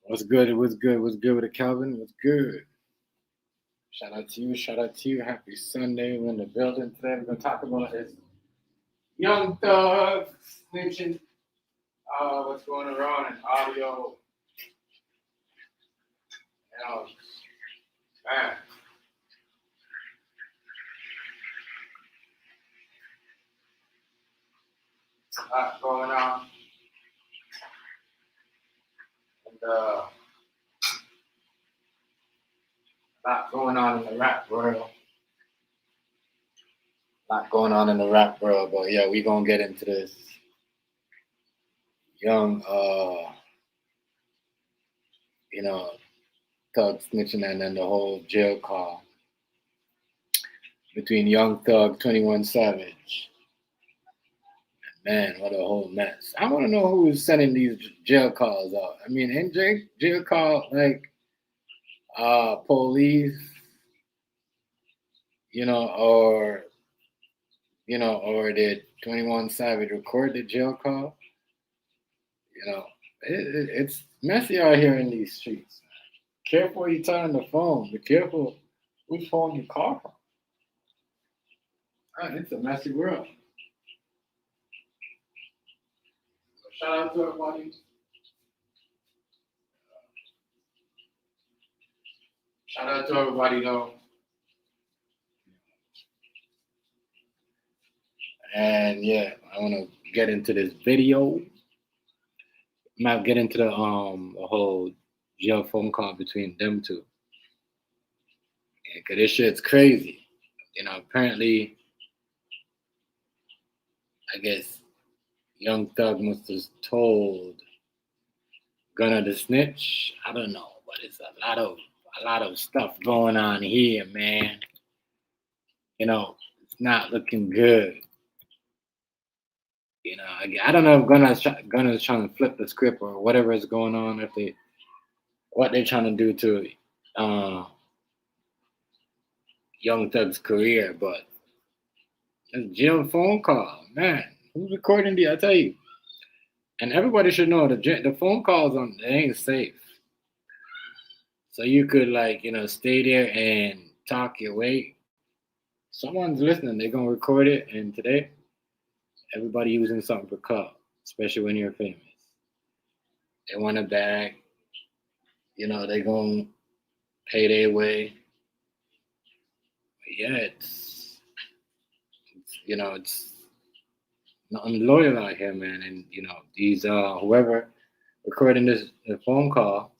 What's good? What's good? What's good with it, Calvin? What's good? Shout out to you. Shout out to you. Happy Sunday. We're in the building today. We're gonna talk about this young thug snitching. What's going around in audio? You know, man. A lot going on. And a lot going on in the rap world. A lot going on in the rap world, but yeah, we gonna get into this young you know, thug snitching and then the whole jail call between Young Thug, 21 Savage. Man, what a whole mess. I want to know who is sending these jail calls out. I mean, in jail call, like, police, or, or did 21 Savage record the jail call? It's messy out here in these streets. Careful where you turn on the phone. Be careful which phone you call from. It's a messy world. So shout out to everybody. Shout out to everybody, though. And yeah, I want to get into this video. I might get into the whole jail phone call between them two. Yeah, cause this shit's crazy. Apparently, I guess Young Thug must have told Gunna the snitch. I don't know, but it's a lot of stuff going on here, man. It's not looking good. I don't know if Gunna's trying to flip the script or whatever is going on. What they're trying to do to Young Thug's career, but it's jail phone call, man. Who's recording the? I tell you, and everybody should know the phone calls they ain't safe. So you could stay there and talk your way. Someone's listening. They're gonna record it, and today everybody using something for clout, especially when you're famous. They want a bag. They gonna pay their way. But yeah, it's nothing loyal out here, man. And these whoever recording the phone call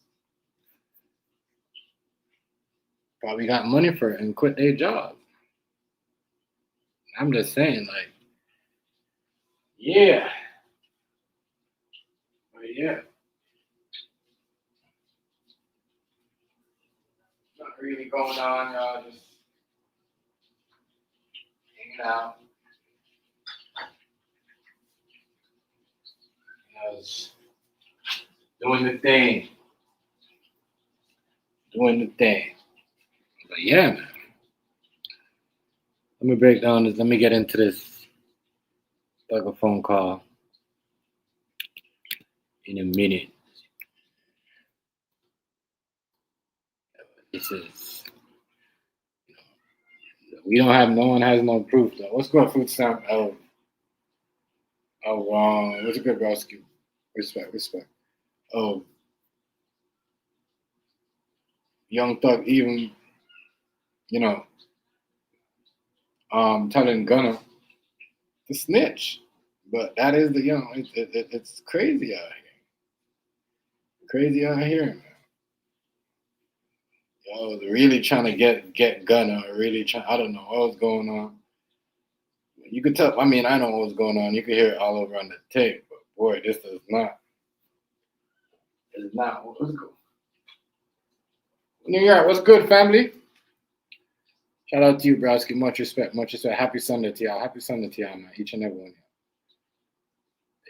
probably got money for it and quit their job. I'm just saying, like, yeah. But yeah. Not really going on, y'all. Just hanging out. Just doing the thing. Doing the thing. But yeah, man. Let me break down this. Let me get into this like a phone call in a minute. This is no one has no proof though. What's good, food stamp? What's a good rescue? Respect. Oh, Young Thug even, telling Gunna to snitch, but that is it's crazy out here. Crazy out here, man. Yo, they're really trying to get Gunna. Really trying. I don't know what's going on. You could tell. I mean, I know what's going on. You could hear it all over on the tape. But boy, this is not. It's not. What's good? New York, what's good, family? Shout out to you, Browski. Much respect. Much respect. Happy Sunday to y'all. Happy Sunday to y'all, man. Each and every one.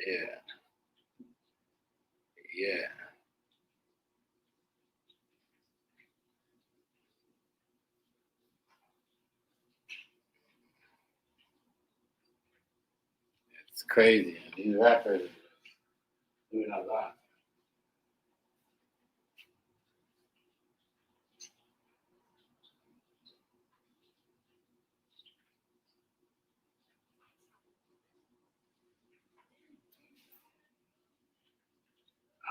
Yeah. Yeah. It's crazy. These rappers doing a lot.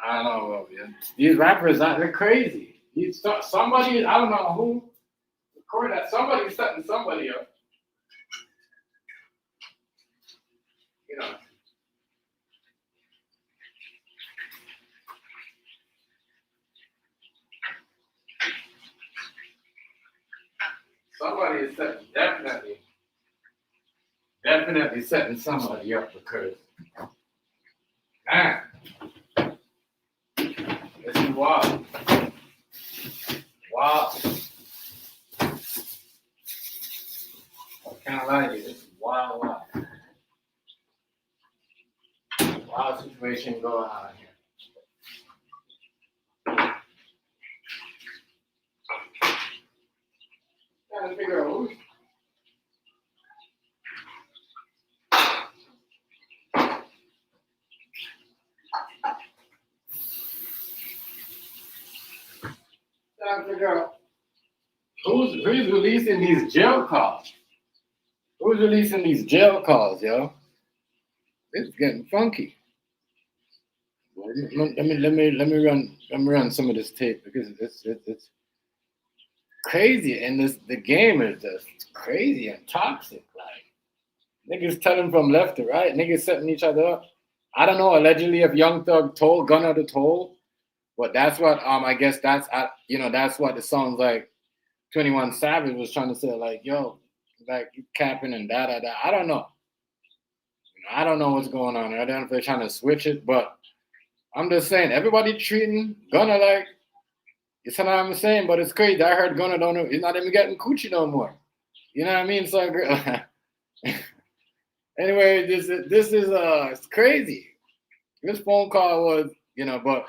I don't know. Man. These rappers, they're crazy. Somebody, I don't know who recorded that. Somebody's setting somebody up. You know. Somebody is setting, definitely setting somebody up because, man, this is wild. Wow. I can't lie to you. This is wild. Wild situation going on here. Trying to figure out who's. Trying to figure out who's releasing these jail calls. Who's releasing these jail calls, yo? It's getting funky. Let me run some of this tape because it's crazy, and the game is just crazy and toxic. Like niggas telling from left to right, niggas setting each other up. I don't know. Allegedly, if Young Thug told Gunna to toll, but that's what I guess that's what it sounds like. 21 Savage was trying to say, like, yo, like you capping and da da da. I don't know. I don't know what's going on. I don't know if they're trying to switch it, but I'm just saying everybody treating Gunna like. You know what I'm saying? But it's crazy. I heard Gunna don't know. He's not even getting coochie no more. You know what I mean? So anyway, this is it's crazy. This phone call was, but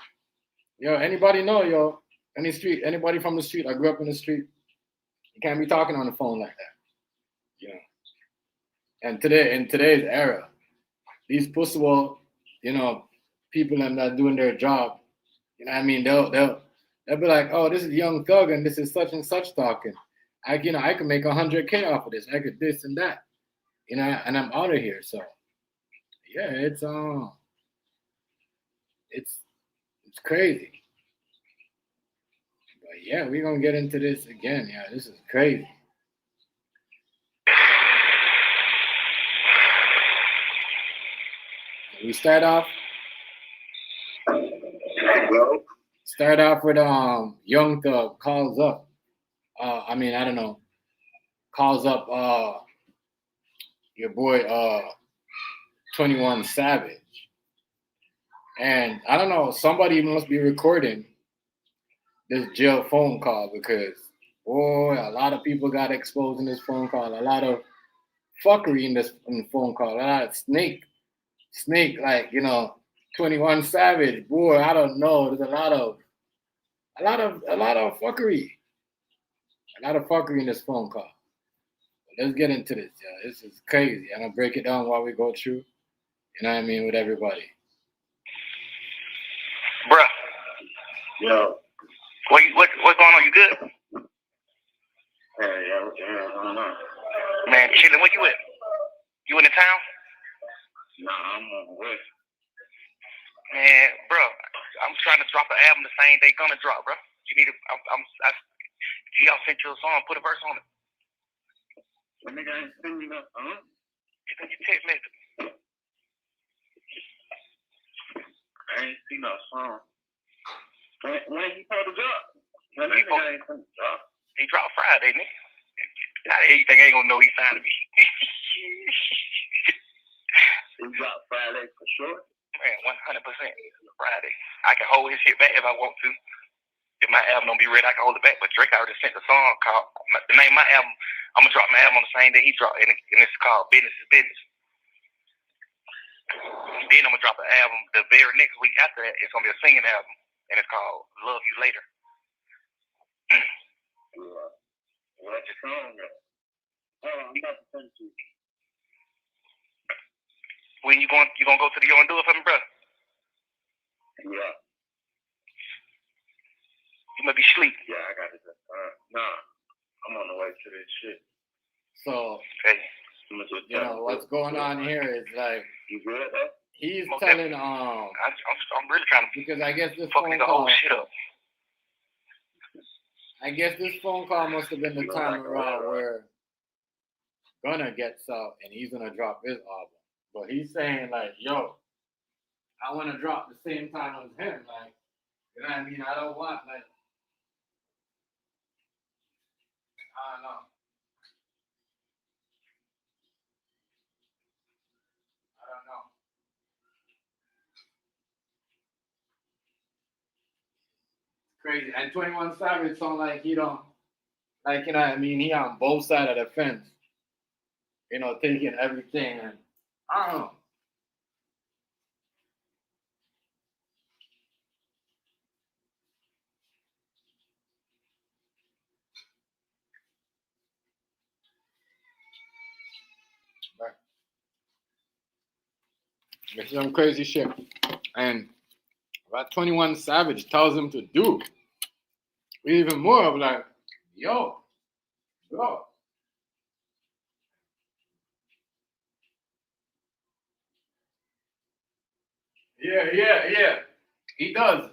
anybody know, anybody from the street, I grew up in the street, you can't be talking on the phone like that. And in today's era, these pussywall, people that are doing their job, you know what I mean, they'll be like, oh, this is Young Thug and this is such and such talking. I can make $100K off of this. I could this and that, and I'm out of here. So yeah, it's crazy. But yeah, we're gonna get into this again. Yeah, this is crazy. We start off with Young Thug calls up. I don't know. Calls up your boy 21 Savage. And I don't know, somebody must be recording this jail phone call because boy, a lot of people got exposed in this phone call. A lot of fuckery in the phone call. A lot of snake, like 21 Savage. Boy, I don't know. There's a lot of fuckery. A lot of fuckery in this phone call. But let's get into this, yeah. This is crazy. I'm gonna break it down while we go through. You know what I mean, with everybody. Bruh. Yo. What's going on? You good? Yeah, I don't know. Man, chilling. Where you at? You in the town? Nah, I'm on the way. Man, bro, I'm trying to drop an album the same day Gonna drop, bro. You need to. Y'all sent you a song. Put a verse on it. The nigga ain't send me that, huh? It's in your text message. I ain't see no song. When he told the drop? When that nigga ain't sent the drop. He dropped Friday, nigga. How the hell you think I ain't gonna know he signed me? He dropped Friday for sure? Man, 100% Friday. I can hold his shit back if I want to. If my album don't be ready, I can hold it back. But Drake already sent the song called, the name of my album, I'm gonna drop my album on the same day he dropped, and it's called Business is Business. Then I'm gonna drop an album the very next week after that. It's gonna be a singing album, and it's called Love You Later. What's your song? I'm about to send it to you. When you gonna go to the yard and do it for me, bro? Yeah. You must be asleep. Yeah, I got it. Nah, I'm on the way to this shit. So, Okay. you know, what's going on here is like, you good, though? he's telling, I'm really trying to because I guess this fuck phone the whole call, shit up. I guess this phone call must have been the time around where Gunna gets out and he's gonna drop his album. But he's saying like, yo, I wanna drop the same time as him. Like, you know what I mean? I don't want like, I don't know. Crazy. And 21 Savage sound like he don't, like, you know what I mean? He on both sides of the fence. You know, taking everything and I don't know. But it's some crazy shit. And what 21 Savage tells him to do, even more of like, yo. Yeah. He does.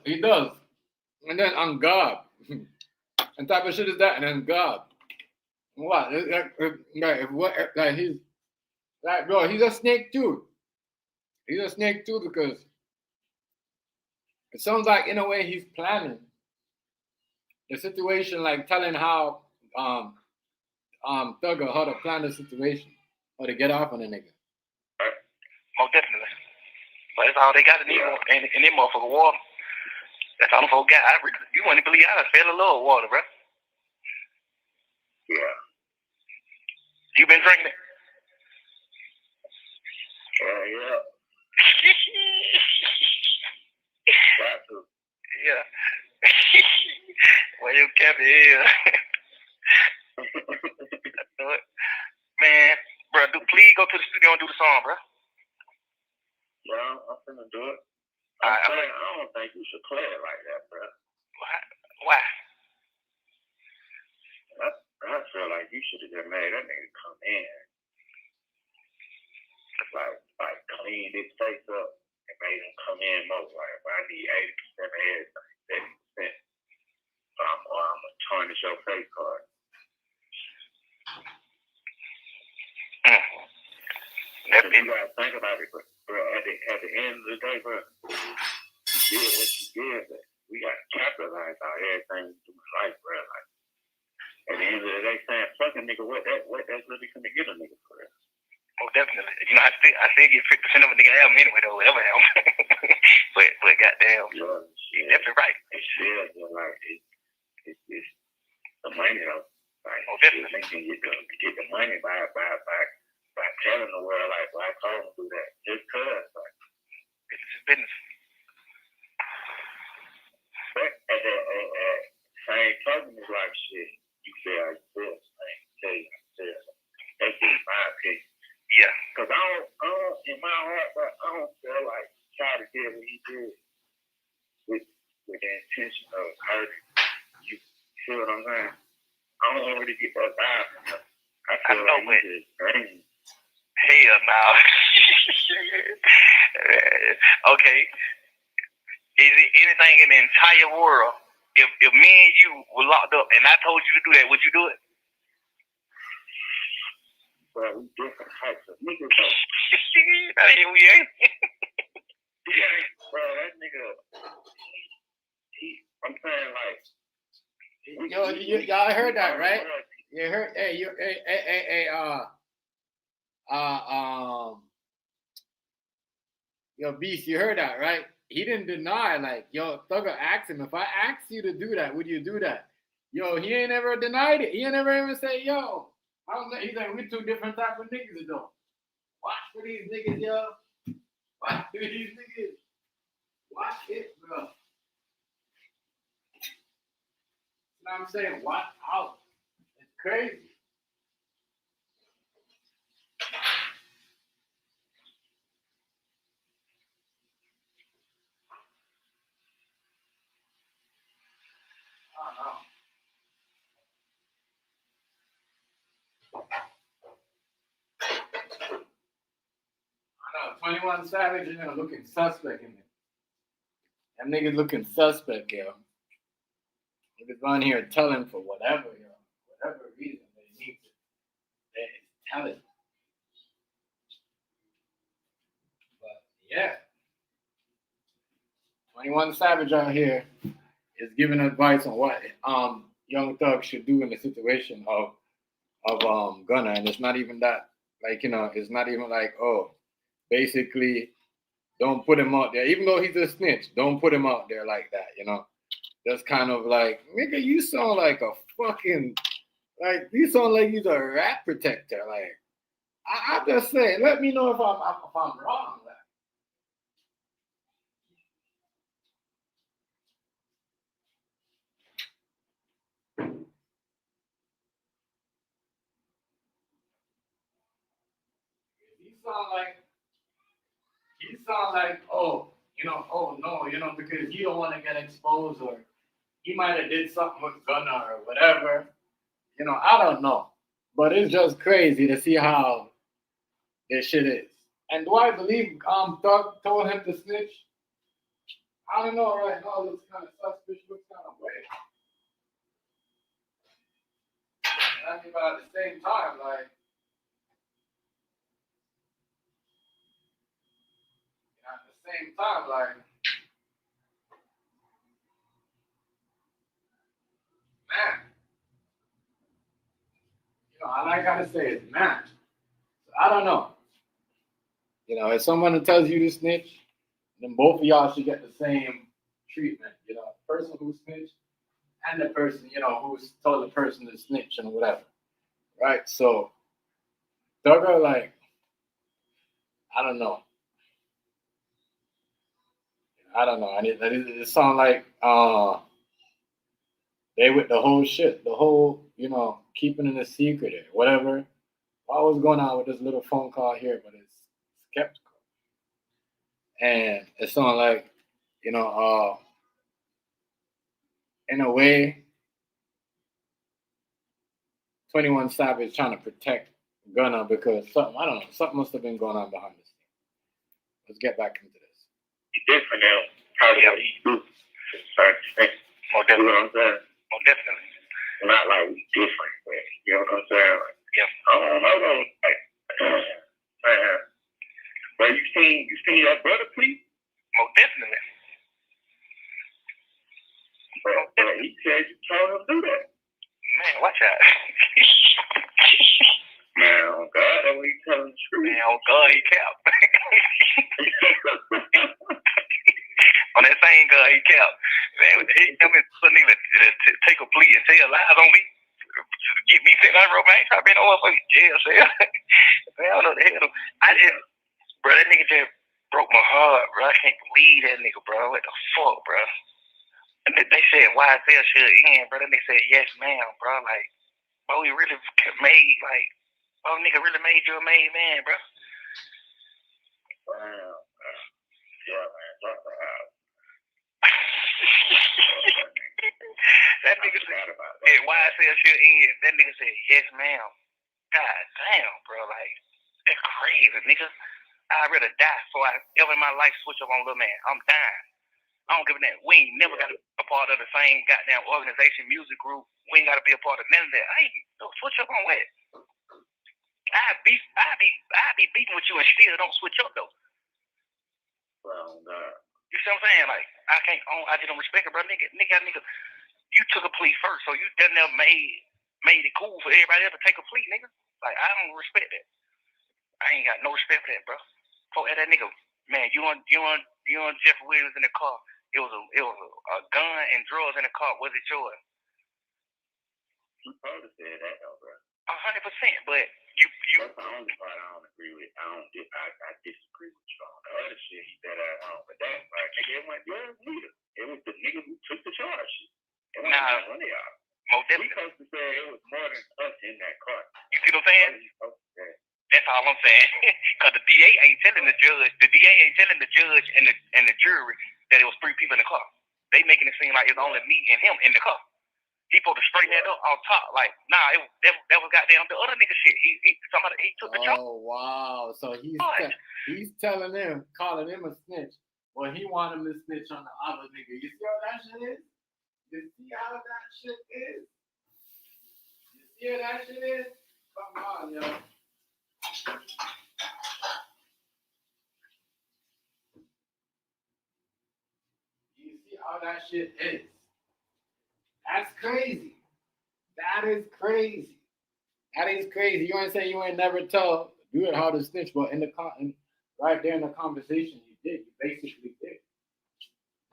And then on God. And type of shit is that, and then God. What? Like he's like, bro, he's a snake too. He's a snake too because it sounds like in a way he's planning the situation, like telling how Thugger how to plan the situation or to get off on a nigga. Most definitely. But that's all they got to need in that motherfucker water. That's all the folks got. You wouldn't believe I done fell in love with water, bro. Yeah. You been drinking it? Yeah. Yeah. Well, you kept it here. Man, bro, please go to the studio and do the song, bro. Yeah, I'm finna do it. I don't think you should play it like that, bro. Why? I feel like you should have just made that nigga come in. Like clean his face up and made him come in more. Like, if I need 80% of everything, 70%. So I'm gonna tarnish your face card. You gotta think about it, bro. At the end of the day, bro, you did what you did, but we gotta capitalize on everything we do in life, bro. Like, at the end of the day, saying fuck a nigga, what that's really gonna get a nigga for real. Oh, definitely. You know, I still get 50% of a nigga album anyway, though, whatever album. but goddamn, you're definitely right. It's still like it's the money though. Like, oh, definitely. They can get the money by telling the world like, well, I told him to do that just cause like business is business. But at same token is like shit. You feel that's just my opinion. Yeah. Cause I don't in my heart, but I don't feel like Charlie did what he did with the intention of hurting. You feel what I'm saying? I don't really get that vibe from him. I feel like he just crazy. Hell no. Okay. Is it anything in the entire world? If me and you were locked up and I told you to do that, would you do it? Well, we different types of niggas though. We ain't. Bro, that nigga, I'm saying like, y'all heard that, right? You heard, yo, Beast, you heard that, right? He didn't deny, like, yo, Thugger asked him, if I asked you to do that, would you do that? Yo, he ain't ever denied it. He ain't never even say, yo, he's like, we two different type of niggas, though. Watch for these niggas, yo. Watch for these niggas. Watch it, bro. You know what I'm saying? Watch out. It's crazy. Yo, 21 Savage, looking suspect in it. Them niggas looking suspect, yo. Niggas on here telling for whatever reason they need to. They tell it. But yeah. 21 Savage out here is giving advice on what Young Thug should do in the situation of Gunna, and it's not even that, like, it's not even like, oh, basically don't put him out there, even though he's a snitch, don't put him out there like that, That's kind of like, nigga, you sound like a fucking, like, you sound like you're a rat protector. Like, I just say, let me know if I'm wrong. Like, he sound like, oh, oh no, because he don't want to get exposed, or he might have did something with Gunna or whatever. I don't know. But it's just crazy to see how this shit is. And do I believe Thug told him to snitch? I don't know right now. It looks kind of suspicious, looks kind of weird. I mean, but at the same time, like, man, all I gotta say is, man, I don't know. If someone tells you to snitch, then both of y'all should get the same treatment. The person who snitched and the person, who's told the person to snitch and whatever. Right? So, Thugger, like, I don't know. And it sounds like they with the whole shit, the whole, keeping it a secret or whatever. What was going on with this little phone call here, but it's skeptical. And it sounds like, in a way, 21 Savage trying to protect Gunna because something must have been going on behind the scenes. Let's get back into this. It's different now. How do you do? More definitely. More definitely. Not like we different, but you know what I'm saying? Like, yeah. I don't know. But you seen that brother, please? Most definitely. But he said you told him to do that. Man, watch out. Man, oh God, that's what he telling the truth. Man, oh God, he kept. On that same God, he kept. Man, he tell me some nigga to take a plea and tell lies on me. Get me sitting on the road, man. I ain't trying to be in no motherfucking jail cell. Man, I don't know the hell. Bro, that nigga just broke my heart, bro. I can't believe that nigga, bro. What the fuck, bro? And they said YSL should end, bro. Then they said yes, ma'am, bro. Like, bro, he really made, like, oh, nigga really made you a made man, bro. Wow. Yeah, man. That nigga said, yeah, YSL should end. That nigga said yes, ma'am. God damn, bro. Like, that's crazy, nigga. I'd rather die before I ever in my life switch up on Lil Man. I'm dying. I don't give a damn. We ain't never got to be a part of the same goddamn organization, music group. We ain't got to be a part of none of that. I ain't no switch up on what? I be beating with you and still don't switch up though. Well, you see what I'm saying? Like I just don't respect it, bro. Nigga, you took a plea first, so you done never made it cool for everybody else to take a plea, nigga. Like I don't respect that. I ain't got no respect for that, bro. For that nigga, man, you on Jeff Williams in the car. It was a gun and drugs in the car. Was it yours? You probably said that though, bro. 100%, but you. That's the only part I don't agree with. I disagree with you on the other shit he said I don't. But that, like, nigga, it wasn't yours neither. It was the nigga who took the charge. It wasn't one of y'all. We supposed to say it was more than us in that car. You see what I'm saying? That's all I'm saying. Because the DA ain't telling the judge. The DA ain't telling the judge and the jury that it was 3 people in the car. They making it seem like it's only me and him in the car. He supposed to straighten that up on top. Like, nah, that was goddamn the other nigga shit. He took the job. Oh wow! So he's telling him, calling him a snitch. Well, he want him to snitch on the other nigga. You see how that shit is? You see how that shit is? You see how that shit is? Come on, yo. You see how that shit is? That's crazy. That is crazy. That is crazy. You ain't saying you ain't never tell you how to snitch, but right there in the conversation, you did. You basically did.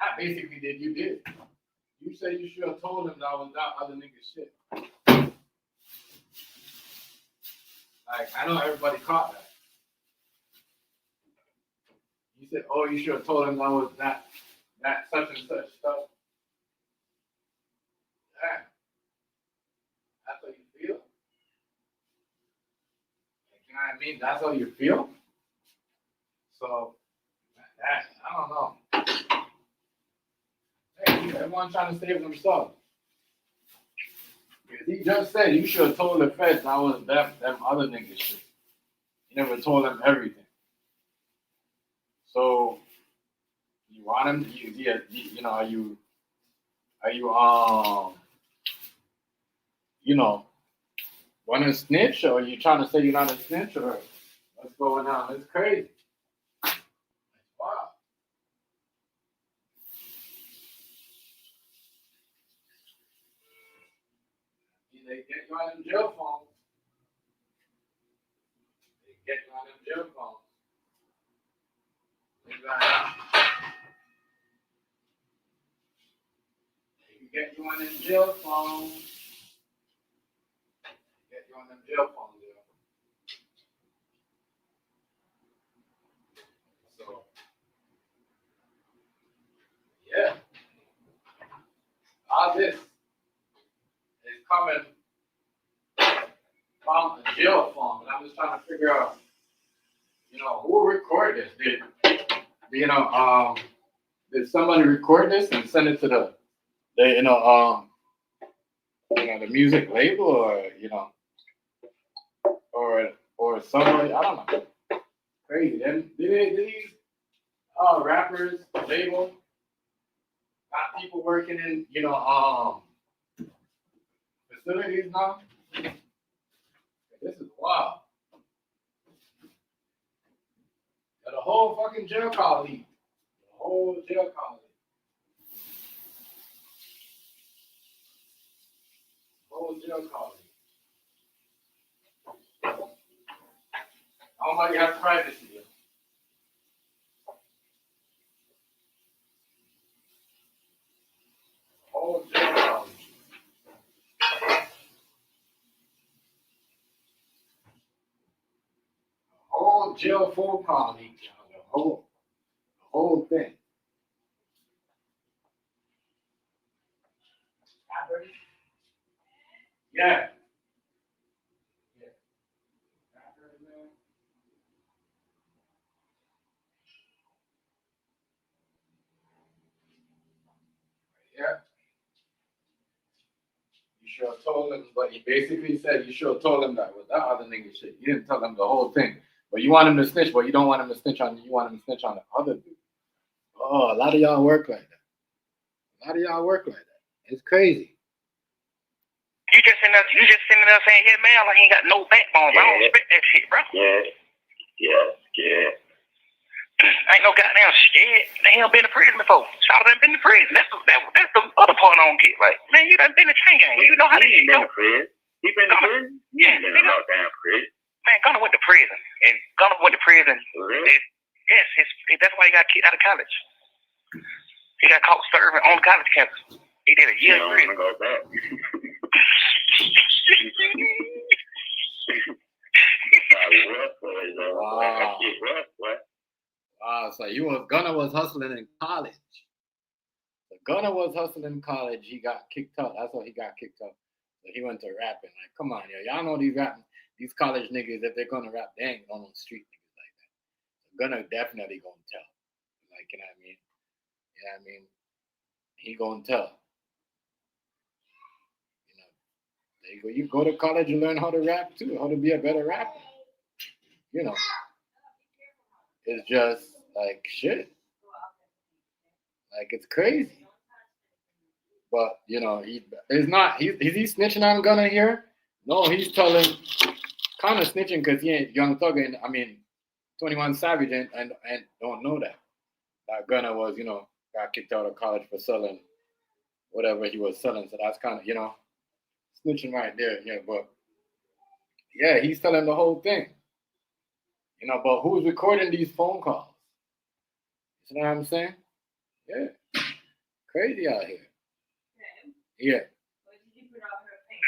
Not basically did. You did. You said you should have told him that was that other nigga shit. Like, I know everybody caught that. You said, oh, you should have told him that was that such and such stuff. Yeah. That's how you feel? Like, you know what I mean? That's how you feel? So, I don't know. Hey, everyone trying to save themselves. Because he just said you should have told the feds that was them other niggas shit. You never told them everything. So you want him? You know? Are you want to snitch, or are you trying to say you're not a snitch, or what's going on? It's crazy. Wow. They get you on them jail phones. They get you on them jail phones. They get you on them jail phones. Get you on them jail phones, yo. So, yeah. All this is coming from a jail phone, and I'm just trying to figure out, who recorded this? Did somebody record this and send it to the music label, or somebody? I don't know. Crazy. Then did these rappers label got people working in facilities now? This is wild. The whole fucking jail colony. The whole jail colony. Whole jail colony. Nobody has privacy. Whole jail colony. Whole jail phone colony. The whole thing. Yeah. Yeah. You should have told him, but he basically said you should have told him that with that other nigga shit. You didn't tell him the whole thing. But you want him to snitch, but you don't want him to snitch on you. You want him to snitch on the other dude. Oh, a lot of y'all work like that. It's crazy. You just sitting there saying, yeah, man, like he ain't got no backbone. Yeah. I don't respect that shit, bro. Yeah. Ain't no goddamn scared. They ain't been to prison before. Shout out, been to prison. That's the other part I don't get. Like, man, you done been to chain gang. You know how this shit go. He been to prison? Yeah, he been to lockdown prison. Man, Gunner went to prison. And Gunner went to prison. Really? Yes, that's why he got kicked out of college. He got caught serving on college campus. He did a year in prison. Go back. Wow, so Gunner was hustling in college. He got kicked out. That's why he got kicked out. So he went to rapping. Like, come on, yo. Y'all know these college niggas, if they're gonna rap, they ain't on those street niggas like that. So Gunner definitely gonna tell. Like, you know what I mean? He gonna tell. You go to college, you learn how to rap too, how to be a better rapper. You know, it's just like shit. Like it's crazy. But you know, he's not. Is he snitching on Gunna here? No, he's telling, kind of snitching because he ain't Young Thug and 21 Savage and don't know that Gunna was got kicked out of college for selling whatever he was selling. So that's kind of snitching right there. Yeah, but yeah, he's telling the whole thing. But who's recording these phone calls? You know what I'm saying? Yeah, crazy out here. Yeah.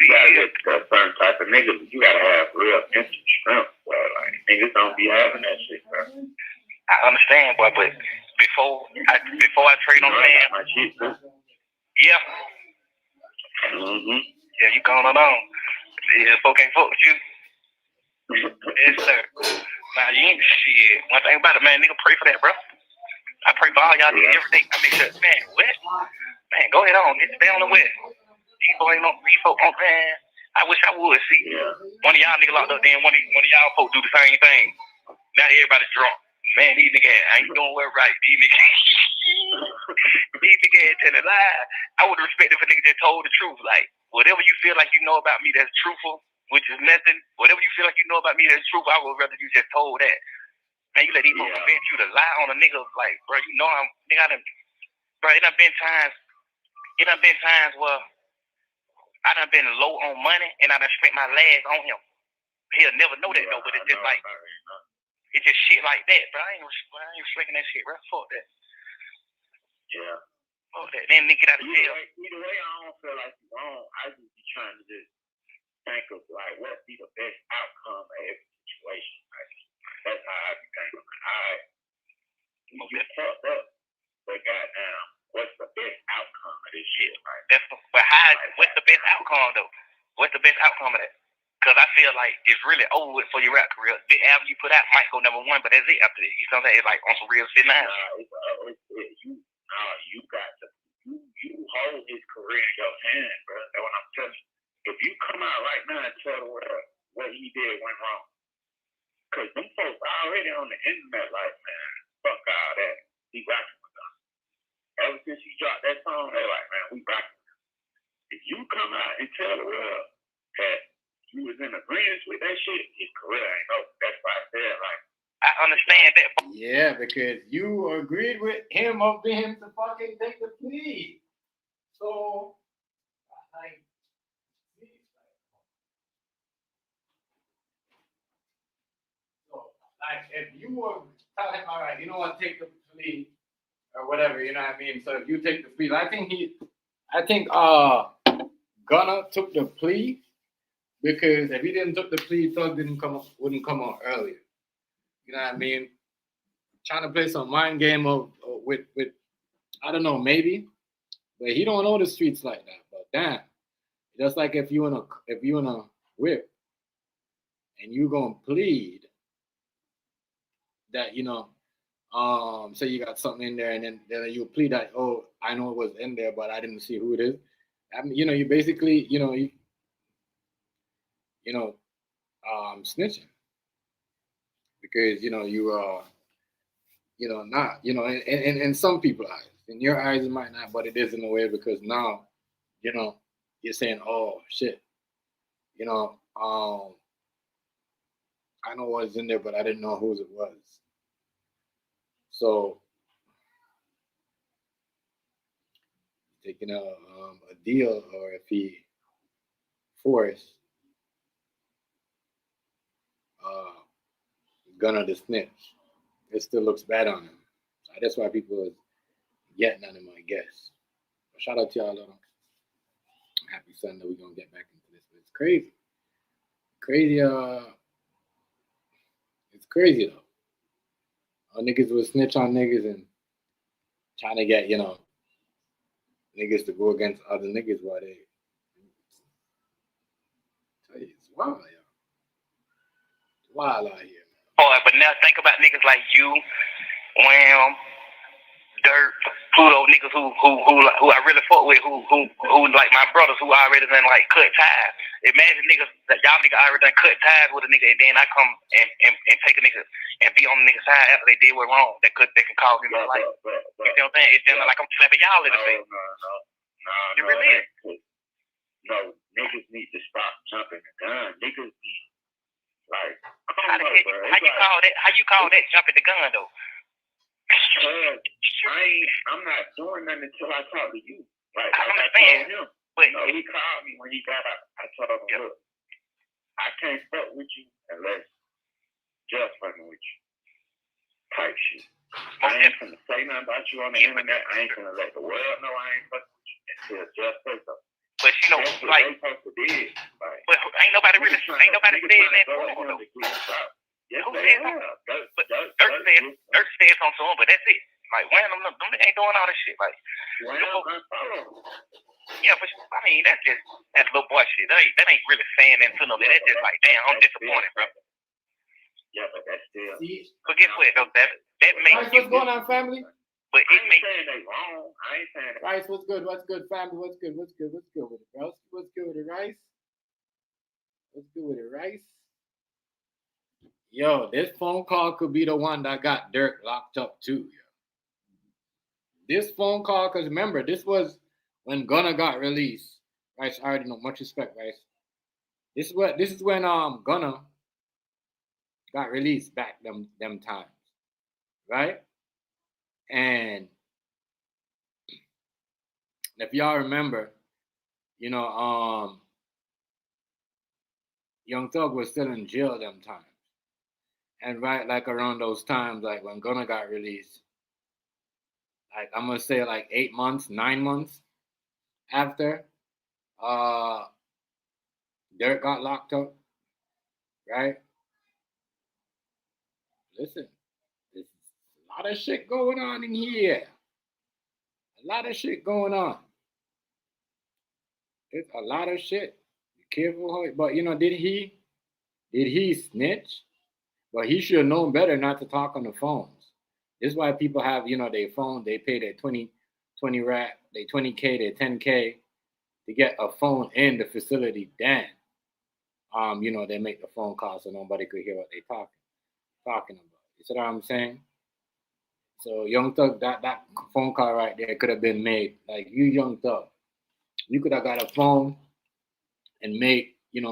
You gotta get a certain type of nigga, but you gotta have real mental strength, bro. Like niggas don't be having that shit, bro. I understand, boy, but before I trade on man, my shit, bro. Yeah. Yeah, you going on. Yeah, folk ain't fuck with you. Yes, sir. Now you ain't shit. One thing about it, man, nigga, pray for that, bro. I pray for all y'all niggas every day. I make sure, man, what? Man, go ahead on. Stay on the west. These folk on, man. I wish I would see one of y'all niggas locked up. Then one of y'all folks do the same thing. Now everybody's drunk. Man, these niggas ain't doing well right. These niggas telling lies. I would respect if a nigga just told the truth. Like whatever you feel like you know about me that's truthful, which is nothing. Whatever you feel like you know about me that's truthful, I would rather you just told that. Man, you let these folks convince you to lie on a nigga. Like, bro, I done, bro. It done been times where I done been low on money and I done spent my last on him. He'll never know that though, but it's just like it's just shit like that, bro. I ain't respecting that shit, bro. Fuck that. Yeah. Fuck that. Then nigga get out of jail. Either way, I don't feel like you're wrong. I just be trying to just think of like what be the best outcome of every situation. Like, that's how I be thinking. You fucked up, but goddamn, what's the best outcome of this shit? Right? What's the best outcome though? What's the best outcome of that? Because I feel like it's really over with for your rap career. The album you put out might go number one, but that's it after that. You know what I'm saying? It's like on some real shit now. You got to you hold his career in your hand, bro. That's what I'm telling you. If you come out right now and tell the world what he did went wrong, because them folks already on the internet like, man, fuck all that. He rocking with them. Ever since he dropped that song, they're like, man, we rocking with him. If you come out and tell the world that you was in agreement with that shit, his career ain't over. That's why I said, like, I understand that. Yeah, because you agreed with him of him to fucking take the plea. So, like, if you were telling him, all right, you know what, take the plea or whatever, you know what I mean? So if you take the plea, I think Gunna took the plea because if he didn't took the plea, Thug wouldn't come out earlier. You know what I mean? Trying to play some mind game with I don't know, maybe, but he don't know the streets like that. But damn, just like if you in a whip and you gonna plead that say you got something in there and then you plead that, oh, I know it was in there, but I didn't see who it is. I mean, you basically snitching because you are. Not, in some people's eyes. In your eyes, it might not, but it is in a way because now, you're saying, oh, shit. I know what's in there, but I didn't know whose it was. So, taking a deal, or if he forced Gunna to snitch, it still looks bad on him. So that's why people are getting on him, I guess. But shout out to y'all, though. Happy Sunday. We're going to get back into this. But it's crazy. It's crazy, though. Our niggas will snitch on niggas and trying to get, niggas to go against other niggas while they... Tell you, it's wild, y'all. It's wild out here, man. Boy, but now think about niggas like you, Wham, Dirt, Pluto niggas who I really fuck with, who like my brothers who already done like cut ties. Imagine niggas that y'all niggas already done cut ties with a nigga, and then I come and take a nigga and be on the nigga's side after they did what wrong. They can cause me my life. You see what I'm saying? It's just like I'm slapping y'all in the face. No. It really is. No, niggas need to stop jumping the gun. Niggas need like how you call that jumping the gun though? I'm not doing nothing until I talk to you. Like I told him. But he called me when he got out. I told him, look, I can't fuck with you unless just fucking with you. Type shit. I ain't gonna say nothing about you on the internet. I ain't gonna let the world know I ain't fucking with you until just say something. But you know, that's like, but ain't nobody saying that for him though. Yes, who said something? But Dirt said something to him, but that's it. Like, when them ain't doing all this shit. Like, yeah, but I mean, that's little boy shit. That ain't really saying that to nobody. That's just like, damn, I'm disappointed, bro. Yeah, but that's still. But guess what, though? That makes you. What's going on, family? But it makes saying they wrong. I ain't saying that. Rice, what's good? What's good, family? What's good with it, bro? What's good with it, Rice? What's good with it, Rice? Yo, this phone call could be the one that got Dirk locked up too. Yo. This phone call, because remember, this was when Gunna got released. Rice, I already know. Much respect, Rice. This is when Gunna got released back them times, right? And if y'all remember, you know, Young Thug was still in jail them times. And right, like around those times, like when Gunna got released, like I'm gonna say like 8 months, 9 months after Dirk got locked up, right? Listen, there's a lot of shit going on in here. A lot of shit going on. There's a lot of shit. Be careful, but you know, did he snitch? But he should have known better not to talk on the phones. This is why people have, you know, their phone, they pay their 20 rack, their 20K, their 10K to get a phone in the facility. Then, you know, they make the phone call so nobody could hear what they talking about. You see what I'm saying? So Young Thug, that phone call right there could have been made. Like, you Young Thug, you could have got a phone and make a,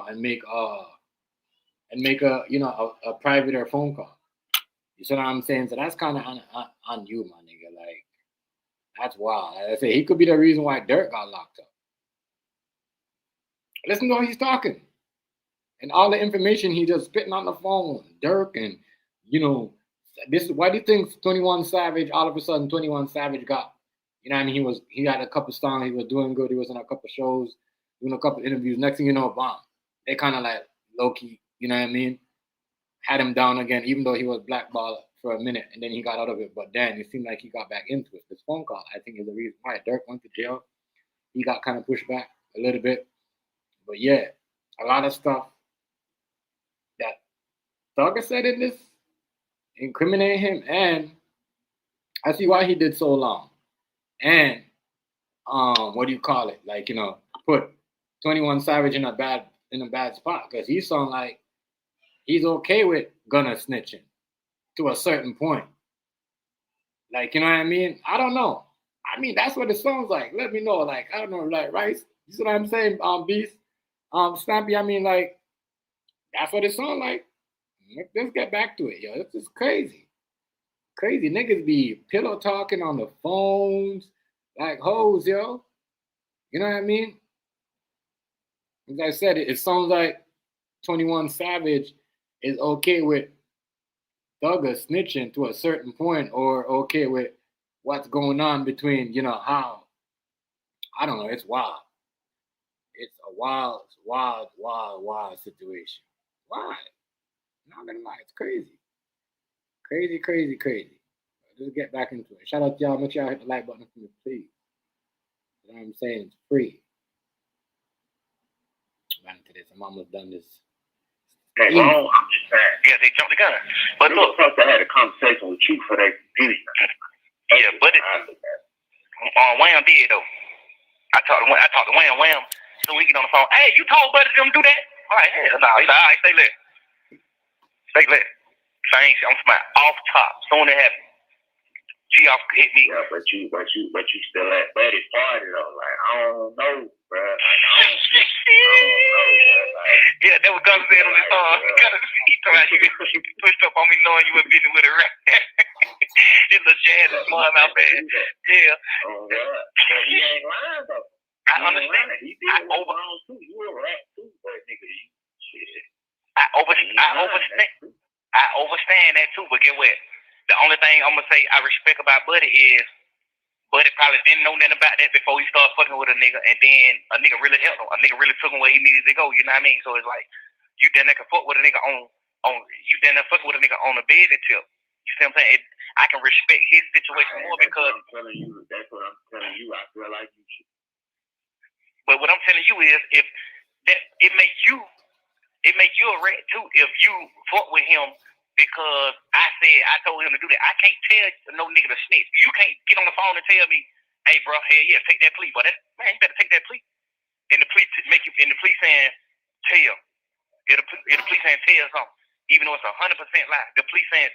you know, a private or phone call. You see what I'm saying? So that's kind of on you, my nigga. Like, that's wild. Like I say, he could be the reason why Dirk got locked up. Listen to what he's talking. And all the information he just spitting on the phone. Dirk and, you know, this is why do you think 21 Savage, all of a sudden 21 Savage got, you know what I mean? He had a couple songs, he was doing good, he was on a couple shows, doing a couple interviews. Next thing you know, bomb. They kind of like low-key, you know what I mean? Had him down again, even though he was blackballed for a minute, and then he got out of it. But then it seemed like he got back into it. This phone call, I think, is the reason why Dirk went to jail. He got kind of pushed back a little bit. But yeah, a lot of stuff that Thugger said in this incriminating him, and I see why he did so long. And what do you call it? Like, you know, put 21 Savage in a bad spot, because he sound like he's okay with Gunna snitching to a certain point. Like, you know what I mean? I don't know. I mean, that's what it sounds like. Let me know. Like, I don't know, like, Rice, you see what I'm saying? Beast, Stampy, I mean, like, that's what it sounds like. Let's get back to it, yo. This is crazy. Crazy niggas be pillow talking on the phones like hoes, yo. You know what I mean? As I said, it sounds like 21 Savage is okay with Thugger snitching to a certain point, or okay with what's going on between, you know, how, I don't know, it's wild. It's a wild situation. Why? Not gonna lie, it's crazy. Crazy. Let's get back into it. Shout out to y'all. Make sure y'all hit the like button for me, please. You know what I'm saying? It's free. Back to this. I'm almost done this. Hey, well, I'm just saying. Yeah, they jumped the gun. But look, supposed to have a conversation with you for that video. Yeah, but Wham did though. I talked to Wham. So we get on the phone. Hey, you told Buddy them do that? All right, hell no. He's like, all right, stay lit. Same shit. I'm smart off top. Soon as it happened. She off hit me. Yeah, but you still at Buddy's party though. Like, I don't know, bro. Like, I don't know, bro. Like, yeah, that was Gunna said on his song. He told me you pushed up on me knowing you were busy with a rap. It was jazz and smart out there. Yeah. Oh, God. He ain't lying though. I understand. He did it wrong too. You a rap too, but nigga, you shit. I understand that too, but get what? The only thing I'm gonna say I respect about Buddy is Buddy probably didn't know nothing about that before he started fucking with a nigga, and then a nigga really helped him. A nigga really took him where he needed to go. You know what I mean? So it's like you done can fuck with a nigga on you done fuck with a nigga on a business tip. You see what I'm saying? I can respect his situation more because that's what I'm telling you. I feel like you should. But what I'm telling you is if that it make you a rat too if you fuck with him. Because I told him to do that. I can't tell no nigga to snitch. You can't get on the phone and tell me, hey, bro, hell yeah, take that plea. But man, you better take that plea. And the plea saying, tell. The plea saying, tell something. Even though it's 100% lie. The plea saying,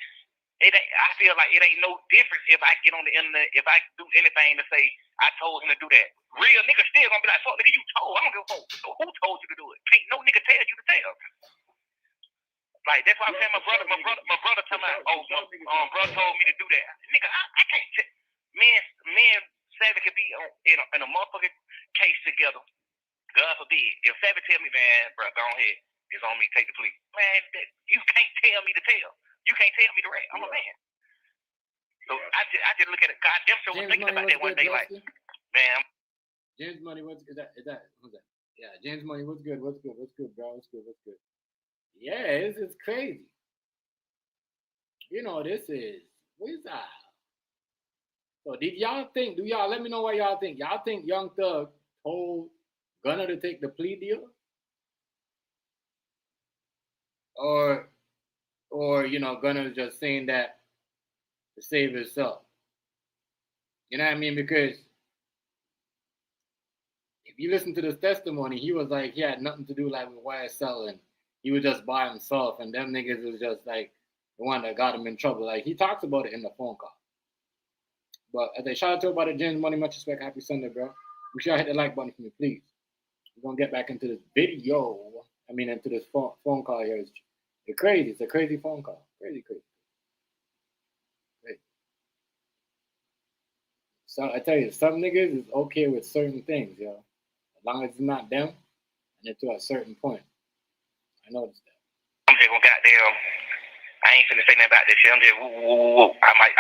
I feel like it ain't no difference if I get on the internet, if I do anything to say, I told him to do that. Real nigga still gonna be like, fuck, nigga, you told. I don't give a fuck. So who told you to do it? Can't no nigga tell you to tell. Like that's why I'm saying my brother told me, brother told me to do that. Nigga, I can't tell. Me and Savage could be in a motherfucking case together. God forbid. If Savage tell me, man, bro, go ahead. It's on me, take the plea. Man, you can't tell me to tell. You can't tell me to rap. I'm a man. So I just look at it. God damn sure was thinking about that one day, like, man. James Money, what's that? Yeah, James Money, what's good, bro? What's good? Yeah, this is crazy. You know, this is wizard. So do y'all let me know what y'all think? Y'all think Young Thug told Gunna to take the plea deal? Or you know, Gunna is just saying that to save himself. You know what I mean? Because if you listen to this testimony, he was like he had nothing to do like with YSL and he was just by himself, and them niggas was just like the one that got him in trouble. Like he talks about it in the phone call. But as I shout out to everybody, James Money, much respect, happy Sunday, bro. Make sure y'all hit the like button for me, please. We're gonna get back into this video. Into this phone call here. It's crazy. It's a crazy phone call. Crazy. So I tell you, some niggas is okay with certain things, yo. As long as it's not them, and it's to a certain point. I noticed that. I'm just gonna goddamn. I ain't finna say nothing about this shit. I'm just woo. I might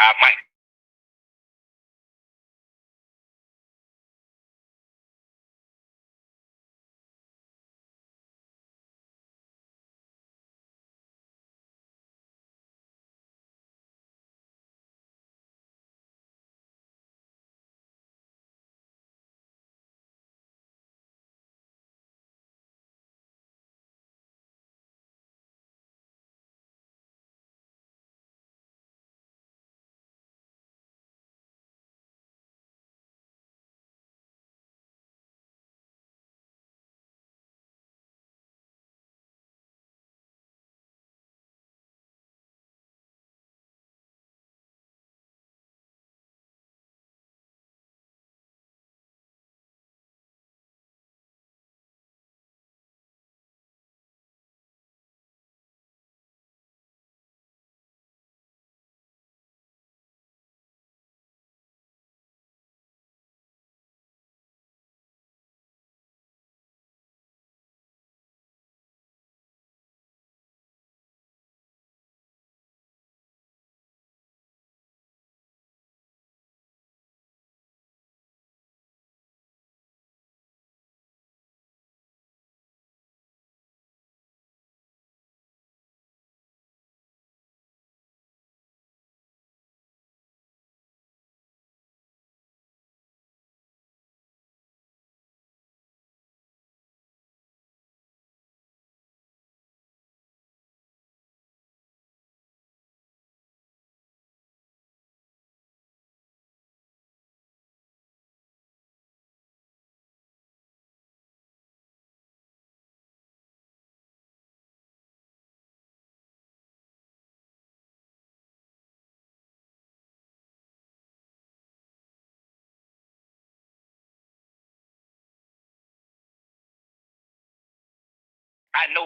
I know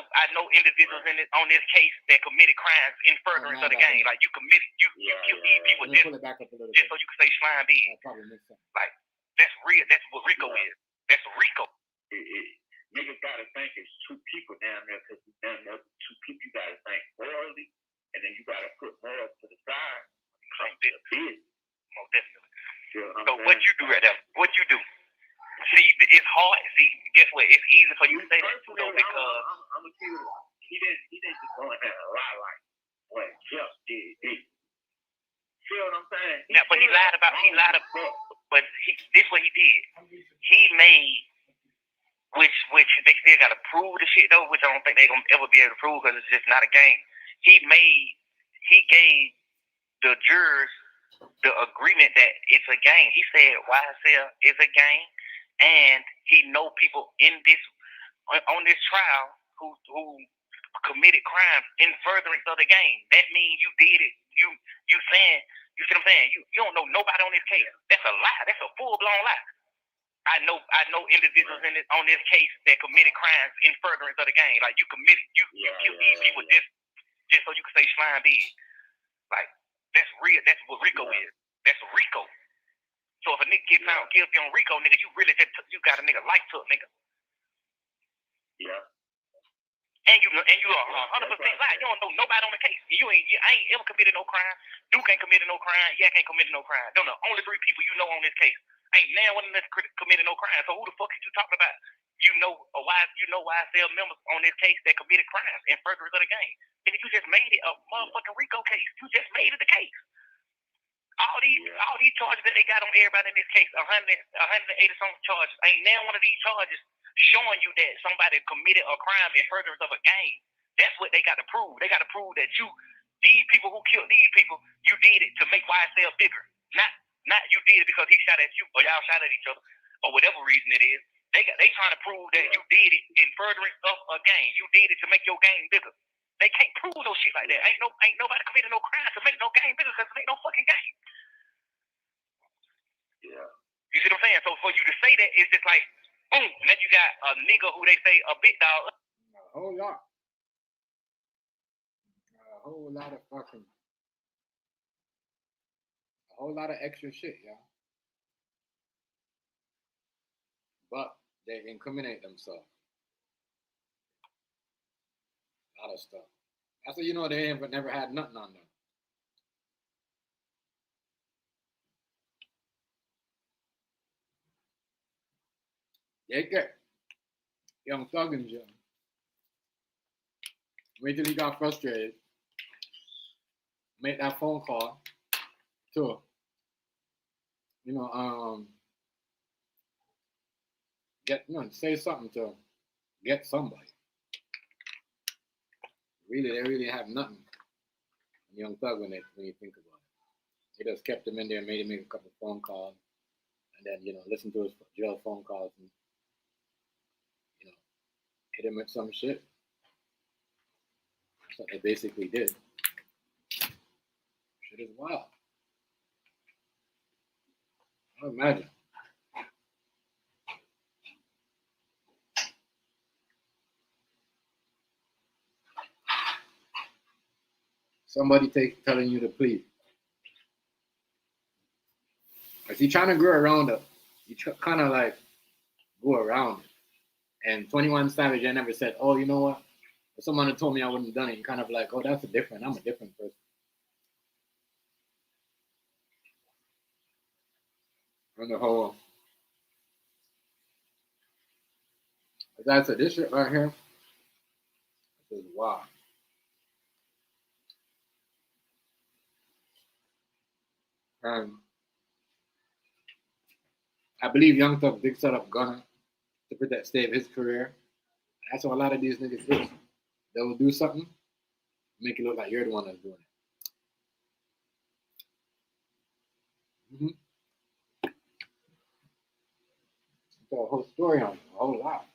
individuals on this case that committed crimes in furtherance of the game. Like you kill these people just so you can say slime big. Like that's real. That's what Rico is. That's Rico. Niggas gotta think it's two people down there because down there two people you gotta think morally, and then you gotta put morals to the side. Most definitely. So what you do right there? What you do? See, it's hard. See, guess what? It's easy for you to say that too, though, because I'm gonna tell you, he didn't just go in there and lie like what Jeff did. Feel what I'm saying? Yeah, but he lied about. But this what he did. He made, which they still gotta prove the shit though, which I don't think they gonna ever be able to prove because it's just not a game. He gave the jurors the agreement that it's a game. He said YSL is a game, and he know people on this trial who committed crimes in furtherance of the game. That means you did it. You saying, you see what I'm saying? You don't know nobody on this case. That's a lie. That's a full blown lie. I know individuals on this case that committed crimes in furtherance of the game. Like you kill these people just so you can say slime big. Like that's real. That's what Rico is. That's Rico. So if a nigga get found guilty on Rico, nigga, you really you got a nigga life took, nigga. Yeah. And you are 100% lie. You don't know nobody on the case. I ain't ever committed no crime. Duke ain't committed no crime. Yak ain't committed no crime. They're the only 3 people you know on this case. Ain't now one of them committed no crime. So who the fuck is you talking about? You know YSL members on this case that committed crimes in furtherance of the game. And you just made it a motherfucking Rico case. You just made it the case. All these charges that they got on everybody in this case, 180 something charges. Ain't now one of these charges showing you that somebody committed a crime in furtherance of a game. That's what they got to prove. They got to prove that these people who killed these people, you did it to make YSL bigger. Not you did it because he shot at you or y'all shot at each other or whatever reason it is. They trying to prove that you did it in furtherance of a game. You did it to make your game bigger. They can't prove no shit like that. Ain't nobody committed no crime to make no game bigger because it ain't no fucking game. Yeah. You see what I'm saying? So for you to say that, it's just like, boom, and then you got a nigga who they say a big dog. A whole lot. A whole lot of fucking. A whole lot of extra shit, y'all. But they incriminate themselves. A lot of stuff. That's what you know they ain't never had nothing on them. They get Young Thug in jail. Wait till he got frustrated. Make that phone call to, say something to get somebody. Really, they really have nothing. Young Thug when you think about it. They just kept him in there and made him make a couple phone calls, and then listen to his jail phone calls and hit him with some shit. That's what they basically did. Shit is wild. I imagine. Somebody telling you to plead. If you're trying to go around it, you kind of like go around it. And 21 Savage, I never said, oh, you know what? If someone had told me I wouldn't have done it, you kind of like, oh, I'm a different person. On the whole, as I said, this shit right here, this is wild. I believe Young Thug did set up Gunna to save his career. That's what a lot of these niggas do. They will do something, make it look like you're the one that's doing it. Mm-hmm. Got a whole story on it, a whole lot.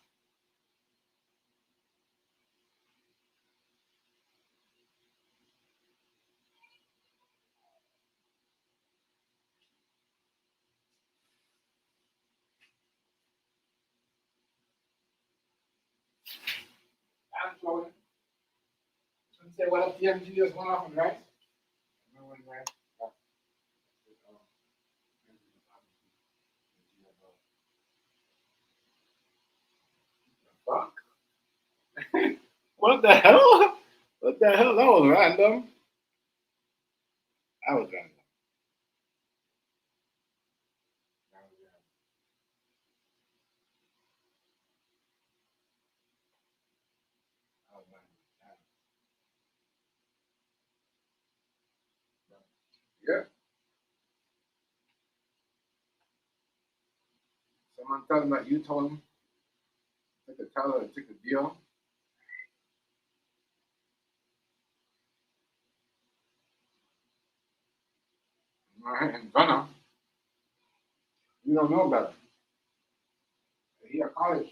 uploading. Say what up, TMG just went off and right. Fuck. What the hell? What the hell? That was random. That was random. Yeah. Someone tell him that you told him. Take a teller and take a deal. Alright, and Gunna, you don't know better. He at college.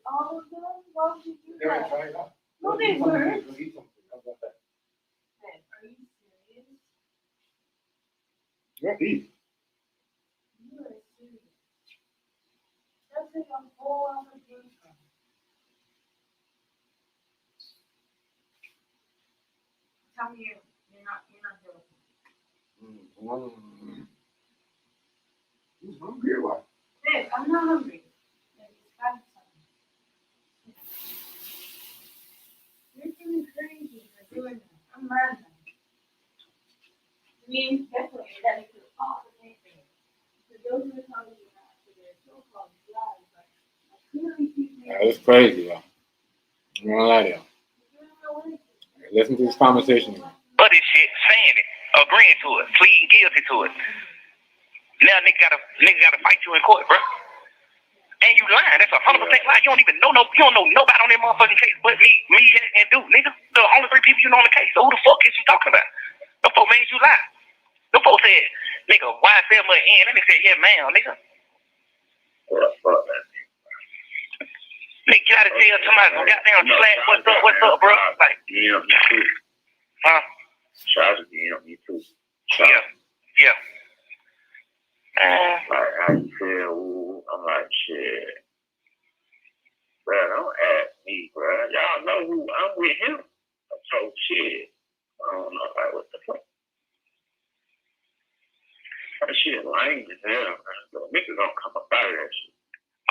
All of them? Why would you do They're that? trying out. No, they weren't. Go eat something. How about that? Ben, are you serious? Go eat. You are serious. That's like a whole other game. Tell me you're not joking. He's hungry or what? Babe, I'm not hungry. Like, it's got something. You're doing crazy for doing that. I'm mad now. I mean, definitely, that makes it all the same thing. So those are the times you have to their so-called lies, but I clearly see things. That was crazy, yo. I'm gonna lie to you. You don't know what it is. Listen to this conversation. But this shit, saying it, agreeing to it, pleading guilty to it. Now nigga gotta fight you in court, bro. And you lying. That's 100% lie. You don't even know you don't know nobody on that motherfucking case but me and dude, nigga. The only 3 people you know on the case. So who the fuck is you talking about? The folks made you lie. The folks said, nigga, why Selma in? And they said, yeah, ma'am, nigga. What the fuck, man? Nigga, you gotta tell somebody some goddamn slack, what's up, bro? Like, Yeah, me too. huh? Shout out to me too. Yeah. Like how you feel, ooh, I'm like, shit. Bro, don't ask me, bro. Y'all know who I'm with him. So shit. I don't know, like, what the fuck? That shit lame as hell, man. So niggas don't come up out of that shit.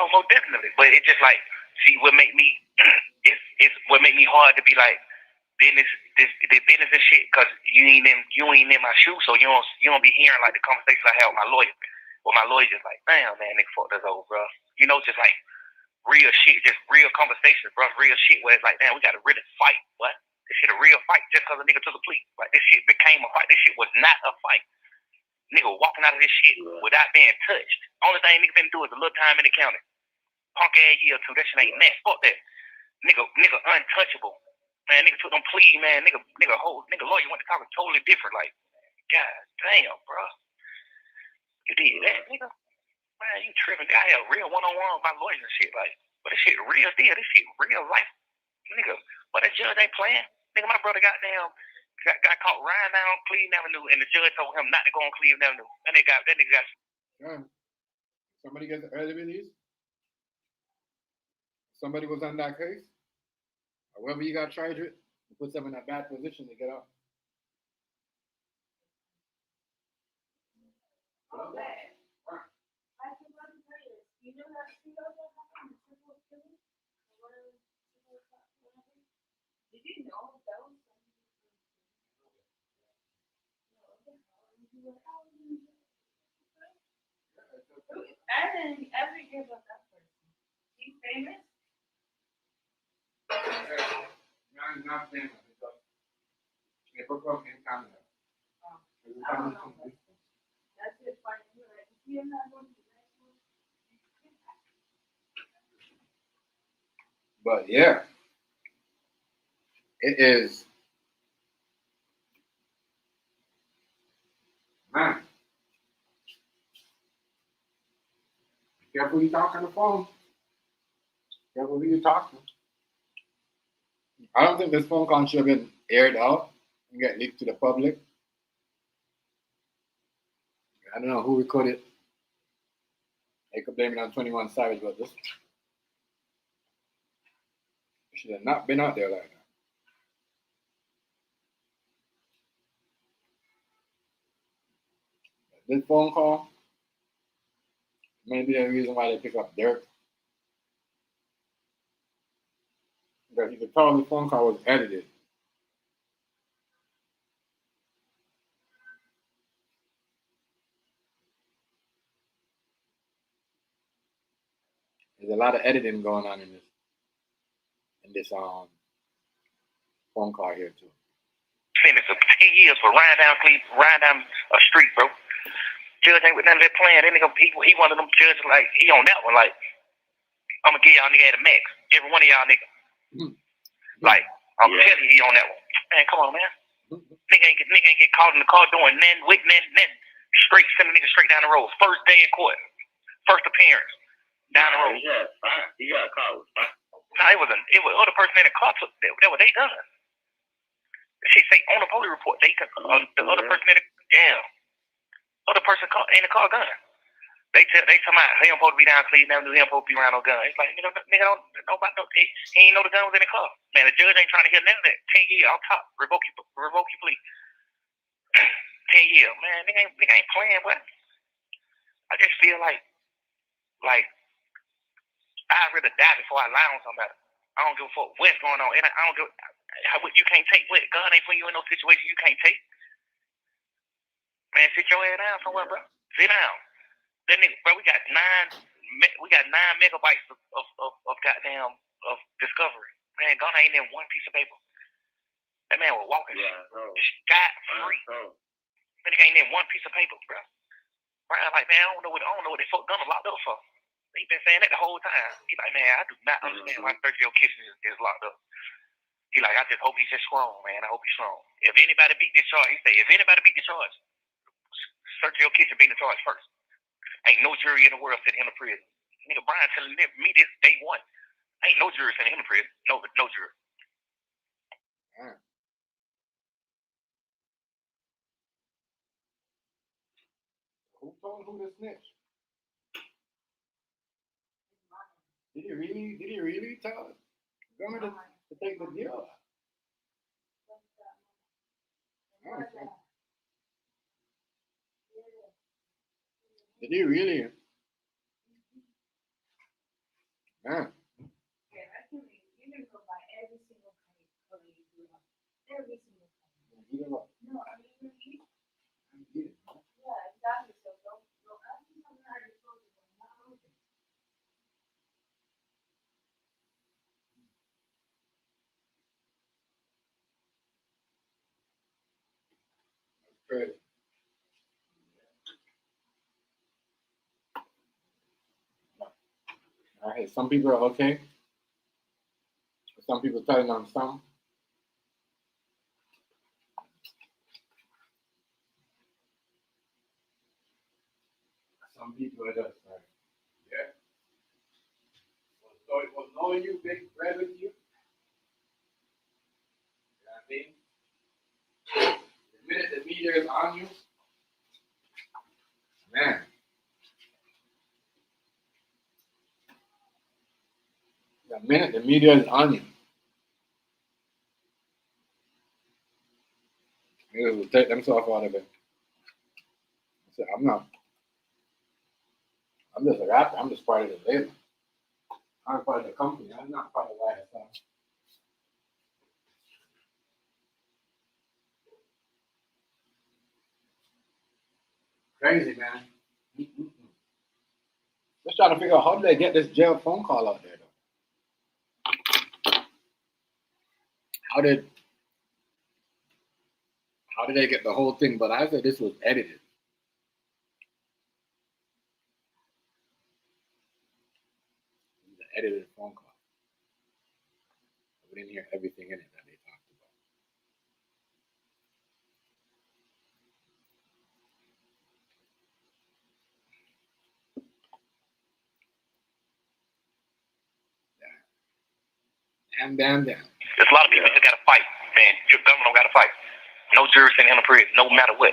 Oh, most definitely. But it just like, see, what make me, it's what make me hard to be like, business and shit, cause you ain't in my shoes, so you don't be hearing like the conversations I have with my lawyer. Well, my lawyer just like, damn man, nigga, fuck this over, bro. You know, just like real shit, just real conversations, bro. Real shit where it's like, damn, we gotta really fight. What? This shit a real fight just cause a nigga took a plea. Like this shit became a fight. This shit was not a fight. Nigga walking out of this shit without being touched. Only thing nigga been do is a little time in the county. Punk ass year or two. That shit ain't that. Fuck that. Nigga untouchable. Man, nigga took them plea, man. Nigga lawyer went to talking totally different. Like, god damn, bro. You did that, nigga? Man, you tripping. I had a real one-on-one with my lawyer and shit. Like, but this shit real deal. This shit real life. Nigga, but the judge ain't playing. Nigga, my brother got caught riding down Cleveland Avenue, and the judge told him not to go on Cleveland Avenue. That nigga got. Somebody get the early release? Somebody was on that case? Whoever you got charged with, puts them in a bad position to get out. Okay. I can tell you this. You know that shootout that happened in Triple Philly? Did you know that was I didn't ever hear about that person. He's famous? Not famous. They broke up in Canada. That's it. Fine. You see him that one? But yeah, it is. Man, careful who you talk on the phone. Careful who you talk to. I don't think this phone call should have been aired out and get leaked to the public. I don't know who recorded. They could blame it on 21 Savage, but this should have not been out there like that. This phone call may be the reason why they pick up Dirk. Because you could tell the phone call was edited. There's a lot of editing going on in this phone call here too. Sentenced for 10 years for riding down a street, bro. Judge ain't with none of that playing. That nigga, he one of them judges, like, he on that one, like, I'm gonna give y'all nigga at a max. Every one of y'all nigga. Like, I'm telling you, he on that one. Man, come on, man. Nigga ain't get caught in the car doing nothing with nothing. Straight, send the nigga straight down the road. First day in court. First appearance. Down the road. He got caught. No, it was other person in the car. That what they done. She say on the police report, the other person in the other person in the car gun. They tell me he don't supposed to be down Cleveland, never knew he don't supposed to be around no gun. It's like, nigga don't know about no, he ain't know the gun was in the car. Man, the judge ain't trying to hear none of that. 10 years on top, revoke your plea. 10 years, man, nigga ain't playing, but I just feel like I'd rather die before I lie on somebody. I don't give a fuck what's going on, and I don't give. You can't take what gun ain't putting you in no situation you can't take. Man, sit your ass down somewhere, bro. Sit down. That nigga, bro, we got 9 megabytes of goddamn of discovery. Man, gun ain't in one piece of paper. That man was walking scot free. That nigga ain't in one piece of paper, bro. Brian like, man, I don't know what the fuck gun locked up for. He been saying that the whole time. He like, man, I do not understand why Sergio Kitchen is locked up. He like, I just hope he's just strong, man. I hope he's strong. If anybody beat this charge, he say, if anybody beat the charge, Sergio Kitchen beat the charge first. Ain't no jury in the world sending him to prison. Nigga, Brian telling me this day one. Ain't no jury sending him to prison. No jury. Who told who to snitch? Did he really tell government to take the deal? Did he really? Man. Yeah, I can read. You can go by every single color you do. Every single color. No, I mean, yeah, exactly. So don't ask me something I already told you. I'm not open. Crazy. All right, some people are okay. Some people telling them some. Some people are just like, yeah. So it was knowing you, big red with you. You know what I mean? The minute the media is on you, man. The minute the media is on you, they will take themselves out of it. I said, I'm just a rapper. I'm just part of the label. I'm part of the company. I'm not part of YSL. Crazy, man. Just trying to figure out how did they get this jail phone call out there, though? How did they get the whole thing? But I said this was edited. It was an edited phone call. We didn't hear everything in it that they talked about. Damn. There's a lot of people that got to fight, man. Your government don't got to fight. No jury sending him to prison, no matter what.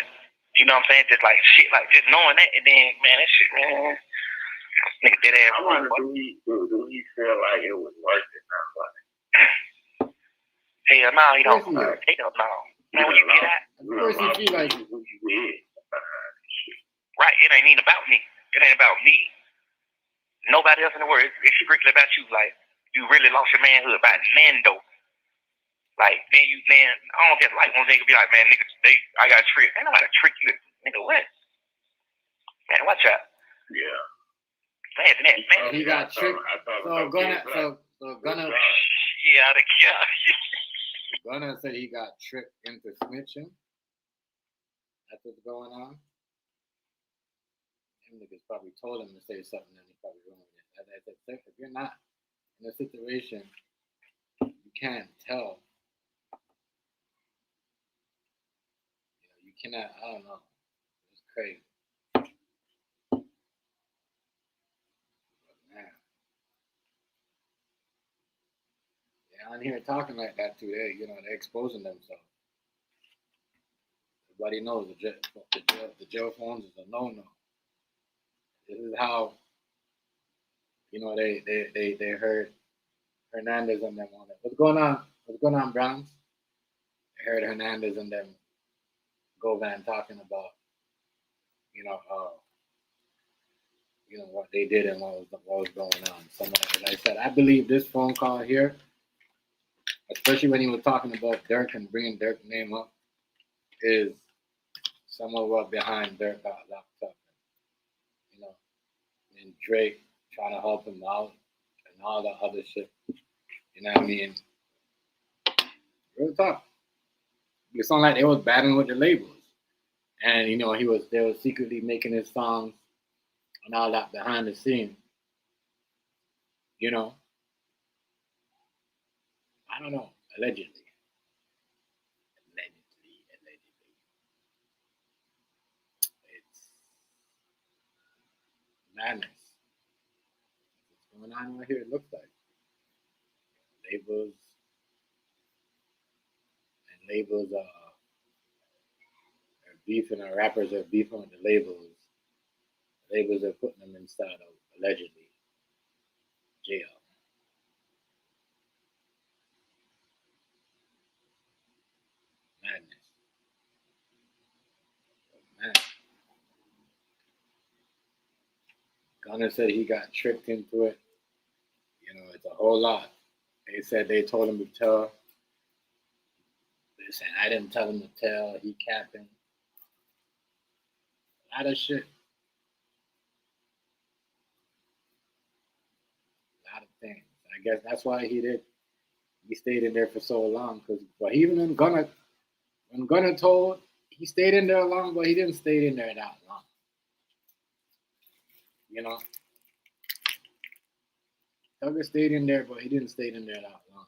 You know what I'm saying? Just like shit, like just knowing that, and then man, that shit, man, nigga dead ass. I wonder, do he feel like it was worth it now? Like, hell no, he don't. Like, Hell no. Man, when you get out, of course you feel like who you with? right? It ain't even about me. It ain't about me. Nobody else in the world. It's strictly about you. Like you really lost your manhood by Nando. Like then I don't get like one nigga be like, man, nigga, I got a trick. Ain't nobody trick you, nigga. What? Man, watch out. Yeah. Man, he got tricked. So Gunna. Yeah, Gunna said he got tricked into snitching. That's what's going on. Them niggas probably told him to say something and he probably ruined it. If you're not in a situation, you can't tell. You cannot. I don't know. It's crazy. Man. They're on here talking like that too. They're exposing themselves. Everybody knows the jail phones is a no-no. This is how, they heard Hernandez and them on it. What's going on? What's going on, Browns? I heard Hernandez and them Govan talking about, what they did and what was going on. As I said, I believe this phone call here, especially when he was talking about Dirk and bringing Dirk's name up, is some of what behind Dirk got locked up. And Drake trying to help him out and all the other shit. You know what I mean? Real talk. It sounded like they was battling with the labels. And they was secretly making his songs and all that behind the scenes. I don't know. Allegedly. It's madness. What's going on right here, it looks like. Labels are beefing, or rappers are beefing with the labels. Labels are putting them inside of, allegedly, jail. Madness. Man. Gunna said he got tricked into it. It's a whole lot. They said they told him to tell. They said I didn't tell him to tell. He capping. A lot of shit. A lot of things. I guess that's why he stayed in there for so long. But even when Gunna told, he stayed in there long, but he didn't stay in there that long. Tugger stayed in there, but he didn't stay in there that long.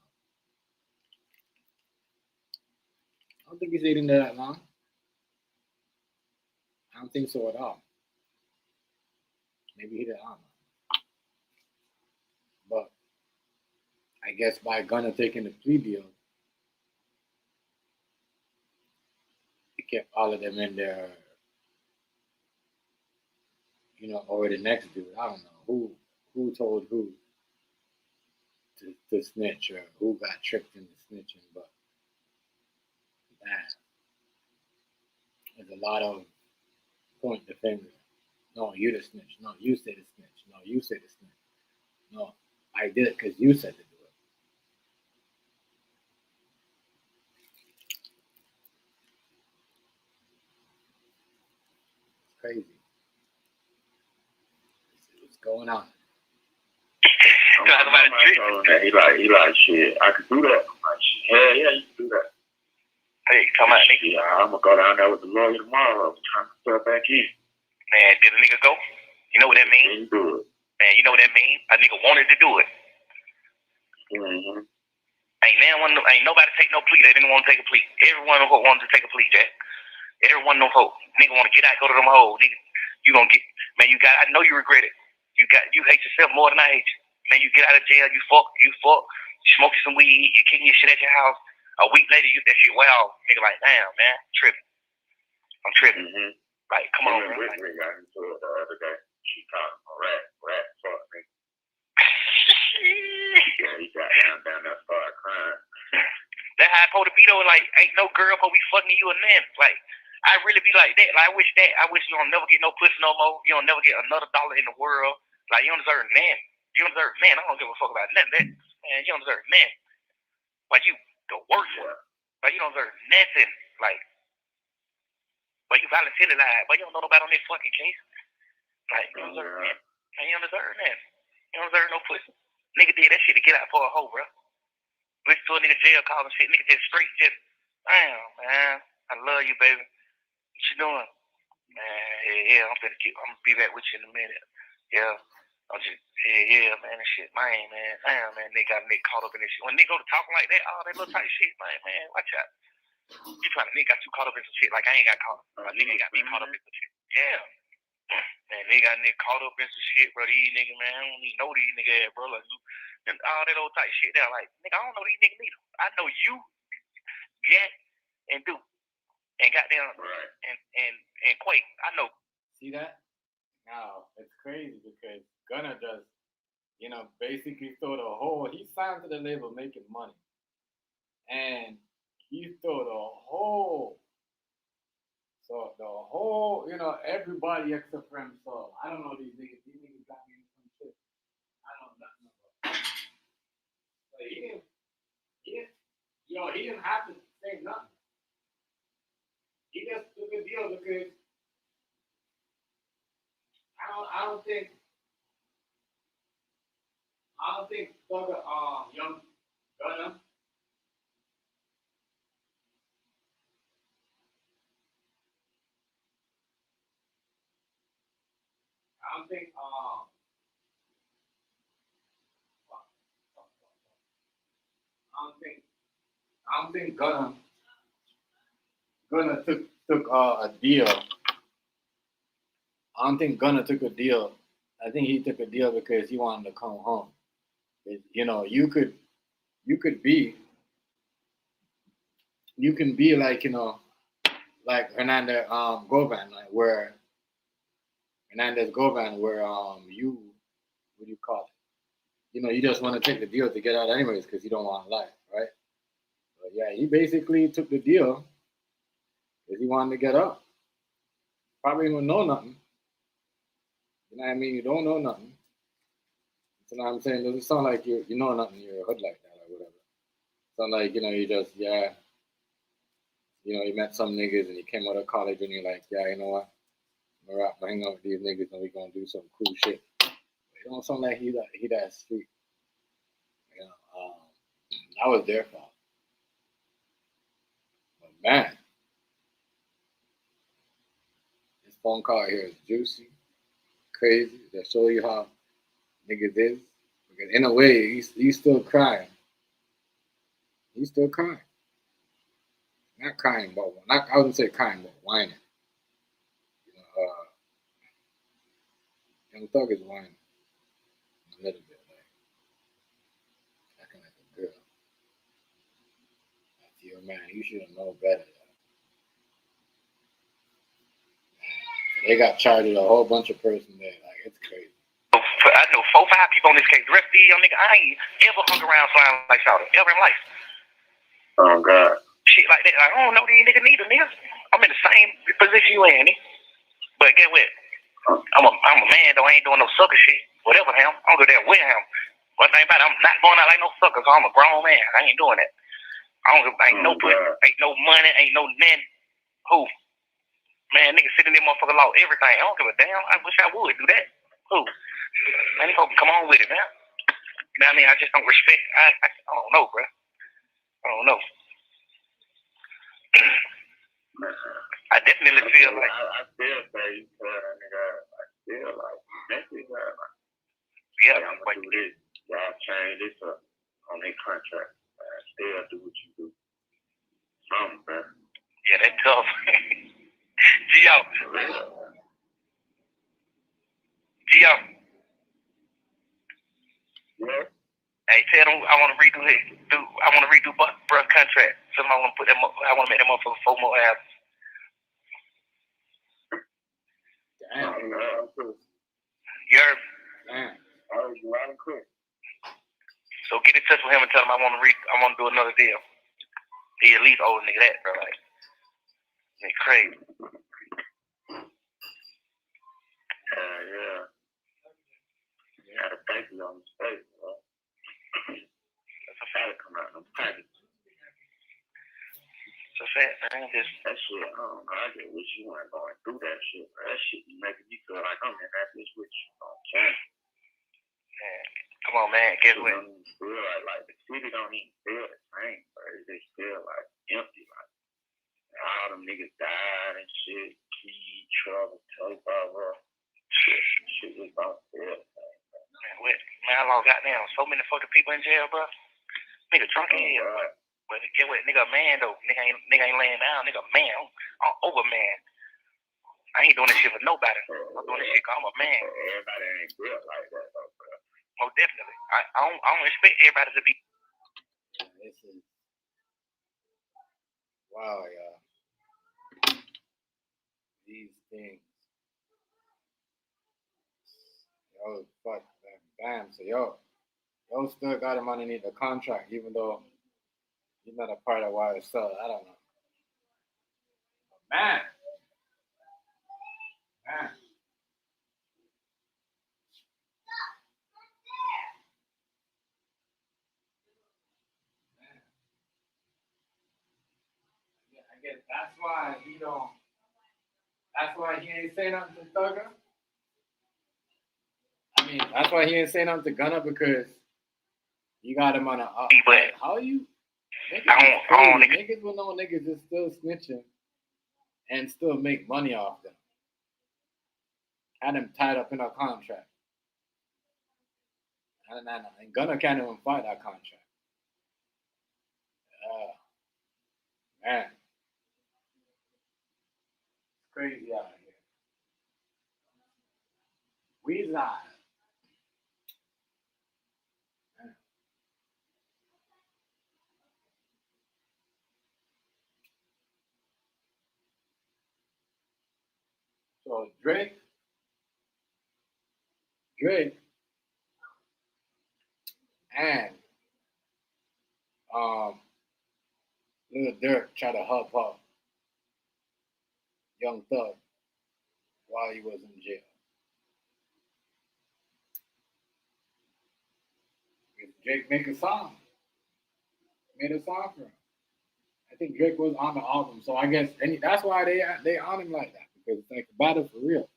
I don't think he stayed in there that long. I don't think so at all. Maybe he did, I don't know. But I guess by Gunna taking the plea deal, he kept all of them in there, or the next dude. I don't know who told who to snitch or who got tricked into snitching, but man, there's a lot of point the finger. No, you the snitch. No, you say the snitch. No, you say the snitch. No, I did it because you said to do it. It's crazy. What's going on? He like shit. I could do that. I'm like, shit. Hell yeah, you can do that. Hey, come on, nigga. Yeah, I'm gonna go down there with the lawyer tomorrow. Trying to start back in. Man, did a nigga go? You know what that means? Didn't do it. Man, you know what that means? A nigga wanted to do it. Mm-hmm. Ain't nobody take no plea. They didn't want to take a plea. Everyone wanted to take a plea, Jack. Everyone no hope. Nigga want to get out, go to them hoes. Nigga, you gonna get, man, I know you regret it. You hate yourself more than I hate you. Man, you get out of jail, you fuck, smoke some weed, you kicking your shit at your house. A week later, that shit wow. Nigga like, damn, man, tripping. I'm tripping. Mm-hmm. Like, come on, bro. We got into it the other day. She called him a rat fuck me. Yeah, he got down there, started crying. That how I supposed to be though. Like, ain't no girl supposed to be fucking you and then. Like, I really be like that. Like, I wish you don't never get no pussy no more. You don't never get another dollar in the world. Like, you don't deserve none. You don't deserve none. I don't give a fuck about none of that. Man, you don't deserve none. Like, you the worst one. Like, you don't deserve nothing. Like, but you volunteered that. But you don't know nobody on this fucking case. Like, you don't deserve none. Man, you don't deserve none. You don't deserve no pussy. Nigga did that shit to get out for a hoe, bro. Listen to a nigga jail call and shit. Nigga just straight just, damn, man. I love you, baby. What you doing? Man, yeah, I'm gonna be back with you in a minute. Yeah. I'm just, yeah, man, that shit, man. Damn, man, nigga got nigga caught up in this shit. When nigga go to talking like that, all that little type shit, man, watch out. You trying to nigga got you caught up in some shit like I ain't got caught up. My nigga got me caught up in some shit. Yeah. Man, nigga got nigga caught up in some shit, bro. These niggas, man, I don't even know these niggas, bro. Like, and all that old type shit there. Like, nigga, I don't know these niggas neither. I know you, get, and do. And goddamn, and Quake. I know. See that? Now, it's crazy because Gunna just, basically throw the whole, he signed to the label making money. And he threw the whole, everybody except for himself. I don't know these niggas. These niggas got me in some shit. I don't know nothing about it. But he didn't have to say nothing. He just took a deal because I don't think Thugger, young Gunna, I don't think Gunna took a deal. I don't think Gunna took a deal. I think he took a deal because he wanted to come home. You can be like like Hernandez Govan, like where Hernandez Govan, where what do you call it? You just want to take the deal to get out anyways because you don't want life, right? But yeah, he basically took the deal because he wanted to get up. Probably don't know nothing. You know what I mean? You don't know nothing. You know what I'm saying? It doesn't sound like you know nothing. You're a hood like that or whatever. Sound like you just you met some niggas and you came out of college and you're like, yeah, you know what? I'm gonna hang out with these niggas and we're gonna do some cool shit. It don't sound like he that street. I was their fault. But man, this phone call here is juicy, crazy. They show you how niggas is. Because in a way, he's still crying. He's still crying. Not crying, but I wouldn't say crying, but whining. Young Thug is whining a little bit, like acting like a girl. Like, yo, man, you should know better. They got charged with a whole bunch of person there. Like, it's crazy. I know 4 or 5 people on this case. The rest of these young niggas, I ain't ever hung around someone like Shawty, ever in life. Oh, God. Shit like that. Like, I don't know these niggas neither, niggas. I'm in the same position you in, nigga. But get what? I'm a man, though. I ain't doing no sucker shit. Whatever, him. I'm good there with him. One thing about it, I'm not going out like no sucker, so I'm a grown man. I ain't doing that. Ain't no pussy, ain't no money, ain't no nothing. Who? Man, niggas sitting there, motherfucker, lost everything. I don't give a damn. I wish I would do that. Who? Man, these folks come on with it, man. You know what I mean? I just don't respect. I don't know, bro. I don't know. I definitely feel like. I still say, nigga, I feel like, yeah, I'm going to do this. Y'all change this up on their contract. Still do what you do. Something, bro. Yeah, that's tough. Gio. Gio. Yeah. Hey, tell them I want to redo it. I want to redo bruh contract. So I want to put them. I want to make them up for 4 more albums. You heard? Man. So get in touch with him and tell him I want to do another deal. He at least owe a nigga that, bro. Like, it's crazy. Yeah. You gotta thank you on the space, bro. That's a fact come out in the package. It's a fact, man. That shit, I don't know. I just wish you weren't going through that shit, bro. That shit be making me feel like I'm in that bitch with you. Okay. Man, come on, man. Guess what? Don't even feel like the city don't even feel the same, bro. It just feel like empty. Like all them niggas died and shit. Key, trouble, bro. Shit just don't feel the same, bro. Man, I lost goddamn so many fucking people in jail, bro. Nigga drunk in here. But get what? Nigga a man though. Nigga ain't laying down. Nigga a man. I'm over man. I ain't doing this shit for nobody. I'm doing this shit because I'm a man. Everybody ain't built like that, though, bro. Most definitely. I don't expect everybody to be. This is wow, y'all. These things. Yo, fuck, bam. So yo still got him underneath the contract, even though he's not a part of why it's sold. I don't know. But man. I guess that's why he don't. That's why he ain't say nothing to Thugger. I mean, that's why he ain't say nothing to Gunna because you got him on a. But how you? Niggas will know niggas is still snitching and still make money off them. Had them tied up in a contract. And Gunna can't even fight that contract. Man. It's crazy out here. We live. So Drake, and Lil Durk try to hub up Young Thug while he was in jail. Drake made a song for him. I think Drake was on the album, so I guess that's why they on him like that because it's like a battle for real.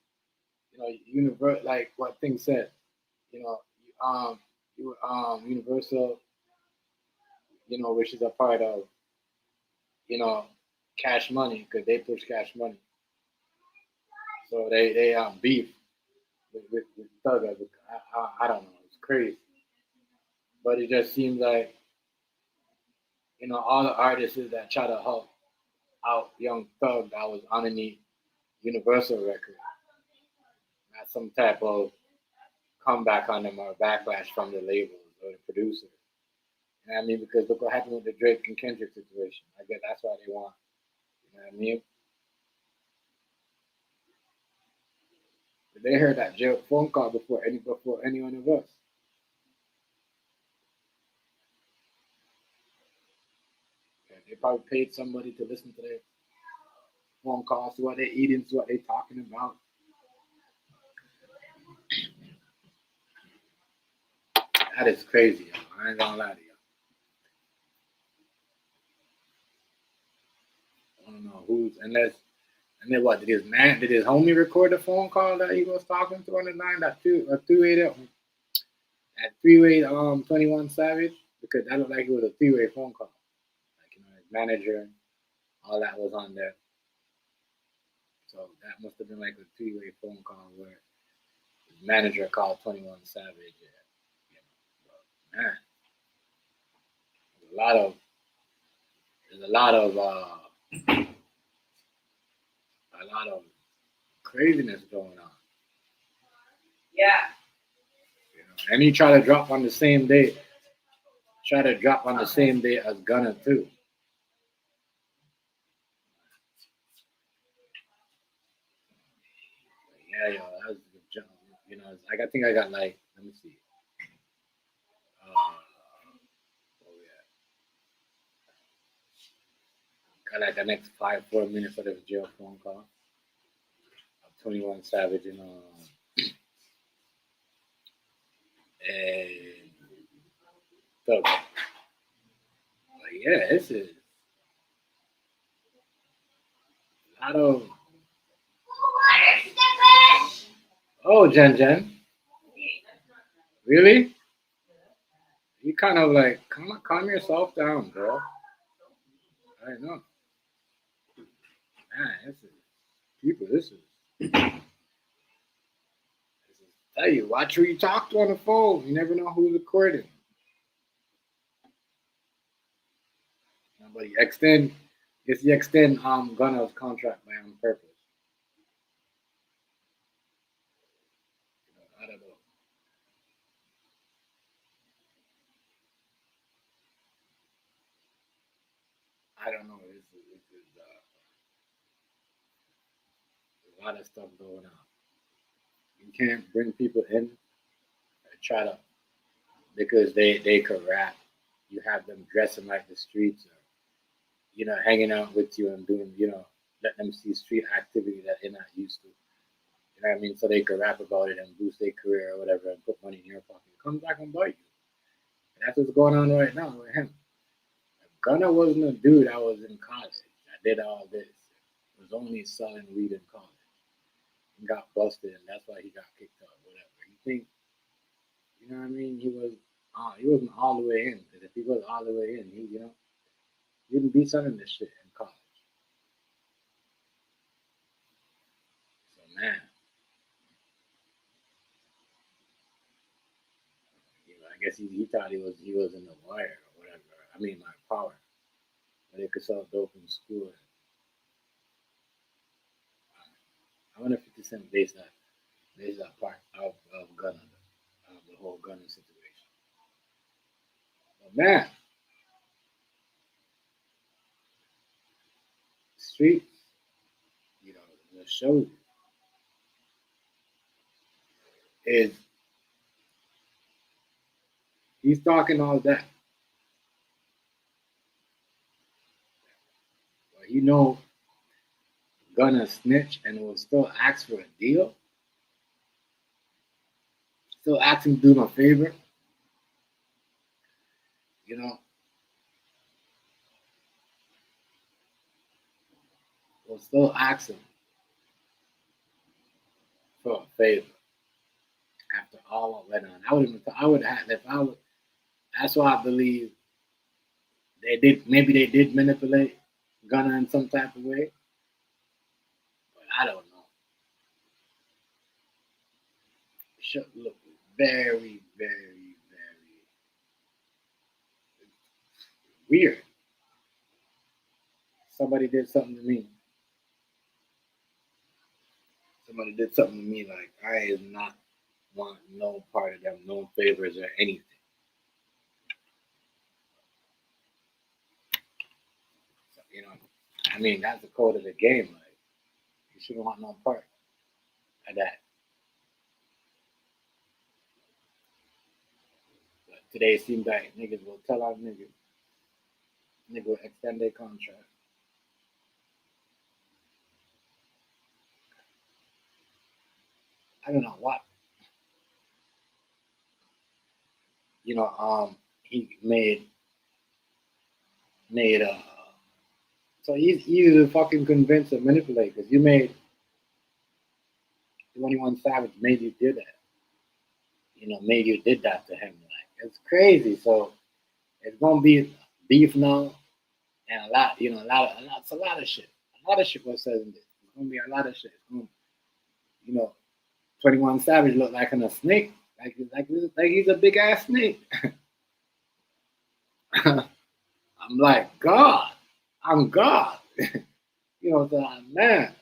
You know, like what Thing said. You know, Universal. You know, which is a part of Cash Money because they push Cash Money. So they beef with Thug. I don't know. It's crazy, but it just seems like all the artists that try to help out Young Thug that was underneath Universal Records. Not some type of comeback on them or backlash from the labels or the producers. You know what I mean? Because look what happened with the Drake and Kendrick situation. I guess that's why they want. You know what I mean? But they heard that jail phone call before any one of us. They probably paid somebody to listen to their phone calls, to what they're eating, to what they're talking about. That is crazy, y'all. I ain't gonna lie to you. I don't know and then what, did his homie record the phone call that he was talking to on the line, that three-way 21 Savage? Because that looked like it was a three-way phone call. Like, his manager and all that was on there. So that must have been like a three-way phone call where his manager called 21 Savage. Man, there's a lot of craziness going on. Yeah. And he tried to drop on the same day. As Gunna too. Yeah, yo, Like I think I got like, let me see. Oh yeah, got like the next 4 minutes of this jail phone call. 21 Savage and Thug. But yeah, this is a lot of. Oh, Jen, really? You kind of like calm yourself down, bro. I know, man. This is people. This is. Tell you, watch who you talk to on the phone. You never know who's recording. But you extend, if you extend Gunna's contract by on purpose. I don't know. I don't know. There's a lot of stuff going on. You can't bring people in and try to because they could rap. You have them dressing like the streets, or hanging out with you and doing, let them see street activity that they're not used to. You know what I mean? So they could rap about it and boost their career or whatever and put money in your pocket. It comes back and bite you. And that's what's going on right now with him. Gunna wasn't a dude that was in college that did all this. He was only selling weed in college. He got busted and that's why he got kicked out, whatever. You think, you know what I mean? He wasn't all the way in. Because if he was all the way in, he wouldn't be selling this shit in college. So man, I guess he thought he was in the wire or whatever. I mean, my power, but they could sell dope in school. I wonder if 50 Cent based that part of Gunna, the whole Gunna situation. But man, street, the show is he's talking all that, but Gunna snitch and will still ask for a deal, still ask him to do him a favor, you know, will still ask him for a favor after all what went on. I would have if I would. That's why I believe maybe they did manipulate Gunna in some type of way, but I don't know. It should look very, very, very weird. Somebody did something to me. Somebody did something to me like I am not want no part of them, no favors or anything. So, I mean that's the code of the game. Like you shouldn't want no part of that. But today it seems like niggas will tell our nigga will extend their contract. I don't know what. He made so he's easy to fucking convince and manipulate because you made 21 Savage made you do that. Made you did that to him. Like it's crazy. So it's gonna be beef now and a lot, it's a lot of shit. A lot of shit was said in this. It's gonna be a lot of shit. You know, 21 Savage looked like a snake. Like he's a big ass snake. I'm like, God, I'm God. So man,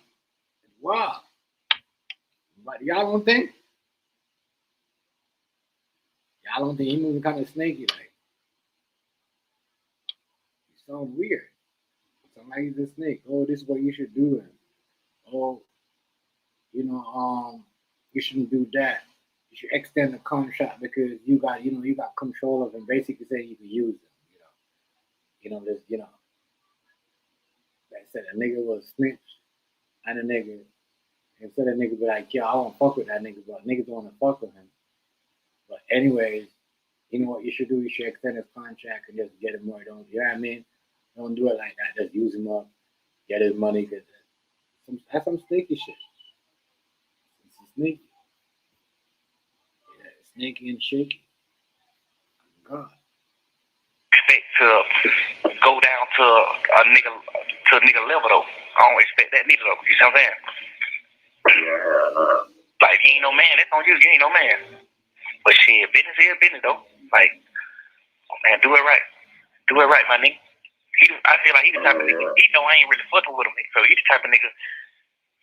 wow. But y'all don't think he moving kind of snaky, like he sounds weird. Sound like he's a snake. Oh, this is what you should do. And, oh, you shouldn't do that. you should extend the contract because you got control of him. Basically, saying you can use him. Like I said, a nigga was snitch and a nigga. Instead of nigga be like, yo, I won't fuck with that nigga, but niggas don't wanna fuck with him. But anyways, you know what you should do? You should extend his contract and just get him more. Don't, you know what I mean? Don't do it like that. Just use him up, get his money, cause that's some sneaky shit. It's sneaky. Yeah, sneaky and shaky. God. Expect to go down to a nigga level though. I don't expect that neither though. You see what I'm saying? Yeah. Like if you ain't no man, that's on you. You ain't no man. But shit, business is business though. Like, man, do it right. Do it right, my nigga. I feel like he the type of nigga. He know I ain't really fucking with him. So he the type of nigga.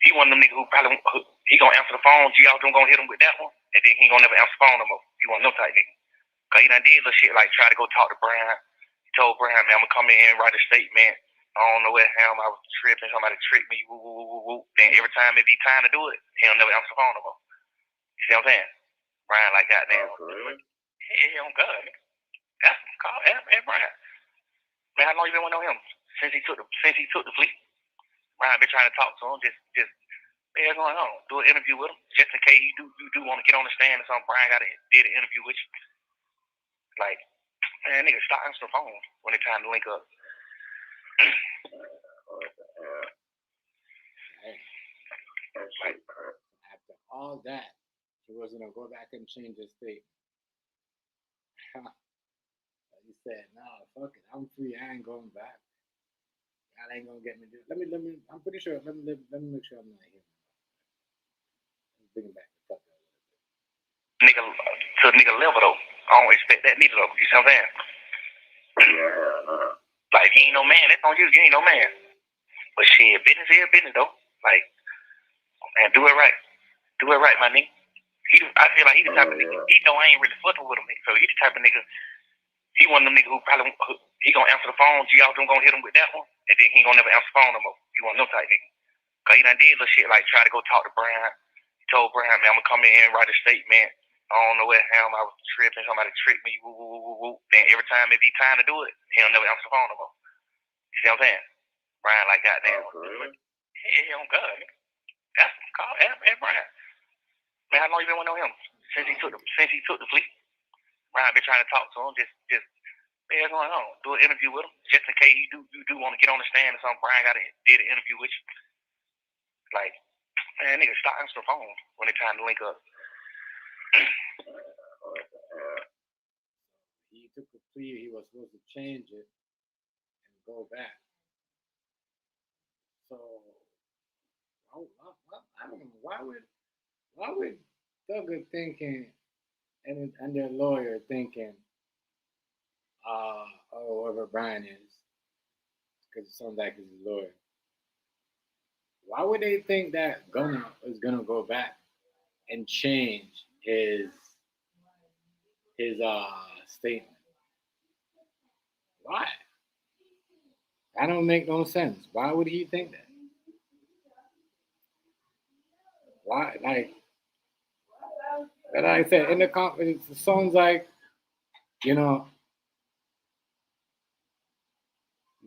He one of them niggas who probably he gonna answer the phone. G out gonna hit him with that one, and then he ain't gonna never answer the phone no more. He one of them type nigga. Cause he done did little shit like try to go talk to Brian. He told Brian, man, I'm gonna come in here and write a statement. I don't know what hell I was tripping. Somebody tricked me. Woo, woo, woo, woo. Then every time it be time to do it, he don't never answer the phone no more. You see what I'm saying? Brian like goddamn. Hey, on God, nigga. That's call Brian. Man, how long you been with him? Since he took the fleet. Brian been trying to talk to him. Just what's going on? Do an interview with him, just in case you do want to get on the stand or something. Brian did an interview with you. Like, man, nigga, stop answering the phone when it's time to link up. Like, after all that, he was gonna go back and change his state. He said, "Nah, fuck it, I'm free. I ain't going back. Y'all ain't gonna get me. Let me. I'm pretty sure. Let me make sure I'm not here. Let's bring it back to fuck that. Nigga, to a nigga level though. I don't expect that neither though. You see what I'm saying? Yeah. Like if you ain't no man, that's on you. You ain't no man. But shit, business is business though. Like, man, do it right. Do it right, my nigga. I feel like he the type of nigga. He know I ain't really fucking with him. So he the type of nigga. He one of them niggas who probably he gonna answer the phone. G out gonna hit him with that one, and then he ain't gonna never answer the phone no more. He one of them type nigga. Cause he done did little shit like try to go talk to Brian. He told Brian, man, I'm gonna come in here and write a statement. I don't know what hell I was tripping. Somebody tricked me. Woo, woo, woo, woo. Then every time it be time to do it, he don't never answer the phone no more. You see what I'm saying? Brian like goddamn. Hey, on God, nigga. That's call Brian. Man, how long you been with him? Since he took the fleet. Brian been trying to talk to him. Just what's going on? Do an interview with him, just in case you do want to get on the stand or something. Brian did an interview with you. Like, man, nigga, stop answering the phone when it's time to link up. He took a plea. He was supposed to change it and go back. So I don't know why would Thugger thinking and their lawyer thinking, whoever Brian is, because it sounds like he's his lawyer. Why would they think that Gunna is gonna go back and change his statement? Why? That don't make no sense. Why would he think that? Why? Like I said, in the conference, it sounds like,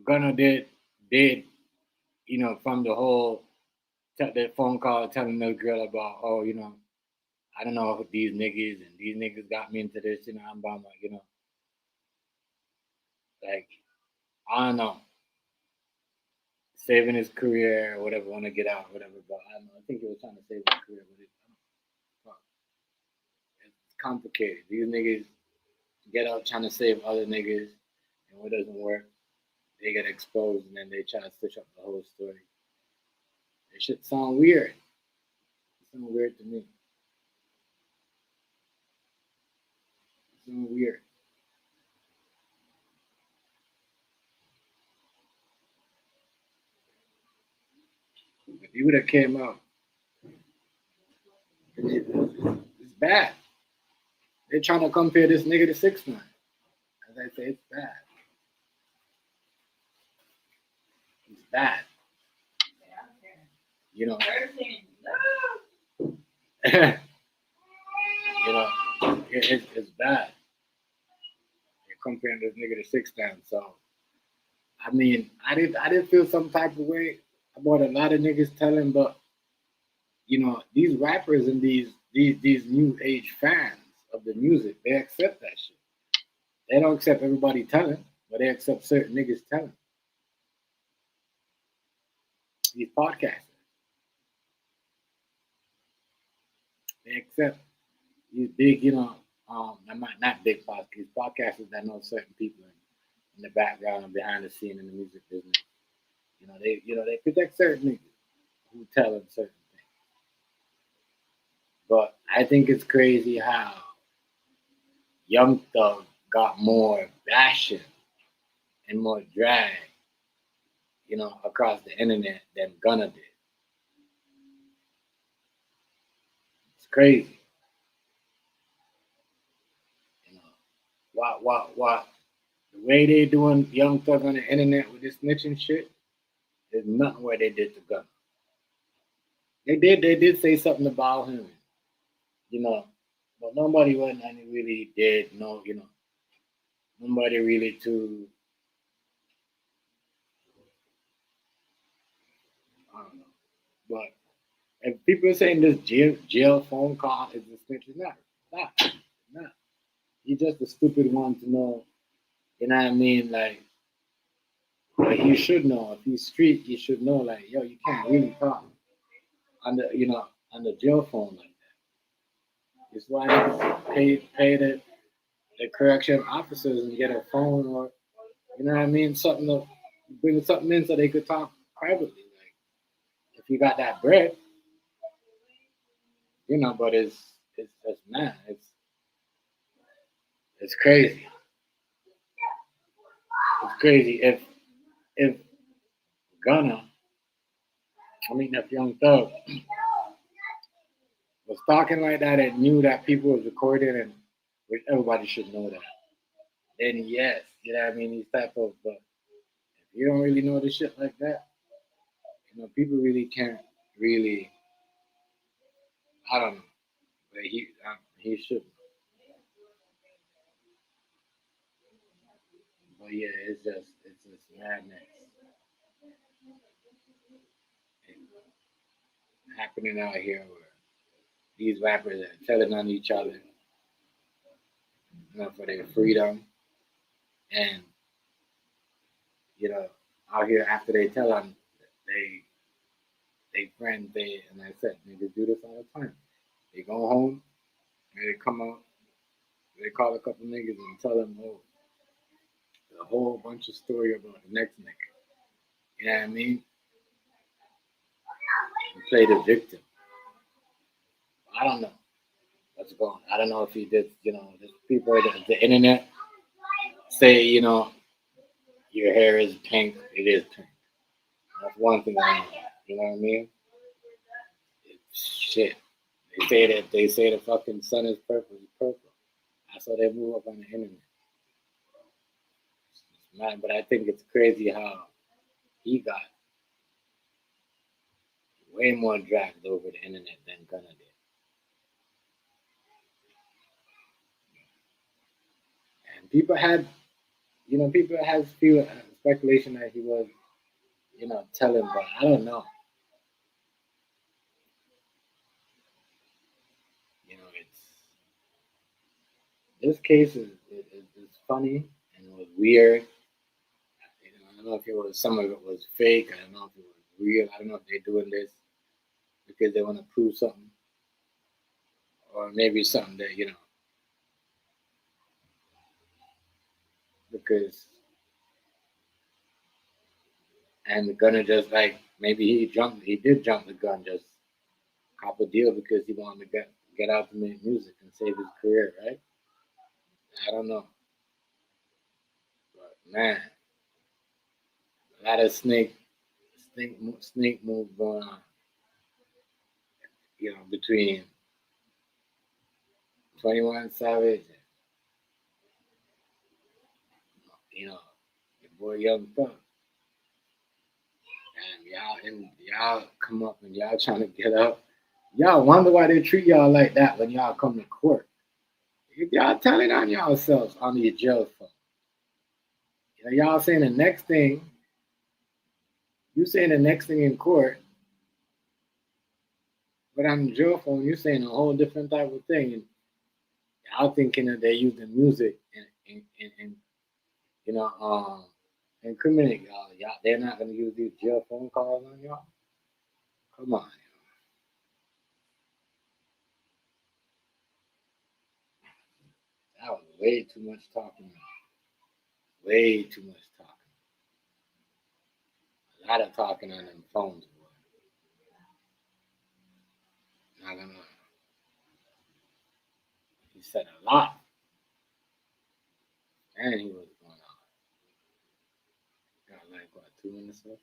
Gunna did, from the whole that phone call telling the girl about, I don't know if these niggas got me into this, I'm by my, like, I don't know, saving his career or whatever, want to get out, whatever, but I don't know, I think he was trying to save his career, but it's complicated. These niggas get out trying to save other niggas, and what doesn't work, they get exposed, and then they try to stitch up the whole story. It should sound weird. It sounds weird to me. It sounds weird. If he would have came out, it's bad. They're trying to compare this nigga to 6ix9ine. As I say, it's bad. It's bad. You know, it's bad. They're comparing this nigga to 6 times. So I mean, I did feel some type of way about a lot of niggas telling, but these rappers and these new age fans of the music, they accept that shit. They don't accept everybody telling, but they accept certain niggas telling. These podcasters, they accept these big, not big podcasters that know certain people in the background and behind the scene in the music business. They protect certain niggas who tell them certain things. But I think it's crazy how Young Thug got more bashing and more drag, across the internet than Gunna did. It's crazy. You know, what the way they doing Young Thug on the internet with this snitching shit, there's nothing what they did to Gunna. They did say something about him, but nobody went and really did nobody really too. I don't know. But if people are saying this jail phone call is a snitch, it's not. He's just a stupid one to know. You know what I mean? Like you should know. If he's street, you should know. Like, yo, you can't really talk on the jail phone like that. It's why they pay the correction officers and get a phone or something to bring something in so they could talk privately. Like, if you got that bread, but it's man, it's crazy. It's crazy. If Gunna, if Young Thug was talking like that and knew that people was recording, and which everybody should know that, then yes, these type of, but if you don't really know the shit like that, people really can't really, I don't know, but he should. But yeah, it's just madness happening out here where these rappers are telling on each other, for their freedom, and out here after they tell them, they friends, and I said, niggas do this all the time. They go home, and they come out, they call a couple niggas and tell them, a whole bunch of story about the next nigga. You know what I mean? And play the victim. I don't know what's going on. I don't know if he did, there's people at the internet say, your hair is pink. It is pink. That's one thing I know. You know what I mean? Shit. They say the fucking sun is purple. It's purple. That's how they move up on the internet. It's mad, but I think it's crazy how he got way more dragged over the internet than Gunna did. And people had speculation that he was, telling, but I don't know. This case is funny and it was weird. I don't know if some of it was fake. I don't know if it was real. I don't know if they're doing this because they want to prove something, or maybe something that because and the gunner just like maybe he did jump the gun, just cop a deal because he wanted to get out to make music and save his career, right? I don't know, but man, a lot of snake moves going on, between 21 Savage and your boy Young Thug. And y'all come up and y'all trying to get up. Y'all wonder why they treat y'all like that when y'all come to court. Y'all telling on yourselves on your jail phone. Y'all saying the next thing. You saying the next thing in court, but on the jail phone, you're saying a whole different type of thing. And y'all thinking that they're using music and incriminate y'all. They're not gonna use these jail phone calls on y'all. Come on. That was way too much talking. Way too much talking. A lot of talking on them phones, boy. Not gonna lie. He said a lot. And he was going on. Got like, what, 2 minutes left?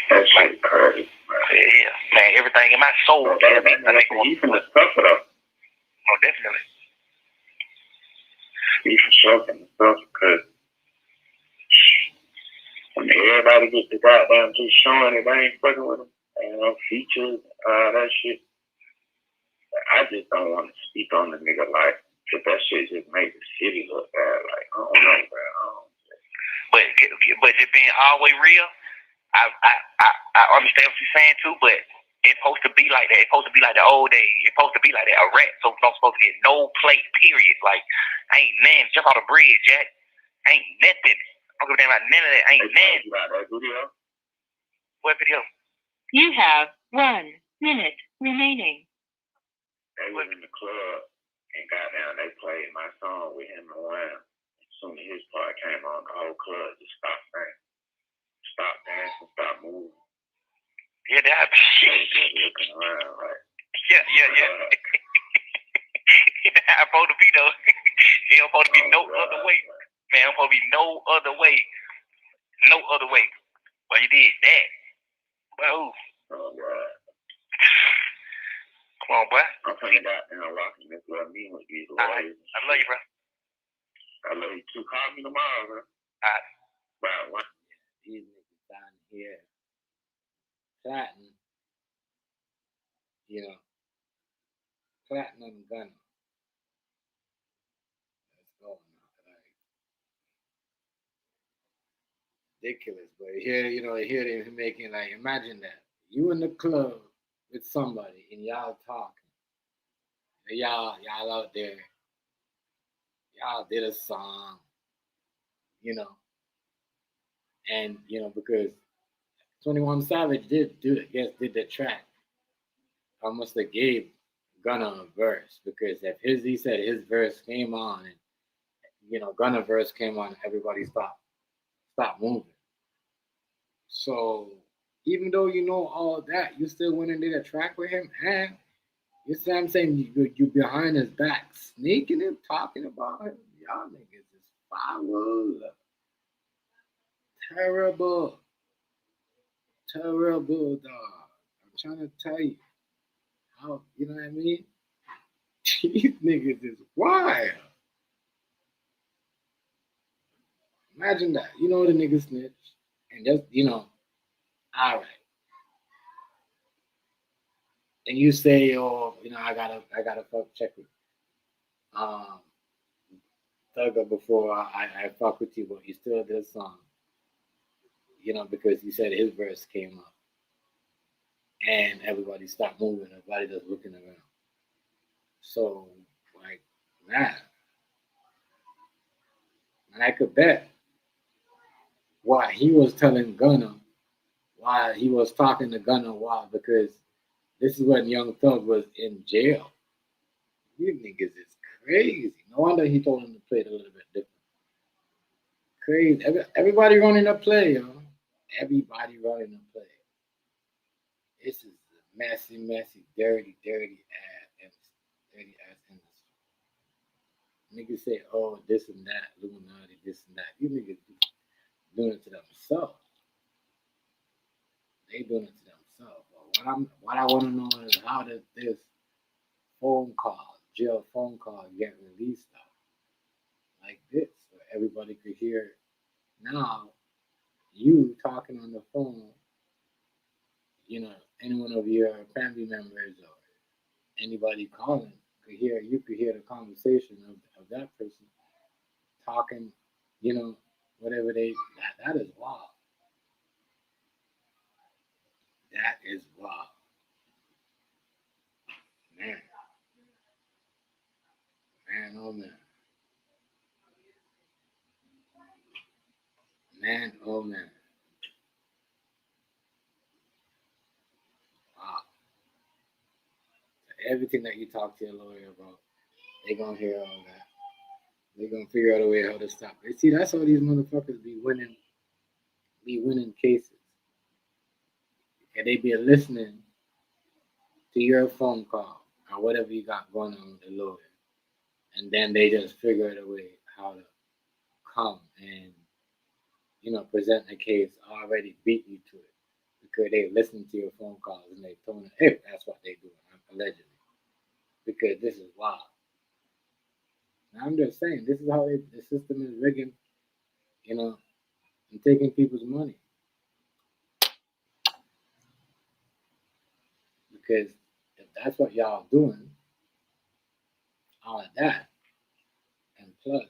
That shit crazy. Yeah, man, everything in my soul. Even the stuff it up. Oh, definitely. Even stuff and stuff because when everybody gets the goddamn just showing it, they ain't fucking with them. Features, that shit. I just don't want to speak on the nigga like, cause that shit just make the city look bad. Like, I don't know, bro. But just being always real, I understand what you're saying too, but it's supposed to be like that. It's supposed to be like the old days. It's supposed to be like that. A rat so don't supposed to get no play, period. Like, ain't nothing. Jump out the bridge, Jack. Ain't nothing. I don't give a damn about none of that. Ain't nothing. You got that video? What video? You have 1 minute remaining. They was in the club and goddamn, they played my song with him and Wham. As soon as his part came on, the whole club just stopped dancing. Stop dancing, stop moving. Yeah, that They was just looking around like. Yeah. I'm supposed to be though. It don't supposed to be no other way. Man, I'm supposed to be no other way. No other way. Well, you did that. Well, Oh, God. come on, boy. I'm finna goddamn rocking this little meeting with these lawyers. I love you, bro. I love you too. Call me tomorrow, bro. Alright. Bro, These niggas down here plotting, platinum gun. Let's go now. Like, ridiculous, but here they're making, like, imagine that. You in the club with somebody and y'all talking. And y'all out there. Y'all did a song, and because 21 Savage did the track. I must have gave Gunna a verse because if he said his verse came on and Gunna verse came on, everybody stopped moving. So even though you know all that, you still went and did a track with him, and you see what I'm saying, you behind his back, sneaking him, talking about him. Y'all niggas is foul. Terrible, dog. I'm trying to tell you. How, you know what I mean? These niggas is wild. Imagine that. You know the nigga snitch. And just, all right. And you say, oh, I gotta fuck check with Thugger before I fuck with you, but you still did a song. Because you said his verse came up. And everybody stopped moving, everybody just looking around. So, like, man, I could bet why he was telling Gunna, why he was talking to Gunna, why, because this is when Young Thug was in jail. You niggas is crazy. No wonder he told him to play it a little bit different. Crazy. Everybody running a play, yo. Everybody running a play. This is a messy, dirty ass industry. Niggas say, oh, this and that, Illuminati, this and that. You niggas doing it to themselves. They doing it to themselves. But what I want to know is how did this jail phone call get released out like this, so everybody could hear it. Now, you talking on the phone, any one of your family members or anybody calling you could hear the conversation of that person talking, whatever that is wild. That is wild. Man. Man, oh man. Man, oh man. Wow. Everything that you talk to your lawyer about, they're gonna hear all that. They're gonna figure out a way how to stop it. See, that's how these motherfuckers be winning cases. And they be listening to your phone call or whatever you got going on with the lawyer. And then they just figure out a way how to come and, present the case, already beat you to it. Because they listen to your phone calls and they told them, hey, that's what they do, allegedly. Because this is wild. Now, I'm just saying, this is how the system is rigging, and taking people's money. Because if that's what y'all doing, all of that, and plus,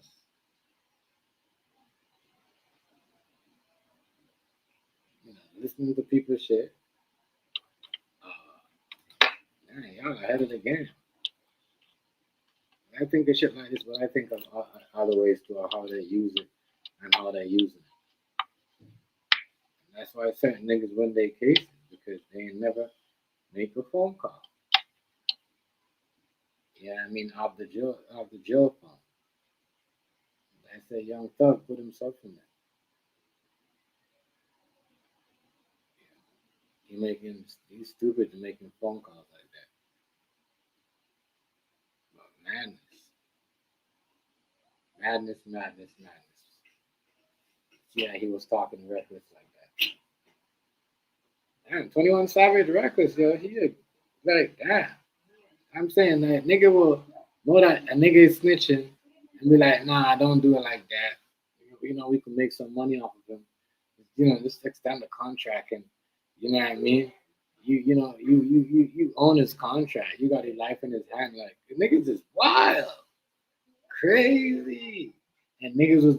listening to people's shit, man, y'all ahead of the game. I think of shit like this, but I think of other ways to how they use it and how they're using it. And that's why certain niggas win their cases, because they ain't never make a phone call. Yeah, I mean, off the jail phone. I said, Young Thug put himself in there. He's stupid to making phone calls like that. But madness. Yeah, he was talking reckless like that. Damn, 21 Savage reckless, yo. He like that. I'm saying that nigga will know that a nigga is snitching and be like, nah, don't do it like that. We can make some money off of him. Just extend the contract and you know what I mean? You own his contract. You got his life in his hand. Like the niggas is wild. Crazy. And niggas was,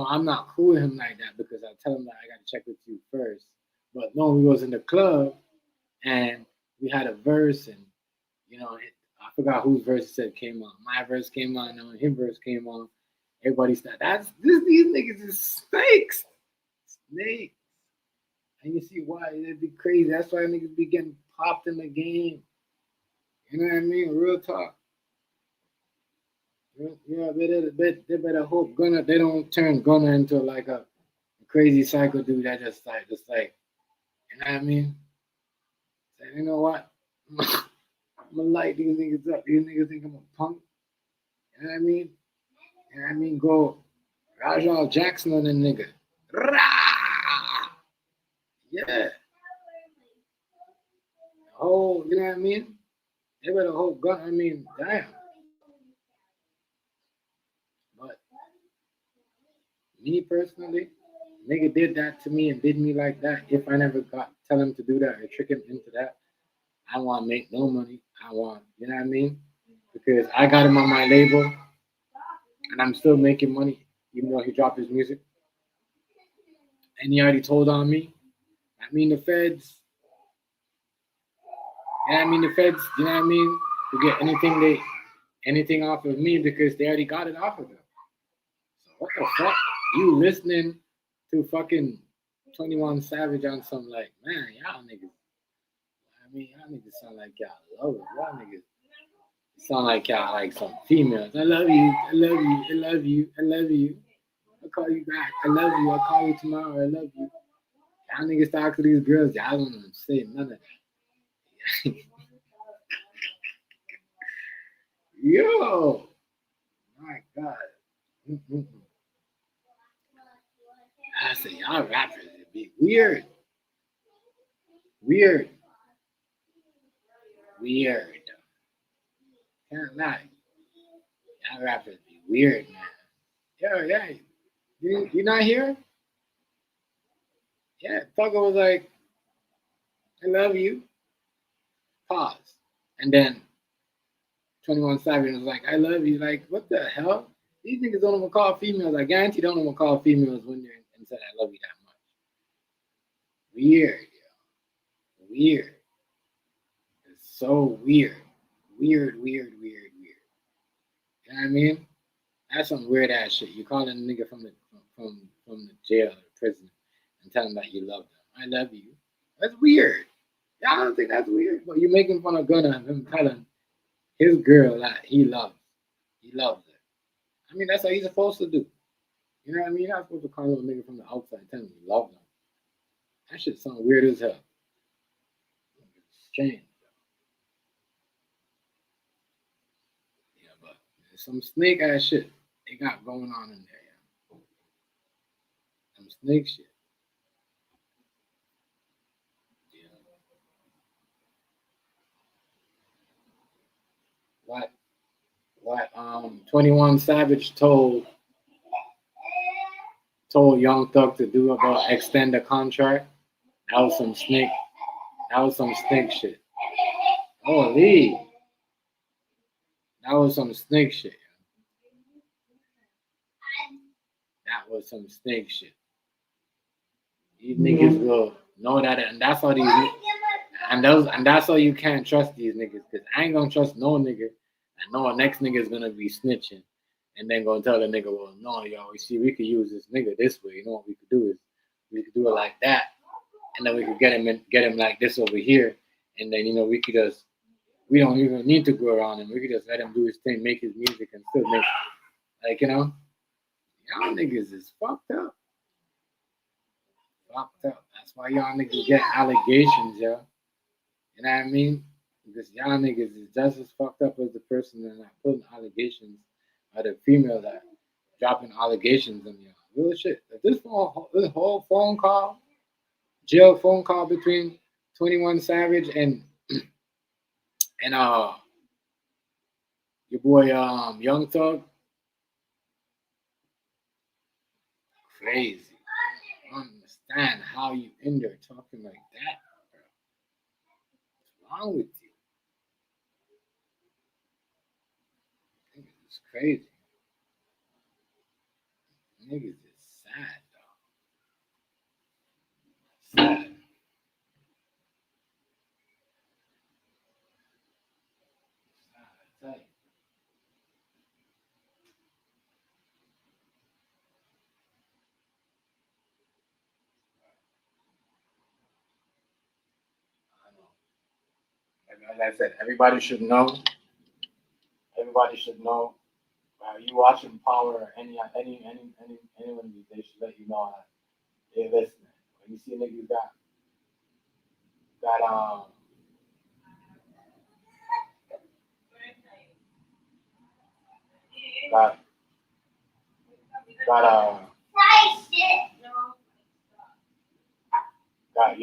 I'm not cool with him like that because I tell him that I gotta check with you first. But no, we was in the club and we had a verse and I forgot whose verse said came on. My verse came on, and when his verse came on, everybody started. These niggas is snakes. Snakes. And you see why it'd be crazy. That's why niggas be getting popped in the game. You know what I mean? Real talk. Yeah, they better hope they don't turn Gunner into like a crazy psycho dude that just like, you know what I mean? Say, you know what? I'm gonna light these niggas up. These niggas think I'm a punk. You know what I mean? You know what I mean? Go Rajal Jackson on the nigga. Rah! Yeah. Oh, you know what I mean? They better hope gun. I mean, damn. But me personally, nigga did that to me and did me like that. If I never tell him to do that or trick him into that, I don't want to make no money. You know what I mean? Because I got him on my label and I'm still making money, even though he dropped his music. And he already told on me. I mean, the feds, you know what I mean? To get anything off of me because they already got it off of him. So what the fuck? You listening to fucking 21 Savage on some like, man, y'all niggas. Y'all niggas sound like y'all love it. Y'all niggas sound like y'all like some females. I love you. I'll call you back. I love you. I'll call you tomorrow. I love you. Y'all niggas talk to these girls. Y'all don't say none of that. Yo. My God. I say, y'all rappers be weird. Can't lie. Y'all rappers be weird, man. Yeah. You not here? Yeah, Thugger was like, I love you. Pause. And then 21 Savage was like, I love you. Like, what the hell? These niggas don't even call females. I guarantee don't even call females when they're and say I love you that much. Weird, yo. Weird. It's so weird. Weird, weird, weird, weird. You know what I mean? That's some weird ass shit. You calling a nigga from the jail or prison and tell him that you love them. I love you. That's weird. Yeah, I don't think that's weird. But you're making fun of Gunna and him telling his girl that he loves. He loves her. I mean, that's what he's supposed to do. You know what I mean? You're not supposed to call a nigga from the outside and tell him you love them. That shit sounds weird as hell. It's strange. Yeah, but there's some snake ass shit they got going on in there. Yeah. Some snake shit. Yeah. What 21 Savage told Young Thug to do about extend the contract. That was some snake. That was some snake shit. Holy. That was some snake shit. That was some snake shit. These niggas will know that, and that's how that's how you can't trust these niggas. Cause I ain't gonna trust no nigga. I know our next nigga is gonna be snitching, and then gonna tell the nigga, well, no, yo, you see, we could use this nigga this way. You know what we could do is we could do it like that, and then we could get him like this over here, and then we could just we don't even need to go around him. We could just let him do his thing, make his music, and still make y'all niggas is fucked up. Fucked up. That's why y'all niggas get allegations, yo. You know what I mean? Because y'all niggas is just as fucked up as the person that putting allegations or the female that dropping allegations on y'all. Real shit. If this whole phone call, jail phone call between 21 Savage and your boy Young Thug, crazy. I don't understand how you in there talking like that, bro. What's wrong with you? It's crazy. Niggas is sad, dog. Sad. I tell you. I know. Like I said, everybody should know. Everybody should know. You watching Power or any one of these, they should let you know that they're listening. When you see niggas got got got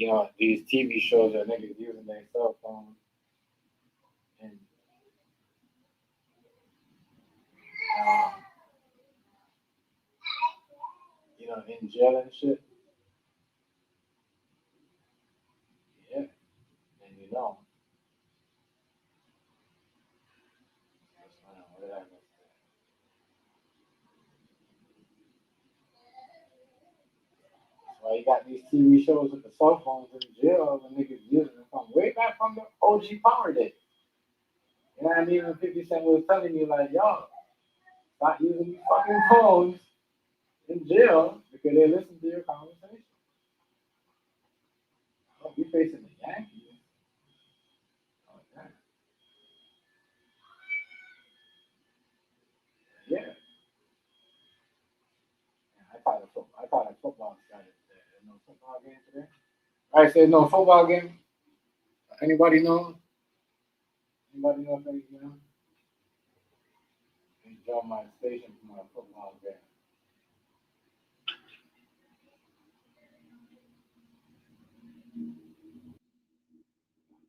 got these TV shows that niggas using their cell phones and um, in jail and shit. Yeah, and what did I miss? That's why you got these TV shows with the cell phones in jail and niggas using them from way back from the OG Power days. You know what I mean? When 50 Cent was telling you like, yo, stop using these fucking phones in jail because they listen to your conversation. Oh, you facing the Yankees? Oh, damn. Yeah. I thought a football started today. There's no football game today. I said no football game. Anybody know? Anybody know if enjoy my station for my football game?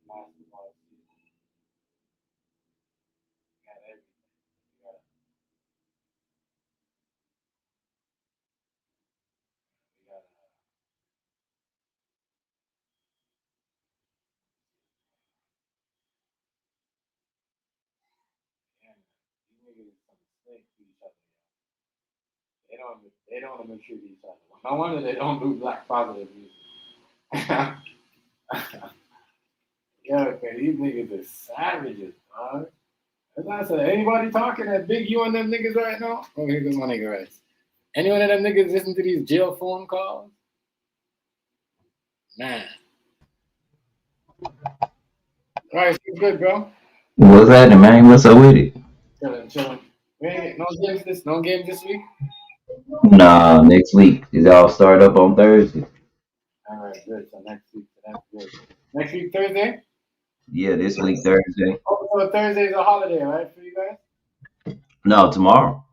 Basketball season. Got everything. We got we got niggas is some snake to each other. They don't mistreat each other. No wonder they don't do black positive music. Yeah, okay, these niggas are savages, dog. As I said, anybody talking that big you and them niggas right now? Oh, here goes my nigga right. Any one of them niggas listen to these jail phone calls? Man. Right, you good, bro? What's happening, man? What's up with it? Chilling. We ain't no games this week? Nah, next week. Is all start up on Thursday. All right, good. So next week, that's good. Next week, Thursday? Yeah, this week Thursday. Oh, so Thursday's a holiday, right, for you guys? No, tomorrow.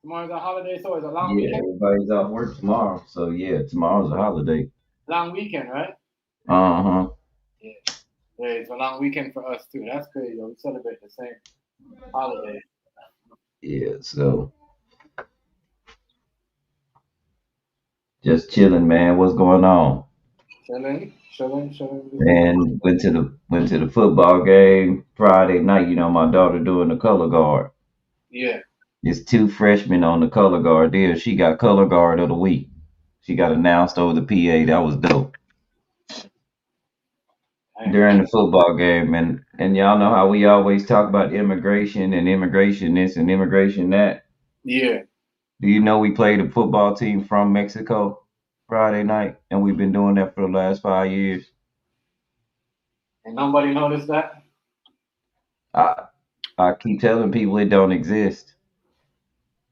Tomorrow's a holiday, so it's a long Yeah, weekend? everybody's off work tomorrow. So yeah, tomorrow's a holiday. Long weekend, right? Uh-huh. Yeah. Yeah, it's a long weekend for us, too. That's crazy, yo. We celebrate the same holiday. Yeah, so just chilling, man. What's going on? Chilling. And went to the football game Friday night. You know, my daughter doing the color guard. Yeah. It's two freshmen on the color guard there. She got color guard of the week. She got announced over the PA. That was dope. During the football game, and y'all know how we always talk about immigration and immigration this and immigration that. Yeah. Do you know we played a football team from Mexico Friday night, and we've been doing that for the last 5 years? And nobody noticed that? I I keep telling people it don't exist.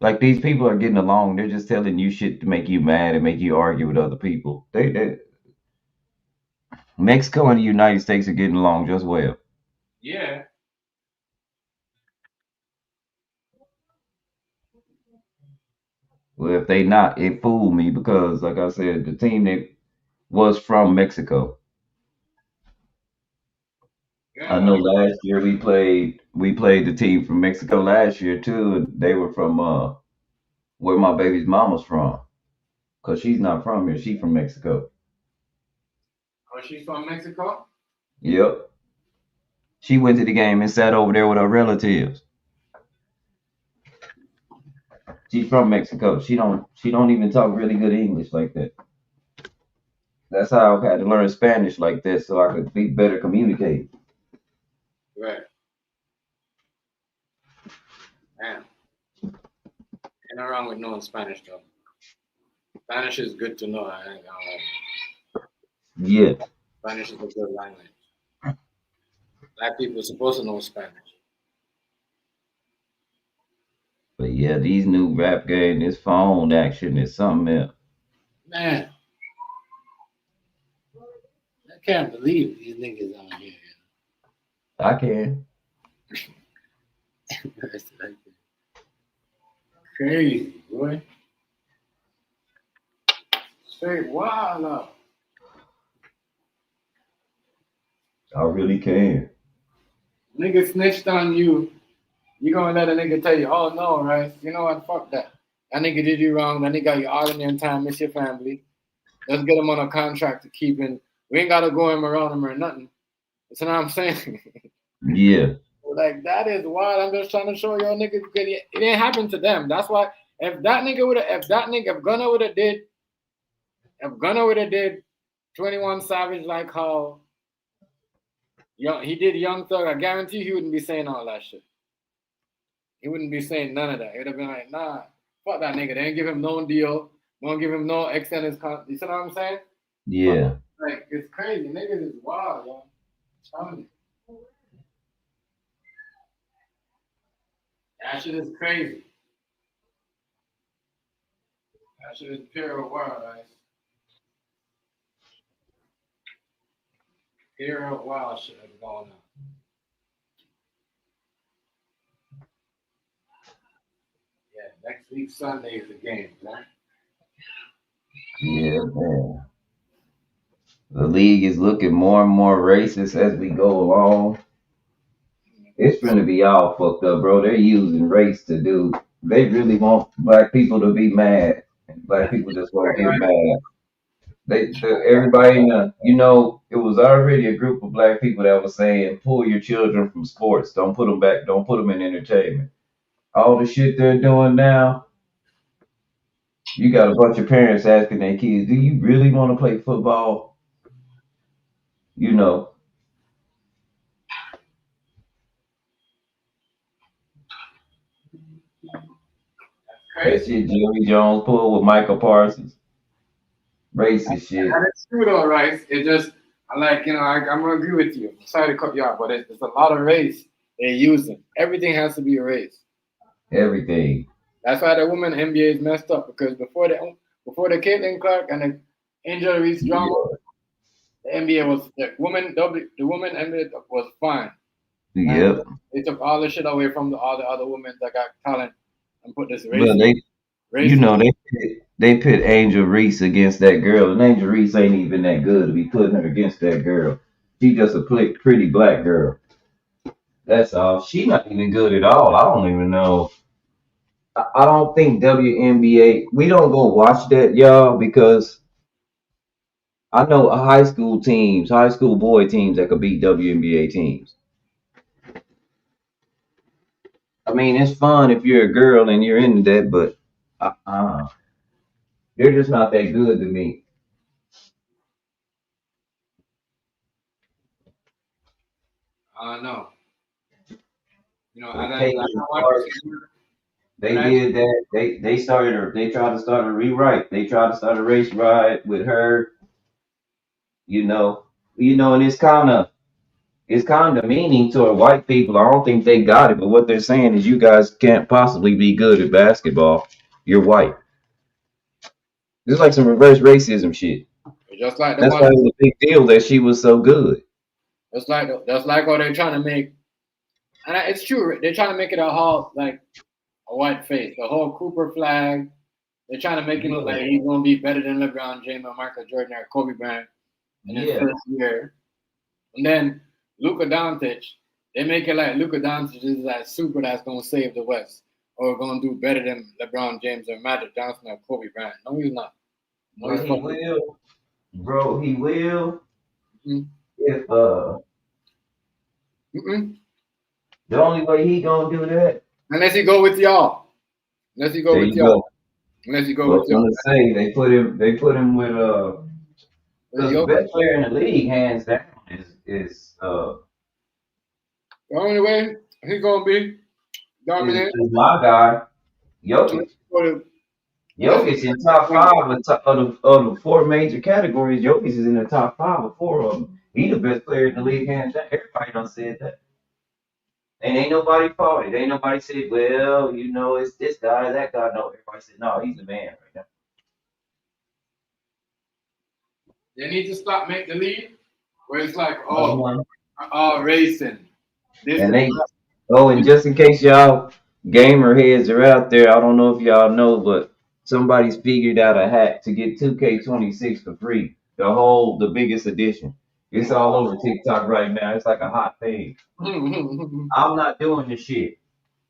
Like these people are getting along. They're just telling you shit to make you mad and make you argue with other people. They Mexico and the United States are getting along just well. Yeah. Well, if they not, it fooled me because, like I said, the team that was from Mexico. I Yeah. know last year we played the team from Mexico last year too. And they were from where my baby's mama's from, cause she's not from here. She from Mexico. Oh, she's from Mexico? Yep. She went to the game and sat over there with her relatives. She's from Mexico. She don't even talk really good English like that. That's how I had to learn Spanish like that so I could be better communicate. Right. Man. Ain't no wrong with knowing Spanish, though. Spanish is good to know. Yeah. Spanish is a good language. Black people are supposed to know Spanish. But yeah, these new rap game, this phone action is something else. Man, I can't believe these niggas out here. I can. It's like crazy, boy. Straight wild up. I really can. Nigga snitched on you. You gonna let a nigga tell you, oh no, right? You know what? Fuck that. That nigga did you wrong. That nigga got you all in your time, miss your family. Let's get him on a contract to keep in. We ain't gotta go him around him or nothing. You know what I'm saying? Yeah. Like that is wild. I'm just trying to show y'all niggas because it didn't happen to them. That's why if Gunna would have did 21 Savage like how he did Young Thug, I guarantee he wouldn't be saying all that shit. He wouldn't be saying none of that. He would have been like, nah, fuck that nigga. They ain't give him no deal. Won't give him no extended contract. You see what I'm saying? Yeah. Like it's crazy. Niggas is wild, yo. I'm telling you. That shit is crazy. That shit is pure wild, right? Pure wild shit is going on. Yeah, next week Sunday is the game, right? Yeah, man. The league is looking more and more racist as we go along. It's gonna be all fucked up, bro. They're using race to do. They really want black people to be mad, and black people just won't get mad. Everybody in it was already a group of black people that was saying, pull your children from sports. Don't put them back. Don't put them in entertainment. all the shit they're doing now, you got a bunch of parents asking their kids, "Do you really want to play football?" You know, that Crazy. shit Jerry Jones pulled with Michael Parsons, racist shit. And it's true though, right? It just, I like, I'm gonna agree with you. I'm sorry to cut you off, but it's a lot of race they're using. Everything has to be a race. Everything. That's why the women NBA is messed up because before the Caitlin Clark and the Angel Reese drama, Yeah. the NBA was the women NBA was fine. And Yep. they took all the shit away from all the other women that got talent and put this Well, you racist. know, they pit Angel Reese against that girl, and Angel Reese ain't even that good to be putting her against that girl. She just a pretty black girl. That's all. She not even good at all. I don't even know. I don't think WNBA. We don't go watch that, y'all, because I know high school boy teams that could beat WNBA teams. I mean, it's fun if you're a girl and you're into that, but they're just not that good to me. I don't know. But I Caitlin don't want Clark, when they I did that. They tried to start a rewrite. They tried to start a race riot with her. You know, and it's kind of demeaning toward white people. I don't think they got it, but what they're saying is you guys can't possibly be good at basketball. You're white. It's like some reverse racism shit. just like the That's why one it was a big deal that she was so good. just like how they're trying to make and it's true, they're trying to make it a whole like a white face, the whole Cooper flag. They're trying to make it look Yeah, like he's gonna be better than LeBron James or Michael Jordan or Kobe Bryant in his yeah. first year. And then Luka Doncic, they make it like Luka Doncic is that super that's gonna save the West or gonna do better than LeBron James or Magic Johnson or Kobe Bryant. No, he's not. No, he's But he fucking. will, bro. He will Mm-mm. if Mm-mm. the only way he gonna do that. Unless you go with y'all. Unless you go There with you y'all. go. Unless you go Well, with I'm y'all. gonna say they put him with With because the y'all. best player in the league, hands down, is The only way he's gonna be is, dominant. is my guy, Unless Jokic. you go to, unless you Jokic in top five of the four major categories. Jokic is in the top five of four of them. He the best player in the league, hands down. Everybody done said that. And ain't nobody fought it. Ain't nobody said, well, it's this guy, that guy. No, everybody said, no, he's the man right now. they need to stop make the league where it's like, Uh-huh. racing. This And and they, and just in case y'all gamer heads are out there, I don't know if y'all know, but somebody's figured out a hack to get 2K26 for free. The biggest edition. It's all over TikTok right now. It's like a hot thing. that. I'm not doing this shit.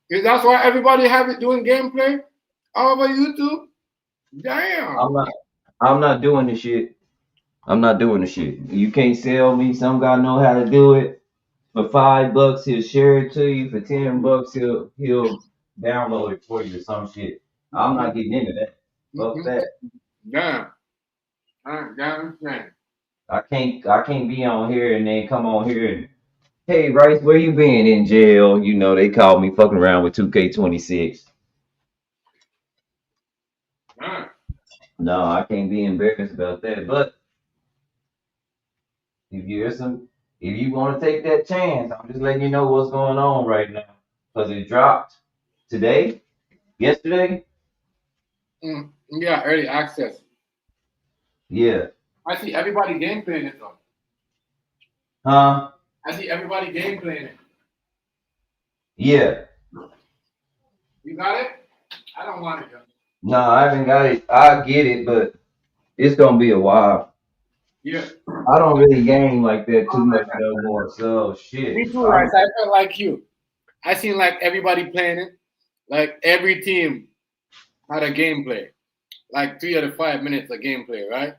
That's why everybody have it doing gameplay all over YouTube. Damn. I'm not. I'm not doing this shit. I'm not doing the shit. You can't sell me. Some guy know how to do it. For $5, he'll share it to you. For $10, he'll download it for you or some shit. I'm not getting into that. Fuck Mm-mm. that. Damn. Damn. Damn. I can't be on here and then come on here and hey Rice, where you been in jail? They called me fucking around with 2K26. Damn. No, I can't be embarrassed about that. But if you want to take that chance, I'm just letting you know what's going on right now. Because it dropped today, yesterday. Yeah, early access. Yeah. I see everybody game playing it though. Huh? I see everybody game playing it. Yeah. You got it? I don't want it though. No, I haven't got it. I get it, but it's gonna be a while. Yeah. I don't really game like that too much no more. So shit. Me too, right? I felt like you. I seen like everybody playing it. Like every team had a gameplay. Like 3 to 5 minutes of gameplay, right?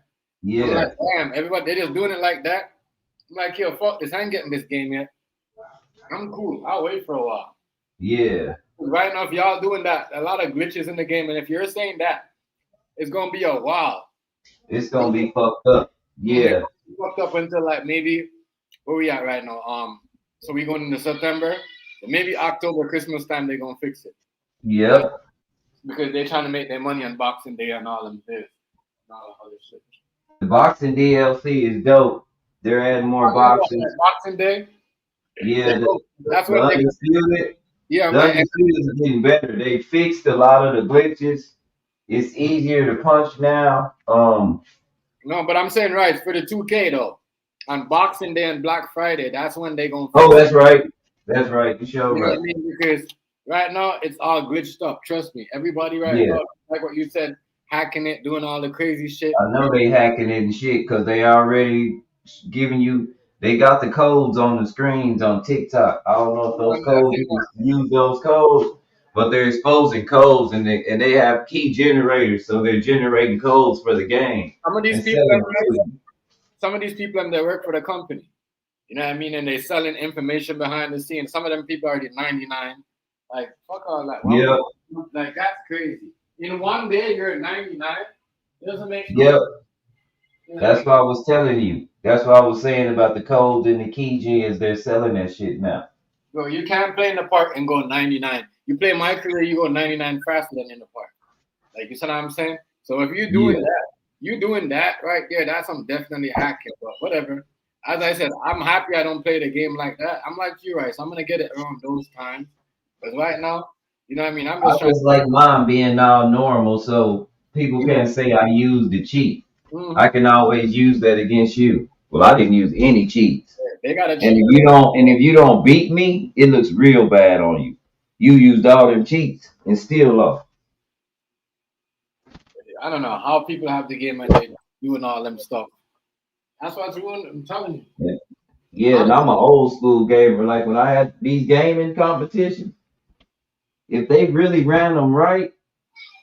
I'm like, Yeah. damn, everybody they just doing it like that. I'm like, yo, fuck this. I ain't getting this game yet. I'm cool. I'll wait for a while. Yeah. Right now, if y'all doing that, a lot of glitches in the game, and if you're saying that, it's gonna be a while. It's gonna be fucked up. It's Yeah. fucked up until like maybe where we at right now. So we going into September, so maybe October, Christmas time, they gonna fix it. Like, Yep. because they're trying to make their money on Boxing Day and all them this and all that other shit. The boxing DLC is dope. They're adding more Talking about boxes. that Boxing Day, Yeah, that's the what they. undisputed, Yeah, the man. undisputed is getting better. They fixed a lot of the glitches. It's easier to punch now. No, but I'm saying right for the 2K though. On Boxing Day and Black Friday, that's when they gonna Oh, fix it. that's right. That's right. You sure You know what right. I mean? Because right now it's all glitched up. Trust me. Everybody right Yeah, now, like what you said, hacking it, doing all the crazy shit. I know they hacking it and shit because they already giving you. They got the codes on the screens on TikTok. I don't know if those I codes think you can use those codes, but they're exposing codes and they have key generators, so they're generating codes for the game some of these and people, selling it to you. some of these people, they work for the company. You know what I mean? And they selling information behind the scenes. Some of them people are already 99. Like fuck all that. Why would Yep, you, like that's crazy. In one day you're at 99. It doesn't make no yep. sense. You know what I That's mean? what I was telling you. That's what I was saying about the codes and the key gens. They're selling that shit now. Bro, you can't play in the park and go 99. You play my career, you go 99 faster than in the park. Like you see what I'm saying? So if you're doing Yeah. that, you doing that right there, that's some definitely hacking, but whatever. As I said, I'm happy I don't play the game like that. I'm like you, right? So I'm gonna get it around those times. Because right now, you know what I mean? I'm I just trying just like mine being all normal, so people to can't say I used the cheat. I hmm can always use that against you. Well, I didn't use any cheats. they got a And cheat if you don't beat me, it looks real bad on you. You used all them cheats and still lost. code. I don't know how people have the game and they doing all them stuff. That's what's ruined. I'm telling you. Yeah, yeah, and I'm Honestly, an old school gamer. Like when I had these gaming competitions, if they really ran them right,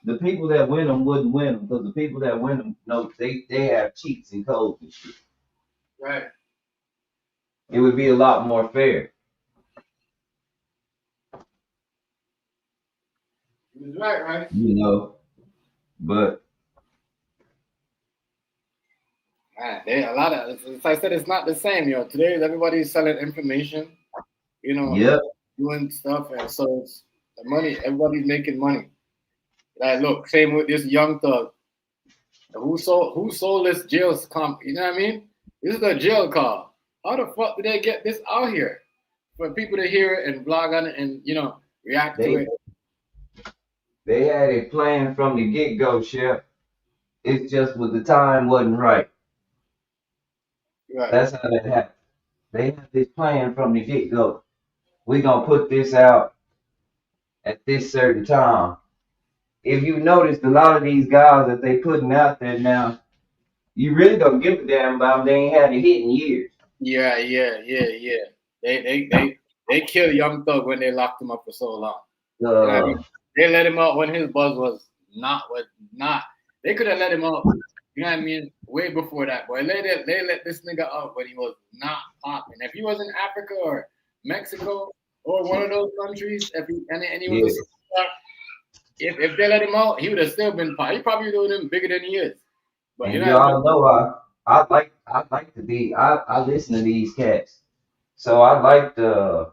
the people that win them wouldn't win them because the people that win them, no, they have cheats and codes and shit. right. It would be a lot more fair, He was right, right? you know. But Man, they a lot of as I said, it's not the same, yo. Today everybody's selling information, you know, yep, doing stuff, and so it's the money. Everybody's making money. Like, look, same with this young thug. Who sold this jail comp? You know what I mean? This is a jail call. How the fuck did they get this out here for people to hear it and blog on it and react to they it? they had it planned from the get go, Chef. It's just with the time wasn't right. Right. That's how that happened. They had this plan from the get go. We gonna put this out at this certain time. If you noticed, a lot of these guys that they putting out there now, you really don't give a damn about them. They ain't had a hit in years. Yeah. They killed Young Thug when they locked him up for so long. You know what I mean? Uh, They let him out when his buzz was not. They could have let him out. You know what I mean? Way before that, boy. They let this nigga out when he was not popping. If he was in Africa or Mexico or one of those countries, and he was yeah. a superstar, if they let him out, he would have still been pop. He probably would have been bigger than he is. But you And know what I mean? y'all know I like to be I listen to these cats. So I like the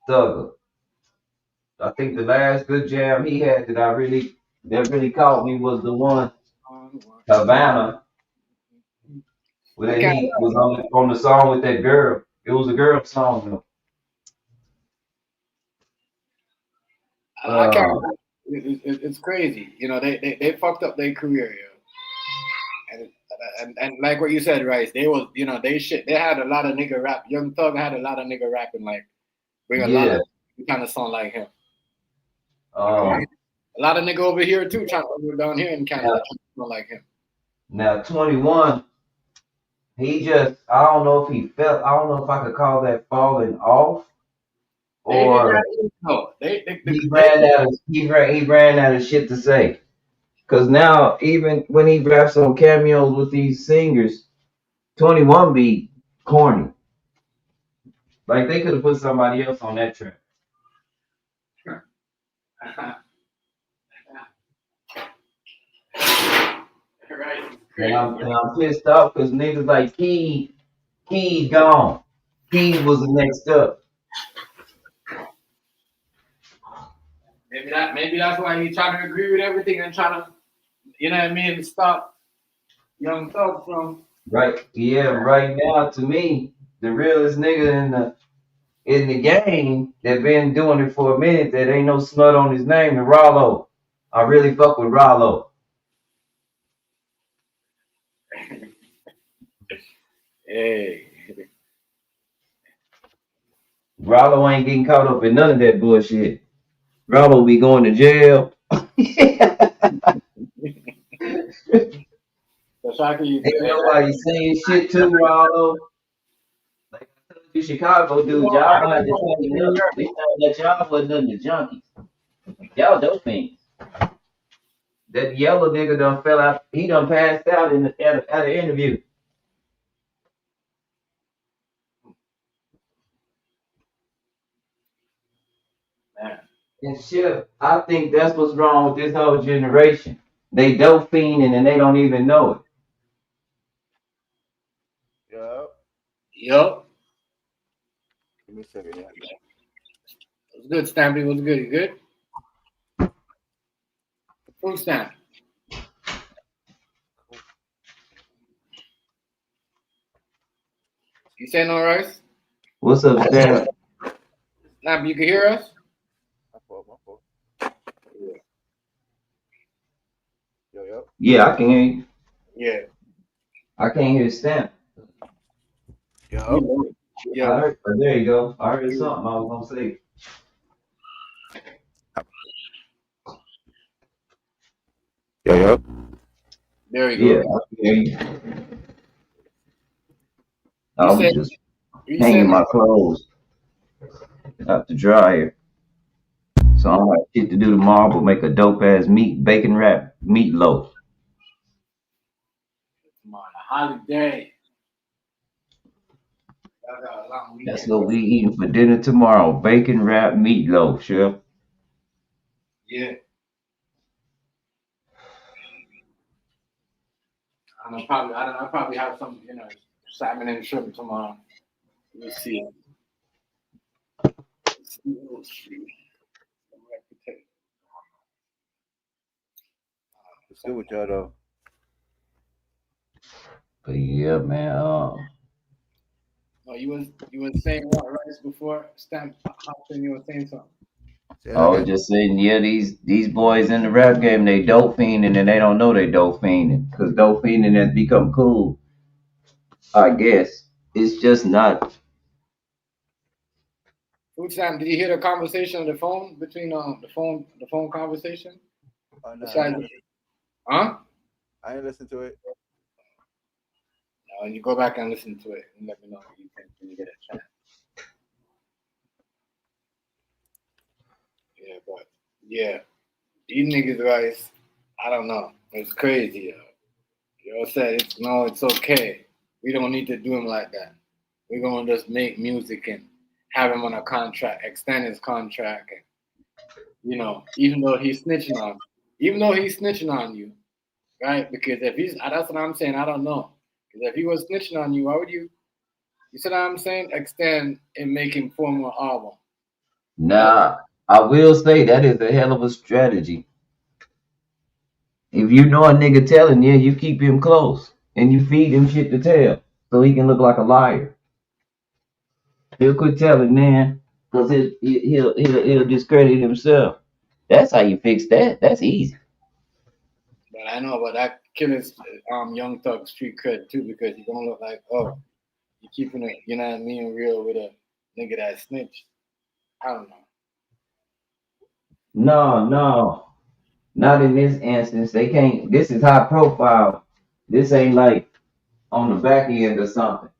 Thugger. I think the last good jam he had that really caught me was the one Havana I where can't. he was on the song with that girl. It was a girl song though. I can't. Uh, It's crazy. They fucked up their career, and like what you said, Rice. They was they shit. They had a lot of nigga rap. Young Thug had a lot of nigga rapping like bring a lot yeah. of kind of sound like him. Um, A lot of nigga over here too trying to down here in now, Canada trying to sound like him. now 21, he just I don't know if he felt I don't know if I could call that falling off They did or that. No, he ran out of shit to say. Cause now even when he raps on cameos with these singers, 21 be corny. Like they could have put somebody else on that track. Right. And I'm pissed off because niggas like Key gone. Key was the next up. Maybe that's why he trying to agree with everything and trying to, you know what I mean, stop Young Thug from. Right. Yeah, right now to me, the realest nigga in the game that been doing it for a minute that ain't no smut on his name is Rollo. I really fuck with Rollo. Hey. Rollo ain't getting caught up in none of that bullshit. Rollo be going to jail. So Shaki, Ain't nobody saying shit to Rollo. Like I told you, Chicago dude, y'all gonna have to tighten up. They found that y'all wasn't nothing to junkies. Y'all dope fiends. That yellow nigga done fell out. He done passed out at an interview. man. And shit, I think that's what's wrong with this whole generation. They dope fiending and they don't even know it. Yup. Yup. Give me a second. Yeah. What's good, Stampy? What's good? You good? Fruit Stamp. You saying all right? What's up, Stan? Stamp, you can hear us? My fault. Yo. Yeah, I can hear you. Yeah. I can't hear Stan. Yup. Yeah. There you go. I heard something I was gonna say. Yup. There you Yeah, go. I can hear you. I You was said just you hanging said my clothes out the dryer. So I don't have shit to do tomorrow but make a dope ass bacon wrap meatloaf. tomorrow, a holiday. Y'all got a long That's weekend. what we eating for dinner tomorrow. Bacon wrap meatloaf, sure. Yeah. I probably have some, salmon and shrimp tomorrow. We'll see. We'll see. What's good with y'all though? But yeah, man. No, you was saying what right before Stamp hopped in, you were saying something. Say I that was again. just saying, yeah, these boys in the rap game, they dope fiending and they don't know they dope fiending. Cause dope fiending has become cool, I guess. It's just not. Food Stamp, did you hear the conversation on the phone between the phone conversation? Oh no, Besides, huh? I ain't listen to it. No, and you go back and listen to it and let me know what you think when you get a chance. Yeah, but yeah, these niggas guys, I don't know. It's crazy. You know, said it's okay. We don't need to do him like that. We're gonna just make music and have him on a contract, extend his contract, and even though he's snitching on you, right? Because if he's that's what I'm saying. I don't know. Because if he was snitching on you, why would you? You see what I'm saying? Extend and make him form an album. Nah, I will say that is a hell of a strategy. If you know a nigga telling you, you keep him close and you feed him shit to tell so he can look like a liar. He'll quit telling then because he'll discredit himself. That's how you fix that. That's easy. But I know, but that kills Young Thug street cred too because he's gonna look like, oh, you keeping it, you know what I mean, real with a nigga that snitched. I don't know. No, not in this instance. They can't. This is high profile. This ain't like on the back end or something.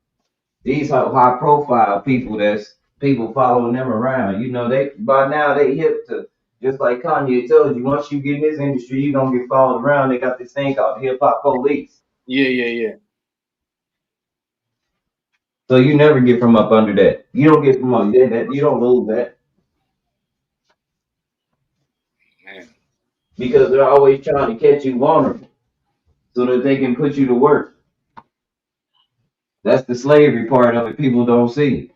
These are high profile people that's people following them around. You know, they by now they hip to just like Kanye told you, once you get in this industry, you gonna get followed around. They got this thing called hip hop police. Yeah. So you never get from up under that. You don't get from under that. You don't lose that. because they're always trying to catch you vulnerable so that they can put you to work. That's the slavery part of it. People don't see.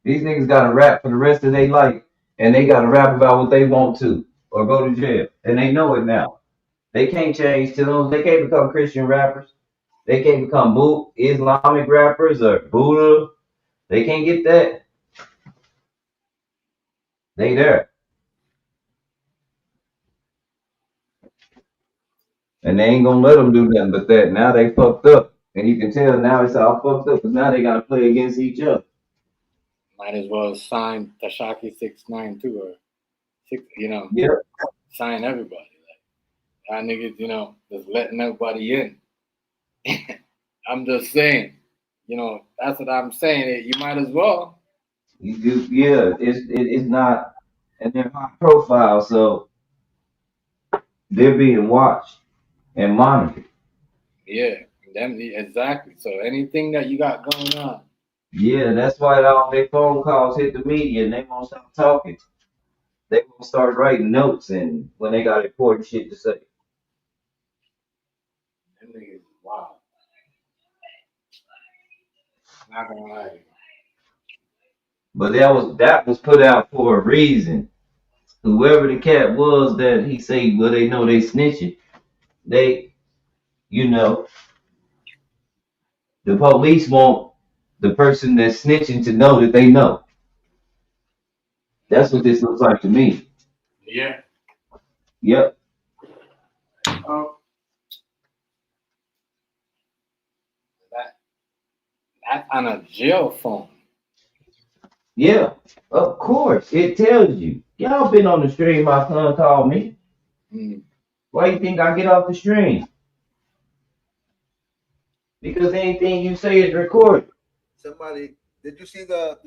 These niggas got to rap for the rest of their life, and they got to rap about what they want to, or go to jail, and they know it now. They can't change tunes. They can't become Christian rappers. They can't become Islamic rappers or Buddha. They can't get that. They there. And they ain't gonna let them do nothing but that. Now they fucked up. And you can tell now it's all fucked up because now they gotta play against each other. Might as well sign Tashaki 6ix9ine too, or six. Yeah. Sign everybody. Like, y'all niggas, just letting everybody in. I'm just saying, that's what I'm saying. You might as well. You do, yeah. It's not, and they're high profile, so they're being watched and monitored. Yeah, exactly. So anything that you got going on. Yeah, that's why all their phone calls hit the media and they won't stop talking. They won't start writing notes and when they got important shit to say. Them niggas, wow. Not gonna lie. But that was put out for a reason. Whoever the cat was that he say, well, they know they snitching. They, the police want the person that's snitching to know that they know. That's what this looks like to me. Yeah. Yep. Oh. That's on a jail phone. Yeah, of course. It tells you. Y'all been on the stream, my son called me. Why you think I get off the stream? Because anything you say is recorded. Somebody, did you see the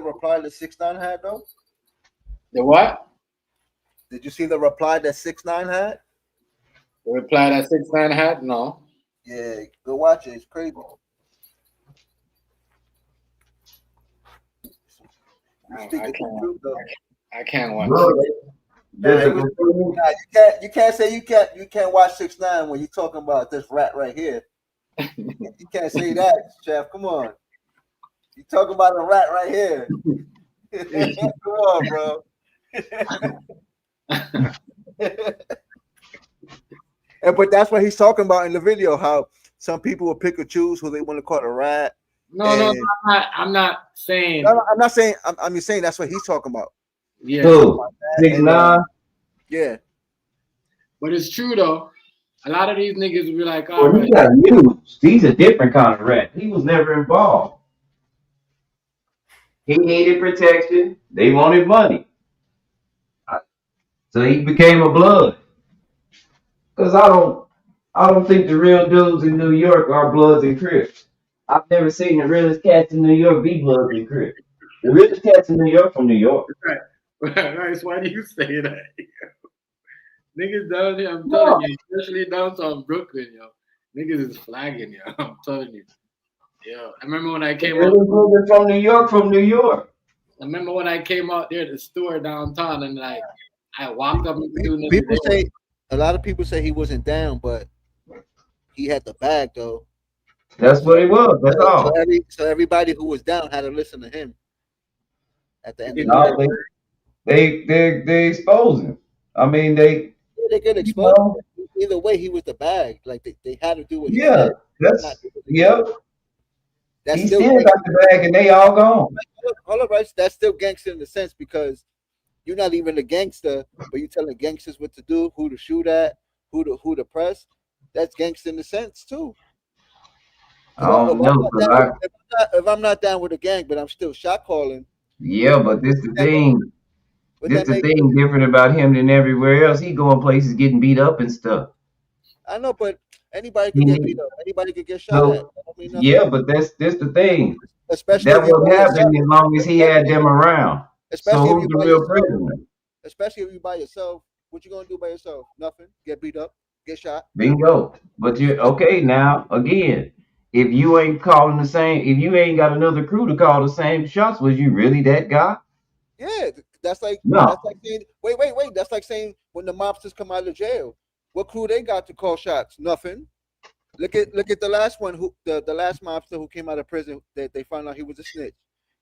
reply that 6ix9ine had though? The what? Did you see the reply that 6ix9ine had? The reply that 6ix9ine had? No. Yeah, go watch it. It's crazy. I can't watch it. You can't say you can't watch 6ix9ine when you're talking about this rat right here. You can't say that, Chef. Come on. You talking about a rat right here. Come on, bro. But that's what he's talking about in the video, how some people will pick or choose who they want to call a rat. No, I'm not saying. No, I'm not saying. I'm just saying that's what he's talking about. Yeah. Who? 6ix9ine? Yeah. But it's true though. A lot of these niggas will be like, all right. He got used. He's a different kind of rat. He was never involved. He needed protection. They wanted money. So he became a blood. Because I don't think the real dudes in New York are Bloods and Crips. I've never seen the realest cats in New York be Bloods and Crips. The realest cats in New York from New York. Right. Why do you say that? Niggas down here, I'm telling you, especially downtown Brooklyn, yo. Niggas is flagging, yo. I'm telling you. Yo, I remember when I came out. From New York. I remember when I came out there to the store downtown and like I walked up to people say a lot of people say he wasn't down, but he had the bag though. That's what it was. That's all. So everybody who was down had to listen to him. At the end of the day, they expose him. I mean, they get exposed. Either way, he was the bag. Like they had to do what he said. He still got the bag, and they all gone. All of us, that's still gangster in the sense because you're not even a gangster, but you're telling gangsters what to do, who to shoot at, who to press. That's gangster in the sense too. I don't know. If I'm not down with a gang, but I'm still shot calling. Yeah, but this the thing. This the thing different about him than everywhere else. He going places getting beat up and stuff. I know, but anybody can get beat up. Anybody can get shot at. Yeah, but that's the thing. Especially that wouldn't happen as long as he had them around. Especially so who's the real prisoner? Especially if you by yourself. What you gonna do by yourself? Nothing. Get beat up. Get shot. Bingo. But you okay now? Again, if you ain't calling the same, if you ain't got another crew to call the same shots, was you really that guy? Yeah, that's like No, saying wait. That's like saying when the mobsters come out of jail, what crew they got to call shots? Nothing. Look at the last one who the last mobster who came out of prison that they found out he was a snitch.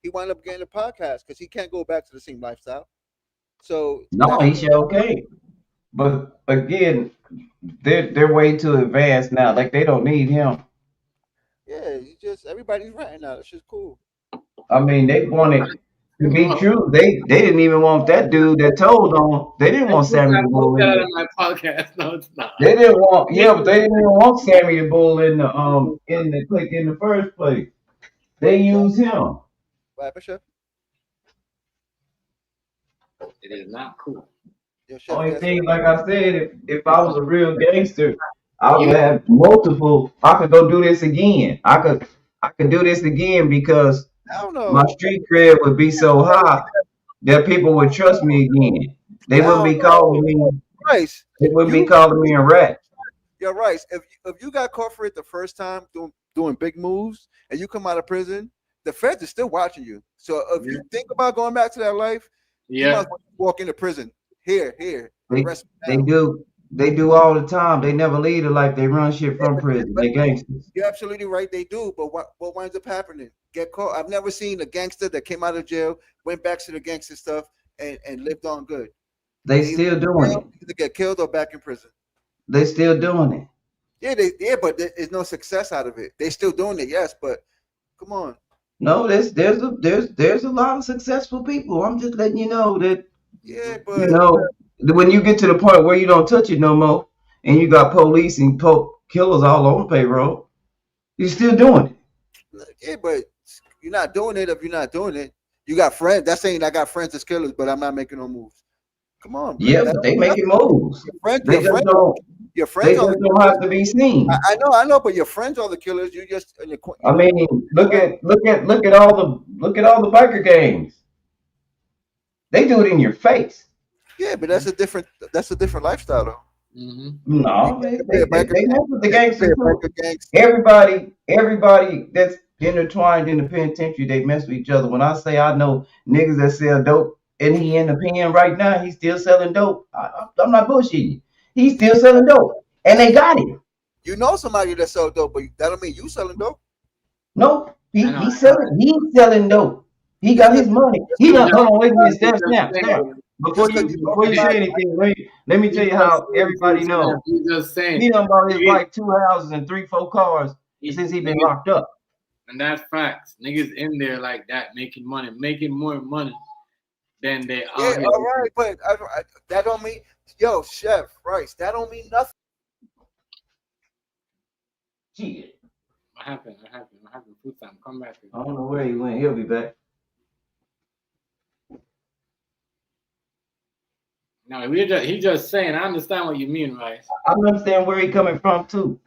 He wound up getting a podcast because he can't go back to the same lifestyle. So no, that's he sure okay. But again, they're way too advanced now. Like they don't need him. yeah. You just everybody's ranting now. It's just cool. I mean, they wanted to be true. They didn't even want that dude that told on. They didn't want Sammy the Bull in that there. on my podcast. No, it's not. They didn't want, yeah, but they didn't even want Sammy the Bull in the clique in the first place. They used him. Right, Chef? It is not cool. Yo, Chef, Only guess thing, what? like I said, if I was a real gangster, I would have multiple. I could go do this again. I could do this again because I don't my know. street cred would be so high that people would trust me again. They I wouldn't don't be know. calling me. Rice, They wouldn't be you calling me a rat. you're right. If you got caught for it the first time doing big moves and you come out of prison, the feds are still watching you. So if you think about going back to that life, you might Yeah. as well walk into prison. Here, They arrest they me now. do they do all the time. They never leave the life. They run shit Yeah, from prison. They gangsters. you're absolutely right. They do, but what winds up happening? Get caught. I've never seen a gangster that came out of jail, went back to the gangster stuff, and lived on good. They They still doing it. either get killed or back in prison. They still doing it. Yeah, but there's no success out of it. They still doing it, yes, but come on. No, there's a lot of successful people. I'm just letting you know that Yeah, you but know when you get to the point where you don't touch it no more, and you got police and killers all on payroll, you're still doing it. but you're not doing it if you're not doing it. You got friends. That's saying I got friends as killers, but I'm not making no moves. Come on, bro. Yeah, That but they don't mean making nothing. moves. Your friends, They your just friends, don't. your They friends are just the don't killers. have to be seen. I know, but your friends are the killers. You just and you I know, mean, look at all the biker gangs. They do it in your face. yeah, but that's a different lifestyle though. Mm-hmm. No, You they can't they, compare they, biker they mess gangs. with the You can't compare gangsters too. biker gangs. Everybody that's intertwined in the penitentiary, they mess with each other. When I say I know niggas that sell dope and he in the pen right now, he's still selling dope. I'm not bullshitting you. He's still selling dope. And they got him. You know somebody that sell dope, but that don't mean you selling dope. Nope. I He know. he's selling dope. He Just got because his money. just He because done you hold on, wait a minute, He snap, just snap, snap. saying. Before just because you you before you talking say about anything, let me He tell you just how saying. everybody knows. He just saying. He done bought his Niggas, wife 2 houses and 3, 4 cars since he been niggas, locked up. and that's facts. Niggas in there like that, making money, making more money than they yeah, are here. all right, but that don't mean yo, Chef Rice, that don't mean nothing. Shit. What happened? What happened? What happened? Food time. Come back. I don't know where he went. He'll be back. No, he just saying. I understand what you mean, right? I understand where he coming from too.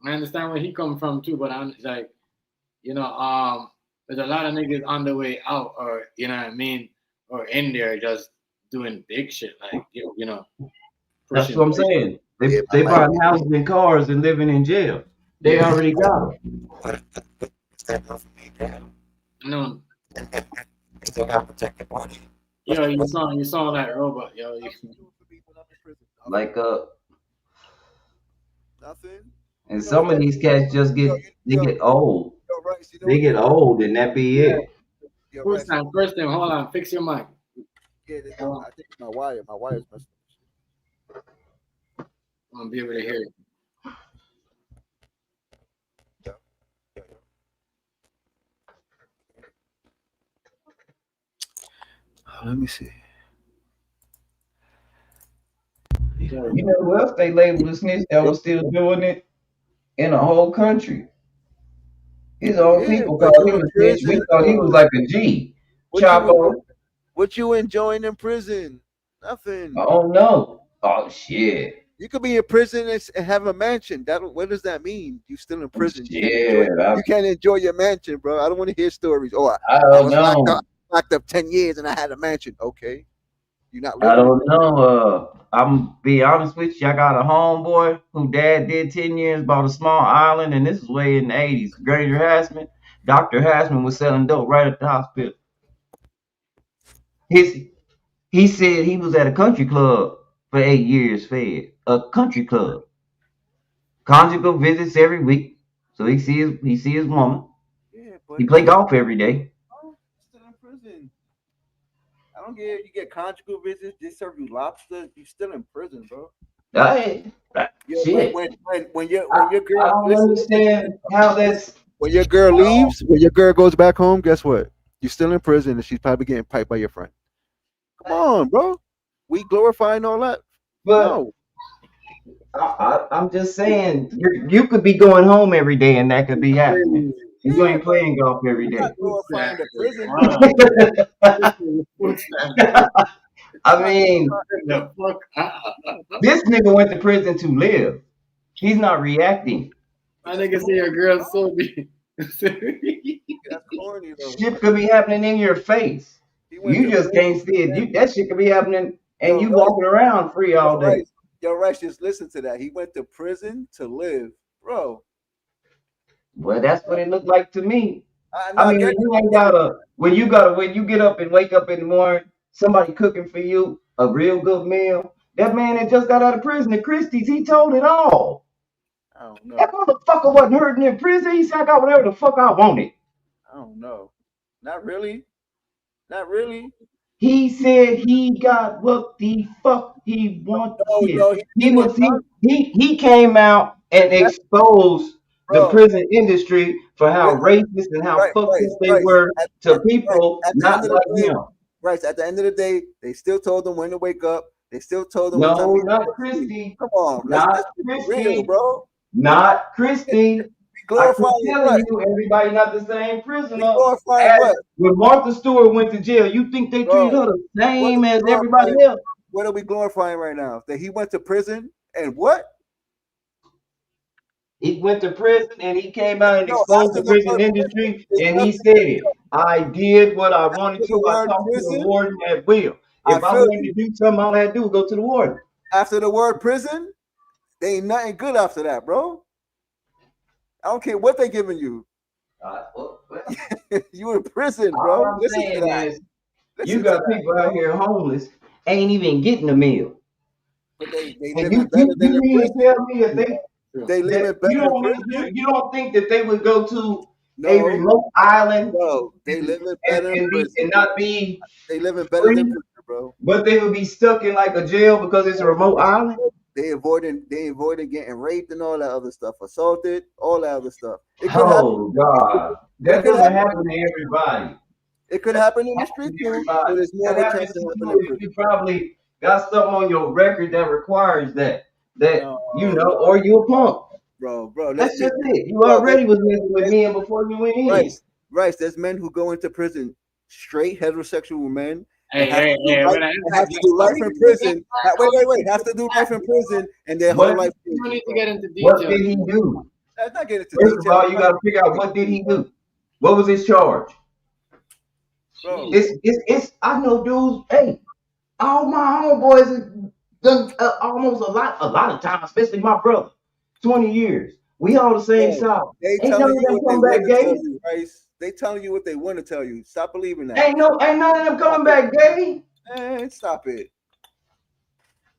I understand where he come from too, but I'm like, there's a lot of niggas on the way out, or you know what I mean, or in there just doing big shit, like That's pushing. what I'm saying. Yeah, They my buying houses and cars and living in jail. They Yeah. already got them. No, Still got protected body. yo, you saw that robot, yo. Like Nothing. and You know some what of that these cats just yo, get old. yo, Rice, you know They what get that old and that be it. yo, First Rice, time, hold on, fix your mic. yeah, I think my wire's messed up. I want to be able to hear it. Let me see. You know who else they labeled a snitch that was still doing it in a whole country? His own Yeah, people but called you him in a snitch. We prison, thought he was though. like a G. Chapo. What you enjoying in prison? Nothing. Oh no. Oh shit. You could be in prison and have a mansion. What does that mean? You still in prison? Shit. You can't enjoy your mansion, bro. I don't want to hear stories. Oh, I I don't was know. locked up 10 years and I had a mansion. Okay, you're not I living it. don't know. I'm be honest with you. I got a homeboy who dad did 10 years, bought a small island, and this is way in the 80s. Granger Hassman. Dr. Hassman was selling dope right at the hospital. His He said he was at a country club for 8 years fed. A country club. Conjugal visits every week. So he see his woman. Yeah, but He play golf every day. oh, still in prison. I don't care. You get conjugal visits. They serve you lobster. You still in prison, bro. I, Yeah, shit. when your I girl don't understand how that's. when your girl leaves, when your girl goes back home, guess what? You're still in prison, and she's probably getting piped by your friend. Come on, bro. We glorifying all that. But No, I'm just saying, you could be going home every day, and that could be happening. Crazy. You yeah, ain't but playing golf every we're day. not glorifying the prison. Wow. What's that? I mean, The fuck up. this nigga went to prison to live. He's not reacting. My nigga see your girl so big. That's corny though. Shit could be happening in your face. He went You to just prison. can't see it. That shit could be happening, and Yo, you Rice, walking around free all day. Yo, Rice, just listen to that. He went to prison to live, bro. Well, that's what it looked like to me. No, I I mean, get when you get up and wake up in the morning, somebody cooking for you a real good meal. That man that just got out of prison at Christie's, he told it all. I don't know. That motherfucker wasn't hurting in prison. He said, I got whatever the fuck I wanted. I don't know. Not really. Not really. He said he got what the fuck he wanted. No, He came out and exposed the bro. prison industry for how racist and how fucked up they were to people At the not end of like the day, him. right. At the end of the day, they still told them when to wake up. They still told them what time No, to not go to sleep. Christy. Come on, Not let's be real, Christy. bro. Not Christy. We I keep glorifying telling what? you, everybody not the same We prisoner. glorifying As what? when Martha Stewart went to jail, you think they treated Bro, her the what same are as we everybody glorifying? else? What are we glorifying right now? That he went to prison and what? He went to prison and he came out and No, exposed after the the prison word industry prison, and he said it. I did what I wanted after to. the I word talked to the prison, warden at will. I If I feel wanted you. to do something, all I had to do was go to the warden. After the word prison, they ain't nothing good after that, bro. I don't care what they giving you. You in prison, All bro. I'm Listen to saying that. is, you Listen to got that. people out here homeless, ain't even getting a meal. But they And living better than in mean prison. to tell me that They living that better in prison. you don't think that they would go to a No, remote island no. They living better in prison. and not be They living better free, than prison, bro. but they would be stuck in like a jail because it's a remote island? They avoiding getting raped and all that other stuff, assaulted, all that other stuff. It could happen. Oh God, It that could doesn't happen. happen to everybody. It could happen in the Happen street to too, everybody. but it's more That of a chance happens to to happen you in if prison. you probably got something on your record that requires that you know, No, or you a punk. bro. That's just it. You Bro, already was messing with men before you went in. Rice. There's men who go into prison, straight heterosexual men, Hey, and have hey, to do hey, life, when I and have to do life in prison. Wait. Have to do life in prison, and their whole What life you don't changes, need to bro. get into what details. did he do? Let's not get into First of detail. all, you got to figure out what did he do. What was his charge? Bro, It's I know dudes. Hey, all my homeboys have done almost a lot of times, especially my brother. 20 years. We all the same bro, side. they Ain't telling none of you them what they come want back to tell gay. you, Rice. They telling you what they want to tell you. Stop believing that. Ain't none of them coming back gay. Man, stop it.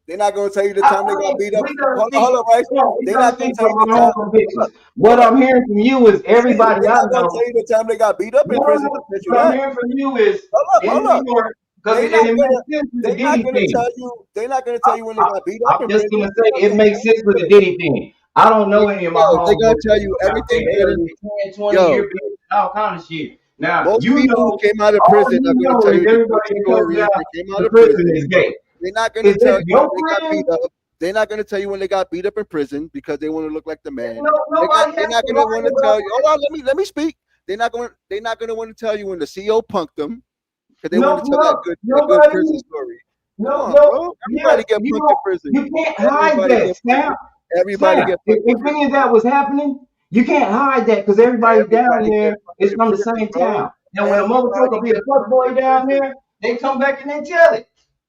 They're not gonna tell you the time they got beat up. We gotta Hold on, Rice. we They're gotta not gonna speak tell from you the our own time. convictions. Hold What up. I'm hearing from you is everybody They're I not gonna know. tell you the time they got beat up in prison. I bet you What I'm that. hearing from you is in Hold New up. York, because They it not makes gonna. sense with the They're not Diddy gonna thing. tell you. They're not gonna tell you when they got beat up I'm in just prison. gonna say it makes sense with the Diddy thing. I don't know any of my They're gonna homeboys tell you that everything they good. 10, 20 Yo, year bills, all kind of shit. Now most you people who know came out of all prison you are gonna know tell is you the good everybody that comes stories. out They came out the of prison prison. is gay. They're not gonna Is tell that you when your they got friend? beat up. They're not gonna tell you when they got beat up in prison because they want to look like the man. Nobody They're has not to gonna lie want to about tell you. Hold on, let me speak. They're not gonna want to tell you when the CEO punked them because they want to tell that good prison story. Come on, bro. Yeah, Everybody get punked in prison. you can't hide Everybody that, get Sam. punked. Everybody Sam, get punked in if prison. any of that was happening, you can't hide that because everybody down Everybody get there punked is in from the prison, same bro. town. And when a Everybody motherfucker be a get fuck punked boy in down prison, there, they come back and they tell it.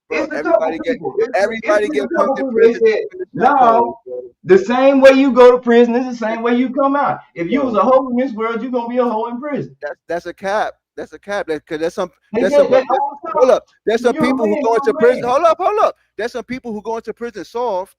bro. It's a couple people. It's Everybody been get a punked couple in people. They prison. said, In the chat no, code, bro. the same way you go to prison is the same way you come out. If you was Bro, a hoe in this world, you're gonna be a hoe in prison. that's a cap. That's a cap. Because there's some. They There's did some. that all the Hold time. up. There's some You're a people who man, go into you're a prison. man. Hold up. There's some people who go into prison soft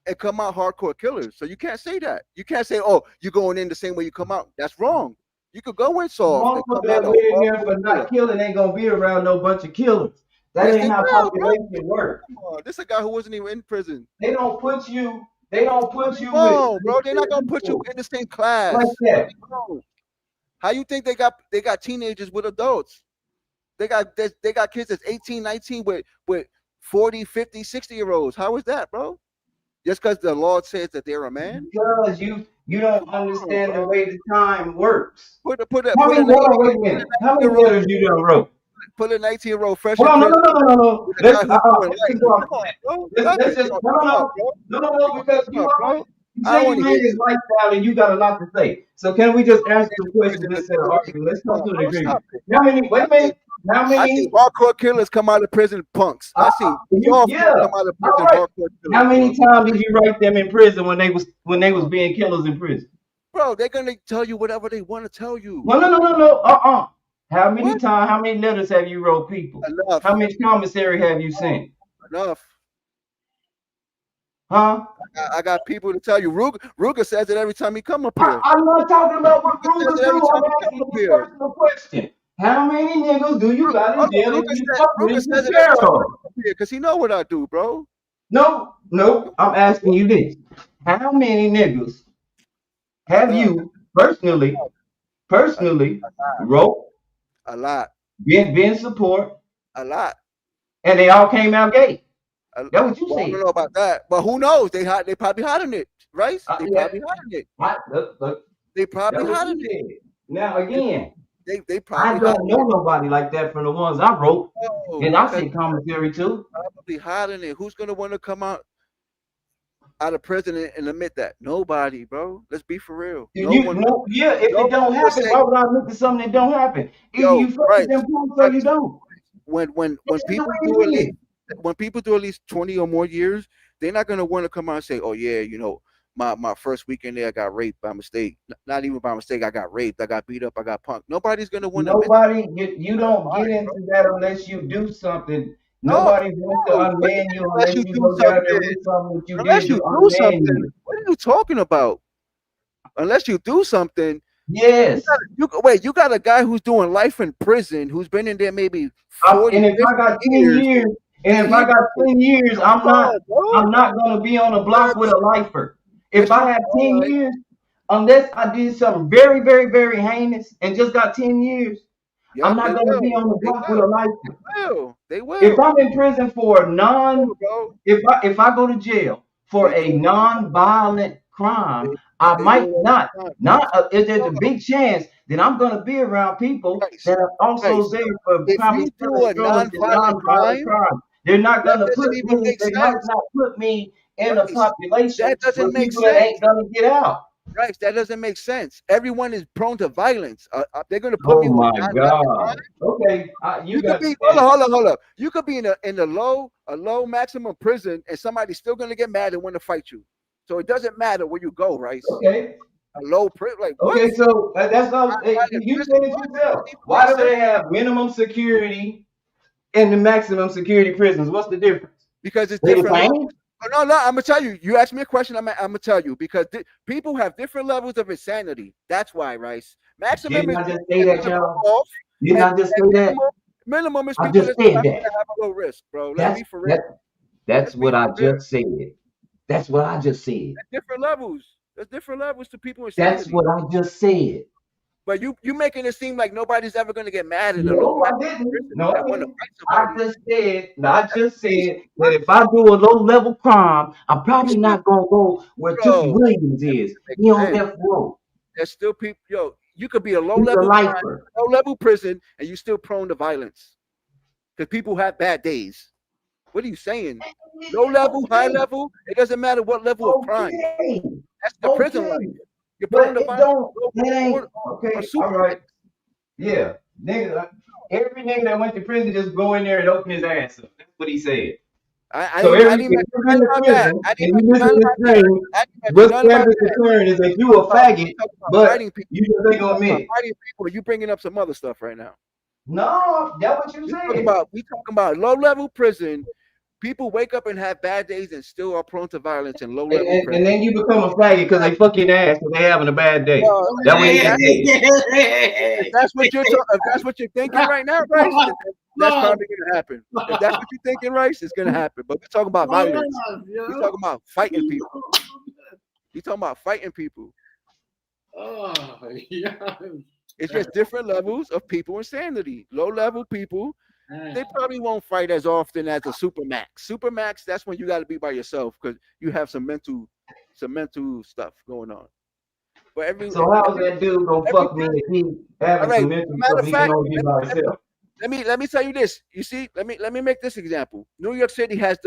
and come out hardcore killers. So you can't say that. You can't say, oh, you're going in the same way you come out. That's wrong. You could go in soft and Motherfucker come out that a went in there hardcore for killer. not killing ain't gonna be around no bunch of killers. That Yes, ain't they how will, bro. population works. Come on. This is a guy who wasn't even in prison. They don't put you. They don't put you with No, bro. They're not gonna put you people in the same like class. that. No. How you think they got teenagers with adults? They got kids that's 18, 19 with 40, 50, 60-year-olds. How is that, bro? Just because the Lord says that they're a man? Because you don't Oh, understand the bro. way the time works. Put How a many? Hold on, wait a minute. How many 19-year-old letters you done wrote? put a 19-year-old fresh Hold in on, no, prison no, no, no, no, no. with a Let's guy who's doing let's life. just go off Come on, bro. that. Fuck Let's it. just Come no, on, bro. no, no, no, because Come on, bro. you I say don't you want to man hear is lifestyle and you got a lot to say. So can we just answer some questions prison instead of arguing? Let's Come come on, to an bro. agreement. Stop it. How many? Wait I a seen, minute. How I seen many? hardcore killers come out of prison punks. I seen soft Yeah. ones come out of All prison right. hardcore How killers, many bro. times did you write them in prison when they was Oh, being killers in prison? bro, they're gonna tell you whatever they want to tell you. No, no, no, no, no. How many What? times? How many letters have you wrote people? Enough. How much commissary have you sent? Enough. Huh? I got people to tell you. Ruger says it every time he come up here. I'm not talking about what Ruger says Ruger it every do. time I'm he come asking up you a here. personal question. How many niggas do you got in Hold jail on, and you fucking Ruger to says it every share time he of? come up here because he know what I do, bro. No, no. I'm asking you this. How many niggas have Enough. you personally wrote, A lot. been support, A lot. and they all came out gay? A- That's what you Well, I don't said. know about that, but who knows? They probably hiding it, right? They Yeah. probably hiding it. Look, They that's probably what hiding you it. said. Now again, They I probably don't hiding know it. nobody like that from the ones I wrote, Oh, and I because sent commentary too. probably hiding it. Who's gonna want to come out of prison and admit that? Nobody, bro. Let's be for real. No You one. know, yeah, if No it don't one will happen, say, why would I look at something that don't happen? Either "Yo, you fuck with Bryce, them punks or you Bryce, don't. when That's just the people way do at it least is. when people do at least 20 or more years, they're not gonna want to come out and say, "Oh yeah, my first weekend there, I got raped by mistake. Not even by mistake, I got raped, I got beat up, I got punked." Nobody's gonna want to admit Nobody, you that. don't get into that unless you do something. No, Nobody wants to no. What do you unman mean you unless unless you you do go down there something? with something that you Unless did you to do unman something. you. What are you talking about? Unless you do something. Yes. Wait, you got a guy who's doing life in prison, who's been in there maybe And 40, if I 50 got 10 years, years, and and if I he got 10 years, come on, bro. I'm not gonna be on the block What? with a lifer. If Yes, you I have all 10 right. years, unless I did something very, very, very heinous and just got 10 years, I'm Yep, not they gonna will. be on the They block with will. a lifer. They If will. I'm in prison for a non, Bro. if I go to jail for They a do it. non-violent crime, They, I they do might it all not. the time. Not is there's No, a big chance that I'm gonna be around people Bryce, that are also Bryce, there for if probably you do selling a drugs and non-violent non-violent crime, crimes. They're not that gonna doesn't put even me. make They might sense. not put me in the Bryce, population that doesn't with make people that sense. ain't gonna get out. Right, that doesn't make sense. Everyone is prone to violence. They're going to put me Oh with my non-violent crime. God. Okay, you You could got be hold up. You could be in a low maximum prison, and somebody's still going to get mad and want to fight you. So it doesn't matter where you go, Rice. okay. A low prison, like what? Okay, so that's not Non-violent you prison, said it what? That yourself. doesn't even make Why do sense. they have minimum security and the maximum security prisons? What's the difference? Because it's They the different same? levels. Oh, no, I'm gonna tell you. You asked me a question. I'm gonna tell you because people have different levels of insanity. That's why, Rice. Maximum Didn't is I just people say that's that, gonna y'all? go off, Didn't and I just say that? minimum is I people just that's said not that. gonna have a low risk, bro. Let's That's be for real. that that's Let's be what I for real. just said. That's what I just said. There's different levels. There's different levels to people That's insanity. what I just said. But you making it seem like nobody's ever gonna get mad in a low No, I maximum didn't. prison No, I that want to didn't. fight I somebody. just said, no, I That's just crazy. said that if I do a low level crime, I'm You probably still, not gonna go where Tookie bro. Williams That is. doesn't make He on sense. death row. There's still people. Yo, you could be a low He's a level crime, lifer. low level prison, and you're still prone to violence because people have bad days. What are you saying? Low level, high Okay, level, it doesn't matter what level of crime. okay, That's the prison life. okay. You're prone But to it violence, don't, that ain't, or okay, all super right. Yeah. Nigga, every nigga that went to prison just go in there and open his ass up. That's what he said. So I every didn't if mention you're in nothing the about that. prison I and didn't you mention listen nothing to about that. stream, I didn't mention what's nothing about standard that. concern is that you a faggot, We talking about but fighting people. you just ain't gonna We talking admit about it. fighting people. You bringing up some other stuff right now. No, that's what you said. We talking about low level prison. People wake up and have bad days and still are prone to violence in low And, level and, prison. and then you become a faggot because they fuck your ass because they having a bad day. Well, That what if they that's, say. if that's what if that's what you're thinking right now, Rice, that's probably gonna happen. If that's what you're thinking, Rice, it's gonna happen. But we're talking about violence. We're talking about fighting people. We're talking about fighting people. Oh, yeah. It's just different levels of people insanity. Low level people, they Man. probably won't fight as often as a supermax. Supermax, that's when you got to be by yourself because you have some mental stuff going on. But So how's that dude gonna every fuck me if he all having right. some mental Matter stuff of he can fact, only be by himself? let me tell you this. You see, let me make this example. New York City has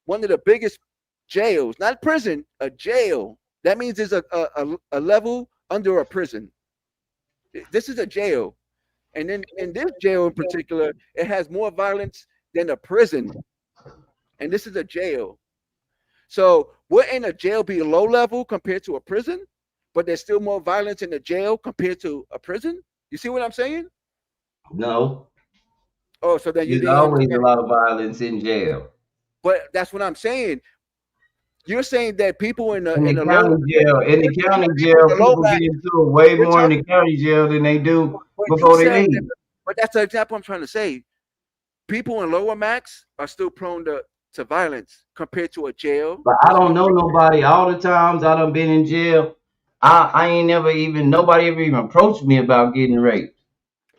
one of the biggest jails, not prison, a jail. That means there's a level under a prison. This is a jail. And then in this jail in particular, it has more violence than a prison. And this is a jail. So wouldn't a jail be low level compared to a prison? But there's still more violence in a jail compared to a prison? You see what I'm saying? No. Oh, so then you There's didn't always a understand. lot of violence in jail. But that's what I'm saying. You're saying that people in In the the low county jail, people in the low people back, get into it way you're more in talking, the county jail than they do but you before they said that, leave. but that's the example I'm trying to say. People in lower max are still prone to violence compared to a jail. But I don't know nobody. All the times I done been in jail, I ain't never even nobody ever even approached me about getting raped.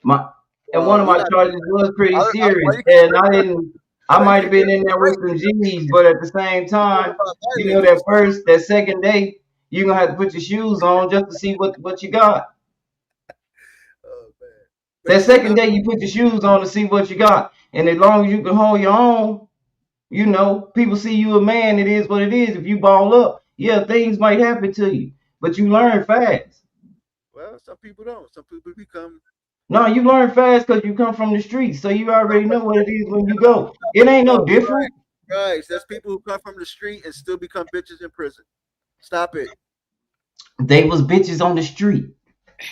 My and one Well, of you're my not. charges was pretty Why serious, you keep and I bringing up? didn't. I Why you might have keep been bringing in up there with rape? some G's, but at the same You talking time, about you know violence? that second day, you gonna have to put your shoes on just to see what you got. Oh man! But That you see, second day, you put your shoes on to see what you got, and as long as you can hold your own, you know, people see you a man. It is what it is. If you ball up, yeah, things might happen to you, but you learn fast. well, some people don't. Some people become. No, you learn fast because you come from the streets, so you already know what it is when you go. It ain't no No, different. right. There's people who come from the street and still become bitches in prison. Stop it. They was bitches on the street.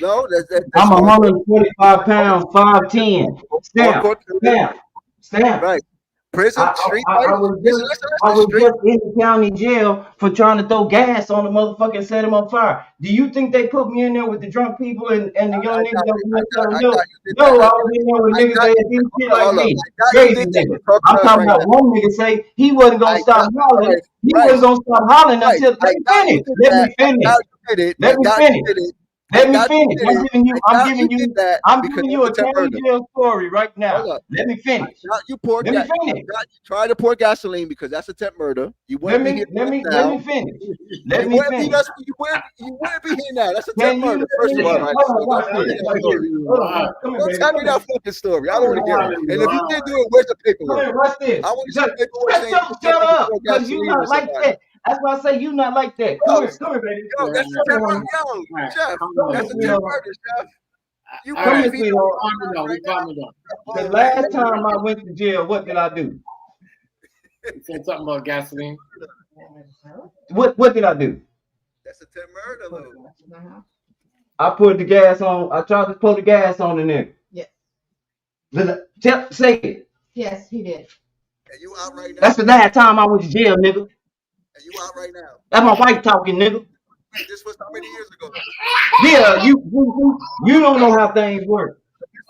No, that's I'm hardcore. 145 pounds, 5'10". Stamp, Hardcore. stamp, stamp. Right. Prison, street I life. was Listen, just I listen. was Street. just in the county jail for trying to throw gas on the motherfucker and set him on fire. Do you think they put me in there with the drunk people and the young niggas that was selling I dope? got you did No, I that. was in there with I niggas got that you. did shit like Hold up. me. I got you Crazy did that. niggas. You're talking I'm about talking right about now. one nigga say he wasn't gonna I stop got hollering. right. He Right. wasn't gonna stop hollering Right. until let I me got you finish. did Let that. me finish. I doubt you did it. Let I me doubt finish. you did it. I Let me doubt you finish. did it. I doubt you did that I'm because giving you that's a a county murder. jail story right now. Hold up. Let me finish. Doubt you poured Let me gas. finish. Try to pour gasoline because that's attempt murder. You wouldn't be here Let now. me finish. Let You me wouldn't be finish. you wouldn't be here now. That's Can attempt you murder. let First of me all, finish? right? Hold So on, watch don't tell this. me that Watch this. story. Hold on. Come here, Don't baby. tell me Come that here. fucking story. I Come don't here. want to hear it. And if you did do it, where's the Come paperwork? here. Watch this. I want to see Just paperwork saying you shut attempted to up, pour cause you gasoline not on like somebody. that. That's why I say you not like that. Yo, Come here, baby. that's Yeah, attempt Come murder. Yo, right. Chef, here, that's attempt sweetheart. murder, Chef. You All Come right. here, believe he sweetheart. Calm me down. right Calm now? me down. The Oh last man, time I went to jail, what did I do? You said something about gasoline. What did I do? that's attempt murder, though. I put the gas on. I tried to put the gas on the nigga. Say it. Yes, he did. And you out right now. That's the last time I went to jail, nigga. And you out right now. That's my wife talking, nigga. This was how many years ago? Yeah, you don't know how things work.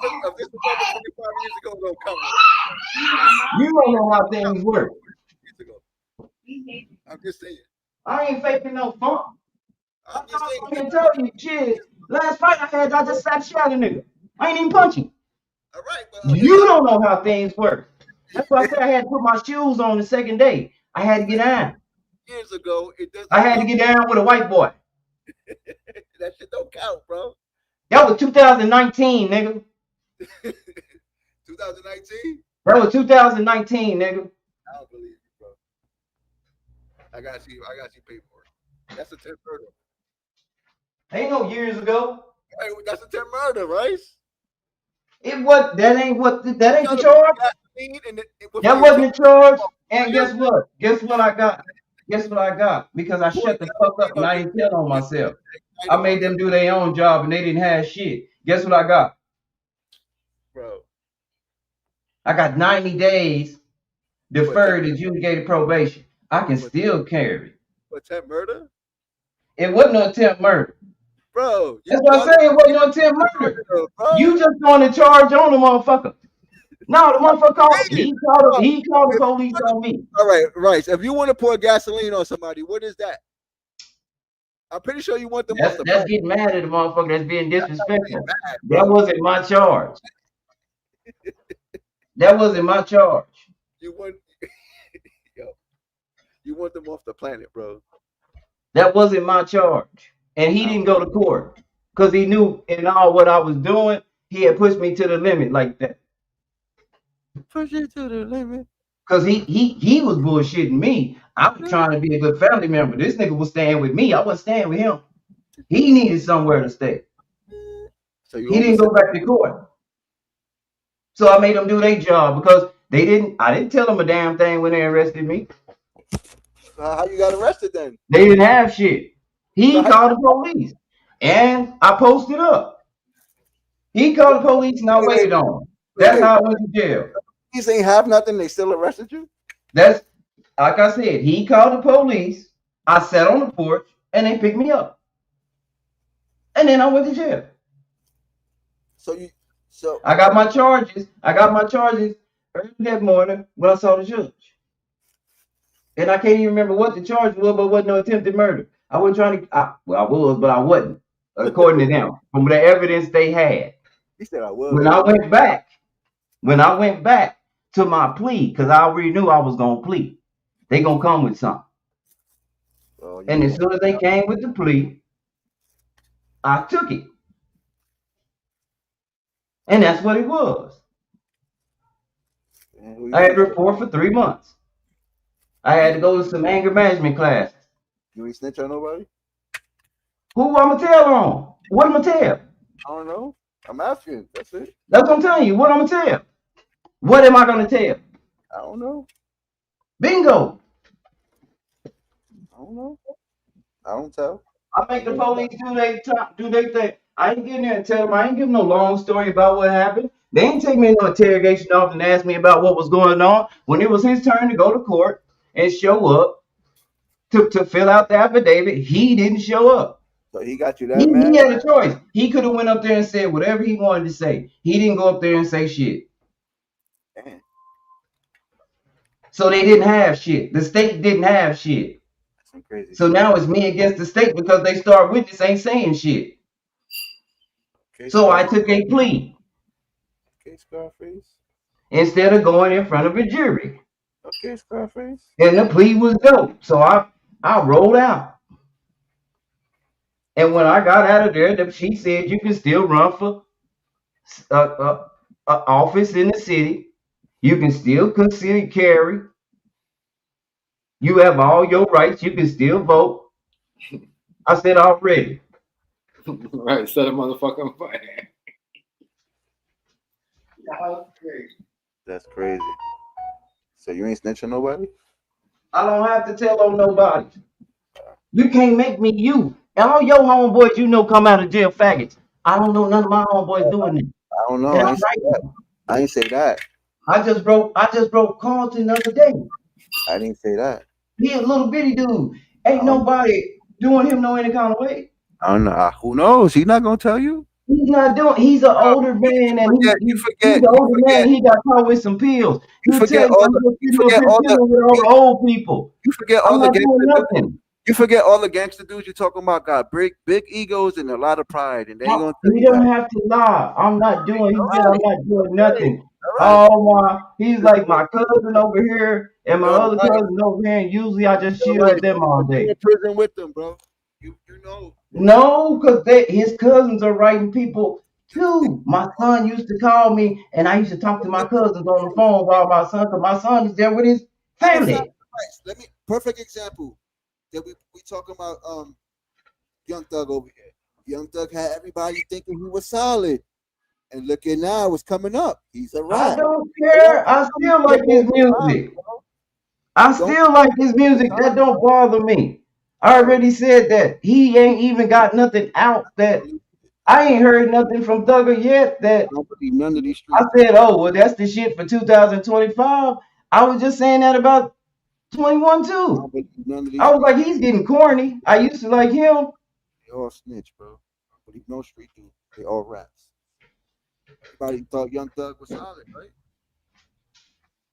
If this was over 25 years ago, don't come. You don't know how things work. Years ago. I'm just saying. I ain't faking no funk. I'm just saying. I can tell you, shit. Last fight I had, I just slapped shit out of a nigga. I ain't even punching. All right, but You don't know how things work. That's why I said I had to put my shoes on the second day. I had to get down. years ago, it doesn't. I had to get down with a white boy. That shit don't count, bro. That was 2019, nigga. 2019? That was 2019, nigga. I don't believe you, bro. I got you paperwork. That's attempt murder. Ain't no years ago. Hey, that's attempt murder, right? That ain't the charge. And That wasn't the charge. And guess what? Guess what I got? Guess what I got? Because I shut the fuck up and I didn't tell on myself. I made them do their own job and they didn't have shit. Guess what I got? Bro. I got 90 days deferred adjudicated probation. I can still carry. Attempt murder? It wasn't no attempt murder. Bro. That's what I'm saying. It wasn't no attempt murder. You just going to charge on the motherfucker. No, the motherfucker called. He called the police on me. All right, right. If you want to pour gasoline on somebody, what is that? I'm pretty sure you want them. That's getting mad at the motherfucker that's being disrespectful. That wasn't my charge. That wasn't my charge. You want, you want them off the planet, bro. That wasn't my charge, and he didn't go to court because he knew in all what I was doing, he had pushed me to the limit like that. Push it to the limit. Cause he was bullshitting me. I was trying to be a good family member. This nigga was staying with me. I wasn't staying with him. He needed somewhere to stay. So he didn't go back to court. So I made them do their job because I didn't tell them a damn thing when they arrested me. How you got arrested then? They didn't have shit. He called the police. And I posted up. He called the police and I waited on him. That's how I went to jail. These ain't have nothing, they still arrested you? That's like I said, he called the police. I sat on the porch and they picked me up. And then I went to jail. So I got my charges. Early that morning when I saw the judge. And I can't even remember what the charge was, but it wasn't no attempted murder. I wasn't trying to I was, but I wasn't, according to them, from the evidence they had. He said I was. When I went back to my plea, because I already knew I was gonna plead. They gonna come with something. And as soon as they came with the plea, I took it. And that's what it was. I had to report for 3 months. I had to go to some anger management classes. You ain't snitch on nobody? Who I'ma tell on? What I'ma tell? I don't know. I'm asking. That's it. That's what I'm telling you. What I'ma tell? What am I gonna tell? I don't know. Bingo. I don't know. I don't tell. I make the police do their thing. I ain't getting there and tell them. I ain't giving no long story about what happened. They ain't take me in no interrogation office and ask me about what was going on. When it was his turn to go to court and show up to fill out the affidavit, he didn't show up. So he got you that mad? He had a choice. He could have went up there and said whatever he wanted to say. He didn't go up there and say shit. Damn. So they didn't have shit. The state didn't have shit. That's crazy. So now it's me against the state because they star witness ain't saying shit. Okay, so I took a plea. Okay, Scarface. Instead of going in front of a jury. Okay, Scarface. And the plea was dope. So I rolled out. And when I got out of there, she said you can still run for office in the city. You can still consider carry. You have all your rights. You can still vote. I said already. Right, set a motherfucker on fire. That's crazy. So you ain't snitching nobody? I don't have to tell on nobody. You can't make me you. And all your homeboys you know come out of jail faggots. I don't know none of my homeboys doing it. I don't know. I ain't say that. I just broke Carlton the other day. I didn't say that. He a little bitty dude. Ain't nobody doing him no any kind of way. I don't know. Who knows? He's not gonna tell you. He's not doing. He's an older man, and he's an older man. He got caught with some pills. You forget all the old people. You forget all the gangster. You forget all the gangster dudes you're talking about got big egos and a lot of pride, and they ain't gonna. He don't have to lie. I'm not doing. He said I'm not doing nothing. Oh he's like my cousin over here and my other cousin over here, and usually I just chill with them all day. You're in prison with them, bro. You know. No, because his cousins are writing people too. My son used to call me, and I used to talk to my cousins on the phone while because my son is there with his family. Let me perfect example that we talking about Young Thug over here. Young Thug had everybody thinking he was solid. And look at now, what's coming up. He's a rat. I don't care. I still like his music. I still like his music. That don't bother me. I already said that. He ain't even got nothing out that I ain't heard nothing from Thugger yet that I don't believe none of these I street said, oh, well, that's the shit for 2025. I was just saying that about 21 I too. don't believe none of these I was street. like, he's getting corny. I used to like him. They all snitch, bro. I don't believe no street dude. They all rats. Everybody thought Young Thug was solid, right?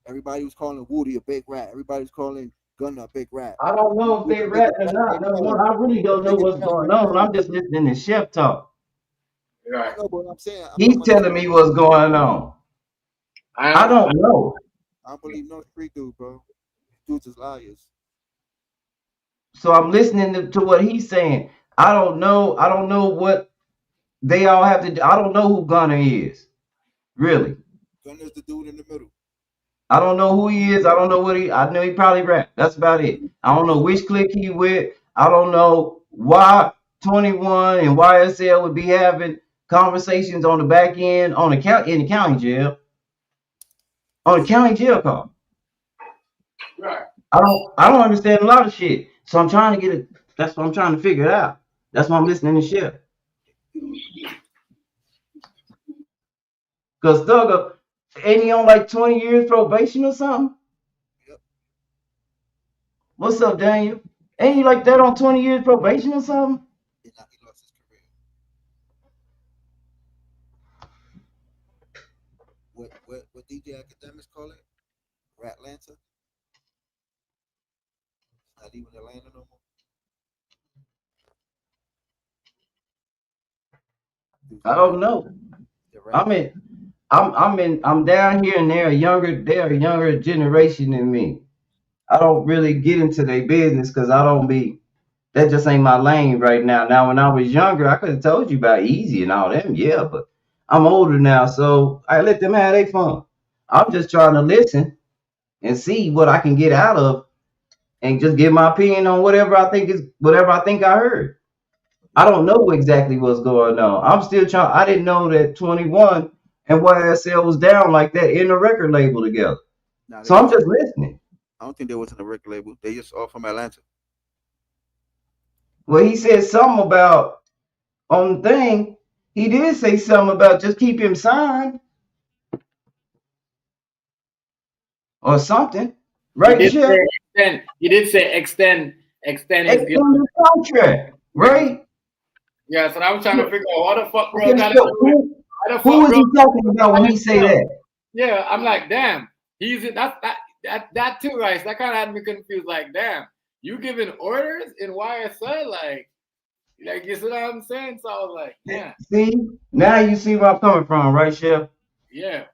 Everybody was calling Woody a big rat. Everybody was calling Gunna a big rat. I don't know if they Biggest ratting or rat not. right Number now. one, I really don't know Biggest what's rat going right on. now. I'm just listening to Chef talk. Right. No, but I'm saying I'm He's talking about telling me what's going on. I don't know. I don't believe no street dude, bro. Dudes is liars. So I'm listening to what he's saying. I don't know. I don't know what they all have to do. I don't know who Gunner is. Really. Gunna's the dude in the middle. I don't know who he is. I don't know what I know he probably rap. That's about it. I don't know which clique he with. I don't know why 21 and YSL would be having conversations on the back end on the in the county jail. On the county jail call. Right. I don't understand a lot of shit. So I'm trying to get it. That's what I'm trying to figure it out. That's why I'm listening to shit. Cause Thugger, ain't he on like 20 years probation or something? Yep. What's up, Daniel? Ain't he like that on 20 years probation or something? He lost his career. What DJ Academics call it? Ratlanta? It's not even Atlanta no more. I don't know. I'm down here and they're a younger generation than me. I don't really get into their business because I don't be that just ain't my lane right now. Now when I was younger, I could have told you about Easy and all them, yeah, but I'm older now, so I let them have their fun. I'm just trying to listen and see what I can get out of and just give my opinion on whatever I think I heard. I don't know exactly what's going on. I'm still trying. I didn't know that 21 and YSL was down like that in the record label together. Nah, So I'm just listening. I don't think they was in a record label. They just all from Atlanta. Well, he said something about on the thing. He did say something about just keep him signed or something, right, Chef? He did say extend his deal. Extend the contract, right? Yeah, so I was trying to figure out what the fuck, bro. Okay, so who was he talking about when he say that? Yeah, I'm like, damn, he's that too, right? That kind of had me confused. Like, damn, you giving orders in YSL, like you see what I'm saying? So I was like, yeah. See, now you see where I'm coming from, right, Chef? Yeah.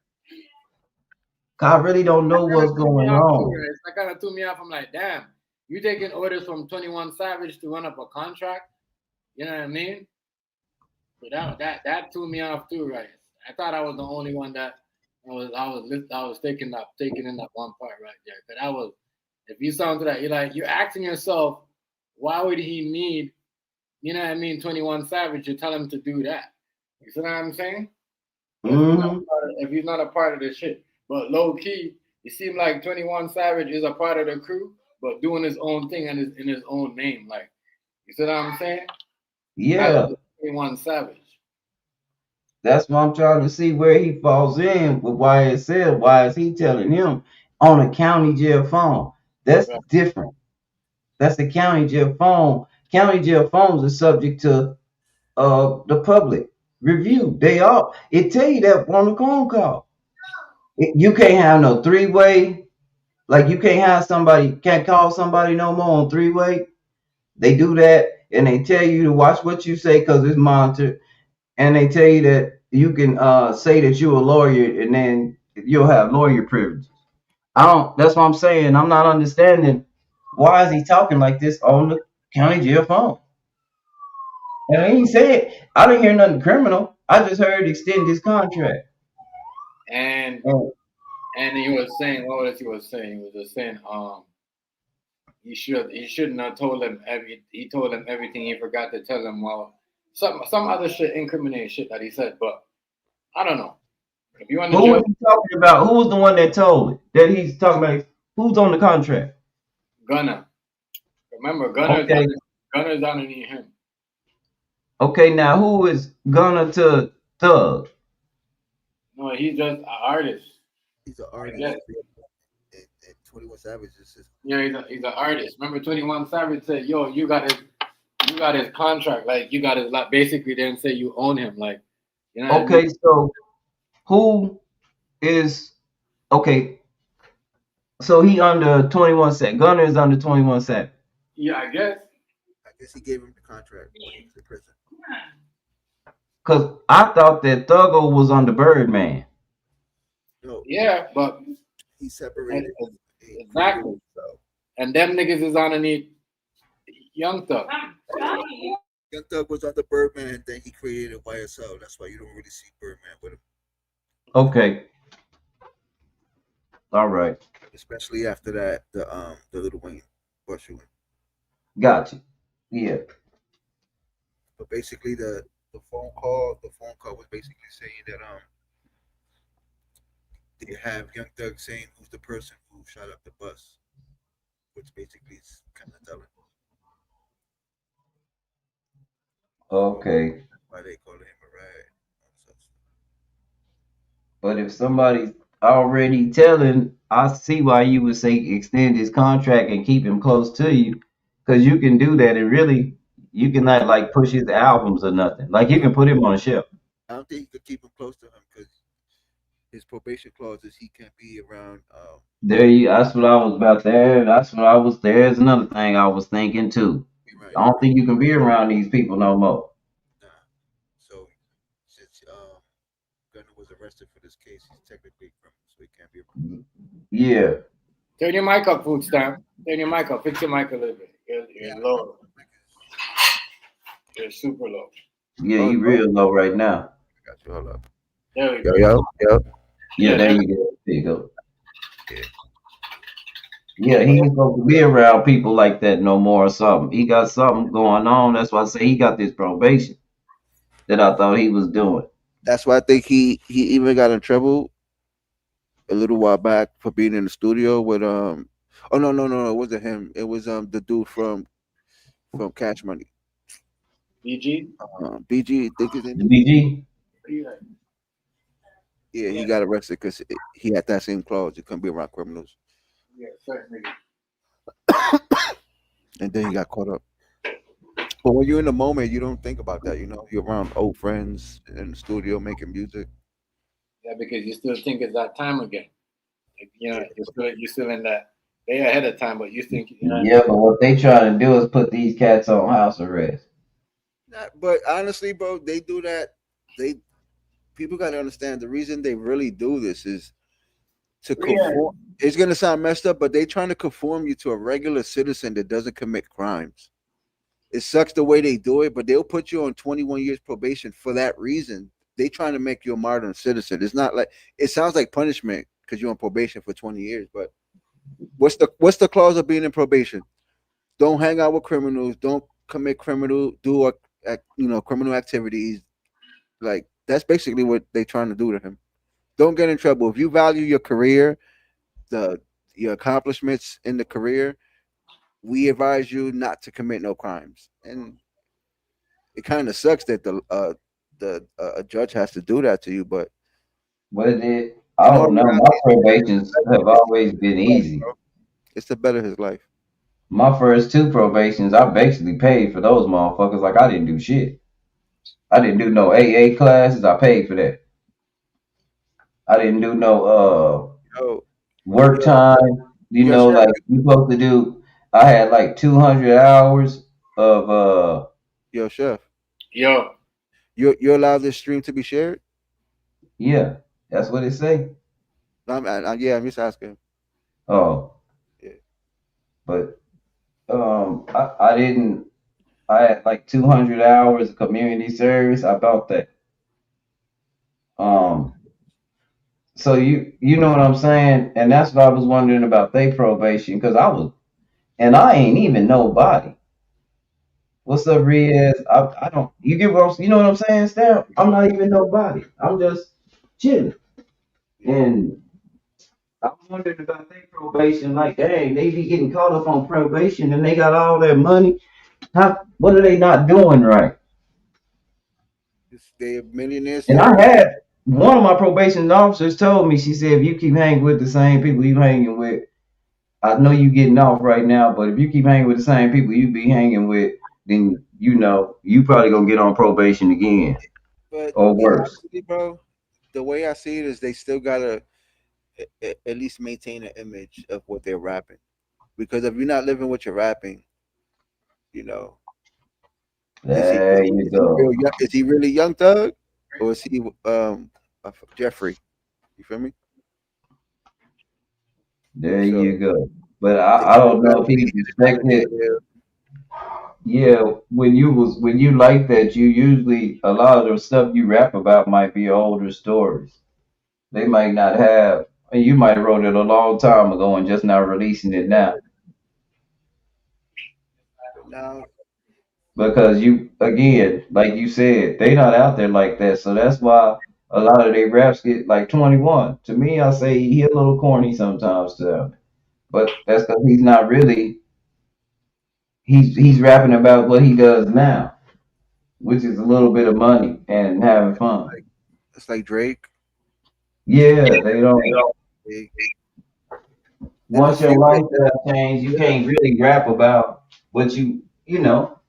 I really don't know what's going on. That kind of threw me off. I'm like, damn, you taking orders from 21 Savage to run up a contract? You know what I mean? So that threw me off too, right? I thought I was the only one that I was taking in that one part right there. But I was, if you sound to that, you're asking yourself, why would he need, you know what I mean, 21 Savage to tell him to do that? You see what I'm saying? If he's not a part of the shit. But low key, it seemed like 21 Savage is a part of the crew, but doing his own thing and in his own name. Like, you see what I'm saying? Yeah. 21 Savage. That's what I'm trying to see where he falls in with YSL. Why is he telling him on a county jail phone? That's different. That's the county jail phone. County jail phones are subject to the public review. It tell you that on the phone call. You can't have no three-way. Like you can't call somebody no more on three-way. They do that and they tell you to watch what you say because it's monitored. And they tell you that you can say that you're a lawyer and then you'll have lawyer privileges. That's what I'm saying. I'm not understanding why is he talking like this on the county jail phone. And he said, I didn't hear nothing criminal. I just heard extend his contract. And he was saying, what was he was saying? He was just saying, he shouldn't have told him he told him everything. He forgot to tell him some other shit, incriminating shit that he said, but I don't know. If you Who was he talking about? Who was the one that told it? That he's talking about Who's on the contract? Gunner. Remember, Okay. Gunner's underneath him. Okay, now who is Gunner to Thug? No, he's just an artist. He's an I artist. guess. And 21 Savage is just Yeah, he's an artist. Remember, 21 Savage said, "Yo, you got his contract. Like you got his like." Basically, didn't say you own him. Like, you know what I mean? Okay, so who is okay? So he under 21 Cent. Gunner is under 21 Cent. Yeah, I guess. I guess he gave him the contract when he was in prison. Cause I thought that Thuggo was under Birdman. No, Yeah, but he separated. exactly. So And them niggas is underneath Young Thug. Young Thug was under Birdman, and then he created YSL. That's why you don't really see Birdman with him, Okay. All right. especially after that the Little Wayne bus shooting. Got you. Yeah. But basically the phone call was basically saying that they have Young Thug saying who's the person who shot up the bus, which basically is kind of telling. Okay. That's why they call him a rat. But if somebody's already telling, I see why you would say extend his contract and keep him close to you, because you can do that and really you can not like push his albums or nothing. Like you can put him on a shelf. I don't think he could keep him close to him because his probation clause is he can't be around. There you. That's what I was about there. That's what I was. There's another thing I was thinking too. Right. I don't think you can be around these people no more. Nah. So since Gunner was arrested for this case, he's technically a criminal, so he can't be around. Yeah. Turn your mic up, food stamp. Turn your mic up. Fix your mic a little bit. You're low. You're super low. Yeah, you real low right now. I got you. Hold up. There we go. Yo. Yeah, there you go. There you go. Yeah. Yeah, he ain't supposed to be around people like that no more or something. He got something going on. That's why I say he got this probation that I thought he was doing. That's why I think he even got in trouble a little while back for being in the studio with oh no, it wasn't him. It was the dude from Cash Money. BG? BG, I think his name. The BG? Yeah, he got arrested because he had that same clause. You couldn't be around criminals. Yeah, certainly. And then he got caught up. But when you're in the moment, you don't think about that. You know, you're around old friends in the studio making music. Yeah, because you still think it's that time again. Like, you know, you're still in that. They ahead of time, but you think, you know. Yeah, but what they trying to do is put these cats on house arrest. But honestly, bro, they do that. People got to understand the reason they really do this is to conform. It's gonna sound messed up, but they trying to conform you to a regular citizen that doesn't commit crimes. It sucks the way they do it, but they'll put you on 21 years probation for that reason. They trying to make you a modern citizen. It's not like it sounds like punishment because you're on probation for 20 years. But what's the clause of being in probation? Don't hang out with criminals. Don't commit criminal criminal activities. Like that's basically what they trying to do to him. Don't get in trouble. If you value your career, your accomplishments in the career, we advise you not to commit no crimes. And it kind of sucks that a judge has to do that to you, but I don't know. My probations have always been easy. It's to better his life. My first two probations, I basically paid for those motherfuckers like I didn't do shit. I didn't do no AA classes. I paid for that. I didn't do no work time. You know, like you supposed to do. I had like 200 hours of Yo, chef. Yo. You allow this stream to be shared? Yeah, that's what it say. I'm just asking. Oh. Yeah. But I didn't. I had like 200 hours of community service. I thought that. So you know what I'm saying, and that's what I was wondering about their probation because I ain't even nobody. What's up, Riaz? I don't. You get what you know what I'm saying, Stamp? I'm not even nobody. I'm just chilling, and I'm wondering about their probation. Like, dang, they be getting caught up on probation and they got all their money. What are they not doing right? They're millionaires And for a I reason. had one of my probation officers told me, she said, if you keep hanging with the same people you hanging with, I know you getting off right now, but if you keep hanging with the same people you be hanging with, then you probably gonna get on probation again But or worse. honestly, bro, the way I see it is they still gotta at least maintain an image of what they're rapping. Because if you're not living what you're rapping, you know, is he is There he, you is he real? go. Is he really Young Thug, or is he Jeffrey? You feel me? There So you go. But they I still don't know gotta if he's kind of respected. do their. Yeah, when you like that, you usually a lot of the stuff you rap about might be older stories. They might not have, and you might have wrote it a long time ago and just now releasing it now Now, because you again, like you said, they not out there like that. So that's why a lot of their raps get like 21. To me, I say he a little corny sometimes to them, but that's because he's not really. He's rapping about what he does now, which is a little bit of money and having fun. it's like Drake. Yeah, they don't. They, there's a Once your few that, lifestyle change, you yeah. can't really rap about what you know.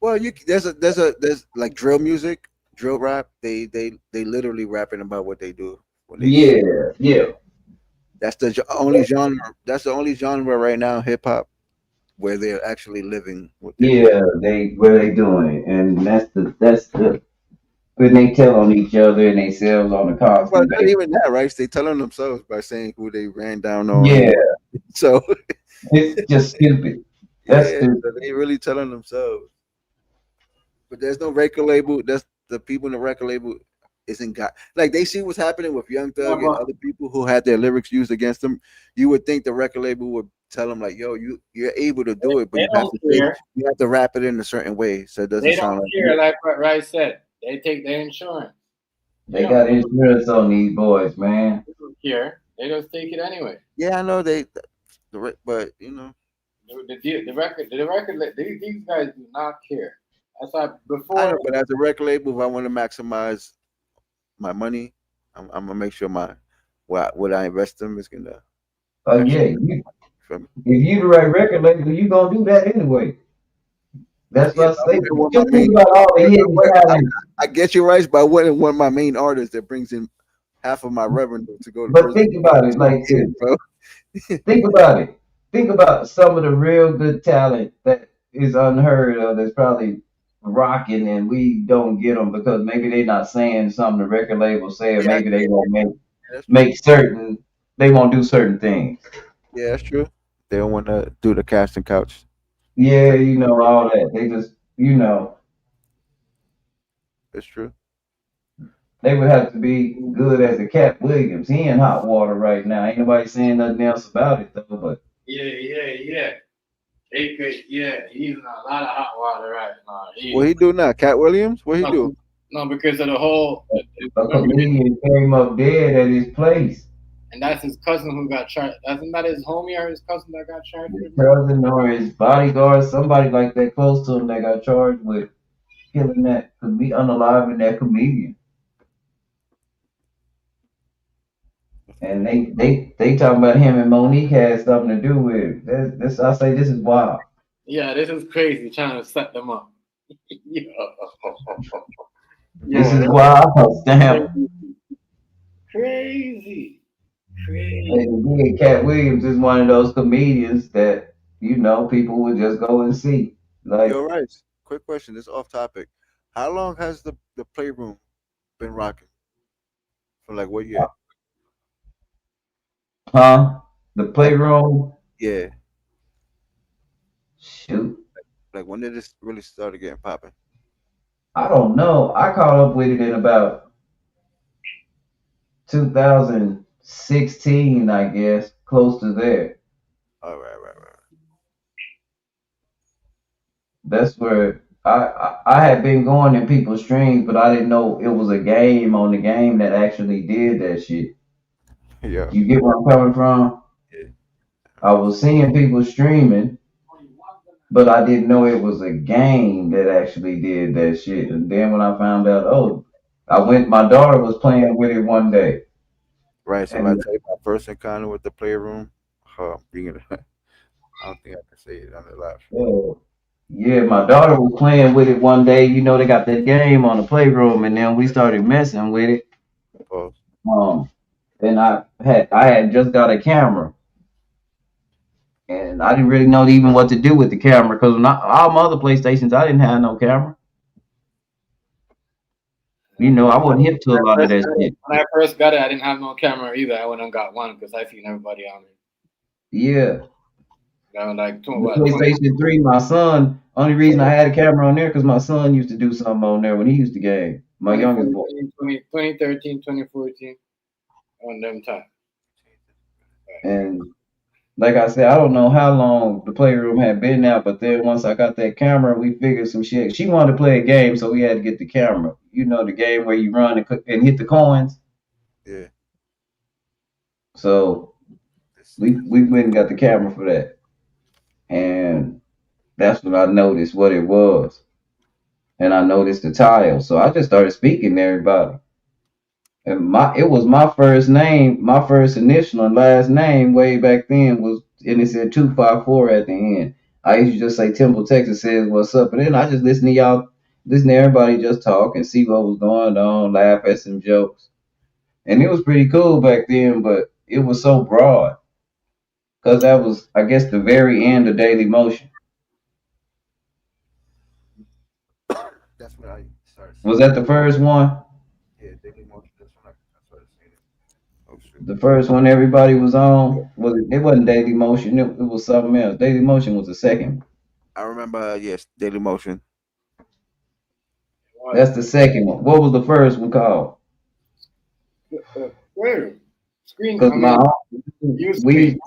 Well, there's like drill music, drill rap. They literally rapping about what they do when they Yeah, you yeah, know. That's the only genre. That's the only genre right now, hip hop, where they're actually living what they're yeah. doing. They where they doing it, and that's the when they tell on each other and they selves on a Well, constant not basis. even that, right? They telling themselves by saying who they ran down on. Yeah, So it's just stupid. That's yeah, stupid. so they really telling themselves. But there's no record label. That's the people in the record label isn't got like they see what's happening with Young Yeah, Thug and but other people who had their lyrics used against them. You would think the record label would tell them like, "Yo, you're able to do it, but they don't care. you have to rap it in a certain way so it doesn't They don't sound like care, you." like what Rice said. They take their insurance. They They don't, got insurance on these boys, man. they don't care. They just take it anyway. Yeah, I know but you know, The record, these guys do not care. That's why I know. before, But as a record label, if I want to maximize my money, I'm gonna make sure my what I invest in is gonna Yeah, actually for me. if you the right record label, you gonna do that anyway. That's Yeah, what I but I say. wouldn't want my Just think main. about all the hidden I, talent. I get you right, but I wouldn't want my main artist that brings in half of my revenue to go to But prison think about it for 2 like years, this. bro. Think about it. Think about some of the real good talent that is unheard of. That's probably rocking, and we don't get them because maybe they're not saying something the record label say, or Yeah, maybe they won't that's true. make certain they won't do certain things. Yeah, that's true. They don't want to do the casting couch. Yeah, all that. They just That's true. they would have to be good as a Cat Williams. He in hot water right now. Ain't nobody saying nothing else about it though. But yeah. They could, yeah, he's in a lot of hot water right now. What He he do now? Cat Williams? What he do? no, no, because of the whole. a Remember, comedian came up dead at his place. and that's his cousin who got charged. Isn't that his homie or his cousin that got charged His with murder? cousin or his bodyguard, somebody like that close to him that got charged with killing unaliving that comedian. And they talking about him and Monique had something to do with it. This I say this is wild. Yeah, this is crazy trying to set them up. Yo, This yo, is that's wild. Damn. crazy, crazy, crazy. And again, Cat Williams is one of those comedians that people would just go and see. Yo, Like, right. Quick question. This off topic. How long has the playroom been rocking? For like what year? huh? The Like playroom. yeah. Shoot. Like when did this really started getting popping? I don't know. I caught up with it in about 2016, I guess, close to there. All right. That's where I had been going in people's streams, but I didn't know it was a game on the game that actually did that shit. Yeah. You get where I'm coming from? Yeah. I was seeing people streaming, but I didn't know it was a game that actually did that shit. And then when I found out, oh, my daughter was playing with it one day. Right. So, if I And tell you my first encounter with the playroom, being, I don't think I can say it on the live stream. yeah, my daughter was playing with it one day. You know, they got that game on the playroom, and then we started messing with it. Pause. Um, and I had just got a camera, and I didn't really know even what to do with the camera because all my other PlayStations, I didn't have no camera. You know, I wasn't hip to a lot of that shit. When I first got it, I didn't have no camera either. I went and got one because I seen everybody on it. Yeah, I was like, the PlayStation 3, my son. Only reason I had a camera on there because my son used to do something on there when he used to game. My youngest boy. 2013, 2014, on them time. And like I said, I don't know how long the playroom had been out, but then once I got that camera, we figured some shit. She wanted to play a game, so we had to get the camera. You know, the game where you run and hit the coins. Yeah. So we went and got the camera for that, and that's when I noticed what it was, and I noticed the tile. So I just started speaking to everybody. And it was my first name, my first initial and last name way back then was, and it said 254 at the end. I used to just say Temple, Texas says what's up, and then I just listen to everybody just talk and see what was going on, laugh at some jokes, and it was pretty cool back then. But it was so broad because that was, I guess, the very end of Daily Motion. That's when I started Was seeing that the first one? it. Yeah, Daily Motion. That's when I started seeing it. Oh shit. The first one everybody was on was it? It wasn't Daily Motion. It was something else. Daily Motion was the second. I remember. Yes, Daily Motion. That's the second one. What was the first one called? Where? Screen, Cause I mean, we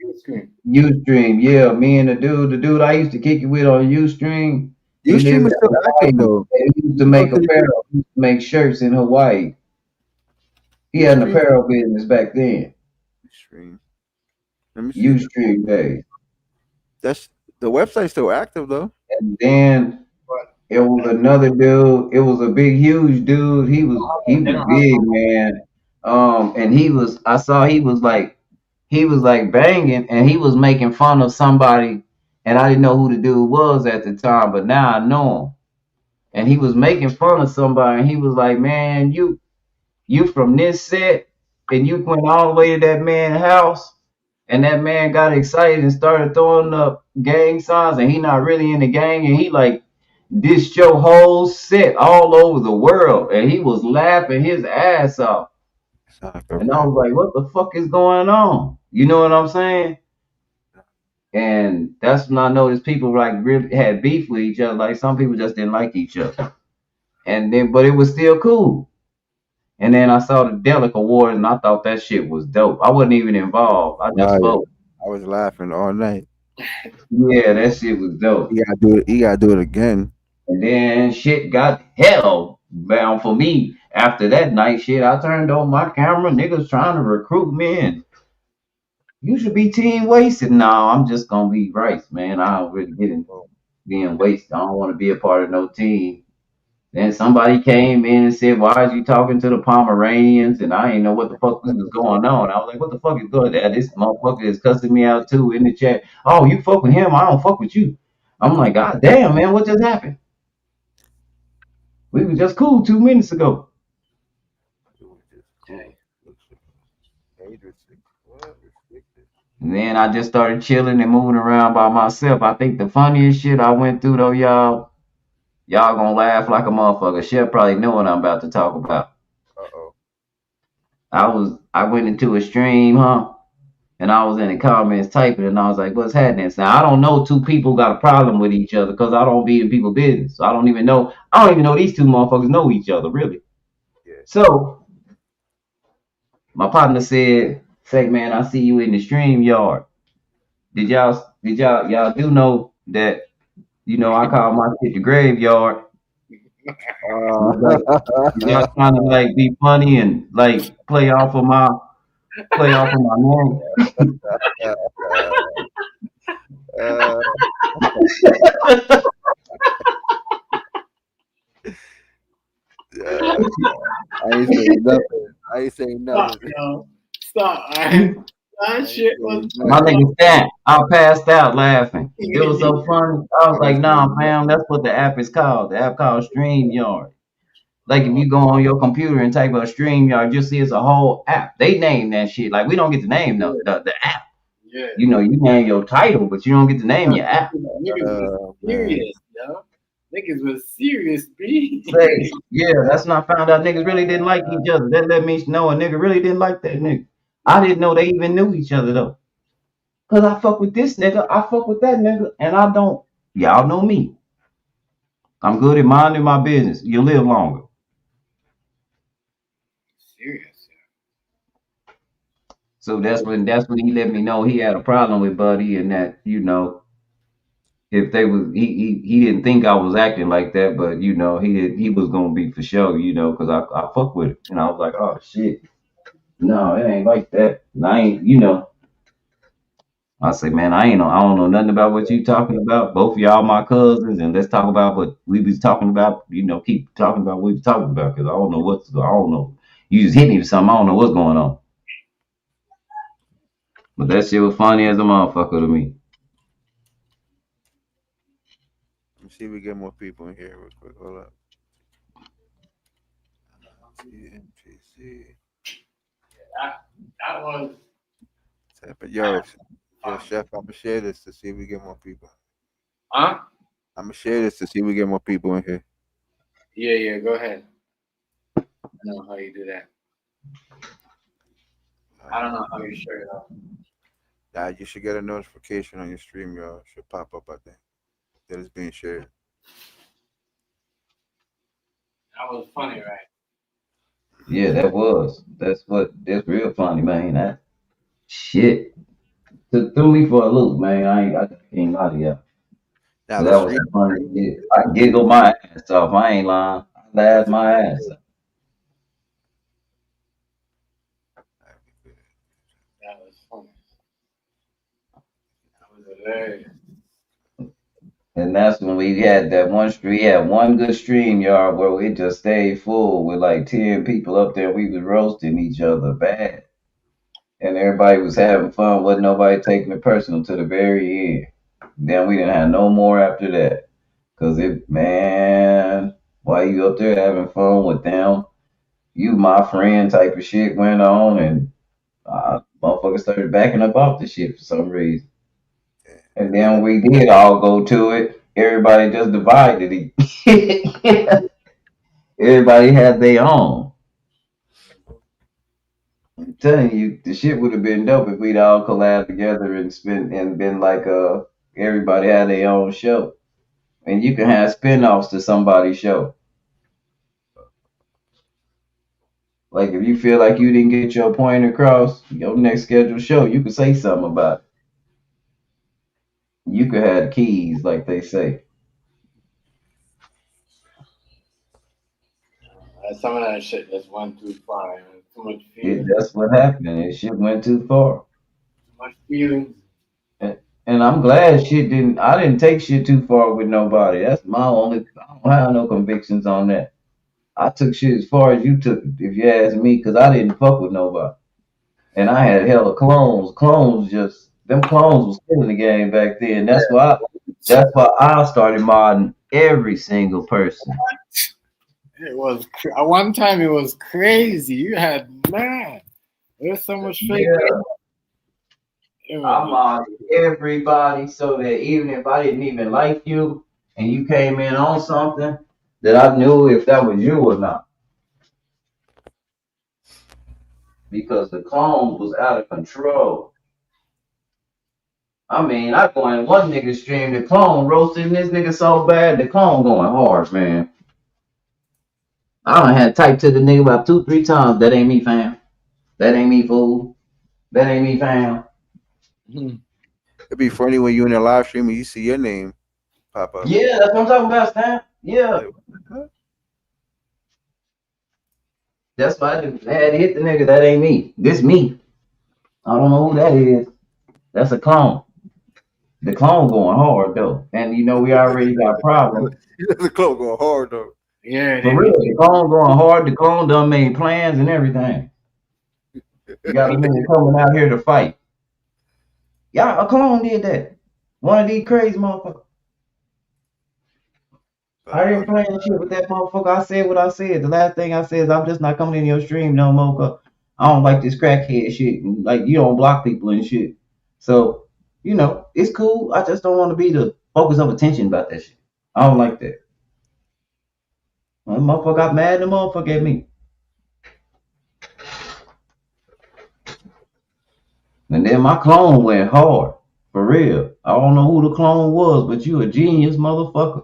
Ustream. Ustream, yeah. Me and the dude I used to kick it with on Ustream. He Ustream lived is in still active Hawaii. though. He used to make apparel. He used to make shirts in Hawaii. He had an Ustream. apparel business back then. Ustream. Let me see. Ustream days. That's the website's still active though. And then But it was another dude. It was a big, huge dude. He they was don't have big, man. And I saw he was like banging, and he was making fun of somebody, and I didn't know who the dude was at the time, but now I know him. And he was making fun of somebody, and he was like, "Man, you from this set, and you went all the way to that man's house." And that man got excited and started throwing up gang signs, and he not really in the gang, and he like dissed your whole set all over the world, and he was laughing his ass off. Sound like And I a was like, "What the fuck is going on?" You know what I'm saying? And that's when I noticed people like really had beef with each other. Like some people just didn't like each other, and then but it was still cool. And then I saw the Delic Awards, and I thought that shit was dope. I wasn't even involved. I just Oh yeah. spoke. I was laughing all night. Yeah, that shit was dope. You gotta do it. You gotta do it again. And then shit got hell bound for me. After that night, shit, I turned on my camera. Niggas trying to recruit me, and you should be team wasted. No, I'm just gonna be right, man. I don't really get in being wasted. I don't want to be a part of no team. Then somebody came in and said, "Why is you talking to the Pomeranians?" And I didn't know what the fuck was going on. I was like, "What the fuck is going on? This motherfucker is cussing me out too in the chat. Oh, you fuck with him? I don't fuck with you." I'm like, "God damn, man, what just happened? We was just cool 2 minutes ago." And then I just started chilling and moving around by myself. I think the funniest shit I went through though, y'all gonna laugh like a motherfucker. She'll probably know what I'm about to talk about. Uh-oh. I went into a stream, huh? And I was in the comments typing, and I was like, "What's happening?" So I don't know two people got a problem with each other because I don't be in people's business. So I don't even know. I don't even know these two motherfuckers know each other really. Yeah. So my partner said, "Say, man, I see you in the stream yard. Y'all do know that I call my shit the graveyard." Uh, He's like, "Y'all trying to like be funny and like play off of Play off of my name. Uh, yeah, I ain't saying nothing. I ain't saying Stop, nothing. yo. Stop. All right. I That ain't shit was saying My nothing. nigga Stan, I passed out laughing. It was funny. so funny. I was I like, ain't nah, saying fam, nothing. that's what the app is called. The app called StreamYard. Like if Oh, you go on your computer and type up StreamYard, you'll see it's a whole app. They name that shit. Like we don't get to name the app. yeah. You know, you name your title, but you don't get to name Nah, your app. niggas was Man, serious, yo. Niggas was serious, B. Say, yeah, that's when I found out niggas really didn't like each other. That let me know a nigga really didn't like that nigga. I didn't know they even knew each other though. Cause I fuck with this nigga, I fuck with that nigga, and I don't. Y'all know me. I'm good at minding my business. You live longer. Serious. So that's when he let me know he had a problem with Buddy, and that if they was he didn't think I was acting like that, but he was gonna be for sure, because I fuck with it, and I was like, oh shit, no, it ain't like that. And I ain't, I say, man, I don't know nothing about what you talking about. Both of y'all my cousins, and let's talk about what we was talking about. Keep talking about what we was talking about, because I don't know. You just hit me with something. I don't know what's going on. But that shit was funny as a motherfucker to me. let me see if we get more people in here real quick. Hold up. TMTC. That was But yo, chef, I'm gonna share this to see if we get more people. huh? I'm gonna share this to see if we get more people in here. Yeah, go ahead. I know how you do that. I don't know how you share it up. You should get a notification on your stream, y'all. Should pop up, I think, that it's being shared. That was funny, right? Yeah, that's real funny, man. That shit threw me for a loop, man. I can't lie to you. Now But the that was stream. funny shit. I giggled my ass off. I ain't lying. I laughed my ass off. That was funny. That was hilarious. And that's when we had that one stream. We had one good stream yard where it just stayed full with like 10 people up there. We was roasting each other bad. And everybody was having fun. Wasn't nobody taking it personal to the very end. Then we didn't have no more after that. Cause man, why you up there having fun with them? You my friend type of shit went on, and motherfuckers started backing up off the shit for some reason. And I then got we did all go to it. Everybody just divided it. Everybody had their own. I'm telling you, the shit would have been dope if we'd all collab together and spent and been like everybody had their own show. And you can have spin-offs to somebody's show. Like if you feel like you didn't get your point across, your next scheduled show, you could say something about it. You could have the keys, like they say. Some of that shit just went too far. Too much It feeling. That's what happened. It shit went too far. Too much feelings. And, and I'm glad I didn't take shit too far with nobody. That's my only I don't have no convictions on that. I took shit as far as you took it, if you ask me, because I didn't fuck with nobody. And I had hella clones. Them clones was killing the game back then. That's why I started modding every single person. It was at one time. It was crazy. You had man. There's so much fake. Yeah. It I was modded everybody so that even if I didn't even like you and you came in on something, that I knew if that was you or not. Because the clones was out of control. I mean, I go in one nigga stream, the clone roasting this nigga so bad, the clone going hard, man. I done had typed to the nigga about 2, 3 times. That ain't me, fam. That ain't me, fool. That ain't me, fam. it'd be funny when you in a live stream and you see your name pop up. Yeah, that's what I'm talking about, Stan. Yeah. Like, what? That's why I had to hit the nigga. That ain't me. This me. I don't know who that is. That's a clone. The clone going hard though, and you know we already got problems. The cloak go hard though. Yeah, For they real, be. the clone going hard. The clone done made plans and everything. You got a nigga coming out here to fight. Yeah, a clone did that. One of these crazy motherfuckers. I didn't plan shit with that motherfucker. I said what I said. The last thing I said is I'm just not coming in your stream no more. 'Cause I don't like this crackhead shit. And, like you don't block people and shit. So you know it's cool. I just don't want to be the focus of attention about that shit. I don't like that. Well, the motherfucker got mad. The motherfucker at me. And then my clone went hard. For real. I don't know who the clone was, but you a genius motherfucker.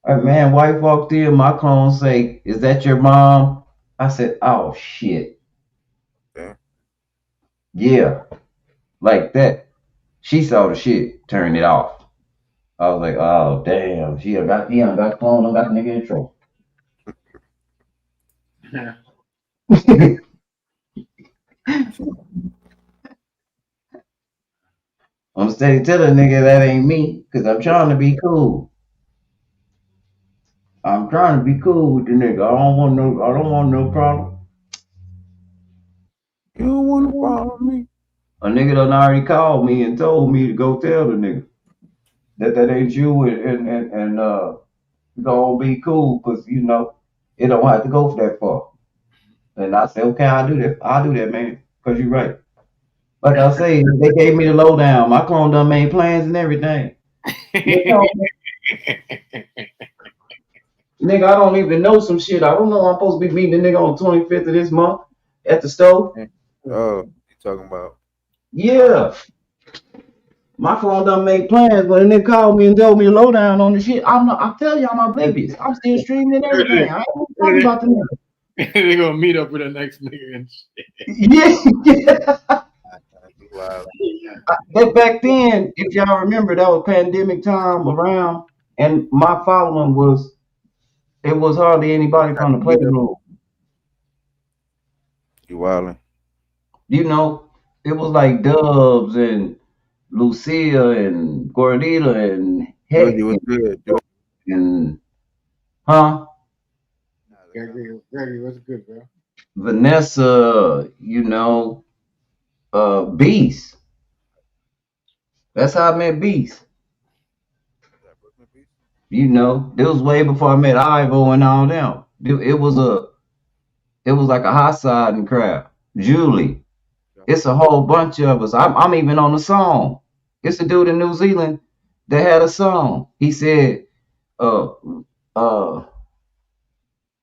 A man, wife walked in, my clone say, "Is that your mom?" I said, "Oh shit." Yeah. Yeah. Like that. She saw the shit, turned it off. I was like, oh damn. He done got the clone, done got the nigga in trouble. I'm steady telling nigga that ain't me, cause I'm trying to be cool. I'm trying to be cool with the nigga. I don't want no problem. You don't want to follow me. A nigga done already called me and told me to go tell the nigga that ain't you and gonna be cool because you know it don't have to go for that far. And I said, okay, I'll do that, man, because you're right. Like I say, they gave me the lowdown. My clone done made plans and everything. Nigga, I don't even know some shit. I don't know I'm supposed to be meeting the nigga on the 25th of this month at the store. Oh, you talking about? Yeah. My phone done made plans, but a nigga called me and told me the lowdown on the shit. I'm telling you, I'm oblivious. I'm still streaming and everything. I ain't talking about the nigga. They gonna meet up with the next nigga and shit. Yeah. Wow. But back then, if y'all remember, that was pandemic time around, and my following was it was hardly anybody from the playroom. You wildin'. You know, it was like Dubs and Lucia and Gordita and Georgie Heck was good. and huh Gregory, what's good, bro? Vanessa. You know, Beast. That's how I met Beast. You know, it was way before I met Ivo and all them. It was like a hot siding crowd. Julie. It's a whole bunch of us. I'm even on the song. It's a dude in New Zealand that had a song. He said, uh, I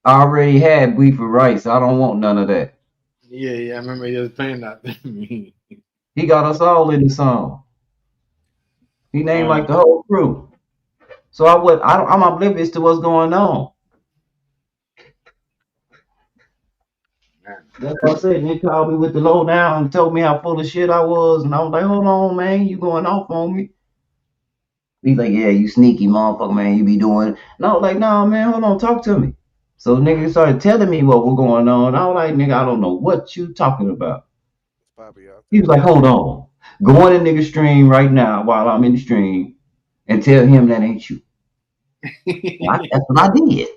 already had beef with rice. I don't want none of that. Yeah, I remember you was playing that. He got us all in the song. He named like the whole crew. So I'm oblivious to what's going on. That's what I said. They called me with the lowdown and told me how full of shit I was. And I was like, hold on, man, you going off on me. He's like, yeah, you sneaky motherfucker, man, you be doing. And I was like, nah, man, hold on, talk to me. So nigga started telling me what was going on. I was like, nigga, I don't know what you talking about. He was like, hold on. Go in the nigga stream right now while I'm in the stream and tell him that ain't you. That's what I did.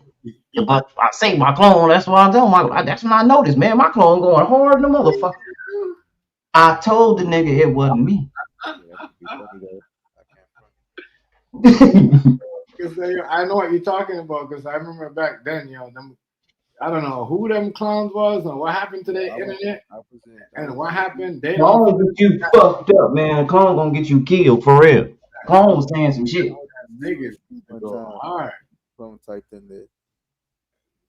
But I say my clone, that's what I tell him. That's when I noticed, man, my clone going hard in the motherfucker. I told the nigga it wasn't me. I know what you're talking about because I remember back then, I don't know who them clowns was or what happened to the internet and what happened. They don't Clone get you fucked up, man. Clone gonna get you killed for real. Clone was saying some shit. niggas go hard. Clone typed in there.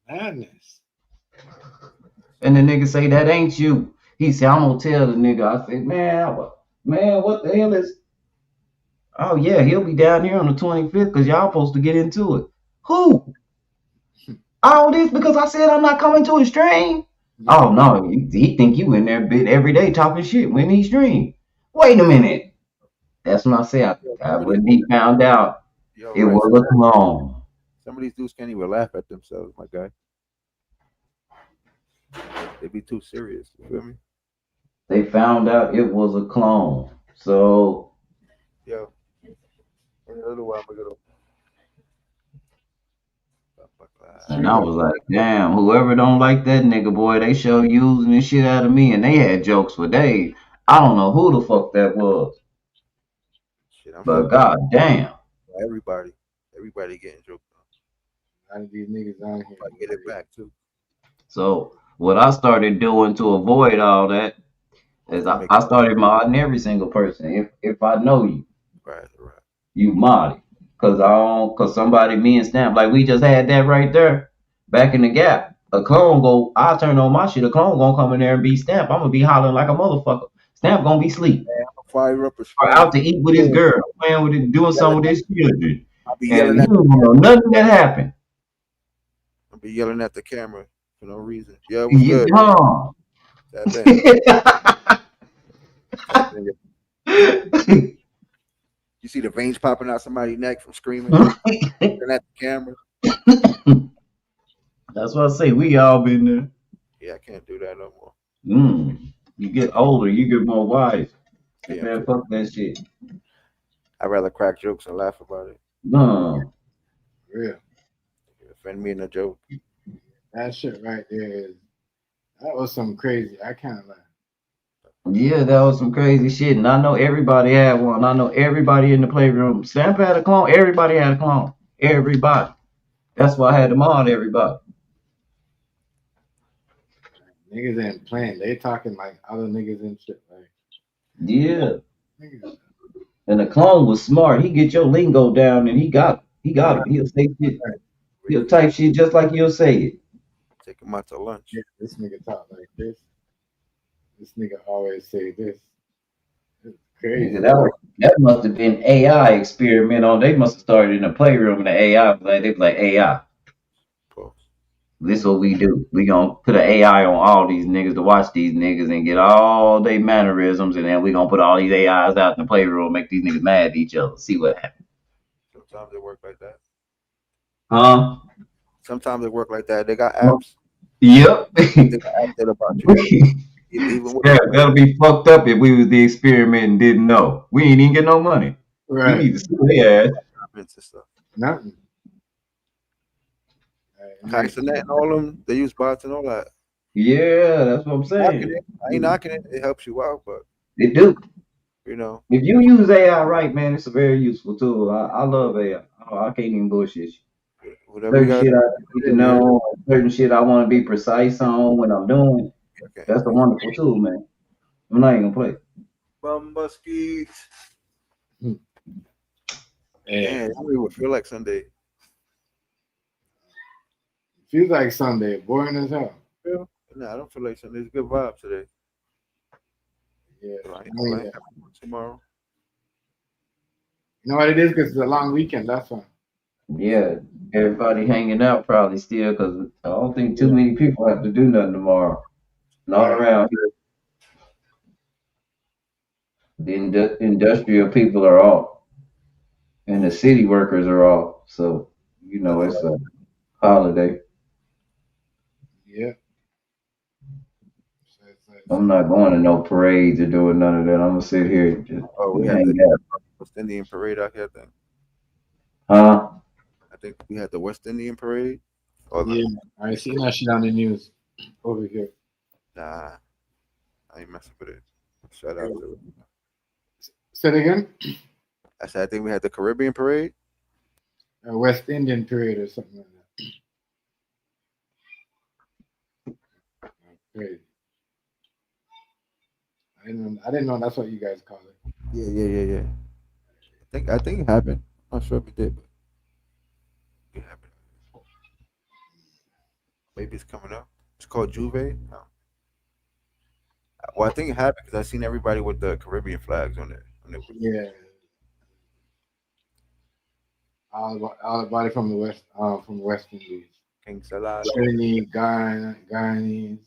Madness. And the nigga say that ain't you. He said, I'm gonna tell the nigga. I said, man, what the hell is? Oh yeah, he'll be down here on the 25th because y'all supposed to get into it. Who? All this because I said I'm not coming to a stream. Oh no, he think you in there bit every day talking shit when he stream. Wait a minute. That's when I said when he found out it was a clone. Some of these dudes can't even laugh at themselves, my guy. They be too serious. You feel me? They found out it was a clone. So, Yo, in a little while I'm gonna and I was like, damn, whoever don't like that nigga, boy, they show using the shit out of me. And they had jokes for days. I don't know who the fuck that was. shit. I'm But fucking god damn. everybody. Everybody getting joked on. A lot of these niggas on here. I get it back too. So what I started doing to avoid all that is To make I started modding every single person. If I know you, right. you mod it. Cause somebody me and Stamp, like we just had that right there back in the gap. A clone go, I turn on my shit, a clone gonna come in there and be Stamp. I'm gonna be hollering like a motherfucker. Stamp gonna be asleep. Fire up a Or screen. out to eat with his girl, playing with it, doing something with his children. I'll be And yelling he at don't know nothing that happened. the camera for no reason. Yeah, it was You good. dumb. That thing. That thing. You see the veins popping out somebody's neck from screaming. Looking at the camera. That's what I say. We all been there. Yeah, I can't do that no more. You get older, you get more wise. Yeah, Man, fuck that shit. I'd rather crack jokes and laugh about it. No. Real. Offend me in a joke. That shit right there is that was some crazy. I can't lie. Yeah, that was some crazy shit. And I know everybody had one. I know everybody in the playroom. Stamp had a clone. Everybody had a clone. Everybody. That's why I had them on everybody. Niggas ain't playing. They talking like other niggas and shit. Like Yeah. niggas. And the clone was smart. He get your lingo down and he got it. He got it. He'll say shit. He'll type shit just like you'll say it. Take him out to lunch. Yeah, this nigga talk like this. This nigga always say this. It's crazy. Nigga, that must have been AI experiment on. They must have started in the playroom and the AI was like they was like AI. Pause. This what we do. We gonna put an AI on all these niggas to watch these niggas and get all their mannerisms, and then we gonna put all these AIs out in the playroom, make these niggas mad at each other. See what happens. Sometimes they work like that. Huh? Sometimes they work like that. They got apps. Yep. They got apps that about you. Even with Yeah, that'll be fucked up if we was the experiment and didn't know. We ain't even get no money. We Right. need to sue their ass. comments and stuff. Nothing. Net and all them, they use bots and all that. Yeah, that's what I'm Knocking saying. it. I ain't knocking it. It helps you out, but They do. you know, If you use AI right, man, it's a very useful tool. I love AI. I can't even bullshit you. whatever you Certain got. shit I need to know, certain shit I want to be precise on when I'm doing. Okay. That's a wonderful tool, man. I'm not even gonna play. Bumba skeets. Yeah. Man, I don't even feel like Sunday. Feels like Sunday. Boring as hell. No, I don't feel like Sunday. It's good vibe today. Yeah. So I ain't Yeah. having work tomorrow. You know what it is? Because it's a long weekend. That's why. Yeah, everybody hanging out probably still because I don't think too many people have to do nothing tomorrow. Not around here. The industrial people are off, and the city workers are off. So you know it's a holiday. Yeah. I'm not going to no parades or doing none of that. I'm gonna sit here and just We had hang the out. West Indian parade out here. Huh? I think we had the West Indian parade. Or Yeah. I seen that shit on the news over here. Nah, I ain't messing with it. Shout out to it. Say it again. I said I think we had the Caribbean parade. A West Indian parade or something like that. Crazy. I didn't know that's what you guys call it. Yeah. I think it happened. I'm not sure if it did, but it happened. Maybe it's coming up. It's called Juve. No. Well, I think it happened because I seen everybody with the Caribbean flags on there. Yeah. All the from the West Indies. King Salah. Trinity, Guyanese,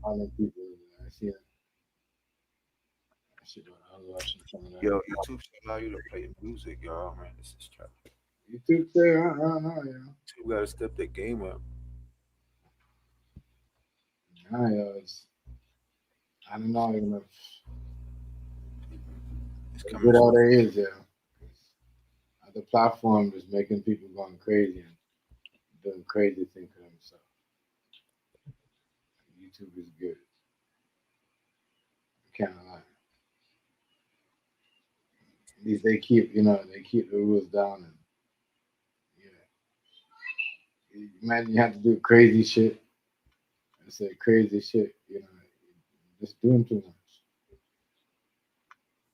all them people. I see that. I was watching some of that. Yo, YouTube should allow you to play music, y'all. Man, this is trash. YouTube there, I don't know, yeah. YouTube got to step their game up. I don't know, It's how coming good all soon. there is, yeah. The platform is making people going crazy and doing crazy things for themselves. YouTube is good. Can't lie. At least they keep the rules down and yeah. Imagine you have to do crazy shit and say crazy shit, just doing too much.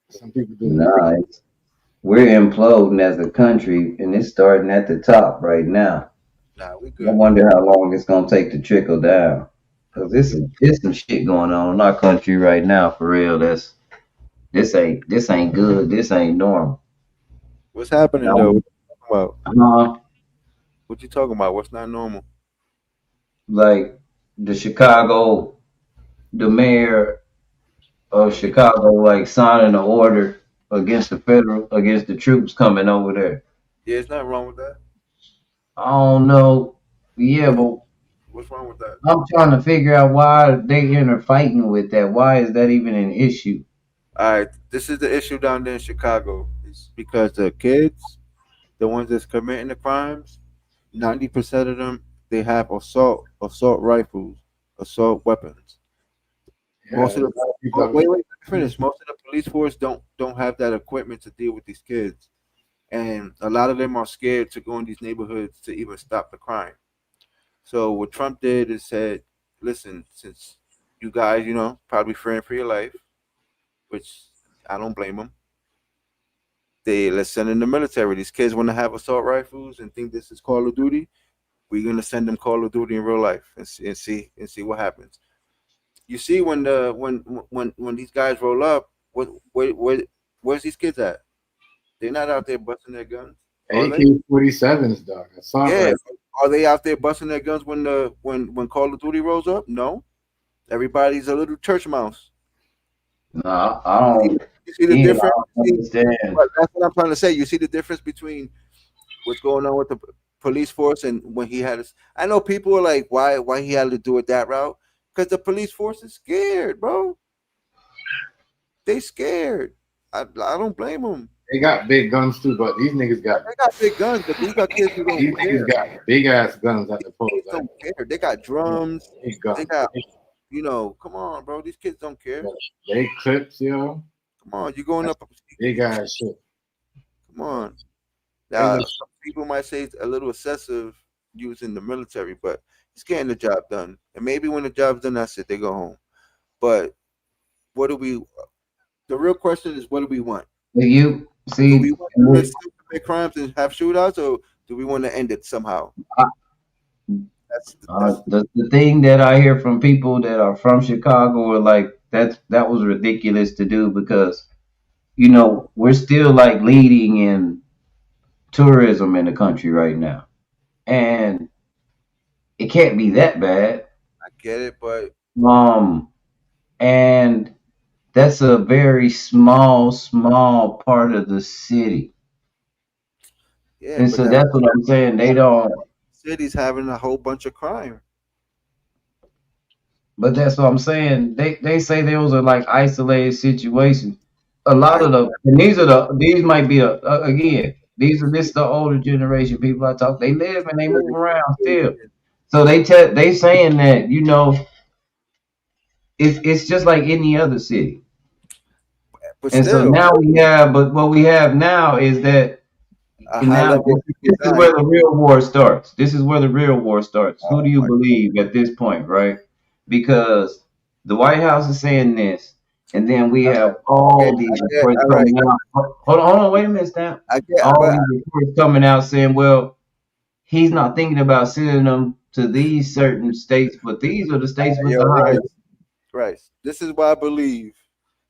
Some people doing Nah, we're imploding as a country, and it's starting at the top right now. Nah, we I good. wonder how long it's gonna take to trickle down. Nah, Cause we good. there's some shit going on in our country right now for real. This ain't good. This ain't normal. What's And happening though? What you talking about? uh, What you talking about? What's not normal? like the Chicago, the mayor of Chicago, like signing an order against the troops coming over there. Yeah, there's nothing wrong with that. I don't know. Yeah, What is, but what's wrong with that? I'm trying to figure out why they enter fighting with that. Why is that even an issue? All right, this is the issue down there in Chicago. It's because the kids, the ones that's committing the crimes, 90% of them they have assault rifles, assault weapons. yeah, Most of the a lot of people oh, have wait, let me finish. Most of the police force don't have that equipment to deal with these kids, and a lot of them are scared to go in these neighborhoods to even stop the crime. So what Trump did is said, listen, since you guys, probably fearing for your life, which I don't blame them. Let's send in the military. These kids want to have assault rifles and think this is Call of Duty. We're gonna send them Call of Duty in real life and see what happens. You see when when these guys roll up, where's these kids at? They're not out there busting their guns, are they? AK-47s, dog. Assault Yeah. rifle. Are they out there busting their guns when Call of Duty rolls up? No. Everybody's a little church mouse. No, I See, don't. you see the Yeah, difference? I don't understand. That's what I'm trying to say. You see the difference between what's going on with the police force and when he had his. I know people are like, why he had to do it that route? Because the police force is scared, bro. They scared. I don't blame them. They got big guns too, but these niggas got They got big guns, but these are kids who don't these niggas care. got big ass guns at the polls. Kids Like don't care. They got drums. big They guns, got, come on, bro. These kids don't care. big clips, yo. Come on, you going That's up. big ass shit. Come on. There's Now, a some people might say it's a little excessive using the military, but it's getting the job done. And maybe when the job's done, that's it. They go home. But what do we? The real question is, what do we want? But you Do we see, want them to still commit crimes and have shootouts, or do we want to end it somehow? That's the thing that I hear from people that are from Chicago are like that was ridiculous to do because we're still like leading in tourism in the country right now, and it can't be that bad. I get it, but Um, and that's a very small part of the city, yeah, and but so that that's what I'm saying. They don't. city's having a whole bunch of crime. But that's what I'm saying. They say those are like isolated situations. A lot I of the and these might be again this is the older generation people I talk. They live and they move around still. So they saying that it's just like any other city. but And so still now but what we have now is that a and high now level of this is where anxiety. the real war starts. This is where the real war starts. Who do Oh you my, believe at this point, right? Because the White House is saying this, and then we have okay, all these I get, reports all right, coming out. Hold on, wait a minute, Stamp. I get, All but these reports coming out saying, well, he's not thinking about sending them to these certain states, but these are the states with yo, the Rice, highest. Rice. This is why I believe.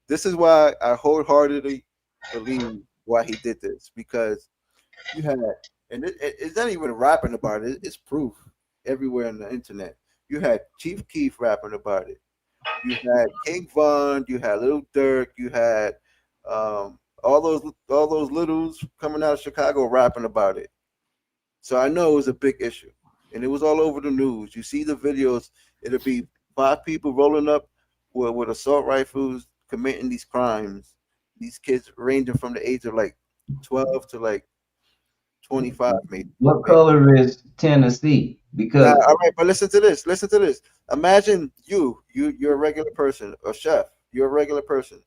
This is why I wholeheartedly believe why he did this because you had, and it's not even rapping about it. It's proof everywhere on the internet. You had Chief Keef rapping about it. You had King Von. You had Little Durk. You had all those littles coming out of Chicago rapping about it. So I know it was a big issue, and it was all over the news. You see the videos; it'll be 5 people rolling up with assault rifles, committing these crimes. These kids ranging from the age of like 12 to like 25, maybe. What Maybe. color is Tennessee? Now, Because all right, but listen to this. Listen to this. Imagine you're a regular person, a chef. You're a regular person.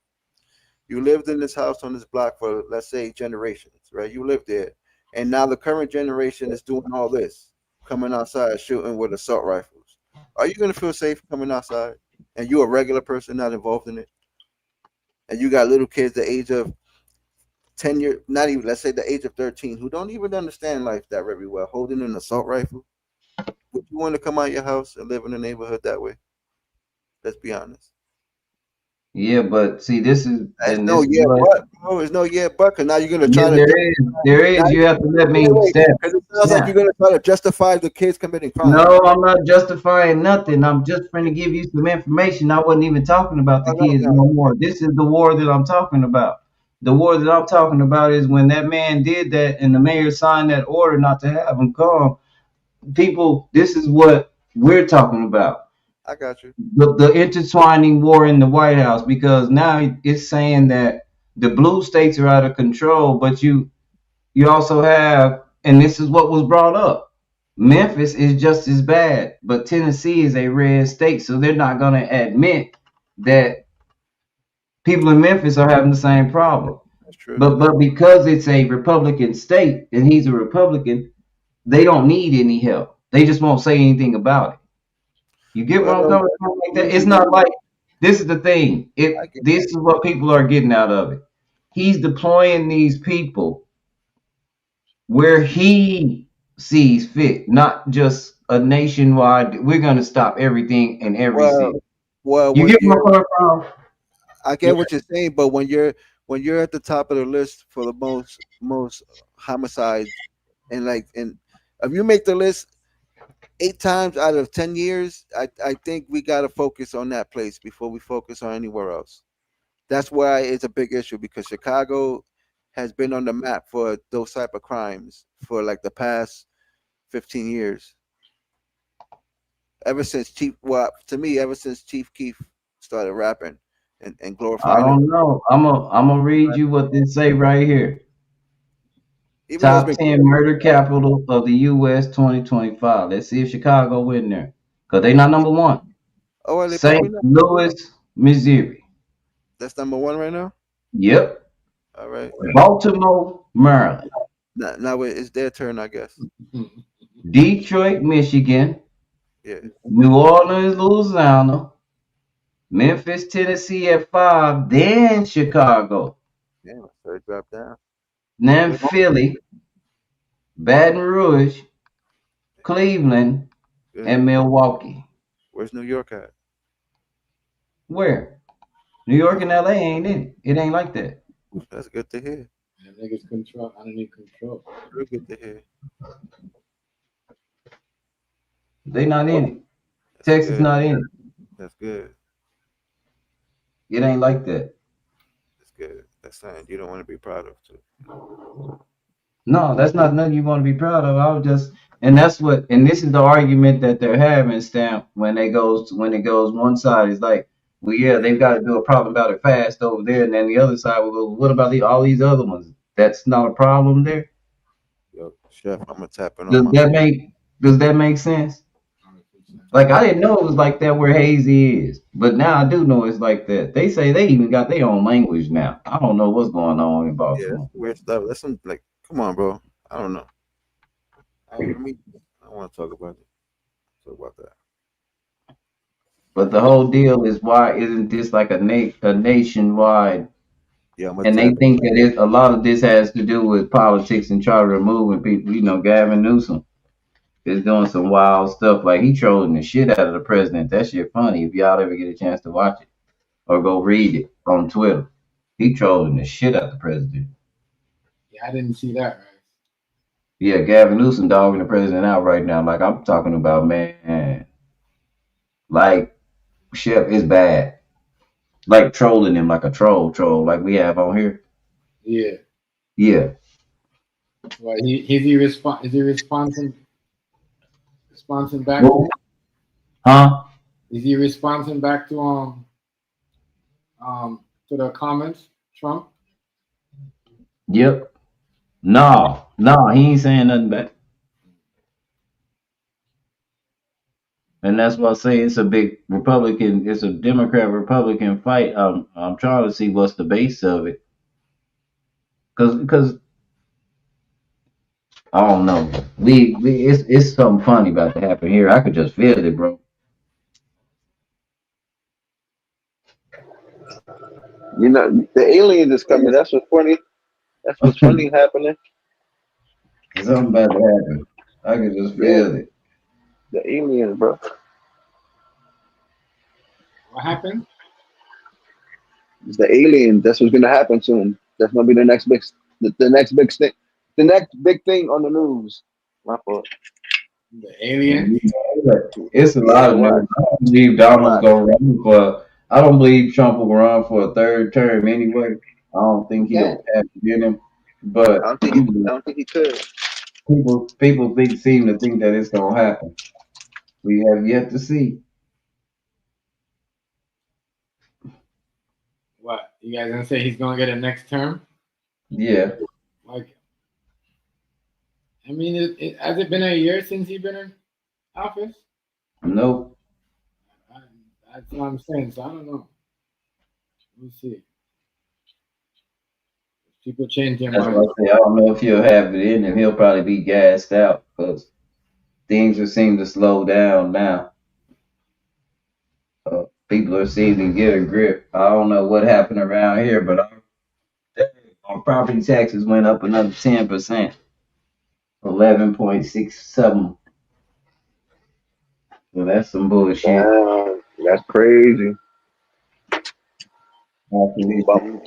You lived in this house on this block for, let's say, generations, right? You lived there, and now the current generation is doing all this, coming outside shooting with assault rifles. Are you gonna feel safe coming outside? And you're a regular person, not involved in it, and you got little kids the age of 10 years, not even, let's say the age of 13, who don't even understand life that very well, holding an assault rifle. Would you want to come out your house and live in a neighborhood that way? Let's be honest. yeah, but see, this is There's and no this is yeah, what. but bro, there's no yeah, but because now you're gonna Yeah, try to there is. There now, is. You have to let wait, me wait, step. because it sounds like Snap. you're gonna try to justify the kids committing crime. No, I'm not justifying nothing. I'm just trying to give you some information. I wasn't even talking about the No, no, kids no. no more. This is the war that I'm talking about. The war that I'm talking about is when that man did that and the mayor signed that order not to have him come. People, this is what we're talking about. I got you. The intertwining war in the White House, because now it's saying that the blue states are out of control, but you also have, and this is what was brought up. Memphis is just as bad, but Tennessee is a red state, so they're not going to admit that people in Memphis are having the same problem. That's true. But because it's a Republican state and he's a Republican, they don't need any help. They just won't say anything about it. You get what I'm Well, coming from like that? It's not usually like this is the thing. I It get this is what people are getting out of it. He's deploying these people where he sees fit, not just a nationwide. We're going to stop everything in every well, city. well, You when get you're, where I'm coming from? I Yeah. get what you're saying, but when you're at the top of the list for the most homicides, and like, and if you make the list 8 times out of 10 years, I think we got to focus on that place before we focus on anywhere else. That's why it's a big issue, because Chicago has been on the map for those type of crimes for like the past 15 years. Ever since Chief, well, to me, ever since Chief Keef started rapping and I glorifying it, don't know. I'm gonna read you what they say right here. even though it's Top been 10 murder capital of the U.S. 2025. Let's see if Chicago in there, cause they not number one. oh, well, they St. probably not. Louis, Missouri. That's number one right now. Yep. All right, Baltimore, Maryland. now it's their turn, I guess. Detroit, Michigan. Yeah, New Orleans, Louisiana. Memphis, Tennessee at 5. Then Chicago. damn, so it dropped down. Then Where- Philly, Baton Rouge, Cleveland, Good. and Milwaukee. Where's New York at? Where? New York and LA ain't in it. It ain't like that. That's good to hear. And niggas control underneath control. Real good to hear. They not in it. That's Texas good. not in it. That's good. It ain't like that. That's good. That's something you don't want to be proud of too. No, that's not nothing you want to be proud of. I was just, and that's what, and this is the argument that they're having, Stamp, when it goes one side is like, well, yeah, they've got to do a problem about it fast over there, and then the other side will go, what about all these other ones? That's not a problem there. Yo, Chef, I'm gonna tap in on Does my. that make does that make sense? 100%. Like I didn't know it was like that where Hazy is, but now I do know it's like that. They say they even got their own language now. I don't know what's going on in Yeah, that's Baltimore. weird stuff. That's some like, come on, bro. I don't know. I want to talk about it. Talk about that. But the whole deal is why isn't this like a nationwide? Yeah, I'm gonna And they tap. think that a lot of this has to do with politics and try to removing people. You know, Gavin Newsom is doing some wild stuff. Like he trolling the shit out of the president. That shit funny. If y'all ever get a chance to watch it or go read it on Twitter, he trolling the shit out of the president. Yeah, I didn't see that, right? Yeah, Gavin Newsom dogging the president out right now. Like I'm talking about, man. Like Chef is bad. Like trolling him like a troll, like we have on here. Yeah. Yeah. Well, is he responding back? Well, huh? Is he responding back to the comments, Trump? Yep. No, he ain't saying nothing back. And that's why I say it's a big Republican, it's a Democrat Republican fight. I'm trying to see what's the base of it. Cause I don't know. It's something funny about to happen here. I could just feel it, bro. You know, the aliens is coming. That's what's funny. That's what's funny happening. Something about to happen. I could just Yeah, feel it. the aliens, bro. What happened? It's the aliens. That's what's gonna happen soon. That's gonna be the next big, the next big thing, the next big thing on the news. My fault. The alien? It's a lot Yeah, of watch, news. I don't believe Donald's watch. gonna run for. I don't believe Trump will run for a third term anyway. I don't He think can't. he'll have it in him. But I don't think. I don't think he could. people seem to think that it's gonna happen. We have yet to see. What? You guys gonna say he's gonna get a next term? Yeah. Like, I mean, has it been a year since he's been in office? Nope. I, that's what I'm saying. So I don't know. We'll see. People change their That's mind. what I say. I don't know if he'll have it in him. He'll probably be gassed out because things are seem to slow down now. People are seeming to get a grip. I don't know what happened around here, but our property taxes went up another 10%, 11.67. So that's some bullshit. Damn, that's crazy. After Bum,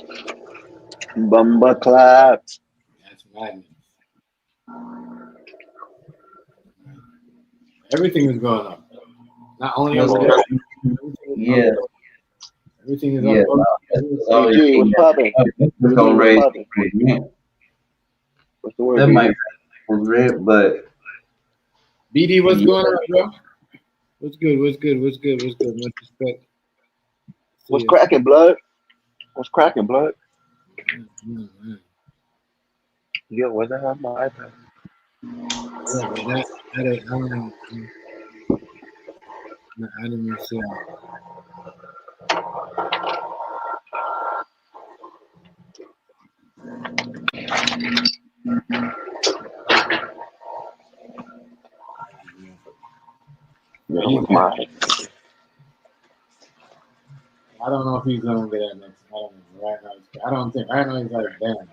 bumba clap. That's madness. Everything is going up. Not only this- up there. Everything is yeah, up. Everything is yeah. up. That's Hey always G, what's poppin'? It's gonna What's raise poppin'? people's rent. What's the word, That might baby? raise rent, but BD, what's yeah, going on, bro? What's good? What's good? What's good? What's good? Much respect. See What's ya. cracking, blood? What's cracking, blood? Man. Yo, where the hell my iPad? Yeah, but that I don't know. I didn't even see it. Yo, what's my? I don't know if he's gonna get that next. I don't know. Right now, I don't think. I know he's like damn.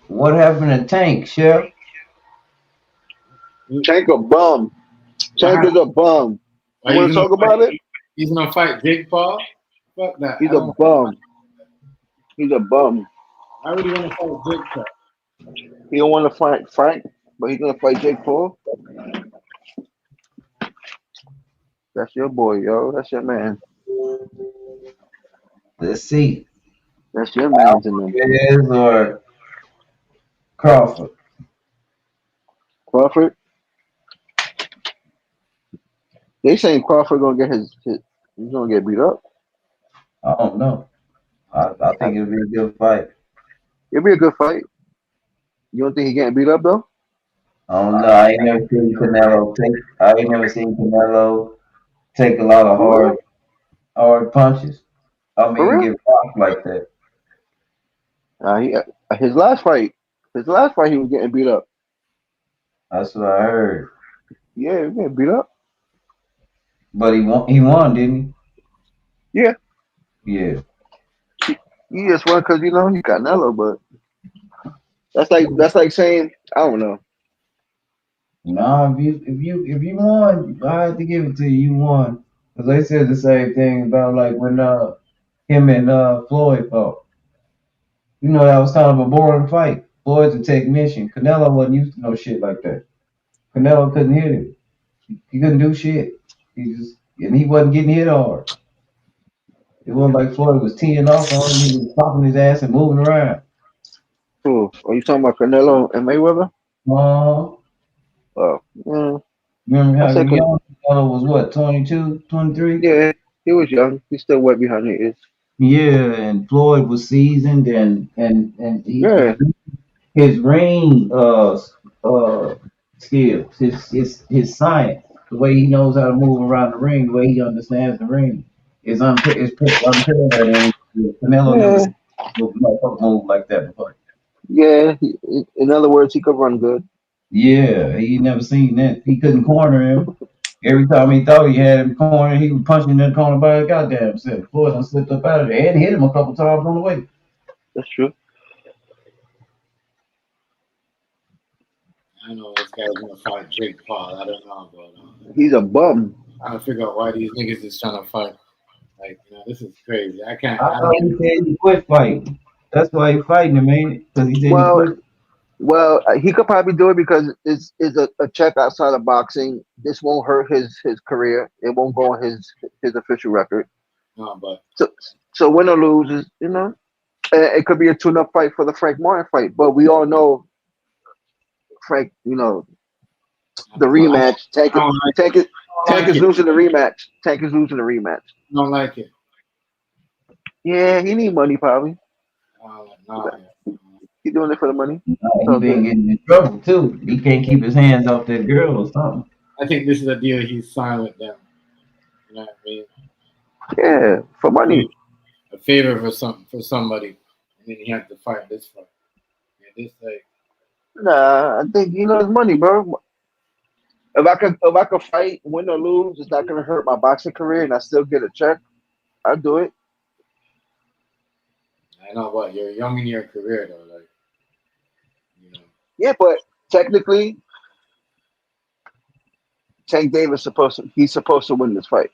what happened to Tank, Chef? Tank a bum. Tank is a bum. Are You you want to gonna talk about fight? it? He's gonna fight Jake Paul? Fuck that. He's I a don't. bum. He's a bum. I really want to fight Jake Paul. He don't want to fight Frank, but he's gonna fight Jake Paul. That's your boy, yo. That's your man. Let's see. That's your man to me. Alvarez or Crawford? Crawford. They saying Crawford gonna get his he's gonna get beat up. I don't know. I think it'll be a good fight. It'll be a good fight. You don't think he getting beat up though? I don't know. I ain't never seen Canelo take. I ain't never seen Canelo take a lot of For real? hard punches. I For mean, real? get rocked like that. He, his last fight. His last fight, he was getting beat up. That's what I heard. Yeah, he was getting beat up. But he won. He won, didn't Yeah, he? Yeah. he just won because he got Nello, but that's like saying I don't know. Nah, if you won, I had to give it to you. You won. Cause they said the same thing about like when him and Floyd fought. You know that was kind of a boring fight. Floyd's a technician. Canelo wasn't used to no shit like that. Canelo couldn't hit him. He couldn't do shit. He wasn't getting hit hard. It wasn't like Floyd was teeing off on him. He was popping his ass and moving around. Who? Are you talking about Canelo and Mayweather? Uh, Oh, remember I how said young Canelo was? What, 22, 23? yeah, He was young. He's still way behind the ears. Yeah, and Floyd was seasoned, and Yeah, his ring skills, his science, the way he knows how to move around the ring, the way he understands the ring, is unparalleled. And Canelo never yeah, seen a motherfucker move like that before. yeah. In other words, he could run good. Yeah, he never seen that. He couldn't corner him. Every time he thought he had him cornered, he was punching in the corner by his goddamn self. Floyd done slipped up out of there and hit him a couple times on the way. That's true. I know this guy's gonna fight Jake Paul. I don't know, but He's a bum. I don't figure out why these niggas is trying to fight. Like, this is crazy. I can't. I I thought he don't. said he quit fighting. That's why he fighting him, ain't it? Because he said he Well, quit. he could probably do it because it's a check outside of boxing. This won't hurt his career. It won't go on his official record. No, but So win or lose is it could be a tune-up fight for the Frank Martin fight. But we all know Frank. The rematch. I don't like. Tank is It. losing the rematch. Tank is losing the rematch. I don't like it. Yeah, he need money probably. No. He doing it for the money. He been getting in trouble too. He can't keep his hands off that girl or something. I think this is a deal he's signed with them. You know what I mean? Yeah, for money. A favor for somebody, and then he had to fight this fight. Yeah, this like Nah, I think it's money, bro. If I could fight, win or lose, it's not gonna hurt my boxing career, and I still get a check. I'll do it. I know what you're young in your career though, like Yeah, but technically, Tank Davis he's supposed to win this fight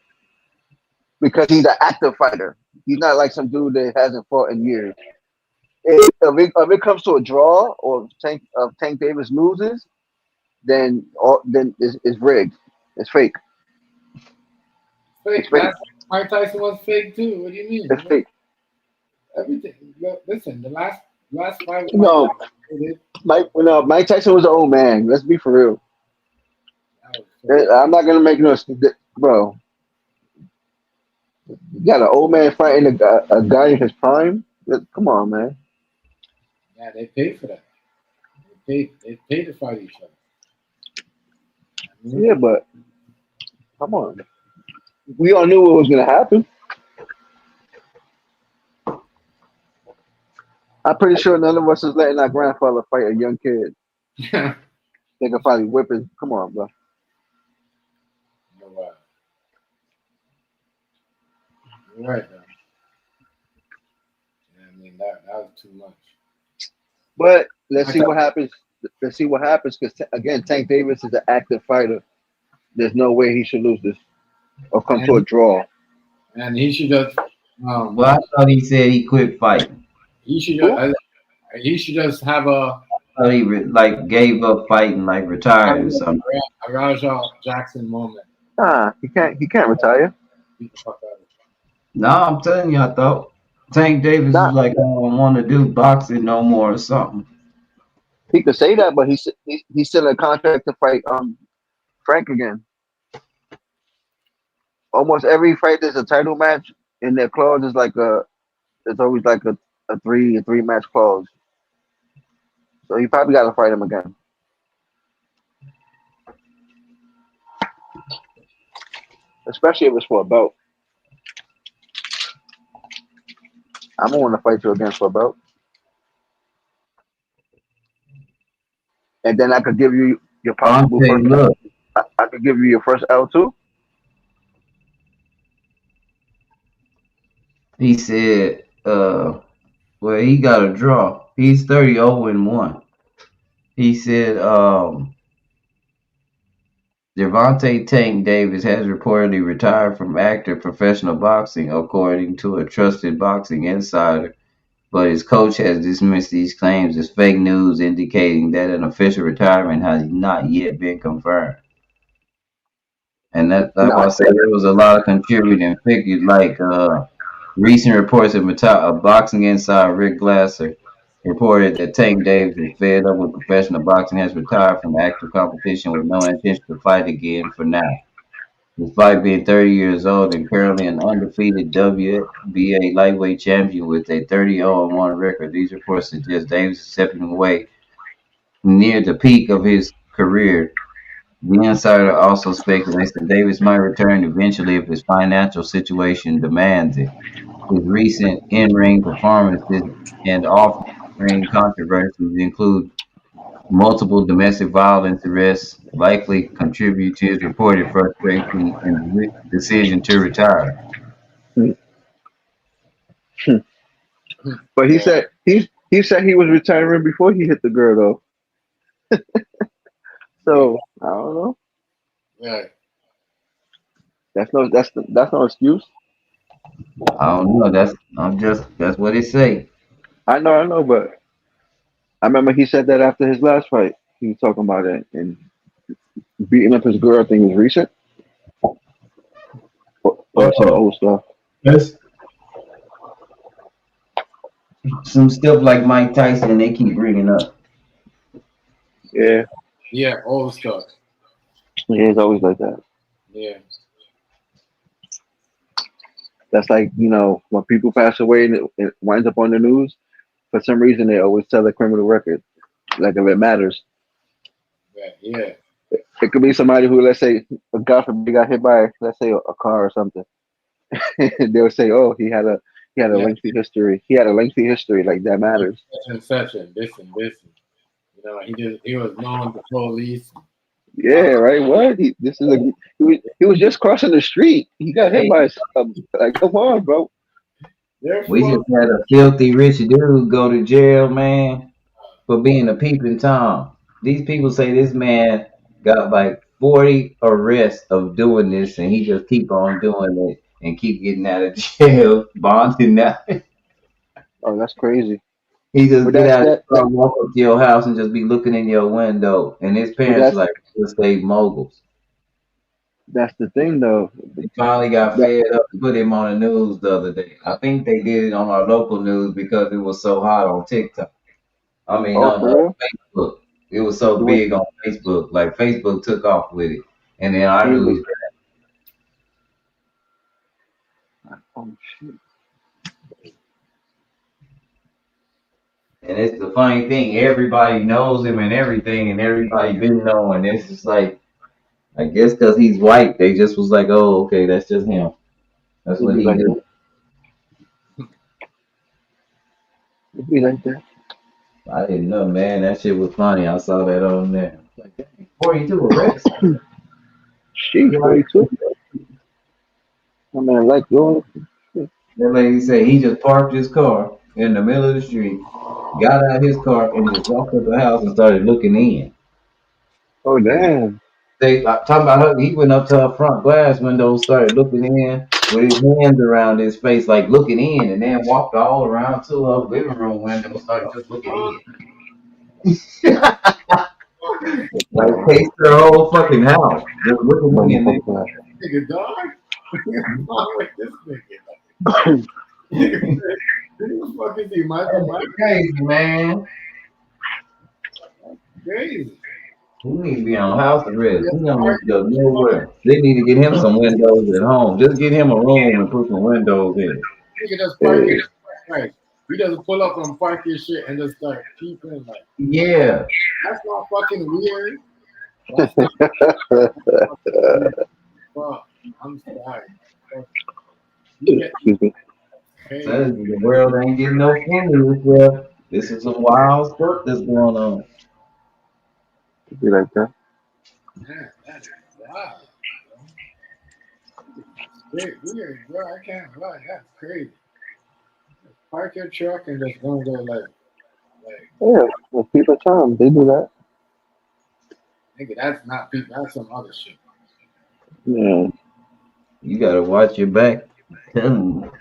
because he's an active fighter. He's not like some dude that hasn't fought in years. If it comes to a draw or Tank Davis loses, then it's rigged. It's fake. fake. It's fake. Mike Tyson was fake too. What do you mean? It's fake. Everything. Listen, the last fight. No, Mike Tyson was an old man. Let's be for real. I'm not gonna make no, bro. You got an old man fighting a guy in his prime. Come on, man. Yeah, they paid for that. They paid to fight each other. Yeah, but come on. We all knew what was gonna happen. I'm pretty sure none of us is letting our grandfather fight a young kid. They could probably whip his. Come on, bro. You're right, though. Yeah, I mean that was too much. But let's see what happens. Let's see what happens because again, Tank Davis is an active fighter. There's no way he should lose this or come to a draw. And he should just. Well, I thought he said he quit fighting. He should just. He should just have a. I thought he gave up fighting, like retired or something. A Rajah Jackson moment. Nah, he can't retire. Beat the fuck out of him. No, I'm telling you, I thought Tank Davis was like, I don't want to do boxing no more or something. He could say that, but he's still in contract to fight Frank again. Almost every fight there's a title match, and their clause is it's always like a three match clause. So he probably got to fight him again. Especially if it's for a belt. I'm gonna want to fight you again for a belt. And then I could give you your possible first. Look, I could give you your first L2. he said, well, he got a draw. He's 30-0-1. He said, Gervonta Tank Davis has reportedly retired from active professional boxing, according to a trusted boxing insider. But his coach has dismissed these claims as fake news, indicating that an official retirement has not yet been confirmed. And that's like I said, there was a lot of contributing figures, like recent reports of boxing insider Rick Glasser reported that Tank Davis is fed up with professional boxing, has retired from active competition with no intention to fight again for now. Despite being 30 years old and currently an undefeated WBA lightweight champion with a 30-0-1 record, these reports suggest Davis is stepping away near the peak of his career. The insider also speculates that Davis might return eventually if his financial situation demands it. His recent in-ring performances and off-ring controversies include multiple domestic violence arrests, likely contribute to his reported frustration and decision to retire. But he Yeah, said he was retiring before he hit the girl though. yeah, So I don't know. yeah. That's no excuse. I don't know. That's what it say. I know, but I remember he said that after his last fight. He was talking about it and beating up his girl. I think was recent or some Oh, old stuff. that's some stuff like Mike Tyson. They keep bringing up. Yeah, Yeah, old stuff. yeah, it's always like that. Yeah, That's like when people pass away and it winds up on the news. For some reason, they always tell the criminal record, like if it matters. yeah, yeah, It could be somebody who, let's say, God forbid, got hit by, let's say, a car or something. They'll say, "Oh, he had a yeah. lengthy history. He had a lengthy history. Like that matters." Such and this and this. And, he was known to police. Uh, Yeah, right. What? He was just crossing the street. He got hit Hey, by something. Like, come on, bro. they're we full. just had a filthy rich dude go to jail, man, for being a peeping tom. These people say this man got like 40 arrests of doing this, and he just keep on doing it and keep getting out of jail, bonding out. Oh, that's crazy. He just But get that's out of that. the car, walk up to your house, and just be looking in your window. And his But parents are that's like real estate moguls. that's the thing, though. They finally got That fed up and put him on the news the other day. I think they did it on our local news because it was so hot on TikTok. I mean, oh, on for real? Facebook. It was so He went. big on Facebook. Like Facebook took off with it, and then our He was. news. Oh shit. And it's the funny thing. Everybody knows him and everything, and everybody been knowing. It's just like I guess because he's white, they just was like, oh, okay, that's just him. That's It'd what be he like do. that. It'd be like that. I didn't know, man. That shit was funny. I saw that on there. Like, dang, 42 arrests. Sheesh, Yeah. 42. I mean, like going. That lady said he just parked his car in the middle of the street, got out his car, and just walked up the house and started looking in. Oh damn. They talking about her. He went up to her front glass window, started looking in with his hands around his face, like looking in, and then walked all around to her living room window, started just looking Oh, in. Like paced her whole fucking house, just looking in. Nigga. Motherfucker. nigga, dog. What's wrong with this nigga? Who the fuck is he? Michael Mike? Crazy, man. Crazy. He need to be on house arrest. Yes, He don't need Mark. to go nowhere. They need to get him some windows at home. Just get him a room and put some windows in it. Nigga just park Hey, his right. He doesn't pull up and park his shit and just start peeping like Yeah. that's not fucking weird. That's not fucking weird. Fuck. I'm sorry. Fuck. You get excuse me. paid. The world ain't getting no funny this year. This is some wild stuff that's going on. It'd be like that. Man, that's wild. Bro. Weird, bro. I can't lie. That's crazy. Park your truck and just gonna go like Yeah, well, people time they do that. nigga, that's not people, that's some other shit. Yeah, You gotta watch your back. Tell him.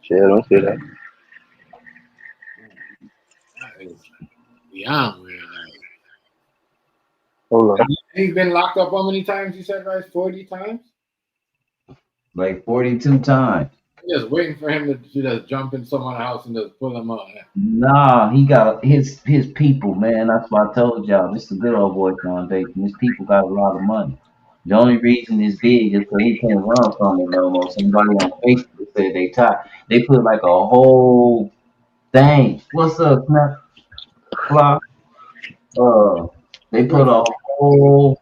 shit, don't say that. That is beyond weird. Like, Hold on. he's been locked up how many times you said, right? 40 times? Like 42 times. I'm just waiting for him to just jump in someone's house and just pull him out. Nah, he got his people, man. That's why I told y'all. This is a good old boy foundation. His people got a lot of money. The only reason it's big is because he can't run from it no more. Somebody on Facebook said they tired. They put like a whole thing. What's up, Snap? Fly? They It's put good. a whole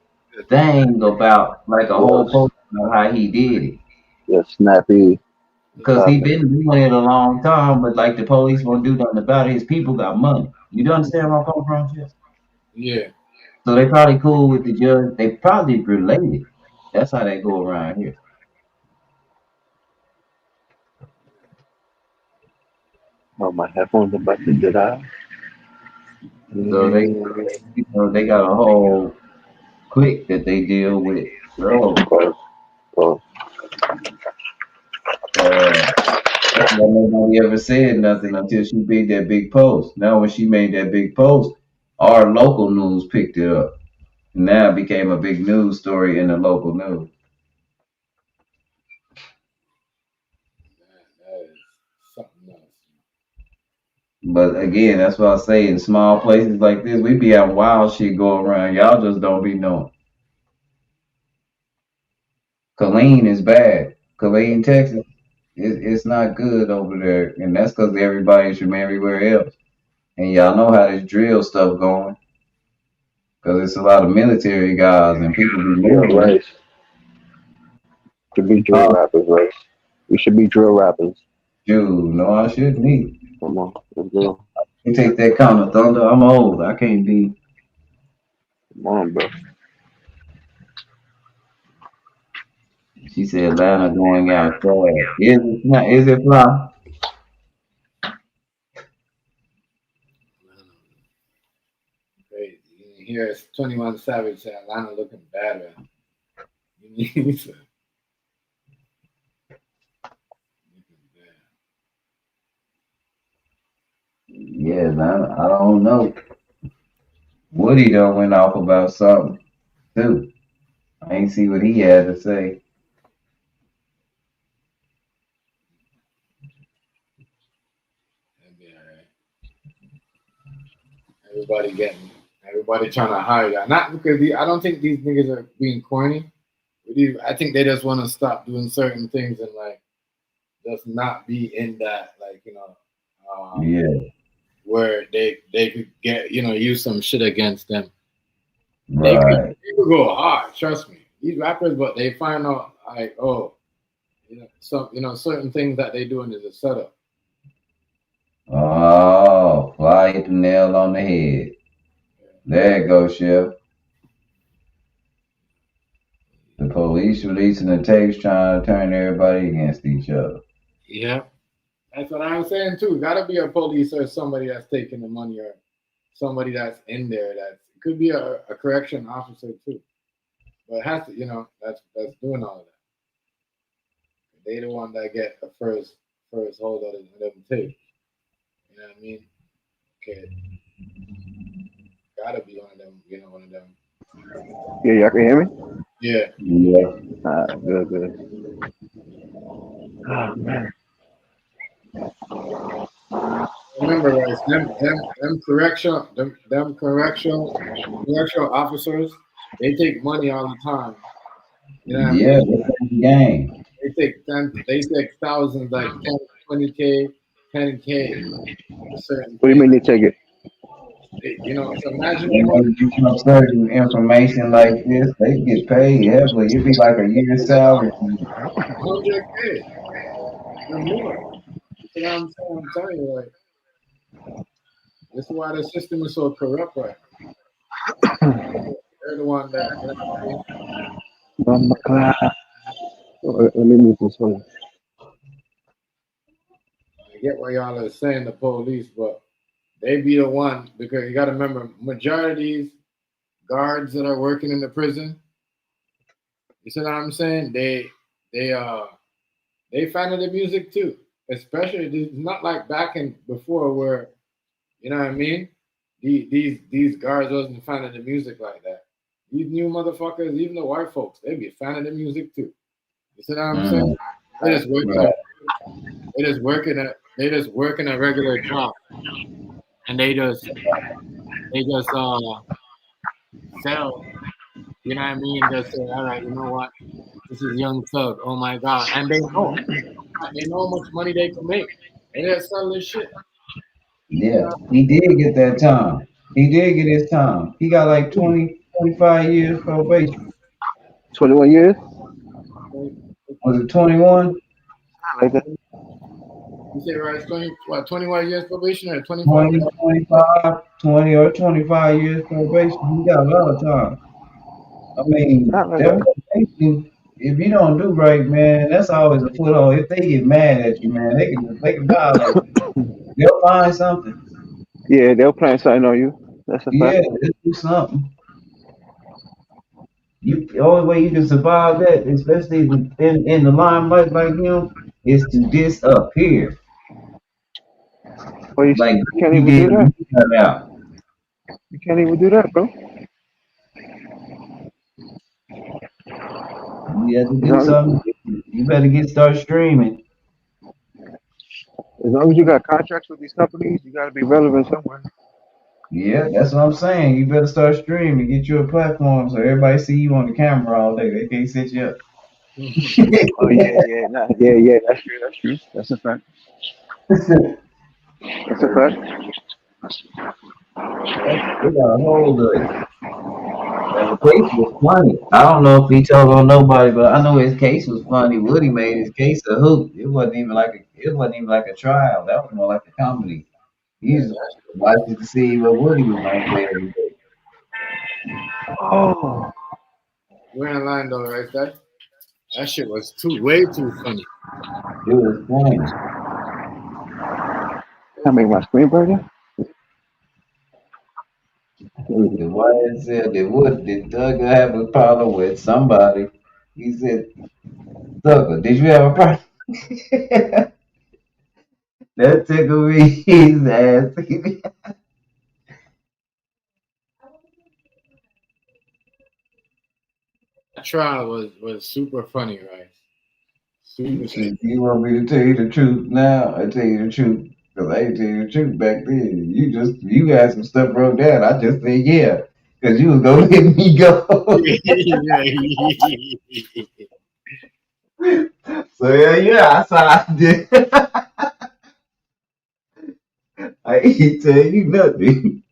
thing about like a whole Yes, post about how he did it. yes, snappy. Because he been doing it a long time, but like the police won't do nothing about it. His people got money. You do understand where I'm coming from, Chip? Yeah. So they probably cool with the judge. They probably related. That's how they go around here. Oh, my headphones about to die. So they got a whole clique that they deal with. Bro, Close, close. uh, that's why nobody ever said nothing until she made that big post. Now when she made that big post, our local news picked it up. Now it became a big news story in the local news. That is something else. But again, that's why I say in small places like this, we be having wild shit go around. Y'all just don't be knowing. Killeen is bad. Killeen, Texas, it's not good over there, and that's because everybody's from everywhere else. And y'all know how this drill stuff going, because it's a lot of military guys and people be Yeah, moving. Rice. Should be drill Huh? rappers, Rice. We should be drill rappers. Dude, no, I shouldn't be. Come on, let's go. You take that kind of thunder. I'm old. I can't be. Come on, bro. She said Atlanta going out fast. Is it not? Is it fly? Crazy. Here it's 21 Savage say Atlanta looking bad, man. You need to looking bad. Yeah, I don't know. Woody done went off about something too. I ain't see what he had to say. That'd be all right. Everybody trying to hide that. Not because I don't think these niggas are being corny. I think they just want to stop doing certain things and like just not be in that Yeah, where they could get use some shit against them. right. They could go hard. Trust me, these rappers, but they find out like certain things that they doing is a setup. Oh, fly hit the nail on the head. There it goes, Chef. The police releasing the tapes trying to turn everybody against each other. Yeah, that's what I'm saying too. Got to be a police or somebody that's taking the money or somebody that's in there. That could be a correction officer too. But it has to, that's doing all of that. They the one that get the first hold of them tape. You know what I mean? Okay, gotta be one of them. One of them. Yeah, y'all can hear me? Yeah. Yeah. Good, good. Oh, man. Remember, guys, them correctional officers, they take money all the time. You know what I Yeah, mean? that's the game. They take thousands, like 10, 20K, 10K for certain What do you things. mean they take it? So imagine the When money. they give them certain information like this, they get paid heavily. It'd be like a year's salary. 100K or more. You know what I'm saying? I'm telling you, like, this is why the system is so corrupt right now. They're the one that, Bumba clap. Let me move this one. I get what y'all are saying, the police, but they be the one because you got to remember, majority of these guards that are working in the prison, you see what I'm saying? They fan of the music too. Especially, it's not like back in before where, you know what I mean? These guards wasn't fan of the music like that. These new motherfuckers, even the white folks, they be a fan of the music too. You see what I'm saying? They just working Right. they just working a regular job, and they just sell You know what I mean? Just say, all right, you know what? This is Young Thug. Oh my God. And they know. They know how much money they can make. They just sell this shit. You Yeah, know? he did get that time. He did get his time. He got like 20, 25 years probation. 21 years. Was it 21? Like that. You say, right, 20, what, 21 years probation or 25 20, years? 25, 20 or 25 years probation. He got a lot of time. I mean, Not like that that. probation, if you don't do right, man, that's always a foothold. If they get mad at you, man, they can violate. They'll find something. Yeah, they'll plan something on you. That's a Yeah, fact. just do something. The only way you can survive that, especially in the limelight like him, is to disappear. Well, Like you can't he even did do that. when he got out. You can't even do that, bro. You have to As do long, something. You better start streaming. as long as you got contracts with these companies, you got to be relevant somewhere. Yeah, that's what I'm saying. You better start streaming. Get you a platform so everybody see you on the camera all day. They can't set you up. Oh yeah, yeah, nah, yeah, yeah. That's true. That's true. That's a fact. That's a fact. They got a hold of it. And the case was funny. I don't know if he told on nobody, but I know his case was funny. Woody made his case a hoot. It wasn't even like a trial. That was more like a comedy. He Yeah, just watched to see what Woody was gonna say every day. Oh, we're in line though, right? That shit was way too funny. It was funny. I make my screen burger. The wife said that Wood did Thugger have a problem with somebody. He said, Thugger, did you have a problem? That tickled me his ass. That trial was super funny, right? Super If super. you want me to tell you the truth now, I tell you the truth. Because I ain't tell you the truth back then. You got some stuff wrote down. I just said, yeah. Because you was going to let me go. So, yeah, I signed it. I ain't tell you nothing.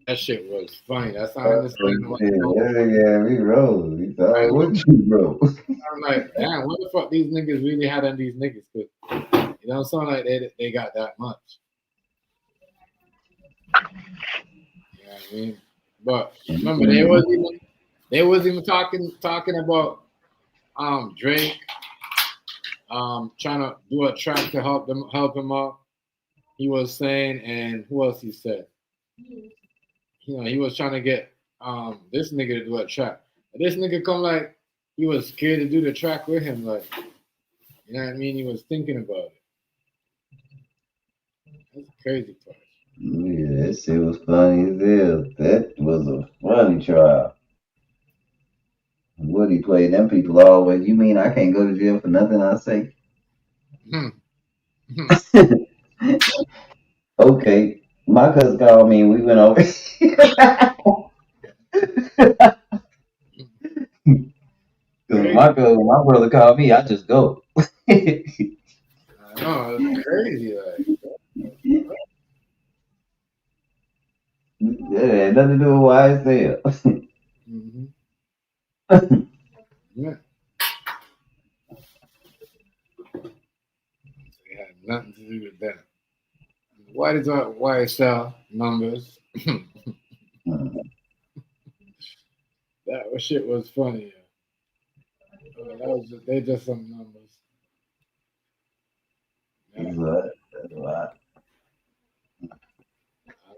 That shit was funny. That's how I Oh, understand what's shit. going That nigga had me roll. He on. thought, what you wrote? I'm like, damn, what the fuck these niggas really had on these niggas? Cause it don't sound like they got that much. You know what I mean? But remember, they was even talking about Drake trying to do a track to help him out. He was saying, and who else he said? He was trying to get this nigga to do a track. But this nigga come like he was scared to do the track with him, like you know what I mean? He was thinking about it. That's the crazy part. Yeah, that shit was funny as hell. That was a funny trial. Woody played them people always. You mean I can't go to jail for nothing I say? Hmm. Okay. My cousin called me and we went over. Cause Crazy. my brother called me, I just go. It I know, it's crazy. Like, had nothing to do with why it's there. mm-hmm. Yeah, it had nothing to do with that. Why did YSL numbers? That shit was funny. They just some numbers. Yeah. That's a lot.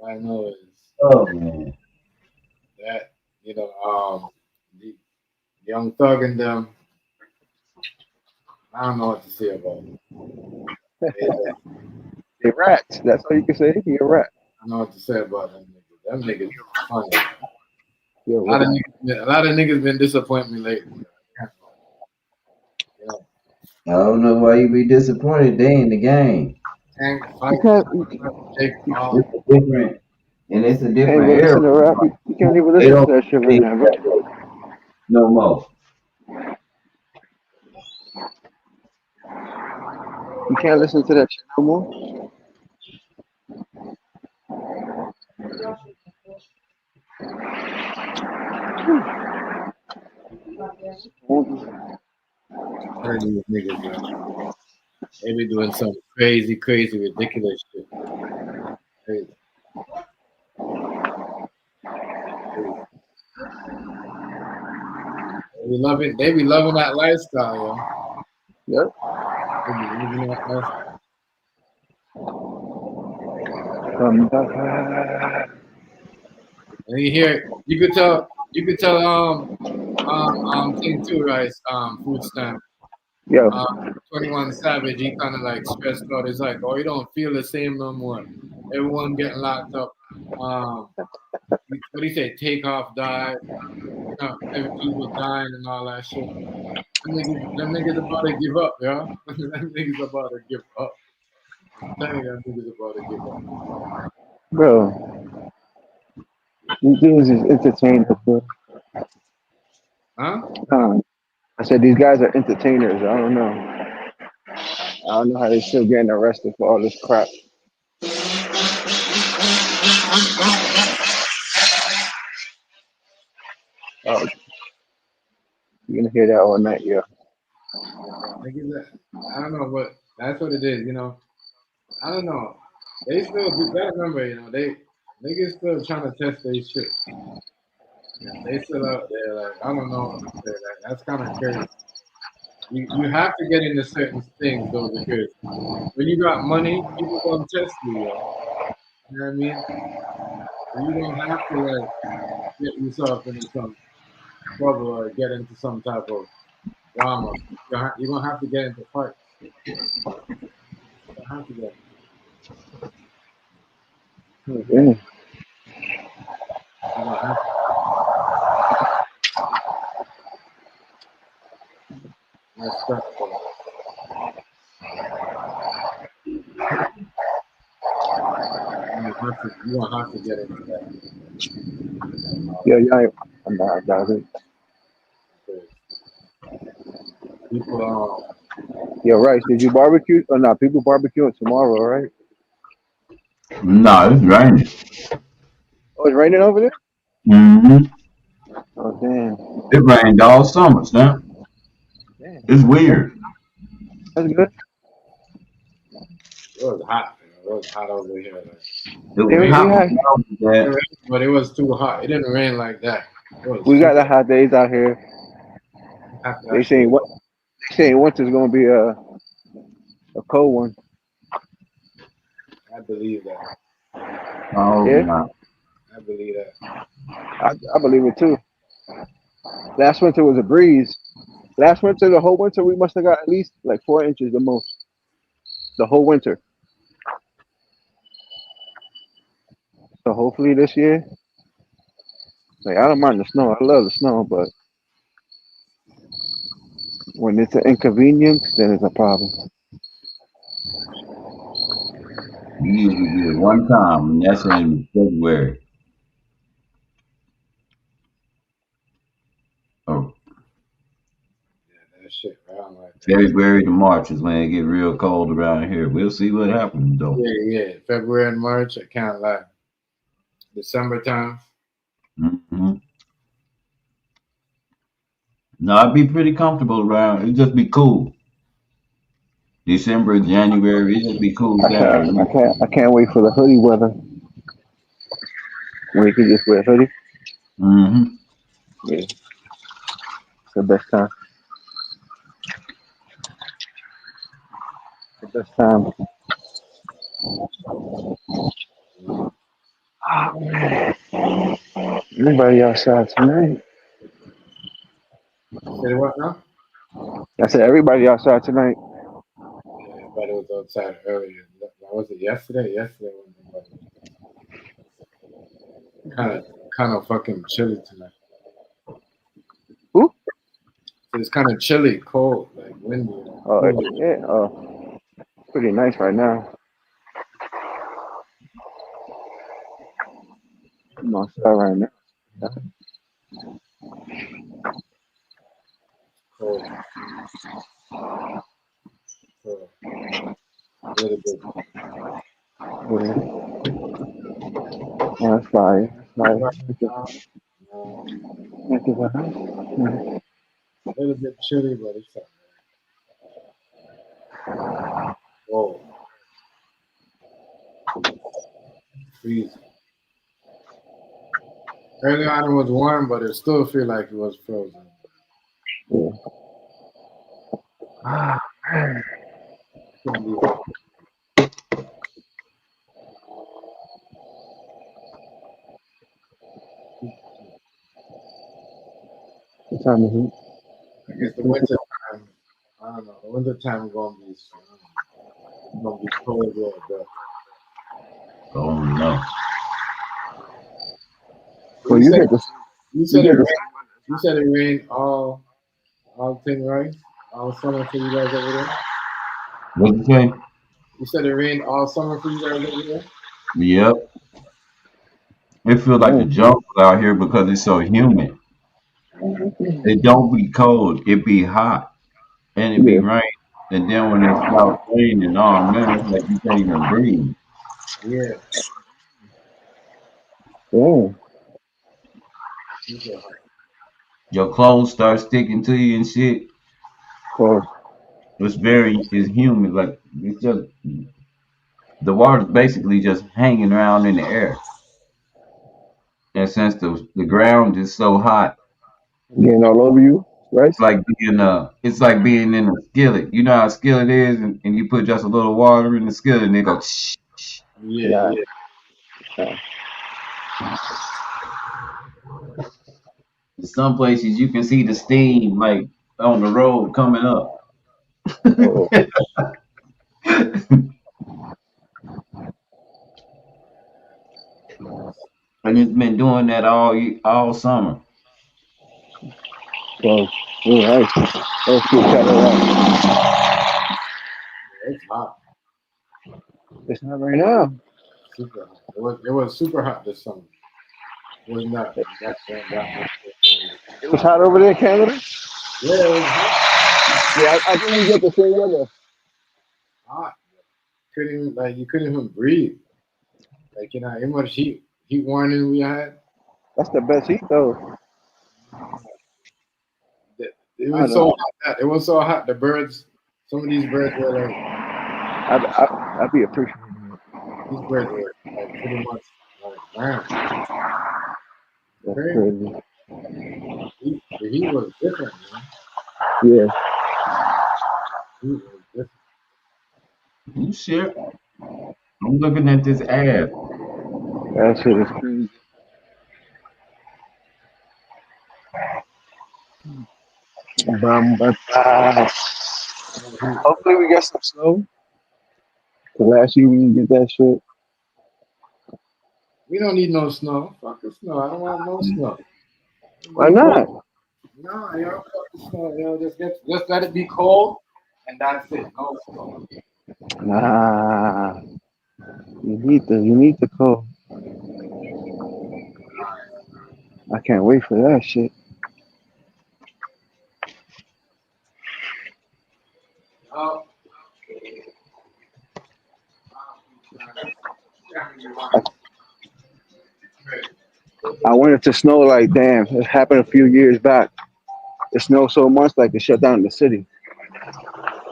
All I know is Oh man. that the Young Thug and them. I don't know what to say about them. They're rats. That's all you can say. You're a rat. I don't know what to say about them niggas. Them niggas funny. You're A lot a of rat. niggas been disappointing me lately. Yeah. I don't know why you be disappointed. They in the game. Hank You fight, can't. Jake Paul. It's a different, and it's a Can't different even era. listen to rap. You can't even They listen to don't that shit right think now, bro. that way no more. You can't listen to that shit no more. Telling these niggas, man. They be doing some crazy, crazy, ridiculous shit. Crazy. They be loving that lifestyle, yo. Yep. They be living that lifestyle. Come back. And you could tell, thing too, right? Food stamp. Yo, 21 Savage, he kind of like stressed out. He's like, oh, you don't feel the same no more. Everyone getting locked up. What do you say? Takeoff died. Every people dying and all that shit. Them niggas about to give up, yo. Them niggas about to give up. I'm telling you, them niggas about to give up. bro, these dudes is entertainers, bro. Huh? I said these guys are entertainers. I don't know. I don't know how they still getting arrested for all this crap. Oh, you're gonna hear that all night, yeah. Niggas, I don't know, but that's what it is, you know. I don't know. They still gotta remember, you know, they niggas still trying to test their shit. Yeah, they still out there, like I don't know what to say. Like that's kind of crazy. You have to get into certain things though, because when you got money, people gonna test you, yo. You know what I mean? And you don't have to like get yourself into some trouble or get into some type of drama. You're gonna have to get into fights. You have to get. Yeah. You're gonna have to. That's tough, bro. You don't have to get into that. Yeah, yeah. I'm not about it. Because people, Yo, Rice, did you barbecue? Oh, no, people barbecuing tomorrow, right? No, it's raining. Oh, it's raining over there? Mm-hmm. Oh, damn. It rained all summer, Snap. Damn. It's weird. That's good. it was hot. It was hot over here. Like, It it was rained, We hot had, when I was there. but it was too hot. It didn't rain like that. It was we got super the hot days out here. hot. They That shit. saying what? They saying winter's gonna be a cold one. I believe that. I hope Yeah, not. I believe that. I believe it too. Last winter was a breeze. Last winter, the whole winter, we must have got at least like 4 inches the most. The whole winter. So hopefully this year, like I don't mind the snow. I love the snow, but when it's an inconvenience, then it's a problem. You usually get it one time, and that's in February. Or Yeah, that shit around like that. February to March is when it get real cold around here. We'll see what happens though. Yeah. February and March, I can't lie. December time. Hmm. No, I'd be pretty comfortable around. It'd just be cool. December, January, it'd just be cool down. I can't wait for the hoodie weather when you can just wear a hoodie. Mm-hmm. Yeah, it's the best time. The best time. Oh, man. Anybody outside tonight? You said what now? I said everybody outside tonight. Yeah, everybody was outside earlier. Was it yesterday? Yesterday was kind of fucking chilly tonight. Who? So it's kind of chilly, cold, like windy, Oh, cool. yeah. Oh, pretty nice right now. I'm outside right now. Cold. Cold. A little bit. Yeah. Oh, that's fire. That's fire. Right Thank you. now, Thank you very much. a little bit chilly, but it's all right. Whoa, freezing. Early on it was warm, but it still feel like it was frozen. Yeah. Ah, man. Couldn't be What time is it? I guess the winter time. I don't know. The winter time gonna be cold there, but Oh no. so Well, you you said get this. you You said it get this. rained. You said it rained all thing right? All summer for you guys over there. What you say? You said it rained all summer for you guys over there. Yep. It feels like the Man. jungle out here because it's so humid. It don't be cold. It be hot and it be Yeah. rain. And then when it starts raining, oh man, it's like you can't even breathe. Yeah, Yeah. super hot. Your clothes start sticking to you and shit. Of course. It's humid. Like it's just the water's basically just hanging around in the air. And since the ground is so hot, Getting all over you, right? it's like being in a skillet. You know how a skillet is, and you put just a little water in the skillet and it goes shh, shh. Yeah, Yeah. yeah. Yeah. In some places you can see the steam like on the road coming up. Oh, And it's been doing that all summer. well, all right. Let's get cut of that. It's hot, It's not right now. super hot. It was super hot this summer. It was not that much. It was hot over there in Canada. Yeah, it was hot, Yeah, I think we get the same weather. hot. You couldn't even breathe. Like how much heat warning we had. That's the best heat, though. It I was so know. hot that it was so hot. The birds, some of these birds were like I'd be appreciative. these birds were like pretty much like man, That's crazy. crazy. The heat was different, man. Yeah. Heat was different. You shit. I'm looking at this ad. That shit is crazy. Heat. Hopefully we get some snow. Cause last year we didn't get that shit. We don't need no snow. Fuck the snow. I don't want no snow. It'll Why be cold. not? No, fuck the snow. Just let it be cold, and that's it. No snow. Nah. You need the cold. I can't wait for that shit. Oh, I, I want it to snow like damn. It happened a few years back. It snowed so much like it shut down the city.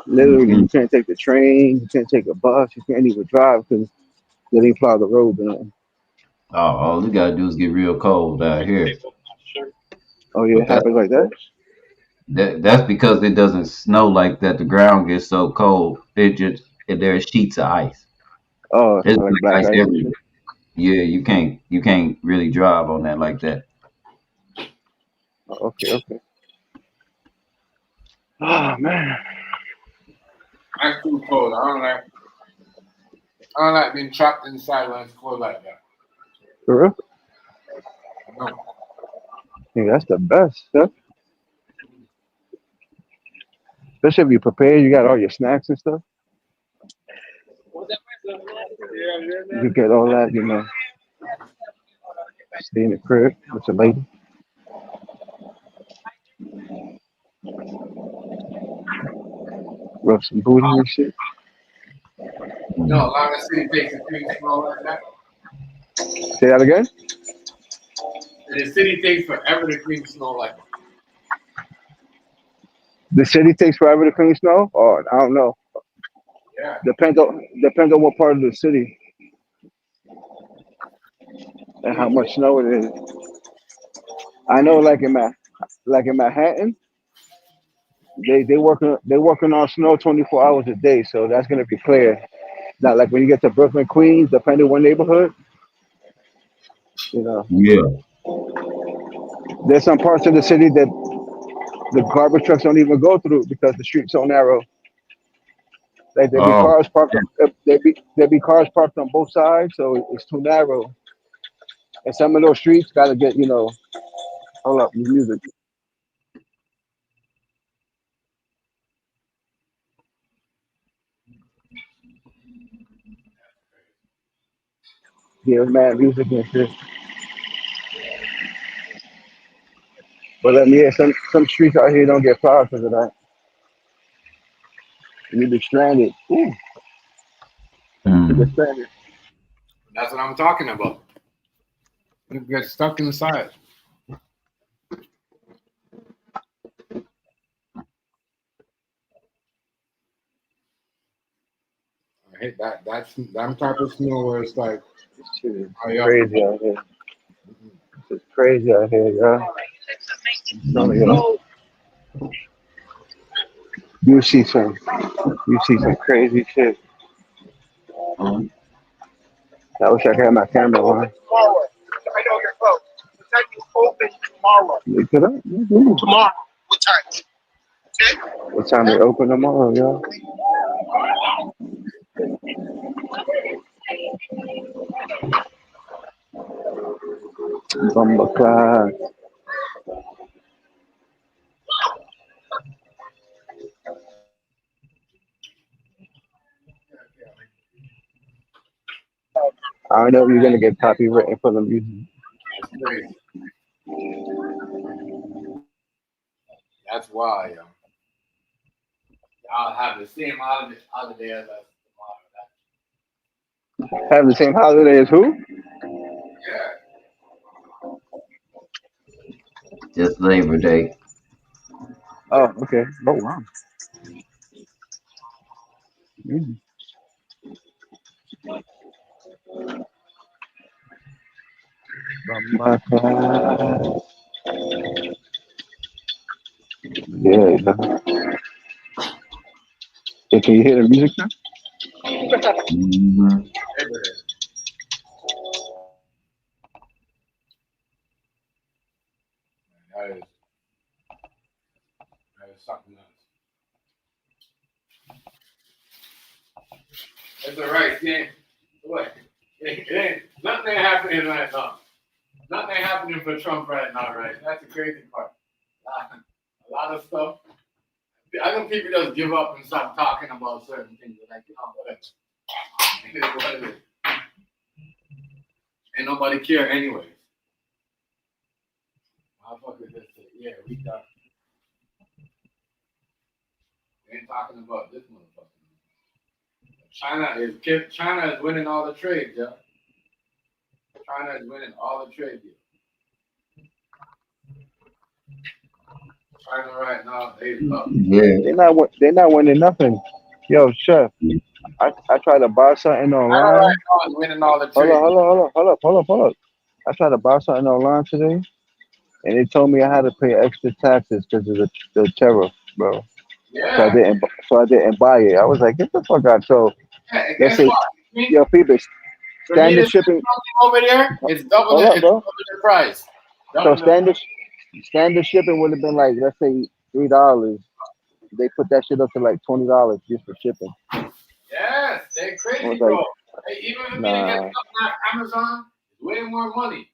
Literally, Mm-hmm. you can't take the train, you can't take a bus, you can't even drive because they didn't plow the road. Oh, all you gotta do is get real cold out here. Oh yeah, But it happened like that. that's because it doesn't snow like that. The ground gets so cold. There are sheets of ice. Oh, It's like like black ice ice and everywhere. shit. Yeah, you can't really drive on that like that. Oh, okay, okay. Oh man, I'm too cold. I don't like being trapped inside when it's cold like that. for real? No. I think that's the best stuff. Especially if you prepare, you got all your snacks and stuff. You get all that, Stay in the crib with the lady. Rub some booty and shit. No, a lot of city takes a clean smell like that. Say that again? The city takes forever to clean snow like that. The city takes forever to clean snow? Or I don't know. Yeah. Depends on what part of the city and how much snow it is. I know like in Manhattan, they working on snow 24 hours a day, so that's gonna be clear. Not like when you get to Brooklyn, Queens, depending on what neighborhood, you know. Yeah. There's some parts of the city that the garbage trucks don't even go through because the street's so narrow. Like there be Oh, cars parked, there be cars parked on both sides, so it's too narrow. And some of those streets gotta get, hold up, music. Yeah, man, music and shit. But yeah, some streets out here don't get plowed because of that. You be stranded. Ooh, you get mm. stranded. That's what I'm talking about. You get stuck inside. I hate that. That's that type of snow where it's like, This shit is oh, yeah. crazy out here. It's crazy out here, yo. You see some crazy shit. I wish I could have my camera on. Look it up. Tomorrow. What time? What time they open tomorrow, yo? Bumble class. I don't know if you're gonna get copywritten for the music. That's crazy. That's why, yo. I'll have the same holiday as us tomorrow. Have the same holiday as who? Yeah. Just Labor Day. Oh, okay. Oh wow. Mm. Bumble class. Yeah. Hey, can you hear the music now? Mm-hmm. That is something else. It's all right, yeah. What? It ain't nothing ain't happening right now. Nothing ain't happening for Trump right now, right? That's the crazy part. A lot of stuff. I think people just give up and stop talking about certain things. They're like, whatever. It is what it is. Ain't nobody care anyways. Motherfucker just say, yeah, we done. We ain't talking about this motherfucker. China is winning all the trades, yeah. China is winning all the trade deals. China right now, they up. Yeah. They're not winning nothing. Yo, chef, I tried to buy something China right online. now is winning all the Hold trade up, deals. hold up. I tried to buy something online today, and they told me I had to pay extra taxes because of the tariff, bro. Yeah. So I didn't buy it. I was like, get the fuck out. So Yeah, and let's guess say, what? yo, people, For me to standard send shipping. something over there, it's double Hold up, bro. the price. So Double the standard shipping would have been like, let's say $3. They put that shit up to like $20 just for shipping. Yes, they're I was crazy, like, bro. Hey, even for me to get nah. something off Amazon, it's way more money.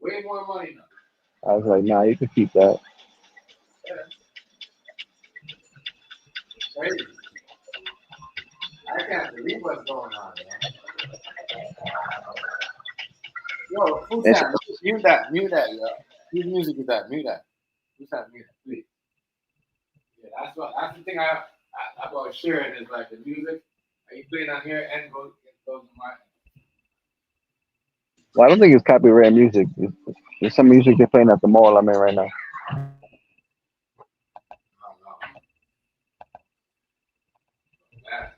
Way more money now. I was like, nah, you can keep that. Yeah, crazy. I can't believe what's going on, man. Yo, food And time. Mute that, yeah. Whose music is that? Mute that. Who's that? Mute that, please. Yeah, that's the thing about sharing is like the music. Are you playing on here and goes to my? Well, I don't think it's copyright music. It's some music they're playing at the mall I'm in right now. No, no. Man.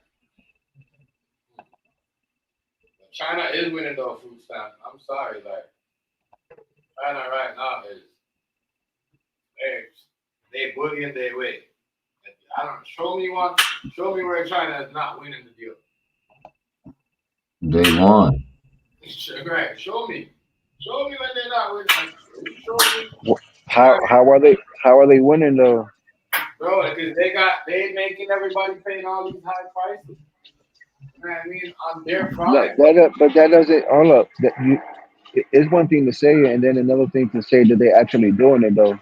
China is winning those food stamps. I'm sorry, like China right now is they bullying their way. I don't show me where China is not winning the deal. They won. Right, show me when they're not winning. Show me. How are they winning though? Bro, because they making everybody paying all these high prices. You know what I mean? On their product. But that doesn't hold up. It's one thing to say it, and then another thing to say that they actually doing it though.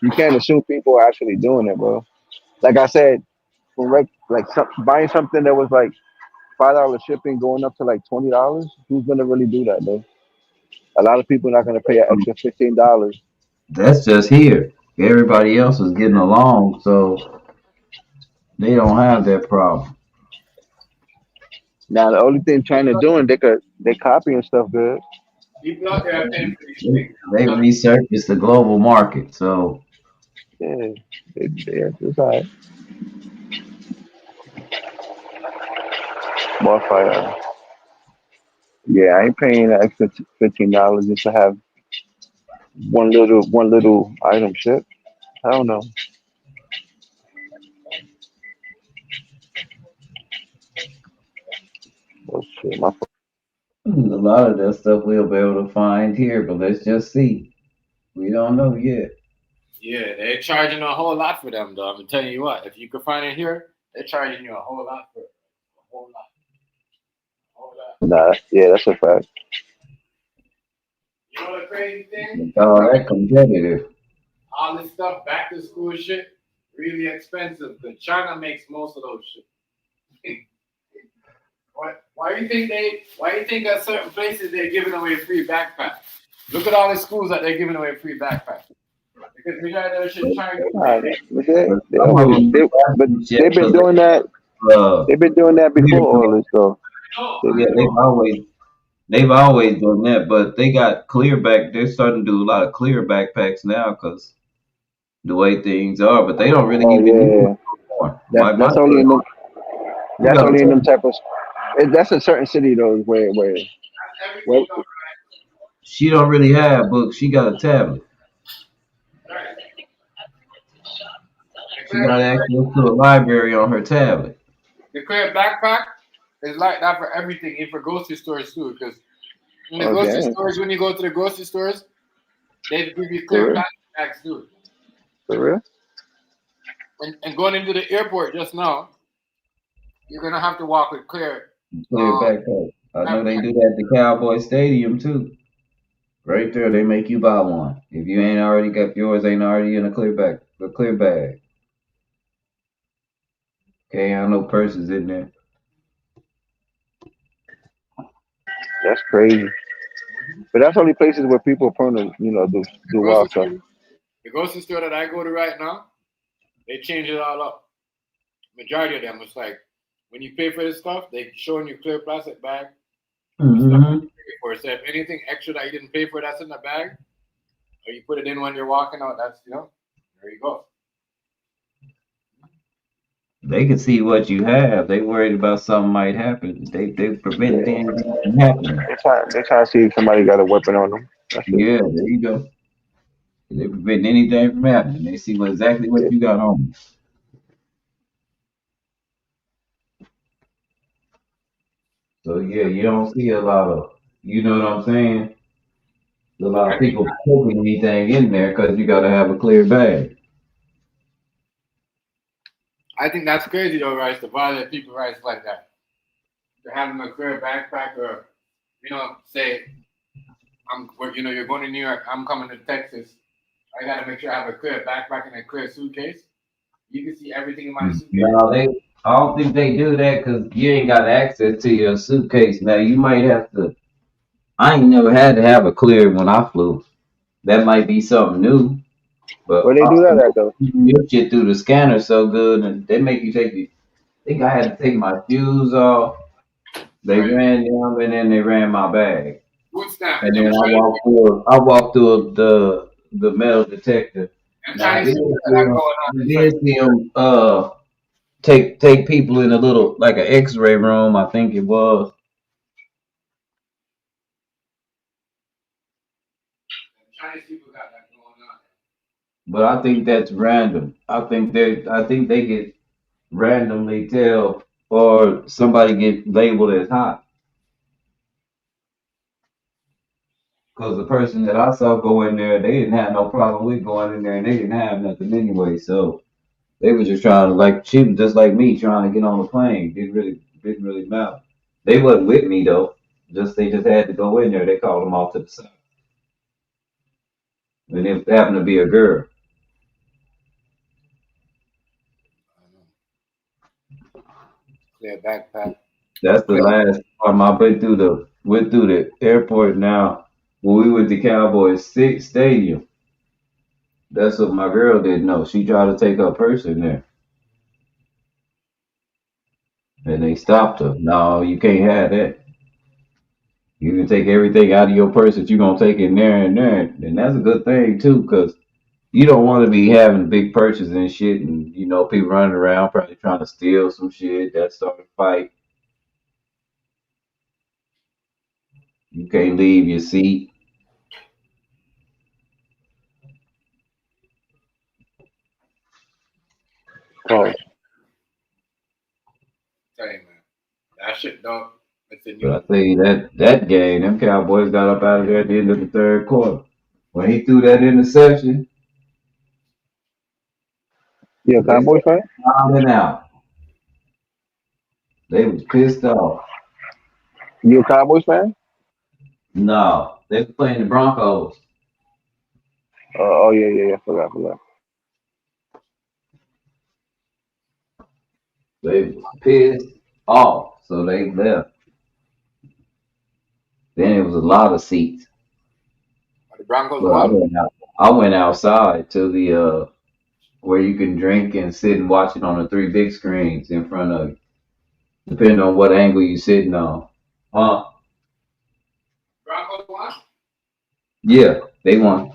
You can't assume people are actually doing it, bro. Like I said, buying something that was like $5 shipping going up to like $20, who's gonna really do that though? A lot of people are not gonna pay an extra $15. That's just here. Everybody else is getting along, so they don't have that problem. Now the only thing China doing, they copying stuff good. People out there are paying for these things. They resurfaced the global market, so Yeah, it's all right. More fire. Yeah, I ain't paying an extra $15 just to have one little item shipped. I don't know. Oh shit, my a lot of that stuff we'll be able to find here, but let's just see. We don't know yet. Yeah, they're charging a whole lot for them, though. I'm telling you what, if you could find it here, they're charging you a whole lot for it. A whole lot. Nah, yeah, that's a fact. You know the crazy thing? Oh, that competitive. All this stuff, back to school shit, really expensive. But China makes most of those shit. Why do you think at certain places they're giving away free backpacks? Look at all the schools that they're giving away free backpacks. Because we got that shit China. But they've been doing that. They've been doing that before all this though. Yeah, they've always done that, but they got clear back. They're starting to do a lot of clear backpacks now because the way things are. But they don't really even use it anymore. That's only in them. That's only in them type of. That's a certain city though, where she don't really have books. She got a tablet. She got access to a library on her tablet. The clear backpack is like that for everything, even for grocery stores too. Because in the grocery stores, when you go to the grocery stores, they give you clear plastic bags too. For real? And going into the airport just now, you're gonna have to walk with clear backpack. I know they do that at the Cowboy Stadium too. Right there, they make you buy one. If you ain't already got yours, ain't already in a clear bag. Okay, I know purses in there. That's crazy. But that's only places where people are prone to, do wild stuff. The grocery store that I go to right now, they change it all up. Majority of them, it's like when you pay for this stuff, they showing you clear plastic bag. Mm-hmm. So if anything extra that you didn't pay for that's in the bag, or you put it in when you're walking out, that's there you go. They can see what you have. They worried about something might happen. They prevent things from happening. They're trying to see if somebody got a weapon on them. Yeah, there you go. They prevent anything from happening. They see exactly what you got on. So yeah, you don't see a lot of, you know what I'm saying? A lot of people putting anything in there because you got to have a clear bag. I think that's crazy though, Rice, to violate people's rights like that. To having a clear backpack or, say, you're going to New York, I'm coming to Texas. I got to make sure I have a clear backpack and a clear suitcase. You can see everything in my suitcase. No, I don't think they do that because you ain't got access to your suitcase. Now, you might have to I ain't never had to have a clear when I flew. That might be something new, but Where they do that at though? your shit through the scanner so good, and they make you take the. I think I had to take my shoes off. They Right. ran them, and then they ran my bag, What's that? and then Them Chinese, I walked through the metal detector. them Now I Chinese did people got that see going on. I did see them take people in a little like an X-ray room, I think it was. Them Chinese people got that going on. But I think that's random. I think they get randomly tell or somebody get labeled as hot. Because the person that I saw go in there, they didn't have no problem with going in there and they didn't have nothing anyway. So they were just trying to like she was just like me trying to get on the plane. Didn't really matter. They wasn't with me though. Just they just had to go in there. They called them off to the side. And it happened to be a girl. Clear backpack. That's the Clear. last time I went through the airport now. When we went to Cowboys Stadium, that's what my girl didn't know. She tried to take her purse in there. And they stopped her. No, you can't have that. You can take everything out of your purse that you're gonna take in there and there. And that's a good thing too, because you don't want to be having big purchases and shit and people running around probably trying to steal some shit, that sort of fight. You can't leave your seat. Oh, Tell you, man. That shit don't. It's a But I new. tell you that game, them Cowboys got up out of there at the end of the third quarter. When he threw that interception, you a they Cowboys started fan? fouling out. They was pissed off. You a Cowboys fan? No, they were playing the Broncos. Oh yeah, yeah, yeah. Forgot. They was pissed off, so they left. Then it was a lot of seats. The Broncos But won. I went outside to the where you can drink and sit and watch it on the three big screens in front of you, depending on what angle you're sitting on. Broncos won. Yeah, they won.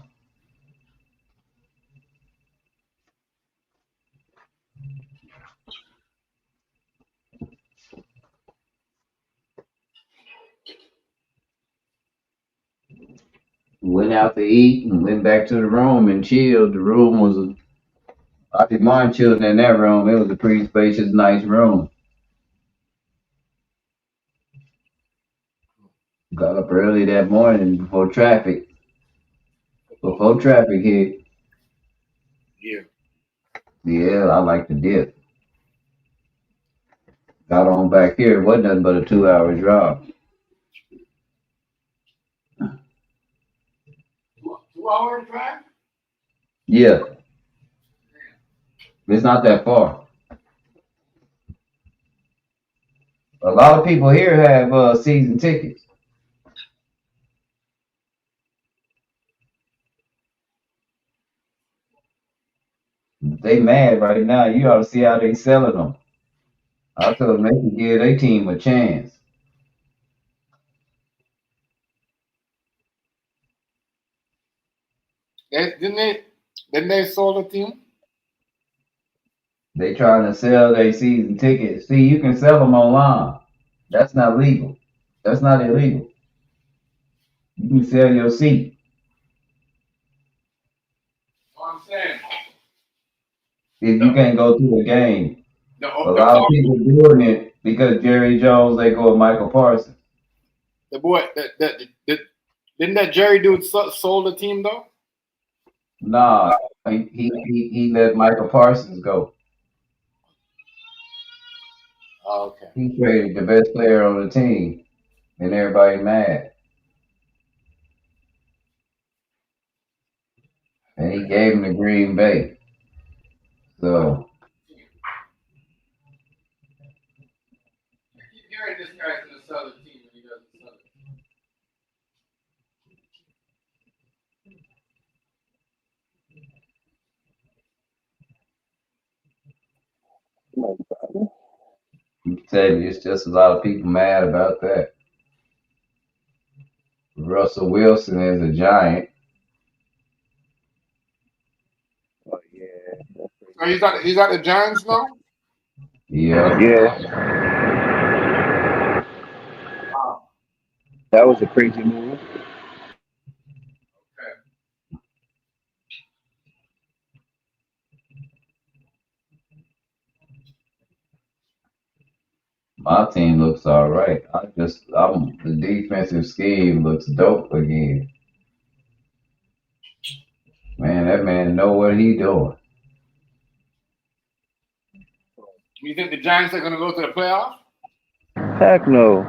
Went out to eat and went back to the room and chilled. The room was I didn't mind chilling in that room. It was a pretty spacious, nice room. Got up early that morning before traffic hit. Yeah. Yeah, I like to dip. Got on back here. It wasn't nothing but a 2 hour drive. 2 hour drive. Yeah, it's not that far. A lot of people here have season tickets. They mad right now. You ought to see how they selling them. I told them they can give their team a chance. Didn't they sold the team? They trying to sell their season tickets. See, you can sell them online. That's not legal. That's not illegal. You can sell your seat. What I'm saying. If you can't go to a game. The A the lot of people doing it because Jerry Jones, they go with Michael Parsons. the boy the didn't that Jerry dude sold the team though? Nah, he let Michael Parsons go. Oh, okay. He traded the best player on the team, and everybody mad. And he gave him to Green Bay. So I keep hearing this guy's gonna sell the team and he doesn't sell it. My God. I'm telling you, it's just a lot of people mad about that. Russell Wilson is a giant. Oh yeah, that's So crazy. he's at the Giants now. Yeah. Yeah, Wow. that was a crazy move. Okay. My team looks all right. The defensive scheme looks dope again. Man, that man know what he doing. You think the Giants are going to go to the playoffs? Heck no.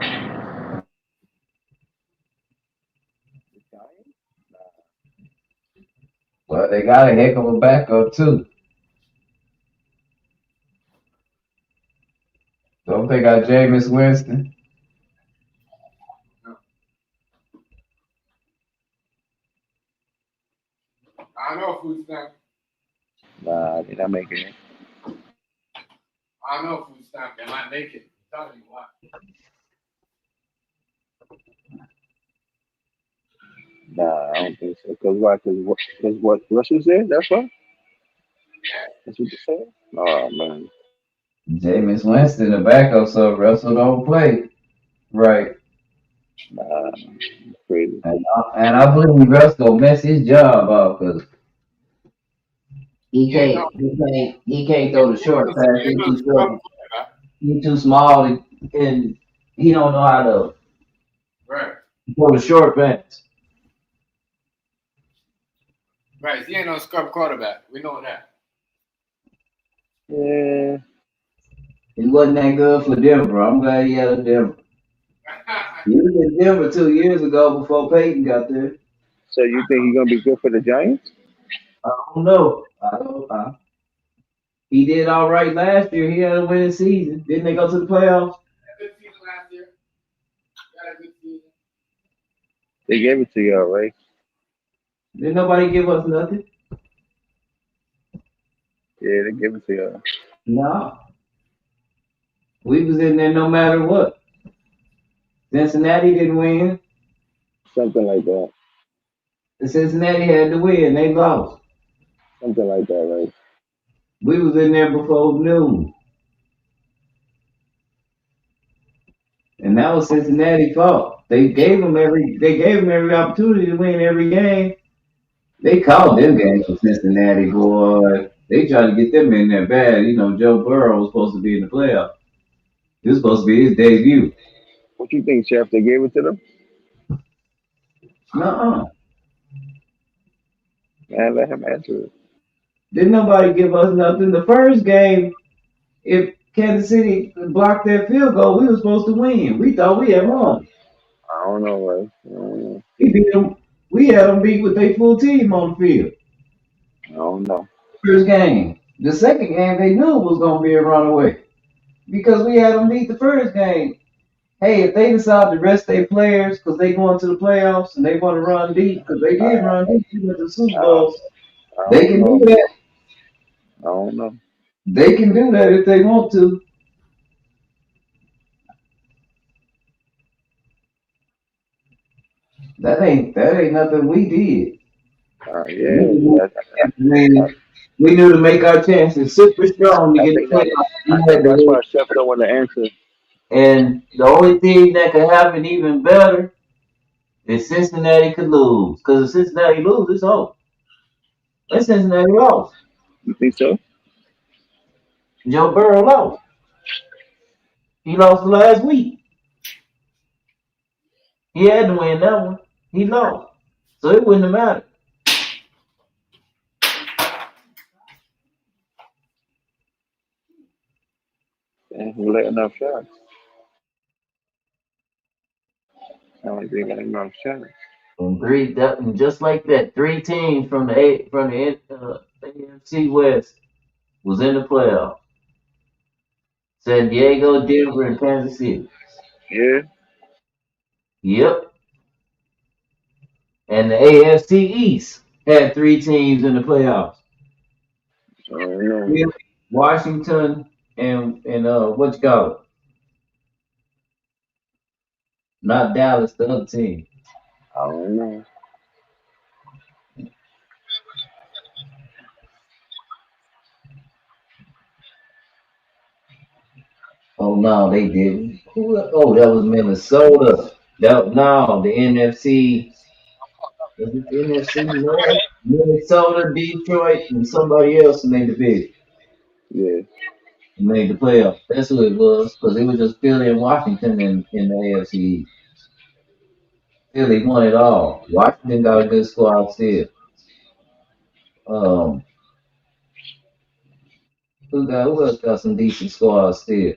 Well, they got a heck of a backup too. Don't they got Jameis Winston? No. I know food stamp. Nah, they're not making it. I know food stamp. They might make it. I'm telling you what. Nah, I don't think so. Because why? Because what Russell said? That's why? That's what you said? Oh, man. Jameis Winston, the backup, so Russell don't play right. Nah, crazy. And I believe Russ gonna mess his job up because he He ain't no. can't he can't he can't throw the short pass. He ain't no scrub quarterback. He too small and he don't know how to Right. throw the short pass. Right. He ain't no scrub quarterback. We know that. Yeah. He wasn't that good for Denver. I'm glad he had a Denver. He was in Denver 2 years ago before Peyton got there. So you think he's going to be good for the Giants? I don't know. He did all right last year. He had a winning season. Didn't they go to the playoffs? Good season last year. Got a good season. They gave it to y'all, right? Didn't nobody give us nothing? Yeah, they gave it to y'all. No. We was in there no matter what. Cincinnati didn't win. Something like that. The Cincinnati had to win. They lost. Something like that, right? We was in there before noon. And that was Cincinnati's fault. They gave them every opportunity to win every game. They called them games for Cincinnati, boy. They tried to get them in there bad. You know, Joe Burrow was supposed to be in the playoffs. This was supposed to be his debut. What you think, Chef? They gave it to them? Nuh-uh. Man, let him answer it. Didn't nobody give us nothing. The first game, if Kansas City blocked that field goal, we were supposed to win. We thought we had won. I don't know, right? I don't know. We beat them. We had them beat with their full team on the field. I don't know. First game. The second game, they knew it was going to be a runaway because we had them beat the first game. Hey, if they decide to rest their players because they going to the playoffs and they want to run deep, because they did run deep with the Super I, Bowl, I they don't can do know. that. I don't know. They can do that if they want to. That ain't nothing we did. Yeah, We knew, that, we knew to make our chances super strong to I get the think that playoffs. I We had think to that's win. why Chef don't want to answer. And the only thing that could happen even better is Cincinnati could lose. Because if Cincinnati loses, it's over. Let Cincinnati lost. You think so? Joe Burrow lost. He lost last week. He had to win that one. He lost. So it wouldn't have mattered. Yeah, he let enough shots. I don't think he let enough shots. And just like that, three teams from the AFC West was in the playoffs. San Diego, Denver, and Kansas City. Yeah, Yep. And the AFC East had three teams in the playoffs. I don't know. Philly, Washington, and what you call it? Not Dallas, the other team. I don't know. Oh no, they didn't. Oh, that was Minnesota. The NFC. Was it the NFC North? Minnesota, Detroit, and somebody else made the bid. Yeah. Made the playoff. That's who it was, because it was just Philly and Washington in the AFC. Philly won it all. Washington got a good squad still. Um, who else got some decent squads still?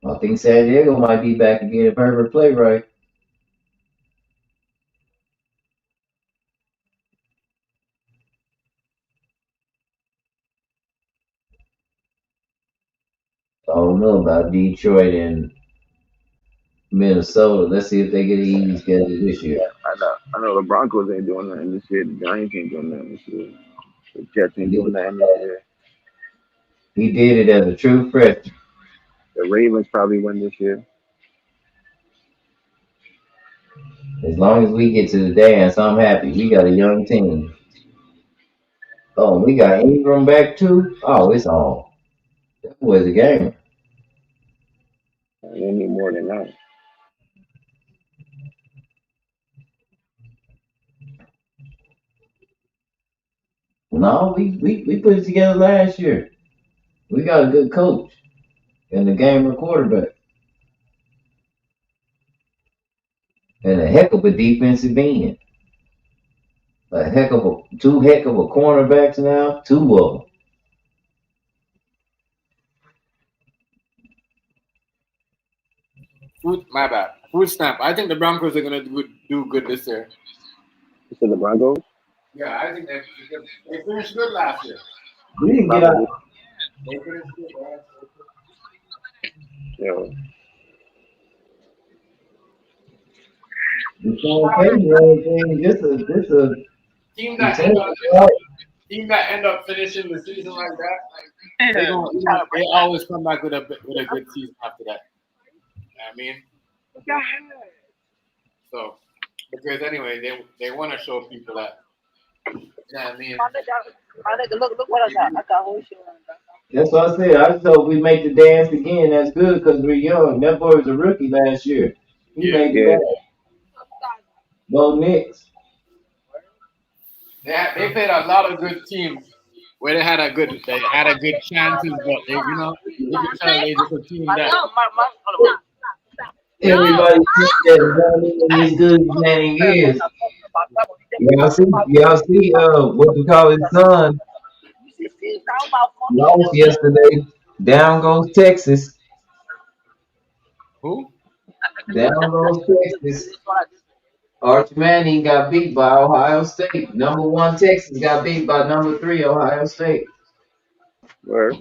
I think San Diego might be back again if Herbert play right. I don't know about Detroit and Minnesota. Let's see if they get an easy schedule this year. I know the Broncos ain't doing nothing this year. The Giants ain't doing nothing this year. The Jets ain't He doing nothing this year. did it as a true freshman. The Ravens probably win this year. As long as we get to the dance, I'm happy. We got a young team. Oh, we got Ingram back too. Oh, it's on. That was a game. They need more than that. No, we put it together last year. We got a good coach and a gamer quarterback and a heck of a defensive end. Two heck of a cornerbacks now. Two of them. My bad. Food stamp. I think the Broncos are gonna do good this year. You said the Broncos? Yeah, I think they finished good last year. We didn't get out. Probably. They finished good last Yeah. The Sean Payton thing. This a team the that end up finishing the season like that, they always come back with a good season after that. You know what I mean? So because anyway, they want to show people that. You know what I mean? Look what I got. I got whole shit on that. That's what I said. I just hope we make the dance again. That's good because we're young. That boy was a rookie last year. He made the Yeah. dance. Go Knicks. They played a lot of good teams where they had a good chances, but you can tell they just a team that Everybody think that Manning is good as Manning is. Y'all see what you call his son lost yesterday. Down goes Texas. who? Down goes Texas. Arch Manning got beat by Ohio State. Number one Texas got beat by number 3 Ohio State. Where?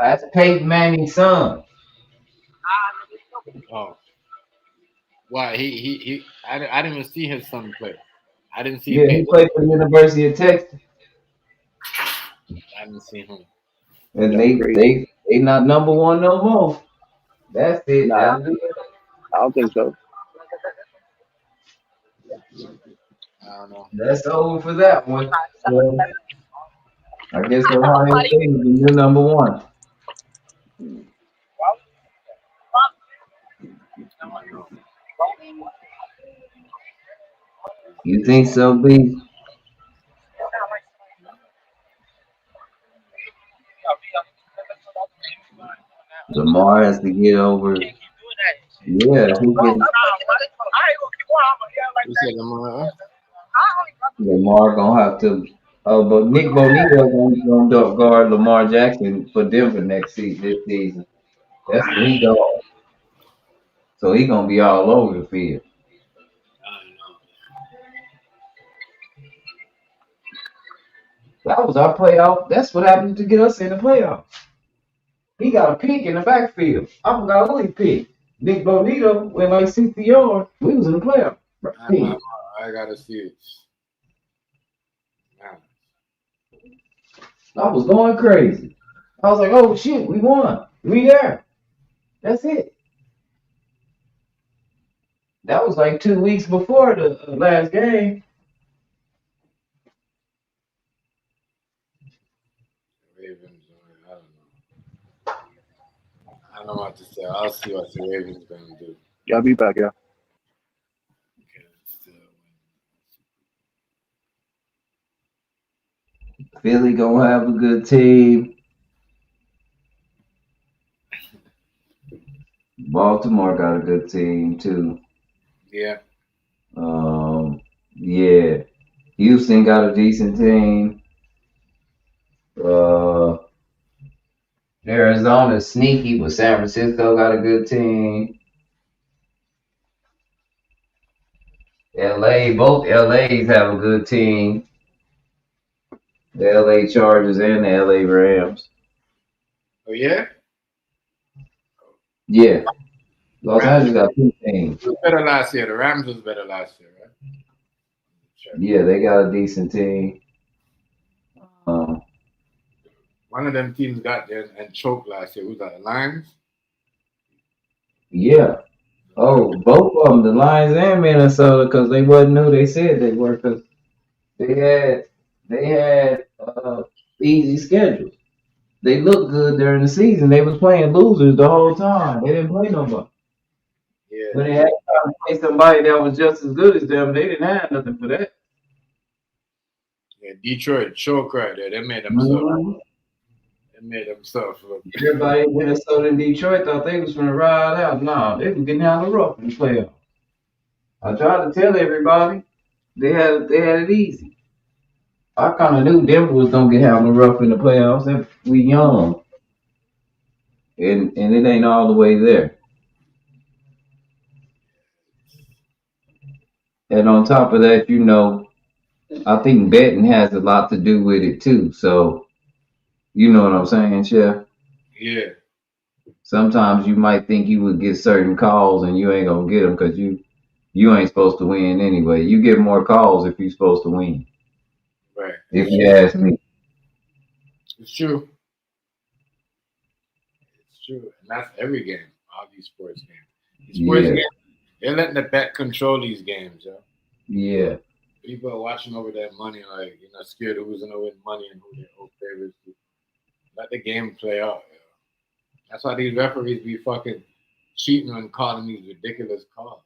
That's Peyton Manning's son. Oh, why I didn't even see his son play. I didn't see Yeah, he Peyton. played for the University of Texas. I didn't see him. And That's crazy. they not number one no more. That's it. Nah, I don't think so. I don't know. That's over for that one. So I guess Ohio State is the new number one. You think so, B? Lamar has to get over. Yeah, he can. You said Lamar? Lamar gonna have to. Oh, but Nick Bonito gonna guard Lamar Jackson for Denver next season. This season, that's what he does. So he gonna be all over the field. I don't know. That was our playoff. That's what happened to get us in the playoffs. He got a pick in the backfield. I forgot who he picked. Nick Bonito went like 60 yards. We was in the playoff. I I gotta see it. Man. I was going crazy. I was like, oh shit, we won. We there. That's it. That was like 2 weeks before the last game. Ravens, I don't know. I don't know what to say. I'll see what the Ravens gonna do. Yeah, I'll be back. Yeah. Okay, still Philly gonna have a good team. Baltimore got a good team too. yeah. Yeah. Houston got a decent team. Uh, Arizona's sneaky, but San Francisco got a good team. LA, both LAs have a good team. The LA Chargers and the LA Rams. Oh yeah. Yeah. Los Rams Angeles got two teams. was better last year. The Rams was better last year, right? Sure. Yeah, they got a decent team. Um, One of them teams got there and choked last year. Who's that? The Lions. yeah. Oh, both of them, the Lions and Minnesota, because they wasn't who they said they were, because they had easy schedules. They looked good during the season. They was playing losers the whole time. They didn't play nobody. Yeah. When they had to play somebody that was just as good as them, they didn't have nothing for that. Yeah. Detroit choke right there. They made themselves. Mhm. They made themselves look. Everybody in Minnesota and Detroit thought they was gonna ride out. No, they was getting out of the rough in the playoffs. I tried to tell everybody they had it easy. I kind of knew Denver was gonna get out of the rough in the playoffs. We young, and it ain't all the way there. And on top of that, I think betting has a lot to do with it too. So you know what I'm saying, Chef? Yeah. Sometimes you might think you would get certain calls and you ain't gonna get them because you ain't supposed to win anyway. You get more calls if you're supposed to win. Right. If you ask me. It's true. It's true. And that's every game. All these sports games. These sports Yeah. games, they're letting the bet control these games, yo. Yeah. People are watching over their money, like, scared of who's gonna win money and who their old favorites do. Let the game play out, yo. That's why these referees be fucking cheating and calling these ridiculous calls.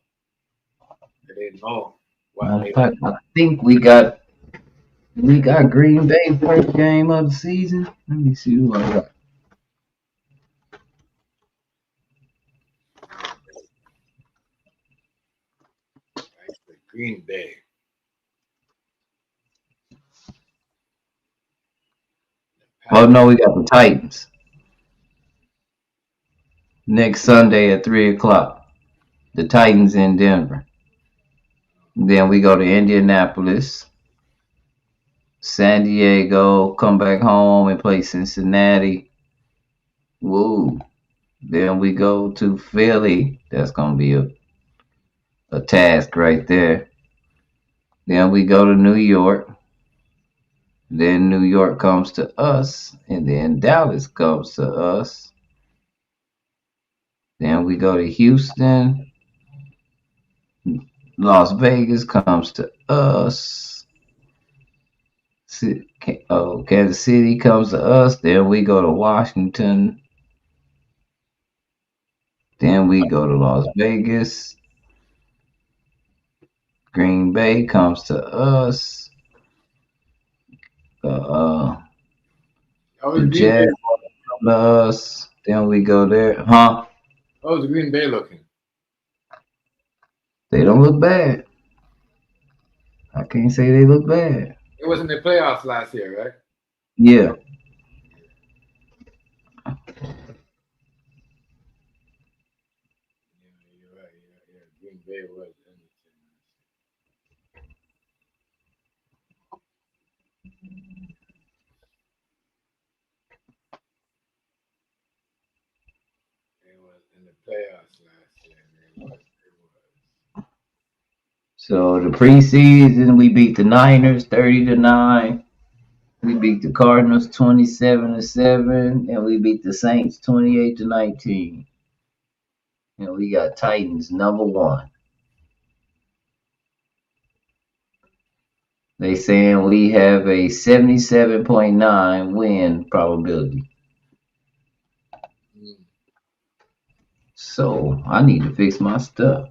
They know what Matter they of fact, I think we got Green Bay first game of the season. Let me see who I got. like the Green Bay. Oh no, we got the Titans next Sunday at 3 o'clock. The Titans in Denver. Then we go to Indianapolis, San Diego, come back home and play Cincinnati. Woo. Then we go to Philly. That's gonna be a task right there. Then we go to New York. Then New York comes to us, and then Dallas comes to us. Then we go to Houston. Las Vegas comes to us. Kansas City comes to us. Then we go to Washington. Then we go to Las Vegas. Green Bay comes to us. Uh, How the was Green Bay? Jazz come to us. Then we go there. Huh? How was Green Bay looking? They don't look bad. I can't say they look bad. It was in the playoffs last year, right? Yeah. Yeah, you're right. Yeah. Green Bay was in it. It was in the playoffs last year. It was. So the preseason, we beat the Niners 30-9. We beat the Cardinals 27-7, and we beat the Saints 28-19. And we got Titans #1. They saying we have a 77.9 win probability. Mm. So I need to fix my stuff.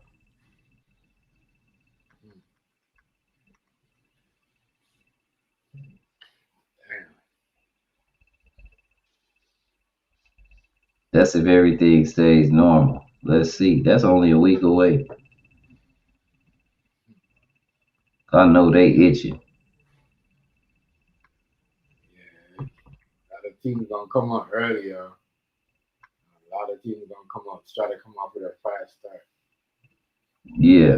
Damn. That's if everything stays normal. Let's see. That's only a week away. I know they itching. Yeah. A lot of teams gonna come out earlier. A lot of teams gonna come out, try to come out with a fast start. Yeah.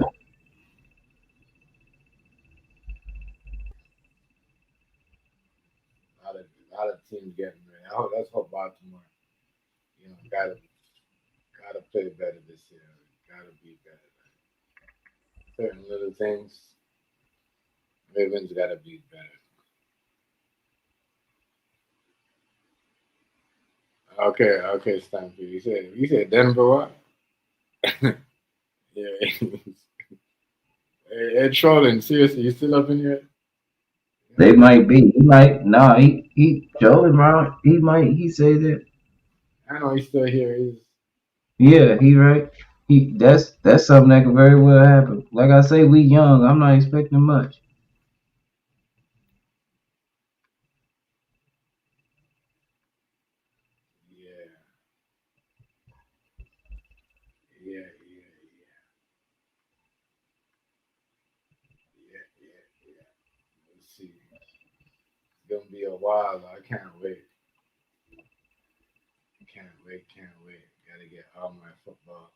A lot of teams getting ready. I hope that's what Baltimore, gotta play better this year. Gotta be better. Certain little things, Ravens gotta be better. Okay, Stanford. You said Denver what? Yeah. Hey, trolling. Seriously, you still up in here? They might be. He might. Nah, he Joey Brown, he might, he say that. I know he's still here. He's Yeah, he right. That's something that could very well happen. Like I say, we young. I'm not expecting much. yeah, yeah. Yeah. Let's see. It's gonna be a while. I can't wait. Can't wait. Gotta get all my football,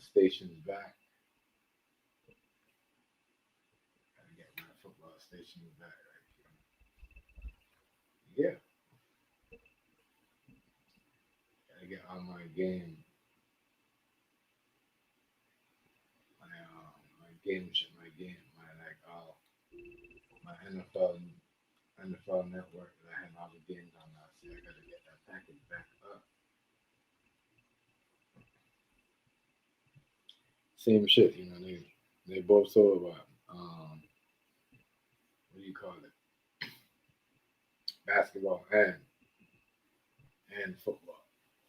stations back. Gotta get my football stations back right here. Yeah, gotta get all my game, my like all my NFL network that I had all the games on last year. I gotta get that package back up. Same shit, they both sold about what do you call it? Basketball and football.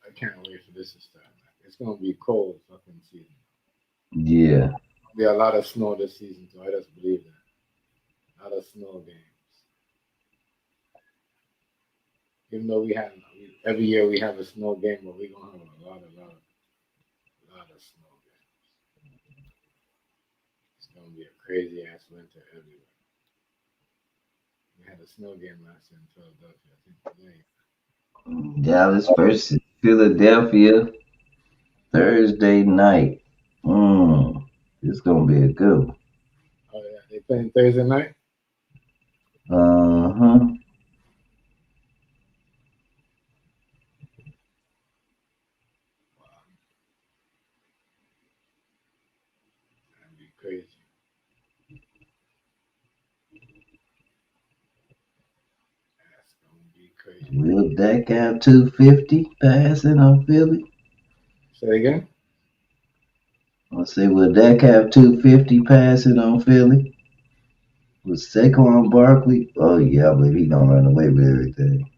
I can't wait for this to start. Man. It's gonna be cold fucking season. Yeah. There'll be a lot of snow this season, so I just believe that. A lot of snow games. Even though every year we have a snow game, but we're gonna have a lot of snow games. It's gonna be a crazy ass winter everywhere. We had a snow game last year in Philadelphia. I think today. Dallas versus Philadelphia Thursday night. It's gonna be a good one. Oh yeah, they playing Thursday night. Uh-huh. Wow, that'd be crazy. That's gonna be crazy. Will Dak have 250 passing on Philly? Say again. I say, will Dak have 250 passing on Philly? With Saquon Barkley? Oh yeah, I believe he gonna run away with everything.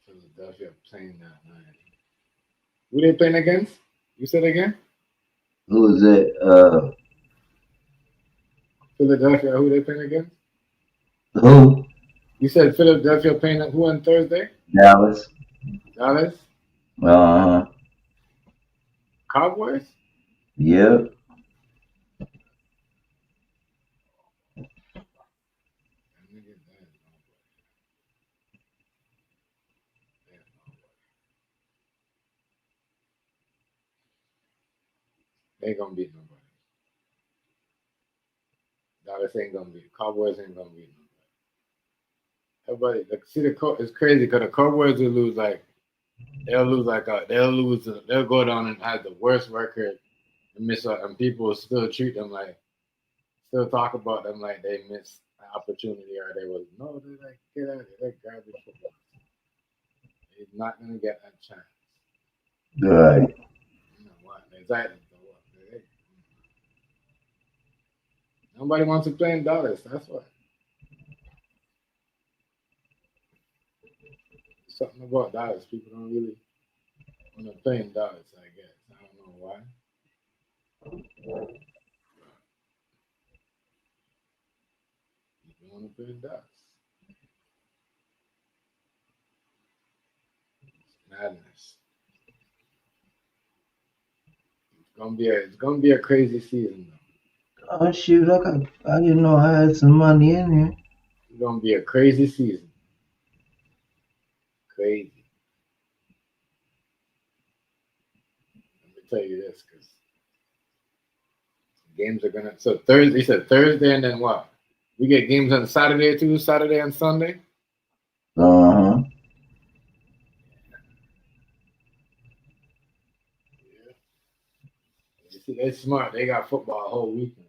Philadelphia playing that night. Who they playing against? You said again? Who is that? Philadelphia. Who they playing against? Who? You said Philadelphia playing who on Thursday? Dallas. Dallas Uh-huh. Cowboys. Yep. They ain't gonna beat nobody. Dallas ain't gonna beat. Cowboys ain't gonna beat them. Everybody, like, see it's crazy because the Cowboys will lose they'll go down and have the worst record and miss out, and people will still treat them like, still talk about them like they missed an opportunity or they was no, they're like, get out of here, they're garbage football. He's not gonna get that chance. Right. You know what? Exactly. Nobody wants to play in Dallas. That's why. Something about Dallas. People don't really want to play in Dallas, I guess. I don't know why. People want to play in Dallas. It's madness. It's gonna be a crazy season though. Oh shoot! I didn't know I had some money in here. It's gonna be a crazy season. Crazy. Let me tell you this, because games are gonna. So Thursday, you said Thursday, and then what? We get games on Saturday too. Saturday and Sunday. Uh-huh. Yeah. You see, they're smart. They got football a whole weekend.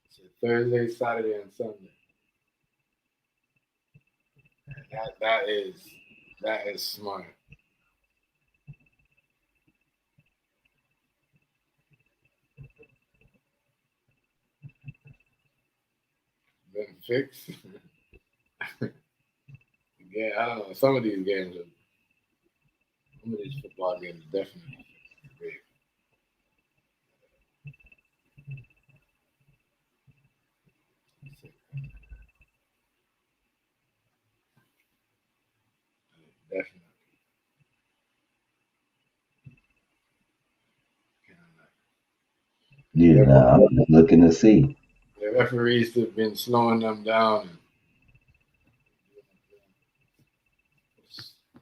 So Thursday, Saturday, and Sunday. That is smart. Been fixed. Yeah, I don't know. Some of these football games definitely big. Definitely. Yeah, nah, I'm just looking to see. The referees have been slowing them down. And,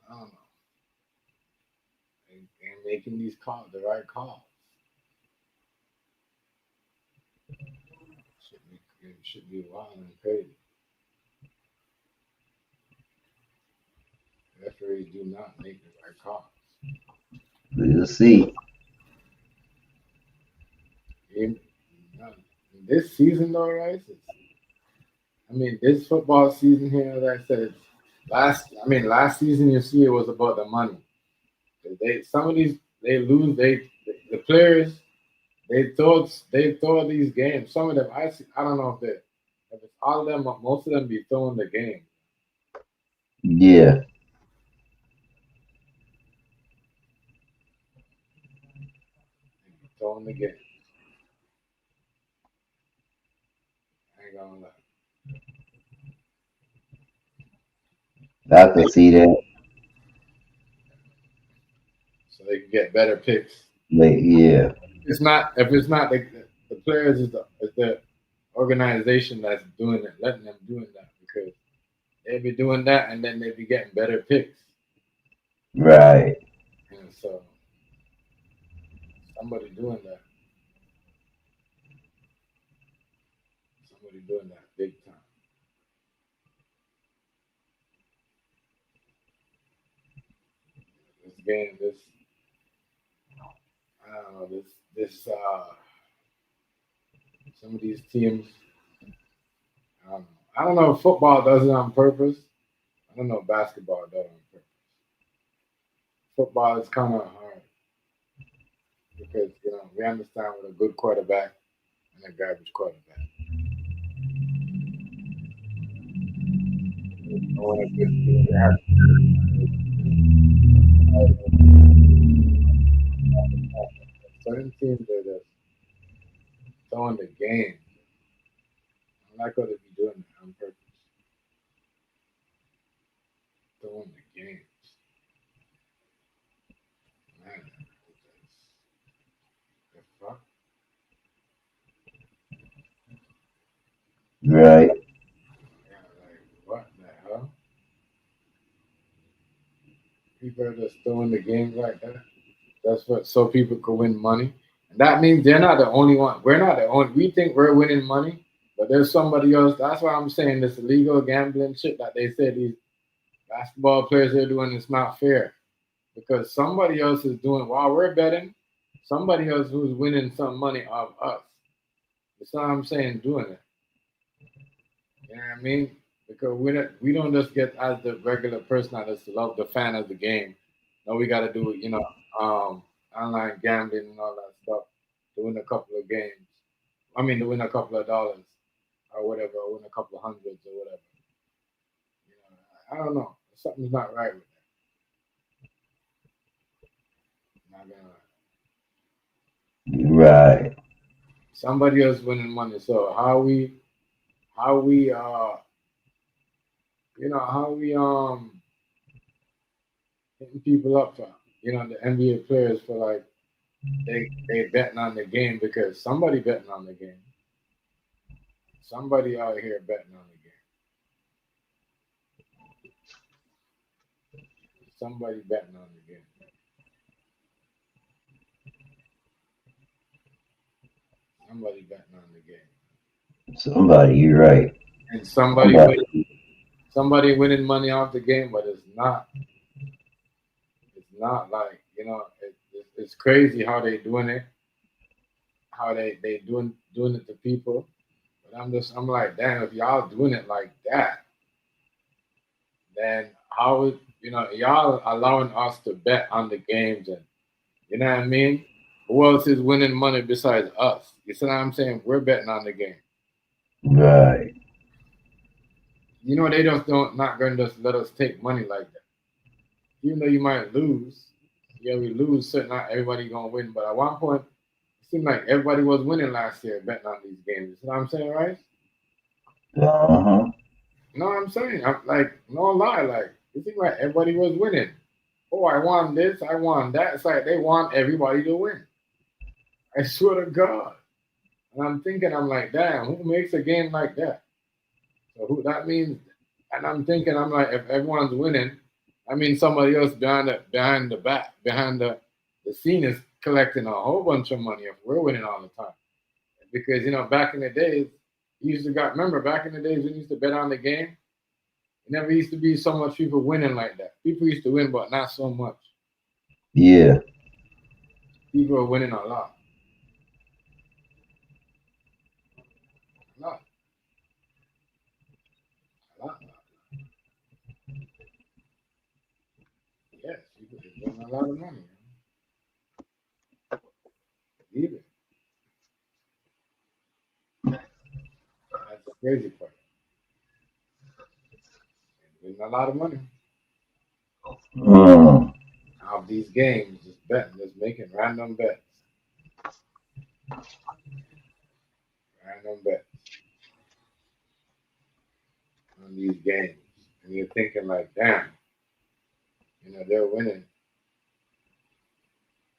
I don't know. And making these calls, the right calls. Should be wild and crazy. Referees do not make the right calls. We'll see. In this season, though, right? I mean, this football season here, as I said, last season you see it was about the money. Some of these they lose. The players they throw these games. Some of them I don't know if it's all of them, but most of them be throwing the game. Yeah. Throwing the game. I ain't gonna lie. I can see that. So they can get better picks. Like, yeah. If it's not the players is the organization that's doing it, letting them doing that because they be doing that and then they be getting better picks. Right. And so somebody doing that. Somebody doing that big time. I don't know, some of these teams, I don't know. I don't know if football does it on purpose. I don't know if basketball does it on purpose. Football is kind of hard because, we understand with a good quarterback and a garbage quarterback. I want a good team to have certain teams are just throwing the game. I'm not going to be doing it on purpose. Throwing the games. Man, the fuck? Right. Yeah, like, what the hell? People are just throwing the games like that. That's what, so people could win money. That means they're not the only one. We're not the only. We think we're winning money, but there's somebody else. That's why I'm saying this illegal gambling shit that they say these basketball players are doing is not fair because somebody else is doing while we're betting. Somebody else who's winning some money off us. That's what I'm saying. Doing it. You know what I mean? Because we don't just get as the regular person that just love the fan of the game. No, we got to do online gambling and all that stuff to win a couple of games. I mean, to win a couple of dollars or whatever, or win a couple of hundreds or whatever. You know, I don't know. Something's not right with that. Not gonna lie. Right. Somebody else winning money. So how we hitting people up for the NBA players for like they betting on the game because somebody betting on the game. Somebody out here betting on the game. Somebody betting on the game. Somebody betting on the game. Somebody, you're right. And somebody winning money off the game, but it's not like it's crazy how they doing it, how they doing it to people. But I'm like, damn, if y'all doing it like that, then how would y'all allowing us to bet on the games and you know what I mean? Who else is winning money besides us? You see what I'm saying? We're betting on the game. Right. They just not going to just let us take money like that. Even though you might lose, we lose. So not everybody gonna win. But at one point, it seemed like everybody was winning last year betting on these games. You know what I'm saying, right? Uh-huh. No, I'm saying, I'm like, no lie, like it seemed like everybody was winning. Oh, I won this, I won that. It's like they want everybody to win. I swear to God. And I'm thinking, I'm like, damn, who makes a game like that? So who that means? And I'm thinking, I'm like, if everyone's winning, I mean somebody else behind the scene is collecting a whole bunch of money if we're winning all the time. Because back in the days, remember back in the days when you used to bet on the game, it never used to be so much people winning like that. People used to win, but not so much. Yeah. People are winning a lot. A lot. A lot. Yes, people are winning a lot of money. Believe it. That's the crazy part. Winning a lot of money. Out of these games, just betting, just making random bets. Random bets on these games. And you're thinking like, damn, they're winning.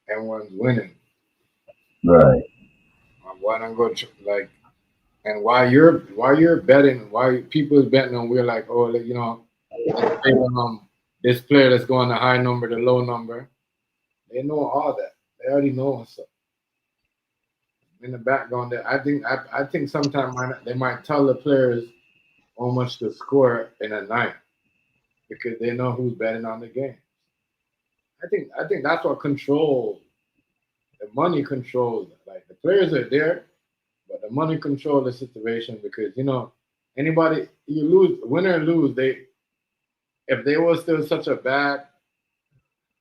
Everyone's winning. Right. Why don't go like and while you're betting, why people is betting on we're like, oh, let's say, this player that's going the high number, the low number. They know all that. They already know stuff. In the background there, I think sometimes they might tell the players how much to score in a night because they know who's betting on the game. I think that's what controls the money controls it. Like the players are there, but the money controls the situation because anybody you lose, win or lose, if they were still such a bag,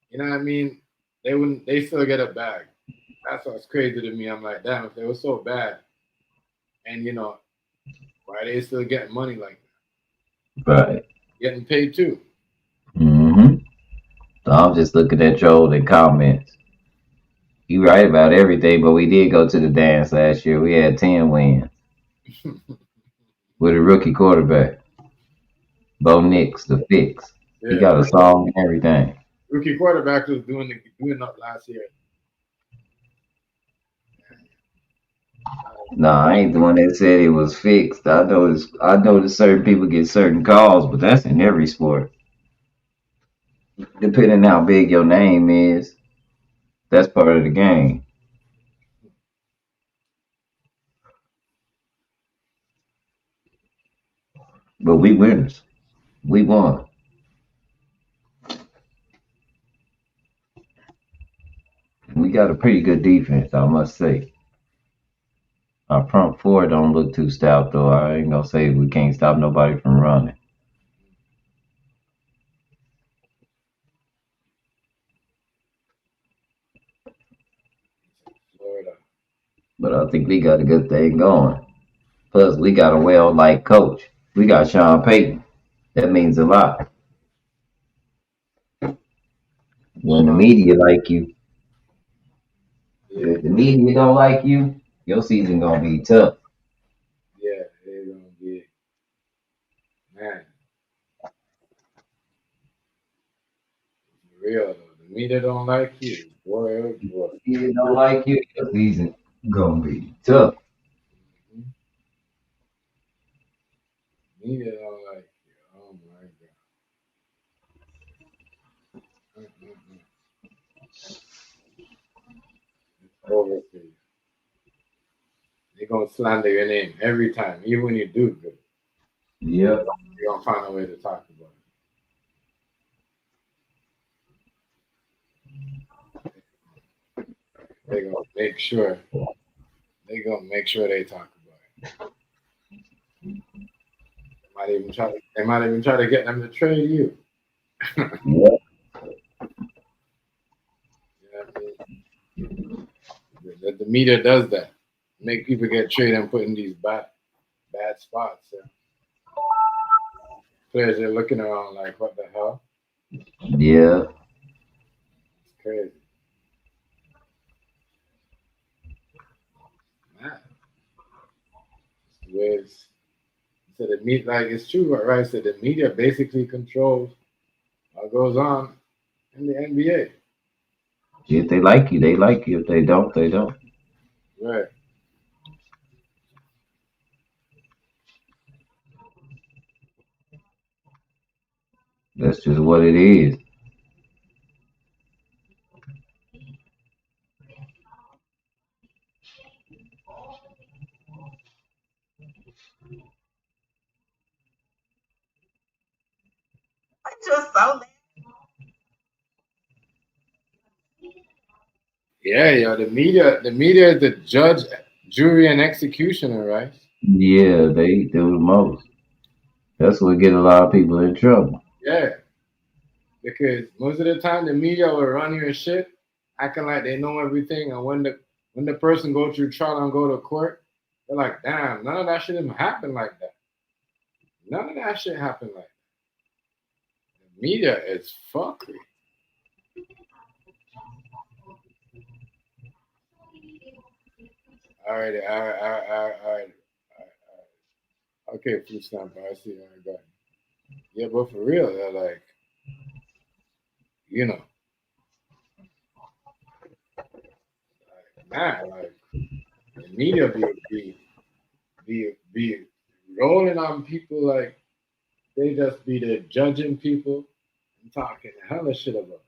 you know what I mean, they still get a bag. That's what's crazy to me. I'm like, damn, if they were so bad, and why are they still getting money like that? Right. Getting paid too. Mm-hmm. So I'm just looking at your older comments. You right about everything, but we did go to the dance last year. We had 10 wins with a rookie quarterback, Bo Nix, the fix. Yeah. He got a song and everything. Rookie quarterback was doing up last year. No, I ain't the one that said it was fixed. I noticed certain people get certain calls, but that's in every sport. Depending on how big your name is, that's part of the game. But we winners. We won. We got a pretty good defense, I must say. Our front four don't look too stout, though. I ain't gonna say we can't stop nobody from running. Florida. But I think we got a good thing going. Plus, we got a well-liked coach. We got Sean Payton. That means a lot. When the media like you, Yeah, if the media don't like you, your season gonna be tough. yeah, they're gonna be man. Real though. The media don't like you, boy. Oh boy. Media don't like you, your season gonna be tough. Mhm. Media don't like you. Oh my god. Mm-mm-mm. It's over for you. They're gonna slander your name every time, even when you do good. Yep. You're gonna find a way to talk about it. They're gonna make sure. They're gonna make sure they talk about it. They might even try to get them to trade you. Yep. You know what I mean? The media does that. Make people get traded and put in these bad spots. Yeah. Players are looking around like, what the hell? Yeah. It's crazy. Man, it's the way it's so the media, like it's true, right? So the media basically controls what goes on in the NBA. If they like you, they like you. If they don't, they don't. Right. That's just what it is. Yeah, yeah. The media is the judge, jury, and executioner, right? Yeah, they do the most. That's what get a lot of people in trouble. Yeah. Because most of the time the media will run your shit, acting like they know everything, and when the person go through trial and go to court, they're like, damn, none of that shit even happen like that. None of that shit happened like that. The media is fuckery. All right, all right, all right, all right, all right. Okay, food stamp. I see. All right, got it. Yeah, but for real, they're like, you know, man, like the media be rolling on people like they just be there judging people and talking hella shit about them.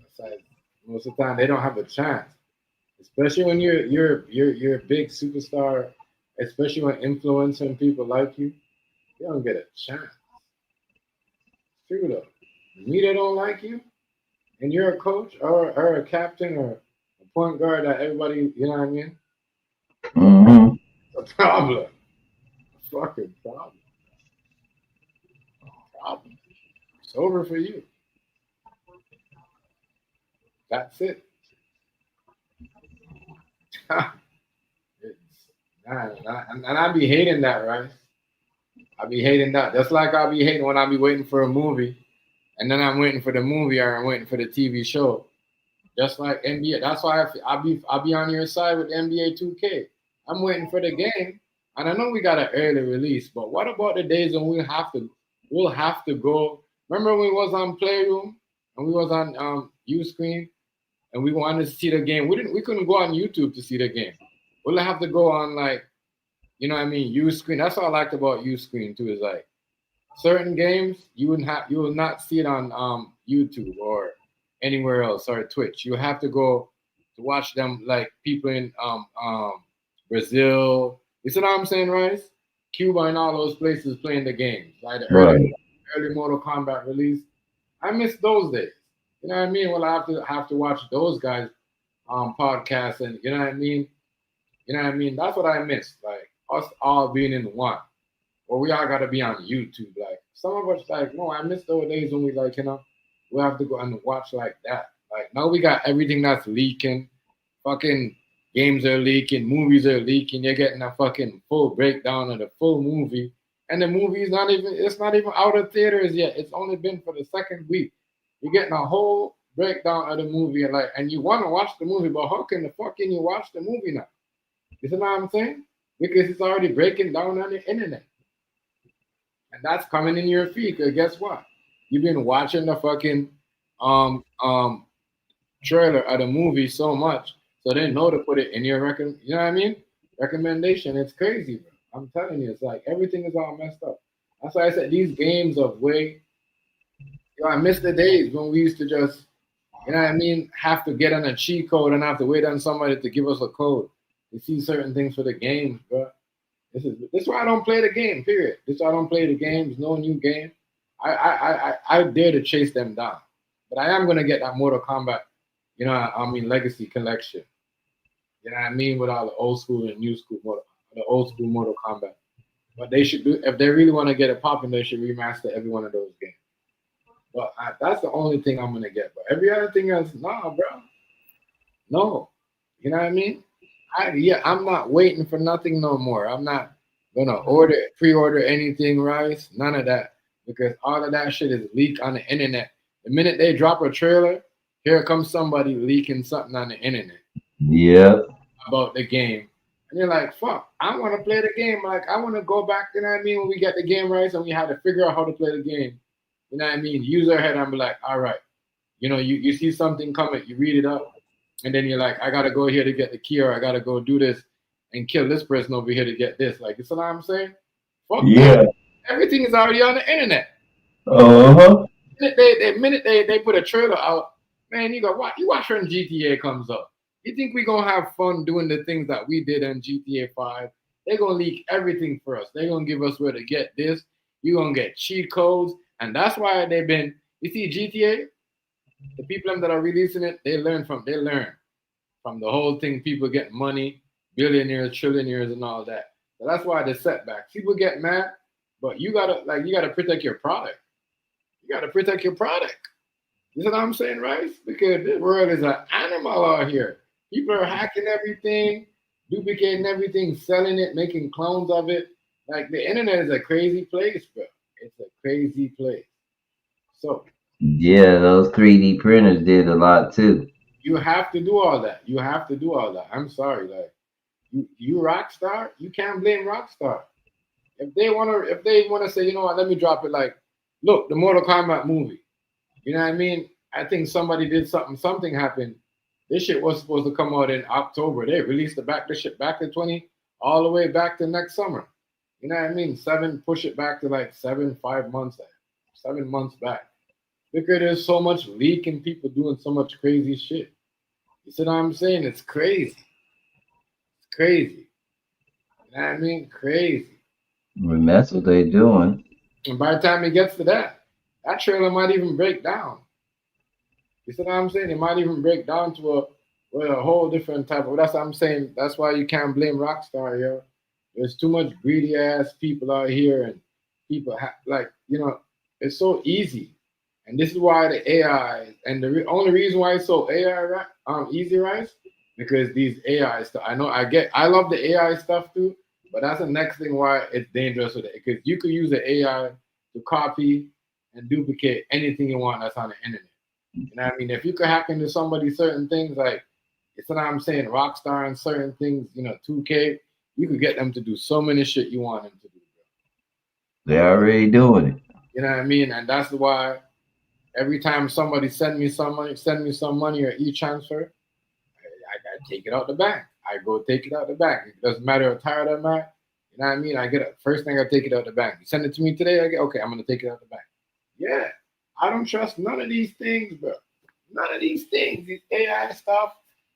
It's like most of the time they don't have a chance, especially when you're a big superstar, especially when influencing people like you. You don't get a chance. True though. The media don't like you, and you're a coach or a captain or a point guard that everybody, you know what I mean? Hmm. It's a problem. A fucking problem. Problem. It's over for you. That's it. It's, man, and I be hating that, right? I be hating that. Just like I be hating when I be waiting for a movie, and then I'm waiting for the movie or I'm waiting for the TV show. Just like NBA. That's why I be on your side with NBA 2K. I'm waiting for the game, and I know we got an early release, but what about the days when we'll have to go? Remember when we was on Playroom and we was on U Screen and we wanted to see the game? We couldn't go on YouTube to see the game. We'll have to go on like what I mean, U Screen. That's what I liked about U Screen too. Is like certain games you will not see it on YouTube or anywhere else or Twitch. You have to go to watch them like people in Brazil You see what I'm saying, Rice? Cuba and all those places playing the games, like the Right. early Mortal Kombat release. I miss those days. You know what I mean? Well, I have to watch those guys podcasts, and you know what I mean. You know what I mean? That's what I miss. Like us all being in one. Or we all gotta be on YouTube. Like some of us, like no, I miss those days when we like we have to go and watch like that. Like now we got everything that's leaking. Fucking games are leaking, movies are leaking. You're getting a fucking full breakdown of the full movie, and the movie is not even. It's not even out of theaters yet. It's only been for the second week. You're getting a whole breakdown of the movie, and you want to watch the movie, but how can the fuck can you watch the movie now? You see what I'm saying? Because it's already breaking down on the internet. And that's coming in your feed. Cause guess what? You've been watching the fucking um um trailer of the movie so much, so they know to put it in your you know what I mean? Recommendation. It's crazy, bro. I'm telling you, it's like everything is all messed up. That's why I said these games of way. I miss the days when we used to just, you know what I mean, have to get on a cheat code and have to wait on somebody to give us a code to see certain things for the games, bro. This is why I don't play the game. Period. This is why I don't play the games. No new game. I dare to chase them down, but I am gonna get that Mortal Kombat. You know, I mean Legacy Collection. You know what I mean, with all the old school and new school the old school Mortal Kombat. But they should do if they really want to get it popping, they should remaster every one of those games. But that's the only thing I'm gonna get. But every other thing else, nah, bro. No, you know what I mean? I'm not waiting for nothing no more. I'm not gonna pre-order anything, Rice. None of that, because all of that shit is leaked on the internet. The minute they drop a trailer, here comes somebody leaking something on the internet Yep. about the game, and you're like, "Fuck, I want to play the game. Like, I want to go back." You know what I mean? When we get the game right, and we had to figure out how to play the game. You know what I mean? Use our head and be like, "All right." You know, you see something coming, you read it up, and then you're like, I gotta go here to get the key, or I gotta go do this and kill this person over here to get this. Like, you see what I'm saying? Fuck Yeah. that. Everything is already on the internet. Uh-huh. The minute they put a trailer out, man, you watch when GTA comes up. You think we gonna have fun doing the things that we did in GTA 5? They're gonna leak everything for us. They're gonna give us where to get this. You're gonna get cheat codes, and that's why they've been. You see, GTA, the people that are releasing it, they learn from the whole thing. People get money, billionaires, trillionaires, and all that. So that's why the setbacks. People get mad, but you gotta protect your product. You gotta protect your product. You know what I'm saying, right? Because this world is an animal out here. People are hacking everything, duplicating everything, selling it, making clones of it. Like the internet is a crazy place, bro. It's a crazy place. So Yeah, those 3D printers did a lot too. you have to do all that. You have to do all that. I'm sorry, like you Rockstar, you can't blame Rockstar. If they wanna say, you know what, let me drop it. Like, look, the Mortal Kombat movie. You know what I mean? I think somebody did something happened. This shit was supposed to come out in October. They released this shit back to 20, all the way back to next summer. You know what I mean? Push it back to like 5 months, 7 months back. Because there's so much leaking, people doing so much crazy shit. You see what I'm saying? It's crazy. It's crazy. You know what I mean? Crazy. And that's what they doing. And by the time it gets to that trailer might even break down. You see what I'm saying? It might even break down to a whole different type of. That's what I'm saying. That's why you can't blame Rockstar, yo. There's too much greedy ass people out here, and people it's so easy. And this is why the AI and the only reason why it's so easy, right? Because these AI stuff. I love the AI stuff too, but that's the next thing why it's dangerous with it. Because you could use the AI to copy and duplicate anything you want that's on the internet. You know what I mean? If you could hack into somebody certain things, like it's what I'm saying, Rockstar and certain things, 2K, you could get them to do so many shit you want them to do. They already doing it. You know what I mean? And that's why every time somebody send me some money or e-transfer, I take it out the bank. I go take it out the bank. It doesn't matter how tired I'm at. You know what I mean? I get it. First thing I take it out the bank. You send it to me today, okay, I'm gonna take it out the bank. Yeah. I don't trust none of these things, bro. None of these things. These AI stuff,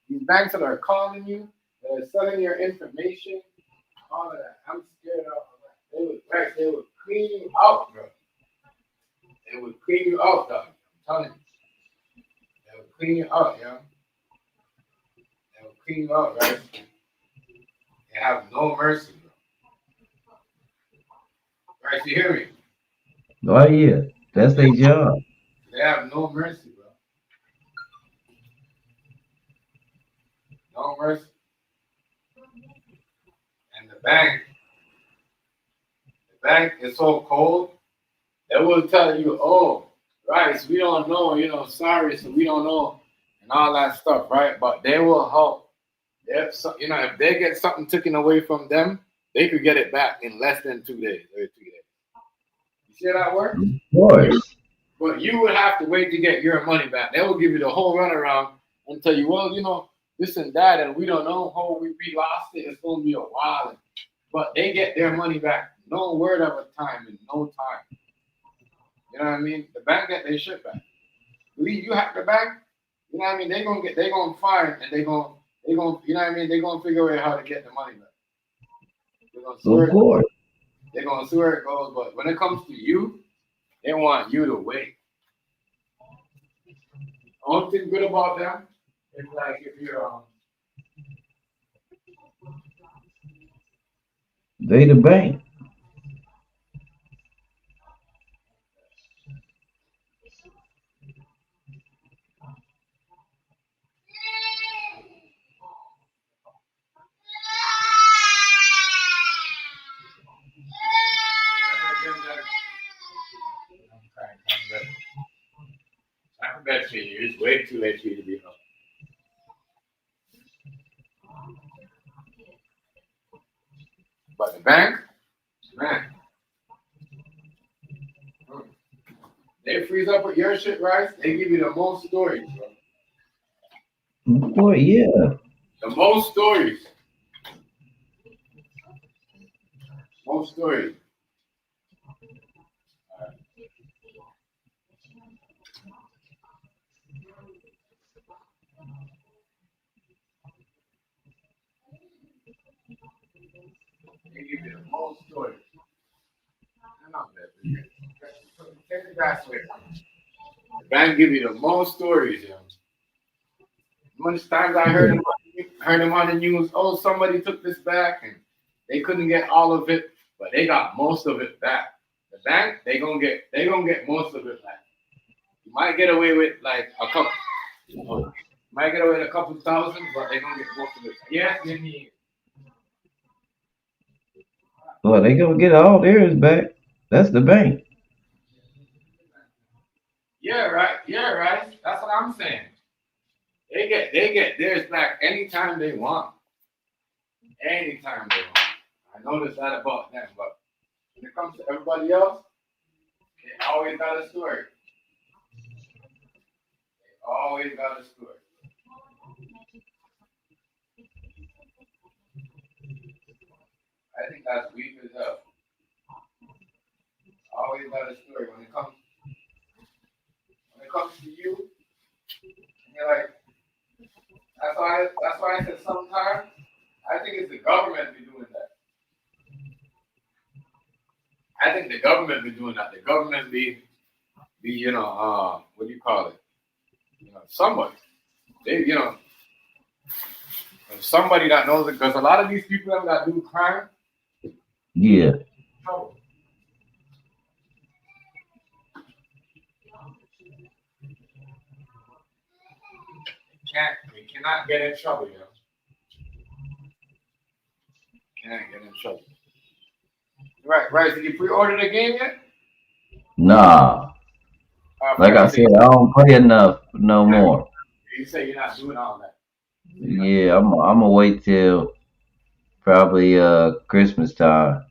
these banks that are calling you, that are selling your information. all of that. I'm scared of that. They would clean you out, bro. They would clean you out, dog. I'm telling you. They would clean you out, yo. They would clean you out, right? They have no mercy, bro. Right, you hear me? Oh yeah, that's their job. They have no mercy, bro. No mercy. And the bank is so cold, they will tell you, oh, right, so we don't know, sorry, so we don't know, and all that stuff, right? But they will help. If they get something taken away from them, they could get it back in less than 2 days or 3 days. You see how that works? Of course. But you would have to wait to get your money back. They will give you the whole runaround and tell you, well, this and that, and we don't know how we lost it. It's going to be a while. But they get their money back. No word of a time in no time. You know what I mean? The bank get their shit back. You hack the bank, you know what I mean? They're gonna fire and they're gonna you know what I mean? They're gonna figure out how to get the money back. They're gonna see Of course. They're gonna see where it goes, but when it comes to you, they want you to wait. Only thing good about them is like if you're They the bank. I can bet you it's way too late for you to be up. But the bank, man, they freeze up with your shit, right? They give you the most stories, bro. Boy, yeah. The most stories. Most stories. They give you the most stories. I know that. Take the grass away from me. The bank give you the most stories, yo. Much times I heard them on the news. Oh, somebody took this back and they couldn't get all of it, but they got most of it back. The bank, they gonna get most of it back. You might get away with like a couple. Might get away with a couple thousand, but they gonna get most of it. Yes, they need. Well, they gonna get all theirs back. That's the bank. Yeah, right. Yeah, right. That's what I'm saying. They get theirs back anytime they want. Anytime they want. I noticed that about them, but when it comes to everybody else, they always got a story. They always got a story. I think that's weak as hell. Always got a story. When it comes to you, you're like, that's why I said sometimes I think it's the government be doing that. I think the government be doing that. The government be what do you call it? Somebody. They somebody that knows it, because a lot of these people that do crime, Yeah. trouble. We cannot get in trouble, Can't get in trouble. Right. Did you pre-order the game yet? Nah. Like I said, I don't play enough no more. You say you're not doing all that. Yeah, I'm gonna wait till probably Christmas time.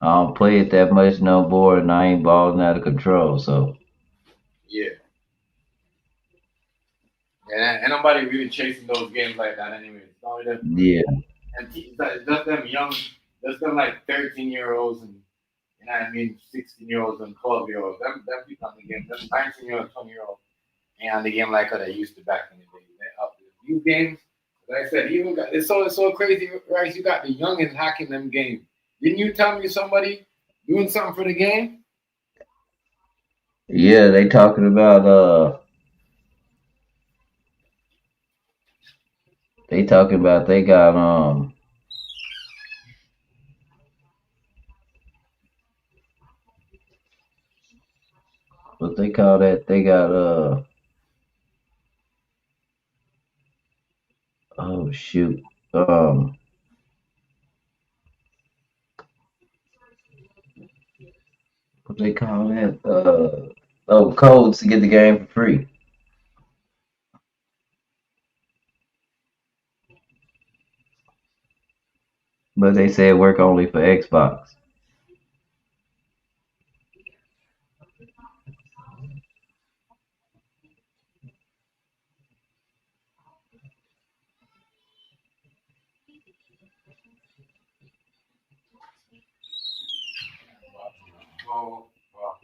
I don't play it that much no more, and I ain't balling out of control. So Yeah. And nobody really chasing those games like that anyway. It's only them, yeah, and it's just them young, just them like 13-year-olds and 16-year-olds and 12-year-olds. Them people on the game, them 19-year-olds, 20-year-olds, and on the game like how they used to back in the day. These games, Like I said, even got it's so crazy, right? You got the youngins hacking them games. Didn't you tell me somebody doing something for the game? Yeah, they talking about they got what they call that? They got oh shoot. What they call that? Oh, codes to get the game for free. But they said work only for Xbox. Oh, wow.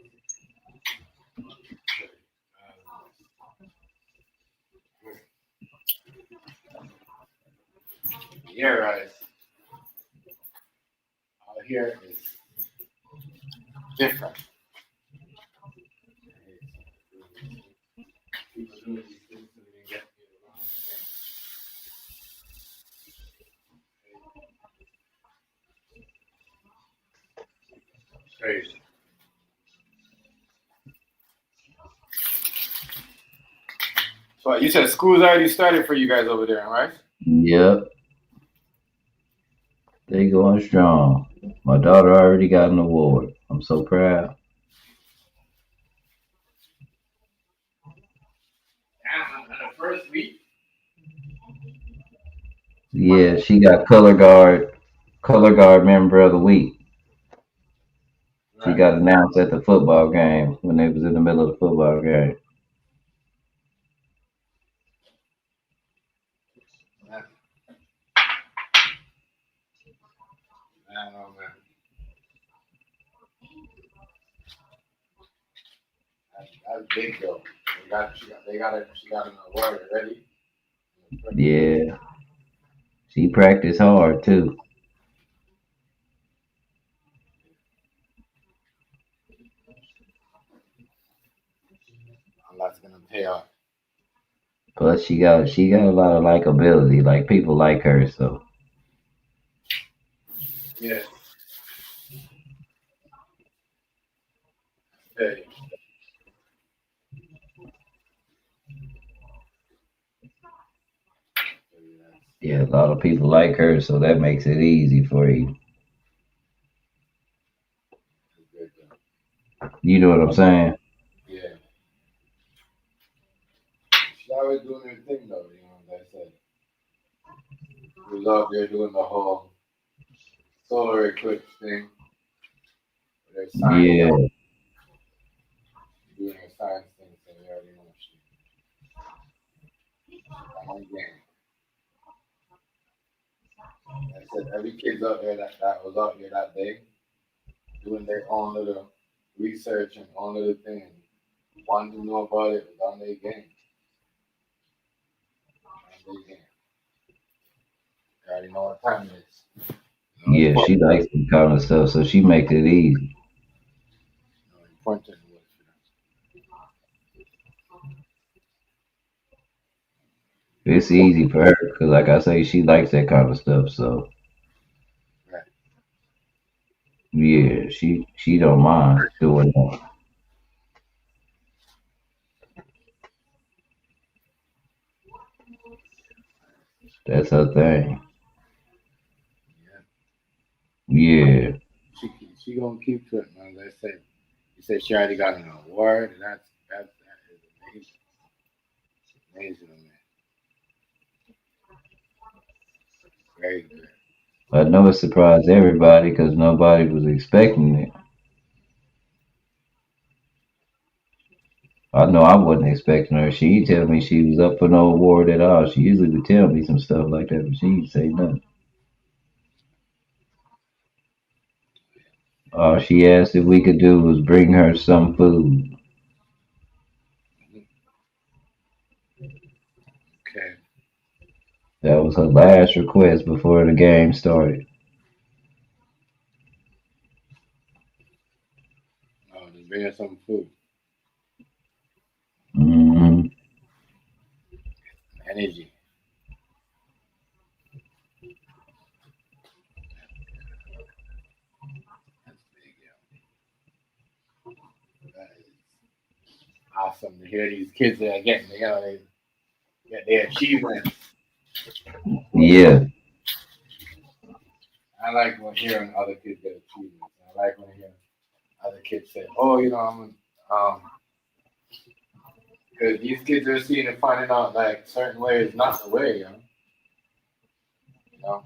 Yeah, right. Out here is different. People doing these things so they can get around. Crazy. So you said school's already started for you guys over there, right? Yep, they going strong. My daughter already got an award. I'm so proud. Yeah, the first week. Yeah, she got color guard member of the week. She Right. got announced at the football game when they was in the middle of the football game. Man, man, oh man. That's big though. She got an award already. Yeah, she practiced hard too. And that's gonna pay off. Plus, she got a lot of likability. Like people like her, so Yeah. Hey. yeah, a lot of people like her, so that makes it easy for you. You know what I'm saying? Yeah. She's always doing her thing though, you know, like I said. We love her doing the whole solar eclipse thing. Their science, Yeah, doing her science thing, so we already know she on game. Like I said every kid's out there that was out there that day doing their own little research and own little thing. Wanting to know about it was on their game. On their game. You already know what time it is. You know, yeah, she important. likes that kind of stuff, so she makes it easy. You know, important was for them. It's easy for her because, like I say, she likes that kind of stuff. So Right. yeah, she don't mind doing that. That's her thing. Yeah. Yeah, She gonna keep to it, man. As I say, you said she already got an award, and that is amazing, amazing, man. Very good. I know it surprised everybody because nobody was expecting it. I know I wasn't expecting her. She didn't tell me she was up for no award at all. She usually would tell me some stuff like that, but she didn't say nothing. All she asked if we could do was bring her some food. Okay. That was her last request before the game started. Oh, just bring us some food. Hmm. Energy. That's big, yo. That is awesome to hear these kids that are getting, they get their achievements. Yeah, I like when hearing other kids get achievements. I like when hearing other kids say, "Oh, because these kids are seeing and finding out like certain way is not the way, you know. You know,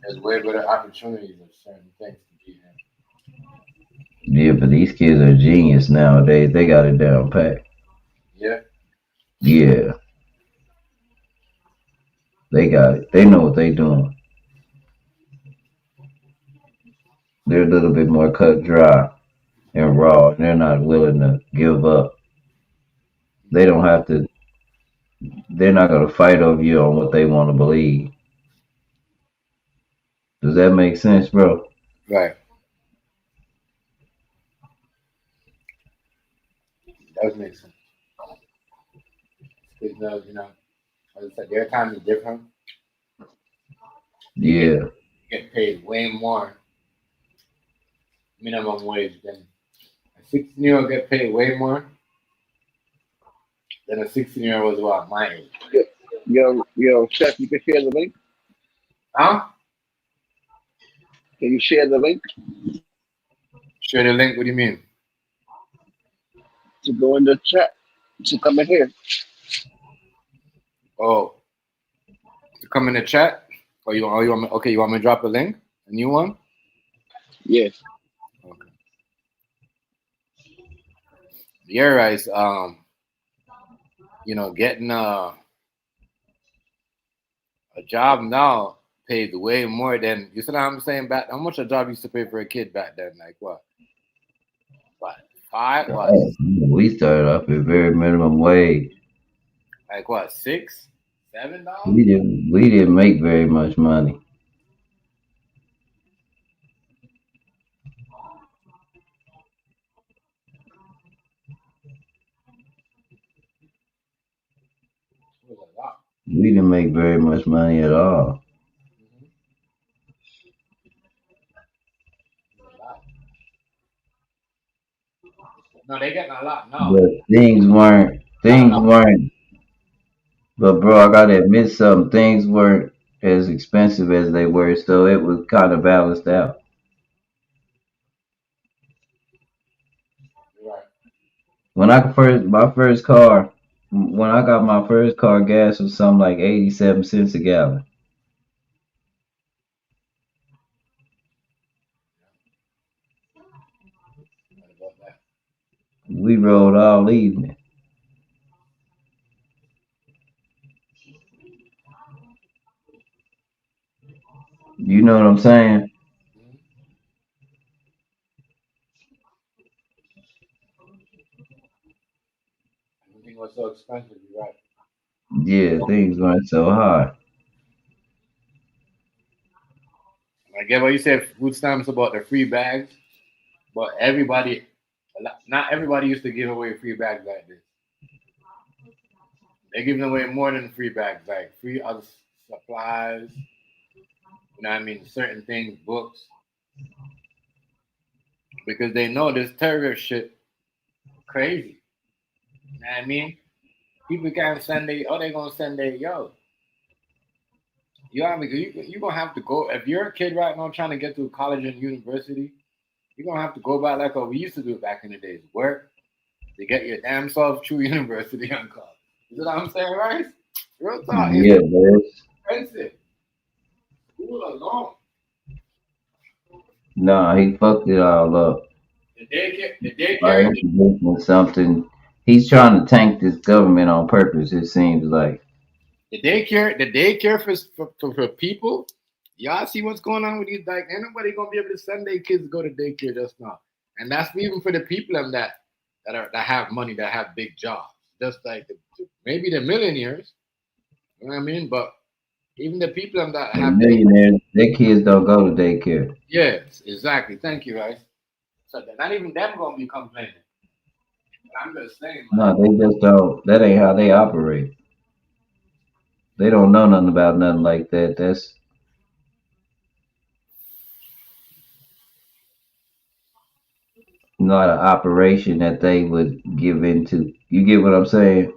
there's way better opportunities of certain things to be in. yeah, but these kids are genius nowadays. They got it down pat. Yeah, Yeah, they got it. They know what they doing. They're a little bit more cut dry and raw, and they're not willing to give up. They don't have to. They're not gonna fight over you on what they want to believe. Does that make sense, bro? right. That does make sense. Because as I said, their time is different. They Yeah, get paid way more minimum wage than a 16-year-old get paid way more than a 16-year-old was about my age. Yo, Chef, you can share the link. Huh? Can you share the link Share the link. What do you mean? to go in the chat to come in here? Oh, to come in the chat? You want me, okay, you want me to drop a link? A new one? Yes. Okay. Yeah, right. Getting a job now pays way more than you said. I'm saying back. How much a job used to pay for a kid back then? Like what? What? Five? What? we started off at very minimum wage. Like what? $6, $7? We didn't make very much money. It was a lot. We didn't make very much money at all. Mm-hmm. It was a lot. No, they getting a lot now. But things No. weren't. But bro, I gotta admit something. Things weren't as expensive as they were, so it was kind of balanced out. You're right. When I got my first car, gas was something like 87 cents a gallon. What about that? We rode all evening. You know what I'm saying? Mm-hmm. Everything was so expensive. You're right. Yeah, things weren't so high. I get what you said. Food stamps about the free bags, but not everybody used to give away free bags like this. They're giving away more than free bags, like free other supplies. You know what I mean? Certain things, books, because they know this terrorist shit crazy. You know what I mean? People can't send they gonna send their yo. You know what I mean? You gonna have to go if you're a kid right now trying to get to college and university. You're gonna have to go back like what we used to do back in the days. Work to get your damn self through university and college. You know what I'm saying, right? Real talk, it's Yeah, bro. expensive. School alone. Nah, he fucked it all up The by daycare, introducing something. He's trying to tank this government on purpose. It seems like. the daycare for people. Y'all see what's going on with these? Like, ain't nobody gonna be able to send their kids to go to daycare just now. And that's even for the people that have money, that have big jobs. Just like maybe the millionaires. You know what I mean? But Even the people that The have millionaires, their kids don't go to daycare. yes, exactly. Thank you, Rice. So they're not even them gonna be complaining. But I'm just saying, like, No, they just don't. That ain't how they operate. They don't know nothing about nothing like that. That's not an operation that they would give into. You get what I'm saying?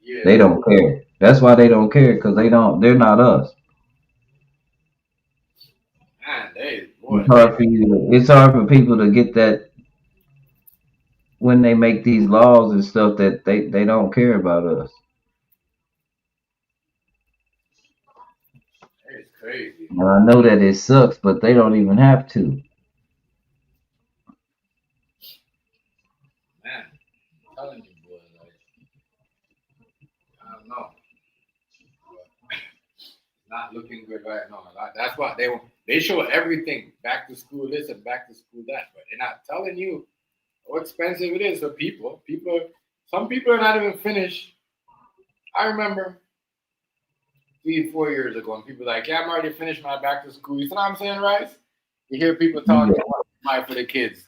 yeah, They don't care. That's why they don't care because they don't. They're not us. man, they It's boy, they hard for you. It's hard for people to get that when they make these laws and stuff that they don't care about us. it's crazy, And I know that it sucks, but they don't even have to. man. I'm telling you, boy, like I don't know, but not looking good right now. Like, that's why they show everything back to school this and back to school that, but they're not telling you how expensive it is for people. Some people are not even finished. I remember 3, 4 years ago, and people were like, yeah, I'm already finished my back to school. You know what I'm saying, right? You hear people talking Yeah, about what to buy for the kids.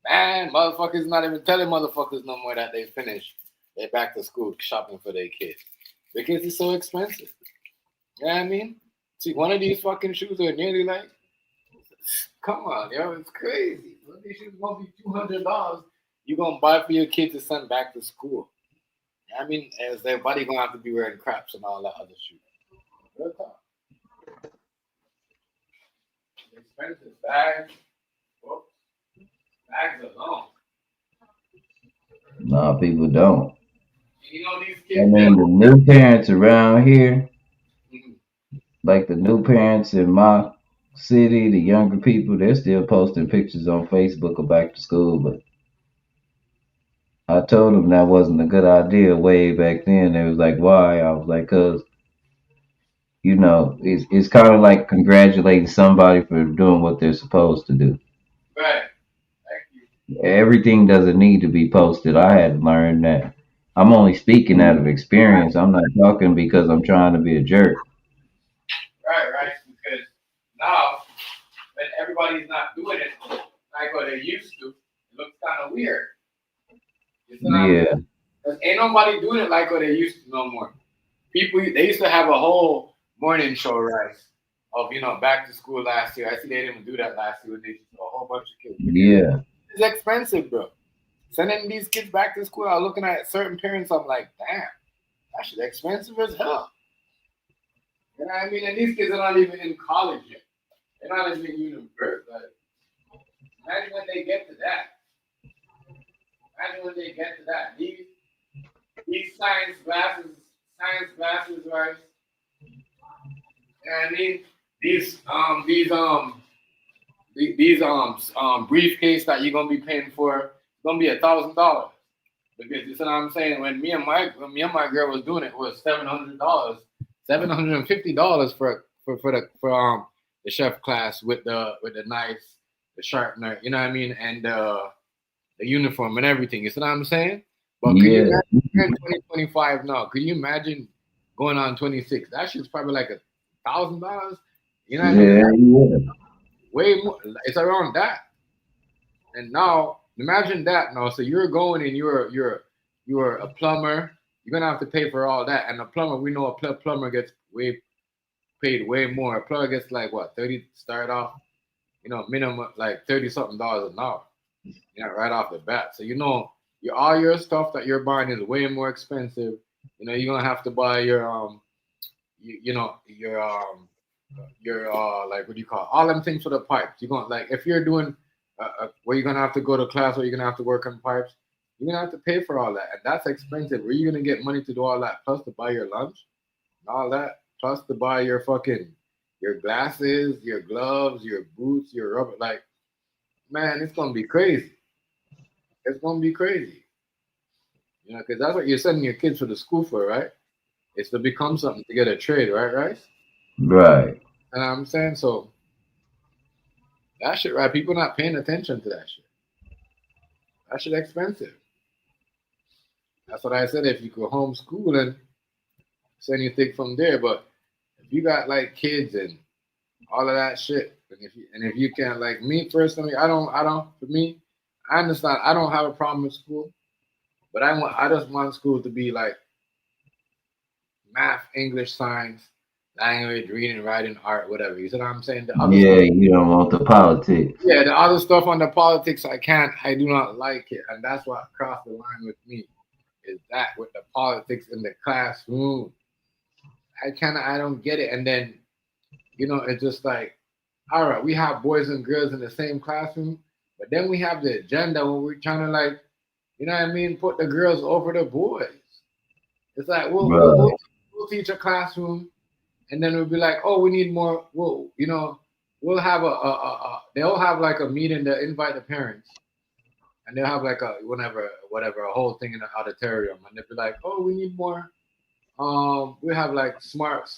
Man, motherfuckers not even telling motherfuckers no more that they finished their back to school shopping for their kids because it's so expensive. You know what I mean? See, one of these fucking shoes are nearly like, come on, yo, it's crazy. One of these shoes gonna be $200. You gonna buy for your kids to send back to school. You know what I mean, as their body gonna have to be wearing craps and all that other shit. Real talk. Expensive bags. Whoops. Bags alone. no, people don't. You know these I kids there. mean, the new parents around here, Mhm. like the new parents in my city, the younger people, they're still posting pictures on Facebook of back to school. But I told them that wasn't a good idea way back then. They was like, why? I was like, cause it's kind of like congratulating somebody for doing what they're supposed to do. Right. Thank you. Everything doesn't need to be posted. I had to learn that. I'm only speaking out of experience. I'm not talking because I'm trying to be a jerk. Right, right. Because now, when everybody's not doing it like what they used to, it looks kind of weird. You see what I'm saying? Yeah, Because ain't nobody doing it like what they used to no more. People, they used to have a whole morning show, right? Of, back to school last year. I see they didn't even do that last year when they just saw a whole bunch of kids. Because yeah, it's expensive, bro. Sending these kids back to school, I'm looking at certain parents, I'm like, damn, that shit expensive as hell. You know what I mean? And these kids are not even in college yet. They're not even in university. Like, imagine when they get to that. Imagine when they get to that. These science glasses, right? You know what I mean? These briefcase that you're gonna be paying for gonna be $1,000. Because you see what I'm saying? When me and my girl was doing it, was $700, $750 for the chef class with the knife, the sharpener, you know what I mean, and the uniform and everything. You see what I'm saying? But could you yeah, imagine we're in 2025 now? Could you imagine going on 26? That shit's probably like $1,000. You know what I mean? yeah, yeah. Way more. It's around that. And now imagine that now. So you're going and you're a plumber. You're gonna have to pay for all that. And a plumber, we know a plumber gets paid way more. A plumber gets like what 30 start off, minimum like 30 something dollars an hour. Right off the bat. So all your stuff that you're buying is way more expensive. You're gonna have to buy your like what do you call it? All them things for the pipes. You're gonna like if you're doing where you're gonna have to go to class or you're gonna have to work on pipes, you're gonna have to pay for all that, and that's expensive. Where you gonna get money to do all that plus to buy your lunch and all that plus to buy your glasses, your gloves, your boots, your rubber? Like man, it's gonna be crazy. It's gonna be crazy. Because that's what you're sending your kids to the school for, right? It's to become something to get a trade, right, right? Right. And I'm saying so that shit, right? People not paying attention to that shit. That shit expensive. That's what I said. If you could homeschool and send anything from there, but If you got like kids and all of that shit, and if you can't, like me personally, I don't for me, I understand I don't have a problem with school, but I just want school to be like math, English, science, language, reading, writing, art, whatever. You see what I'm saying? The other Yeah, stuff, you don't want the politics. yeah, the other stuff on the politics, I do not like it, and that's what crossed the line with me. Is that with the politics in the classroom? I don't get it, and then it's just like, all right, we have boys and girls in the same classroom, but then we have the agenda when we're trying to like, put the girls over the boys. It's like Bro, we'll teach a classroom, and then we'll be like, oh, we need more. We'll have they'll have like a meeting to invite the parents, and they'll have like a whatever a whole thing in the auditorium, and they'll be like, oh, we need more. We have like smart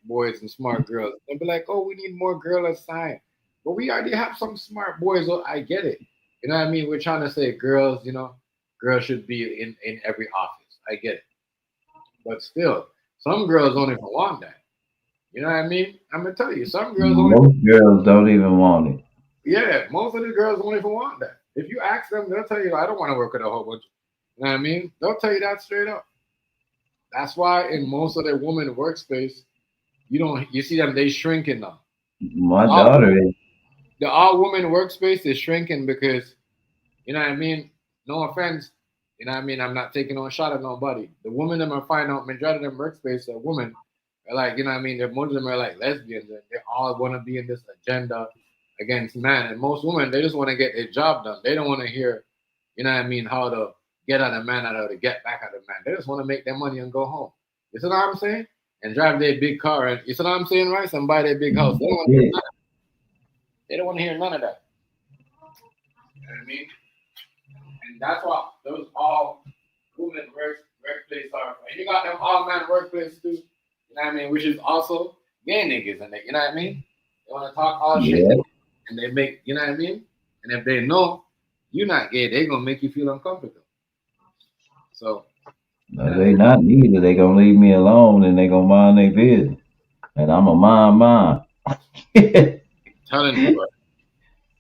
boys and smart girls. They'll be like, oh, we need more girl assigned, but we already have some smart boys. So I get it. You know what I mean? We're trying to say girls. Girls should be in every office. I get it. But still, some girls don't even want that. You know what I mean? I'm gonna tell you, some girls don't. most girls don't even want it. Yeah, most of the girls don't even want that. If you ask them, they'll tell you, I don't want to work with a whole bunch. You know what I mean? They'll tell you that straight up. That's why in most of the women workspace, you see them they shrinking now. My All daughter is. the all women workspace is shrinking because you know what I mean. No offense, you know what I mean. I'm not taking no shot at nobody. The women that are finding out majority of them workspace are women. Are like you know what I mean. Most of them are like lesbians, and they all want to be in this agenda against man. And most women they just want to get their job done. They don't want to hear, you know what I mean, how to get at a man, how to get back at a man. They just want to make their money and go home. You see what I'm saying? And drive their big car, and you see what I'm saying, right? And buy their big house. Yeah. They don't want to hear none of that. You know what I mean? And that's what those all women workplace are. And you got them all man workplace too. You know what I mean? Which is also gay niggas and they, you know what I mean? They want to talk all shit Yeah. and they make, you know what I mean? And if they know you're not gay, they gonna make you feel uncomfortable. So No, they not neither. They gonna leave me alone and they gonna mind their business. And I'm a mind mine. telling you, bro,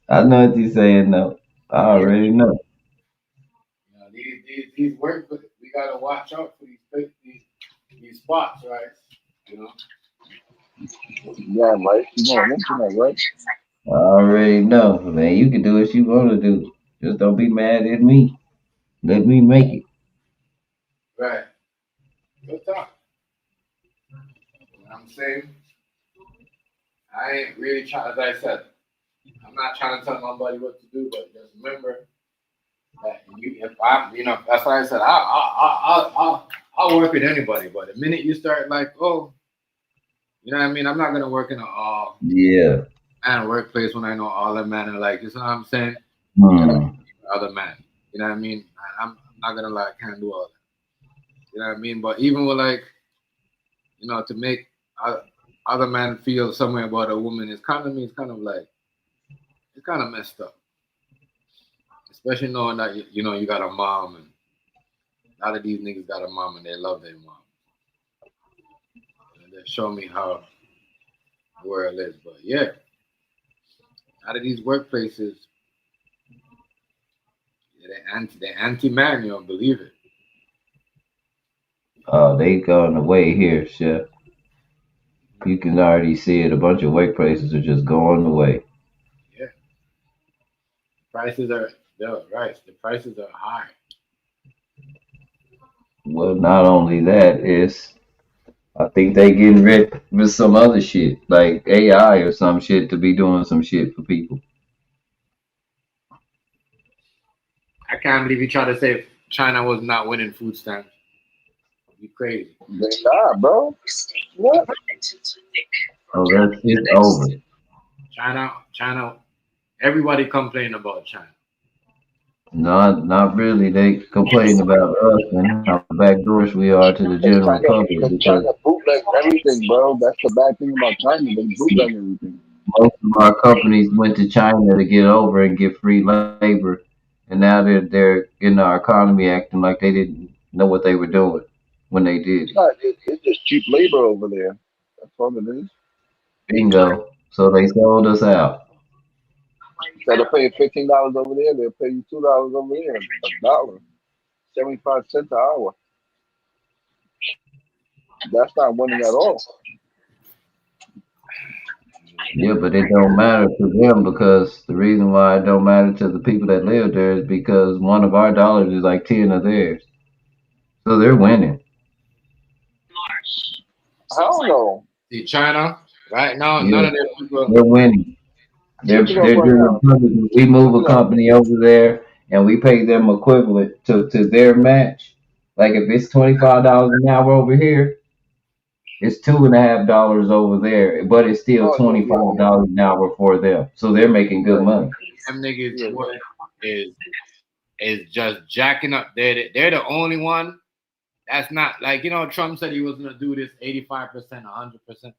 I know what you're saying though. I yeah, already know. these work, we gotta watch out for these spots, right? You know, Yeah, right. You gonna mention that, right? I already know. Man, you can do what you wanna do. Just don't be mad at me. Let me make it. right? Good talk. You know what I'm saying? I ain't really trying, as I said, I'm not trying to tell nobody what to do, but just remember that if I'm, that's why I said I'll work with anybody. But the minute you start like, oh, you know what I mean, I'm not gonna work in a all Yeah. man workplace when I know all the men are like, you know what I'm saying? And Hmm. other man, you know what I mean? I'm not gonna lie, I can't do all that. You know what I mean? But even with like, to make other men feel some way about a woman is kind of me. It's kind of like it's kind of messed up, especially knowing that you got a mom and a lot of these niggas got a mom and they love their mom. And they show me how the world is. But yeah, out of these workplaces, yeah, they anti man, you don't believe it. Oh, they going away here, chef. You can already see it. A bunch of workplaces are just going away. Yeah, prices are right. The prices are high. Well, not only that, it's I think they getting rid with some other shit like AI or some shit to be doing some shit for people. I can't believe you try to say China was not winning food stamps. You crazy. They not, bro. What? Oh, that's it's over. China. Everybody complaining about China. Not really. They complain about us and how backdoors we are to the general public Cause because China bootleg everything, bro. That's the bad thing about China. They bootleg everything. most of our companies went to China to get over and get free labor, and now they're in our economy acting like they didn't know what they were doing when they did It's it. not. It's just cheap labor over there. That's what it is. Bingo. So they sold us out. Instead of paying $15 over there, they'll pay you $2 over there. $1, 75 cents an hour. That's not winning at all. Yeah, but it don't matter to them because the reason why it don't matter to the people that live there is because one of our dollars is like 10 of theirs. So they're winning. I don't know. See, China, right now, none Yeah, of their people. they're winning. Look it up They're right doing now. Republican. We move Look a it up. company over there and we pay them equivalent to their match. Like if it's $25 an hour over here, it's $2.50 over there, but it's still Oh yeah, yeah, yeah. $25 an hour for them. So they're making good Right. money. Them niggas Yeah. what is just jacking up. They're the only one that's not like Trump said he was gonna do this 85%, 100%.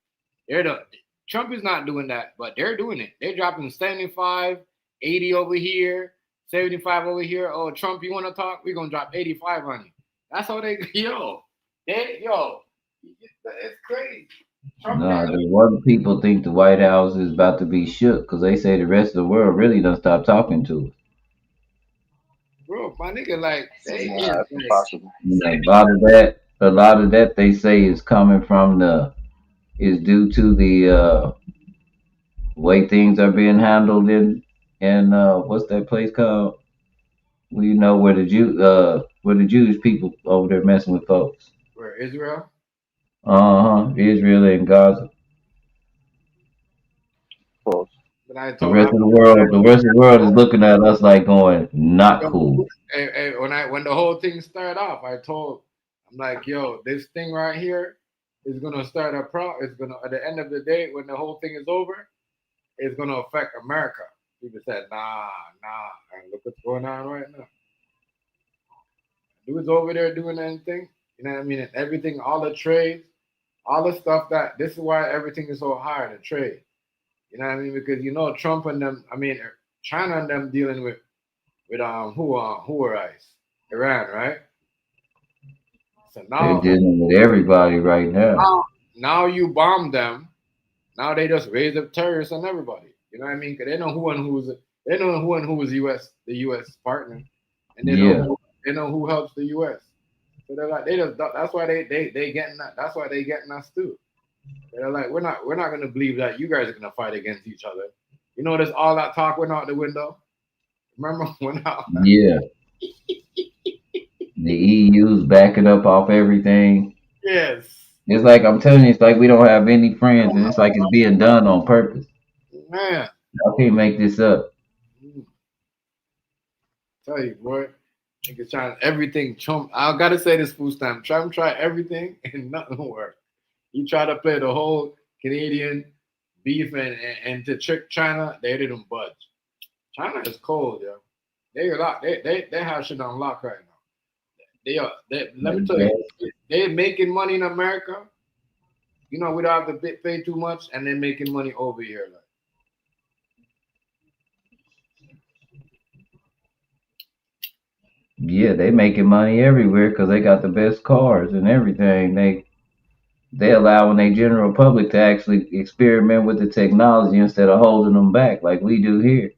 Trump is not doing that, but they're doing it. They're dropping 75, 80 over here, 75 over here. Oh, Trump, you want to talk? We're gonna drop 85 on you. That's how they it's crazy. Trump No, the one people think the White House is about to be shook because they say the rest of the world really done stop talking to us. bro, my nigga, like they Nah, is that's like, impossible. You know, a lot of that they say is coming from is due to the way things are being handled in what's that place called? Well, you know where the Jewish people over there messing with folks. where Israel. Israel and Gaza. Close. But I The told rest of the world is looking at us like going, not cool. when the whole thing started off, I'm like, yo, this thing right here is gonna start a It's gonna at the end of the day, when the whole thing is over, it's gonna affect America. People said, nah, and look what's going on right now. Dude's over there doing anything, you know what I mean? And everything, all the trades, all the stuff that this is why everything is so hard to trade. You know what I mean? Because Trump and them, I mean China and them dealing with who are ice? Iran, right? So They're dealing with everybody right now. now you bomb them. Now they just raise up terrorists on everybody. You know what I mean? Because they know who and who is the U.S. partner, and Yeah. they know who helps the U.S. So they're like that's why they getting that. That's why they getting us too. They're like we're not gonna believe that you guys are gonna fight against each other. You notice all that talk went out the window. Remember when? Yeah. The EU's backing up off everything. Yes. It's like I'm telling you, it's like we don't have any friends, and it's like it's being done on purpose. Man. I can't make this up. Tell you, boy. Niggas trying everything. Trump, I gotta say this full time. Trump tried everything and nothing worked. He tried to play the whole Canadian beef and to trick China, they didn't budge. China is cold, yo. They have shit on lock right now. Let me tell you, they're making money in America. We don't have to pay too much, and they're making money over here. Like. Yeah, they making money everywhere because they got the best cars and everything. They allowing their general public to actually experiment with the technology instead of holding them back like we do here.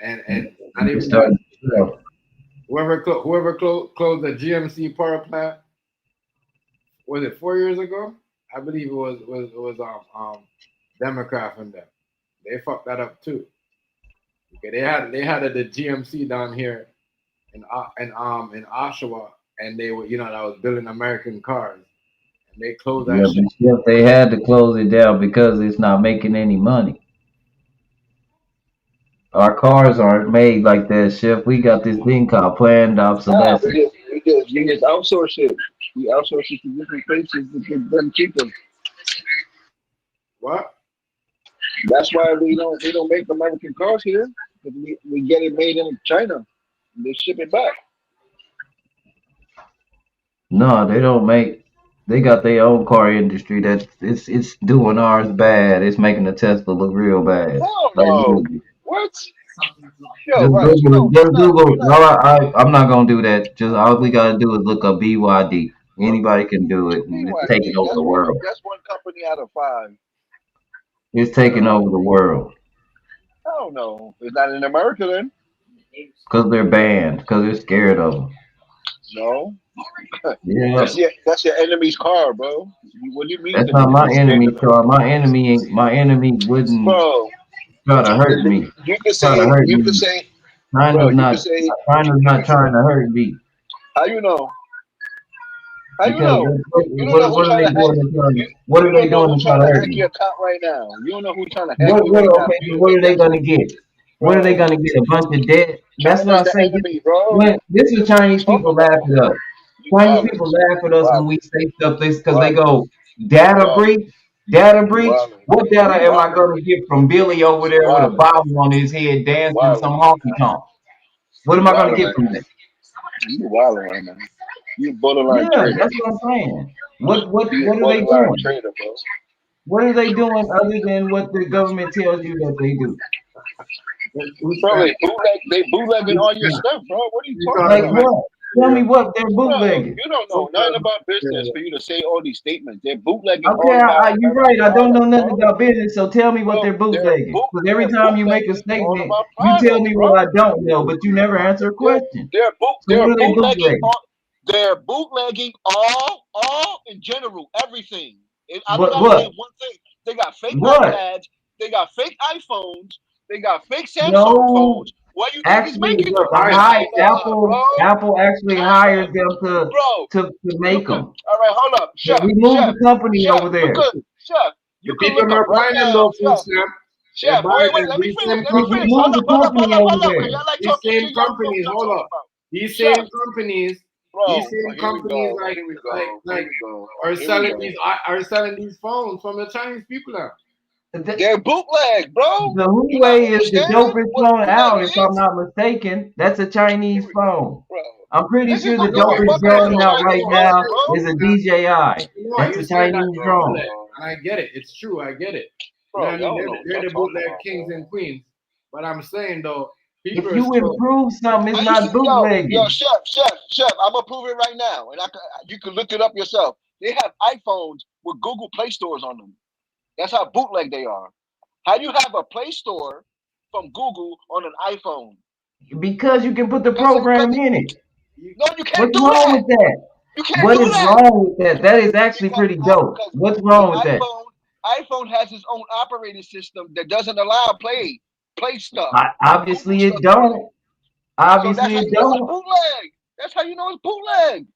And not even Starting, that, whoever closed the GMC power plant, was it 4 years ago? I believe it was Democrat from them. They fucked that up too. Okay, they had the GMC down here in Oshawa, and they were that was building American cars, and they closed that shit. Yeah, they had to close it down because it's not making any money. Our cars aren't made like that, Chef. We got this thing called planned Nah, obsolescence. we just outsource it. We outsource it to different places to get them cheaper. What? That's why we don't make American cars here. Because we get it made in China. And they ship it back. No, they don't make. They got their own car industry that it's doing ours bad. It's making the Tesla look real bad. Hell Like, no. really. What? Yo, Just Rice, Google it. Just Google. I'm not gonna do that. Just all we gotta do is look up BYD. Anybody can do it, and it's taking over the world. That's one company out of 5. It's taking over the world I don't know. It's not in America then. because they're banned, because they're scared of them. No. Yeah, That's your enemy's car, bro. What do you mean? that's not my enemy's car. My enemy wouldn't Bro, try to hurt me. you can Try to say, hurt me. bro, China's you can not. say, China's not trying to hurt me how you know? How you because know? You don't know who's what are trying they to hack. doing to try? You, What you are they don't know doing who's to try trying to to hurt hack me? your account right now. You don't know who's trying to hack you right now. You What don't are know they that, gonna get? What are they bro. gonna get? A bunch of debt? That's what I China's the say. enemy, bro. When this is Chinese Talk people about laugh at us. you Chinese wildin', people laugh at you us when wildin', we say stuff this you because they wildin', go you data wildin', breach, data you breach. wildin', What data you am I wildin', gonna get from Billy over you there with a wildin', bottle on his head you dancing wildin' some right honky now. tonk? What You am I gonna wildin' get right from now. that? You wildin' right now. You borderline Yeah, traitor. that's what I'm saying. You What are they borderline doing? traitor, bro. What are they doing other than what the government tells you that they do? Who's Bro, that? they bootlegging Who's all your that? stuff, bro. What are you You talking talking Like about? about? what? Tell me Yeah. what they're Bro, bootlegging. you don't know nothing about business for you to say all these statements. They're bootlegging Okay, all of our you're American right. I don't know products, nothing bro. about business, so tell me what Bro, they're bootlegging. Because every they're time you make a bootlegging all of statement, our you tell products, me bro. what I don't know, but you never answer a question. So They're what are they bootlegging bootlegging? all all in general, everything. And I don't But gotta what? name one thing. They got fake What? iPads, they got fake iPhones, they got fake Samsung No. phones. What do you think is Actually, making Who's them? the highest? China, bro. Apple actually China, hired them bro. to You make could them. all right, hold up. But we moved the company over there. Chef, The you could people look up are right buying them now, though, food stamp. They're Chef, buying wait, them. let me These finish, same We companies. moved the company over Cause there. y'all like These talking same shit, y'all know what companies. y'all Hold talking up. about. These Chef, same companies. These bro, same here we companies go, here we go, here like we go, are here we selling go. these phones from the Chinese people now. They're bootleg, bro. The You not Huawei is the understanding dopest what phone bootleg out, if I'm is? not mistaken. That's a Chinese phone. Bro, I'm pretty niggas sure the don't know what dopest fucking drone out Snitching right is, now bro. is a DJI. You know what? That's You're a saying that Chinese they're drone. bootleg, and I get it. It's true. I get it. You know Bro, what I mean? y'all don't know what They're y'all the talking bootleg about, kings bro. and queens. But I'm saying though, people If are you still. improve something, it's I used not to, yo, bootlegging. chef, I'm gonna prove it right now, and you can look it up yourself. They have iPhones with Google Play stores on them. That's how bootleg they are. How do you have a Play Store from Google on an iPhone? Because you can put the Cause program in it. no, you can't What's do wrong that. with that? You can't What do is that wrong with that? That is actually because pretty dope. What's the wrong with that? iPhone has its own operating system that doesn't allow play stuff. Google Obviously stuff it on it. don't. So that's Obviously how it you know it's don't. bootleg. That's how you know it's bootleg.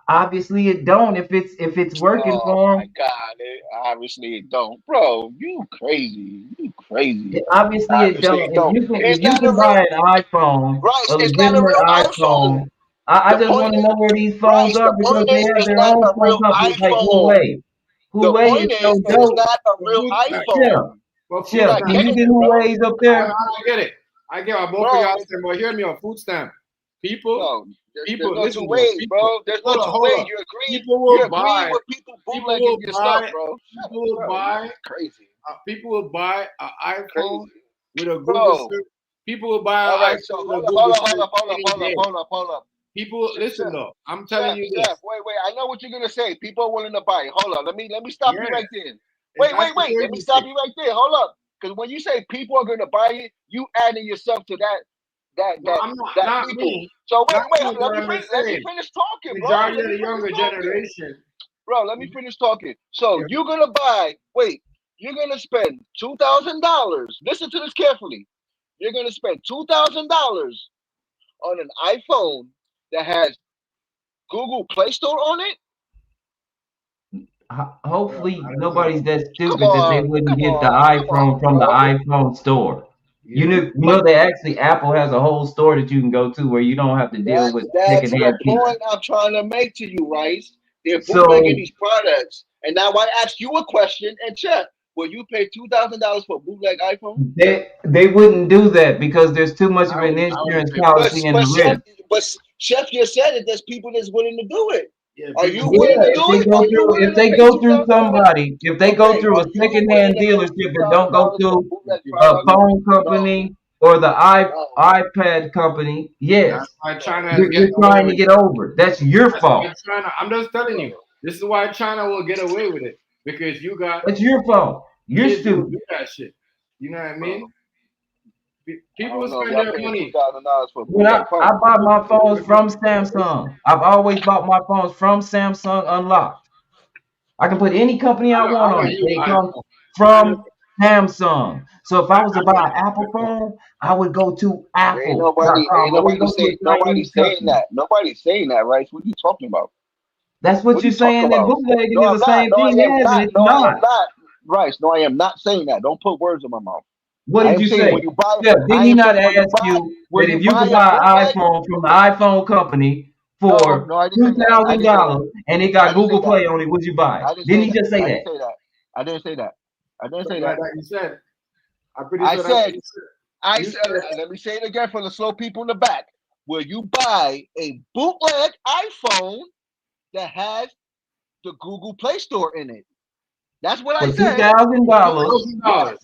Obviously it don't. If it's working Oh for my them, God! Obviously it don't, bro. You crazy? You crazy? obviously it Obviously don't. it don't. If It's you not a can real buy an iPhone, Rice. a It's not a legitimate real iPhone. iPhone, I The just point want to is, know where these phones Rice. are The because point they is, have it's their not own a phone real companies like iPhone. Huawei. The Huawei point is so is, it is dope. not a For real food stamp. Chef, iPhone. For You're food Chef, not can stamp. you getting get it, bro. Huawei's up there? I get it. I get what both of Bro, y'all saying, but hear me on food stamp. People, no, there's people, no two listen though. ways, People, bro. There's no hold up, two hold ways. up. You're agreeing with people People bootlegging will your stuff, buy, bro. people will Bro, you buy, crazy, people will buy an iPhone crazy, with a Google bro. search. People will buy All an right, so iPhone with a Google search any day. hold up. People, listen Chef, though. I'm telling you this. Wait. I know what you're gonna say. People are willing to buy it. Hold on. Let me stop you Yeah, right there. that's the Wait. Let me crazy stop shit. you right there. Hold up. Because when you say people are gonna buy it, you adding yourself to No, I'm not, that not people. me, So not wait. me. But I'm just Let me saying, finish talking, bro. majority Let of me the finish younger talking, generation. bro. Let me finish talking. So Yeah, you're gonna buy. Wait. You're gonna spend $2,000. Listen to this carefully. You're gonna spend $2,000 on an iPhone that has Google Play Store on it. bro, Hopefully I don't know. nobody's that stupid that they wouldn't get the Come on, iPhone from the bro. iPhone store. Yeah, You know they actually Apple has a whole store that you can go to where you don't have to deal with That's the secondhand people. point I'm trying to make to you, Rice. They're bootlegging So these products. And now I ask you a question and check. Will you pay $2,000 for a bootleg iPhone? they wouldn't do that because there's too much of an I wouldn't insurance pay for that. policy in the risk. But Chef just said it. There's people that's willing to do it. Yeah, Are you people will. willing Yeah, to do it? Are you if willing to they pay go through $2,000? somebody, if they go Okay, through are a you willing secondhand to pay dealership and don't go $2,000 for a through bootleg a product? phone No. company or the iPad company, yes, That's why China is you're getting away trying to with get it. over it. That's your That's fault. why China. I'm just telling you. This is why China will get away with it because you got That's your fault. You're kids who stupid. do that shit. You know what I Bro, mean? I People will don't know if spend y'all their paying money. $2,000 for a When bootleg I phone. bought my phones from Samsung, I've always bought my phones from Samsung unlocked. I can put any company I want I on don't it. use They come iPhone. from Samsung. So if I was to I buy don't an use Apple iPhone. phone, I would go to Ain't apple.com. I wouldn't go to a Chinese nobody's saying company. that. Nobody's saying that, right? What are you talking about? That's what What are you're you talking saying that about? bootlegging No, is I'm the not. same No, I thing am as, and not. it's No, I am not. not. Rice, no, I am not saying that. Don't put words in my mouth. What I did am you saying say? when you buy, Yeah, didn't I he am not saying ask you when that you if you buy could a buy an bootleg. iPhone from the iPhone company No, for no, I didn't say two that. I thousand didn't say that. dollars and it I got didn't say Google that. Play on it, would you buy it? I didn't Didn't say he that. just say I that? didn't say that. I didn't say that. I didn't say Like that. that you said. I'm pretty I sure that's what said, you said. I You said, said let me say it again for the slow people in the back. Will you buy a bootleg iPhone that has the Google Play Store in it? That's what I For two said. thousand two dollars, thousand Yes, dollars.